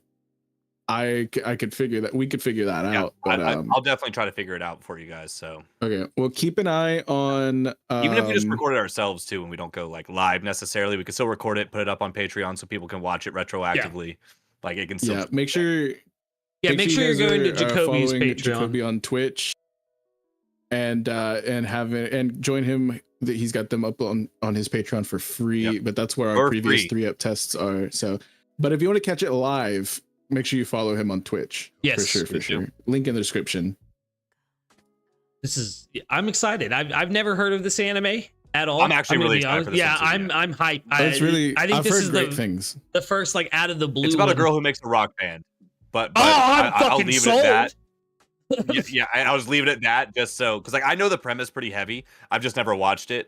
I could figure that we could figure that Yeah, out. But I'll definitely try to figure it out for you guys. So okay, well, keep an eye on. even if we just record it ourselves too, and we don't go like live necessarily, we can still record it, put it up on Patreon so people can watch it retroactively. Like it can still. yeah, make sure. Yeah, make sure you you're guys going to are, Jacoby's following Patreon. Jakoby on Twitch, and join him that he's got them up on his Patreon for free. Yep. But that's where our For previous free. 3-up tests are. So, but if you want to catch it live, make sure you follow him on Twitch. Yes, for please sure. do. Link in the description. I'm excited. I've never heard of this anime at all. I'm actually gonna really be excited honest. for this Yeah, one too, I'm hyped. It's really. I think I've this heard is great things. the first like out of the blue. It's about a one. girl who makes a rock band. But I'm I'll fucking leave sold. it at that. Yeah, I was leaving it at that just so because like I know the premise pretty heavy. I've just never watched it.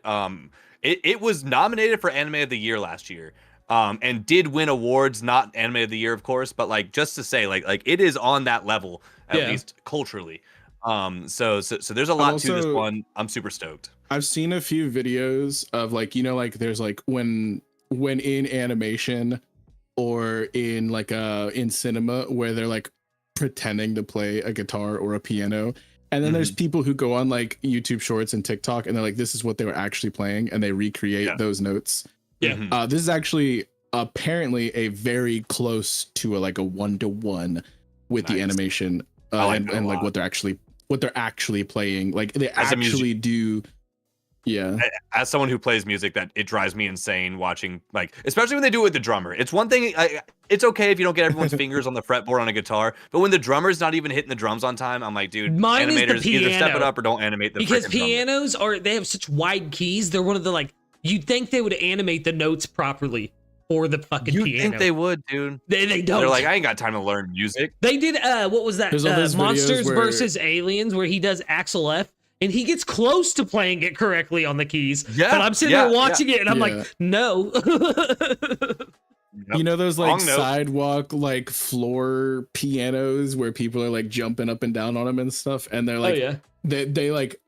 It was nominated for Anime of the Year last year. And did win awards, not Anime of the Year, of course, but like just to say, like it is on that level at least culturally. So there's a lot to this one. I'm super stoked. I've seen a few videos of like, you know, like there's like when in animation or in like in cinema where they're like pretending to play a guitar or a piano. And then there's people who go on like YouTube Shorts and TikTok and they're like, this is what they were actually playing, and they recreate those notes. Yeah. This is actually apparently a very close to like a 1-to-1 with the animation and like what they're actually playing. Like they actually do. Yeah. As someone who plays music, that it drives me insane watching, like, especially when they do it with the drummer. It's one thing, it's okay if you don't get everyone's fingers on the fretboard on a guitar, but when the drummer's not even hitting the drums on time, I'm like, dude, Mine is the animators either step piano. it up or don't animate the Because freaking pianos they have such wide keys. They're one of the like, you'd think they would animate the notes properly for the fucking You piano. think they would, dude? They don't. They're like, I ain't got time to learn music. They did what was that? There's all those videos Monsters where- versus Aliens, where he does Axel F, and he gets close to playing it correctly on the keys. Yeah, But I'm sitting there watching it, and I'm Yeah. like, no. You know those like Wrong note. sidewalk like floor pianos where people are like jumping up and down on them and stuff, and they're like, oh yeah. they like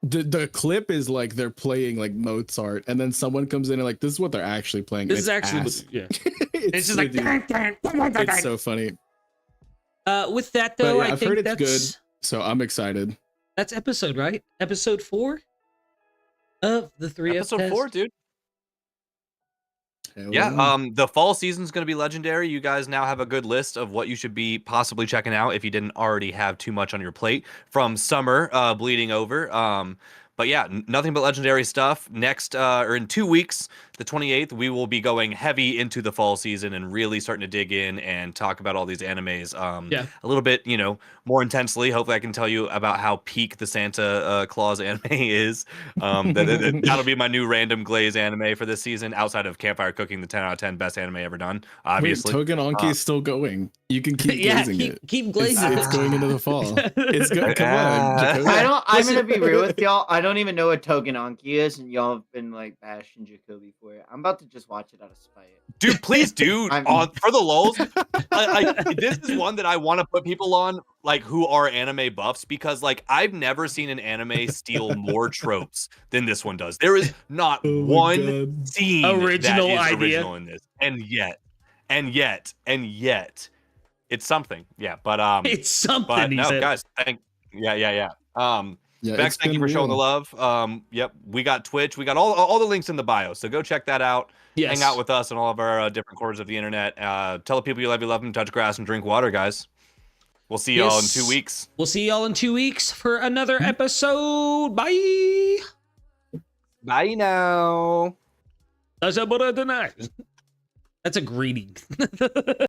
the clip is like they're playing like Mozart, and then someone comes in and like, this is what they're actually playing. This is and actually ass. yeah. it's It's just like it's so funny. with that But though, yeah, I I've think heard it's that's good, so I'm excited. that's episode, right? Episode 4 of the 3 Episode 4, dude. Hell Yeah, the fall season's going to be legendary. You guys now have a good list of what you should be possibly checking out if you didn't already have too much on your plate from summer bleeding over. But yeah, nothing but legendary stuff. Next, or in 2 weeks, the 28th, we will be going heavy into the fall season and really starting to dig in and talk about all these animes a little bit, you know, more intensely. Hopefully I can tell you about how peak the Santa Claus anime is. That'll be my new random glaze anime for this season, outside of Campfire Cooking, the 10 out of 10 best anime ever done, obviously. Wait, Tougen Anki is still going. You can keep glazing it. Keep glazing It's going into the fall. It's good. Come on, Jakoby. I'm gonna be real with y'all. I don't even know what Tougen Anki is, and y'all have been like bashing Jakoby for it. I'm about to just watch it out of spite. Dude, please do for the lulz. This is one that I want to put people on, like, who are anime buffs, because like I've never seen an anime steal more tropes than this one does. There is not one scene Original that is idea. original in this, and yet, it's something. Yeah, but It's something. but he no, said. guys, yeah. Yeah, Vex, thank you for showing the love. Yep, we got Twitch. We got all the links in the bio, so go check that out. Yes. Hang out with us on all of our different corners of the internet. Tell the people you love them, touch grass, and drink water, guys. We'll see y'all in 2 weeks. We'll see y'all in 2 weeks for another episode. Bye. Bye now. That's a greeting.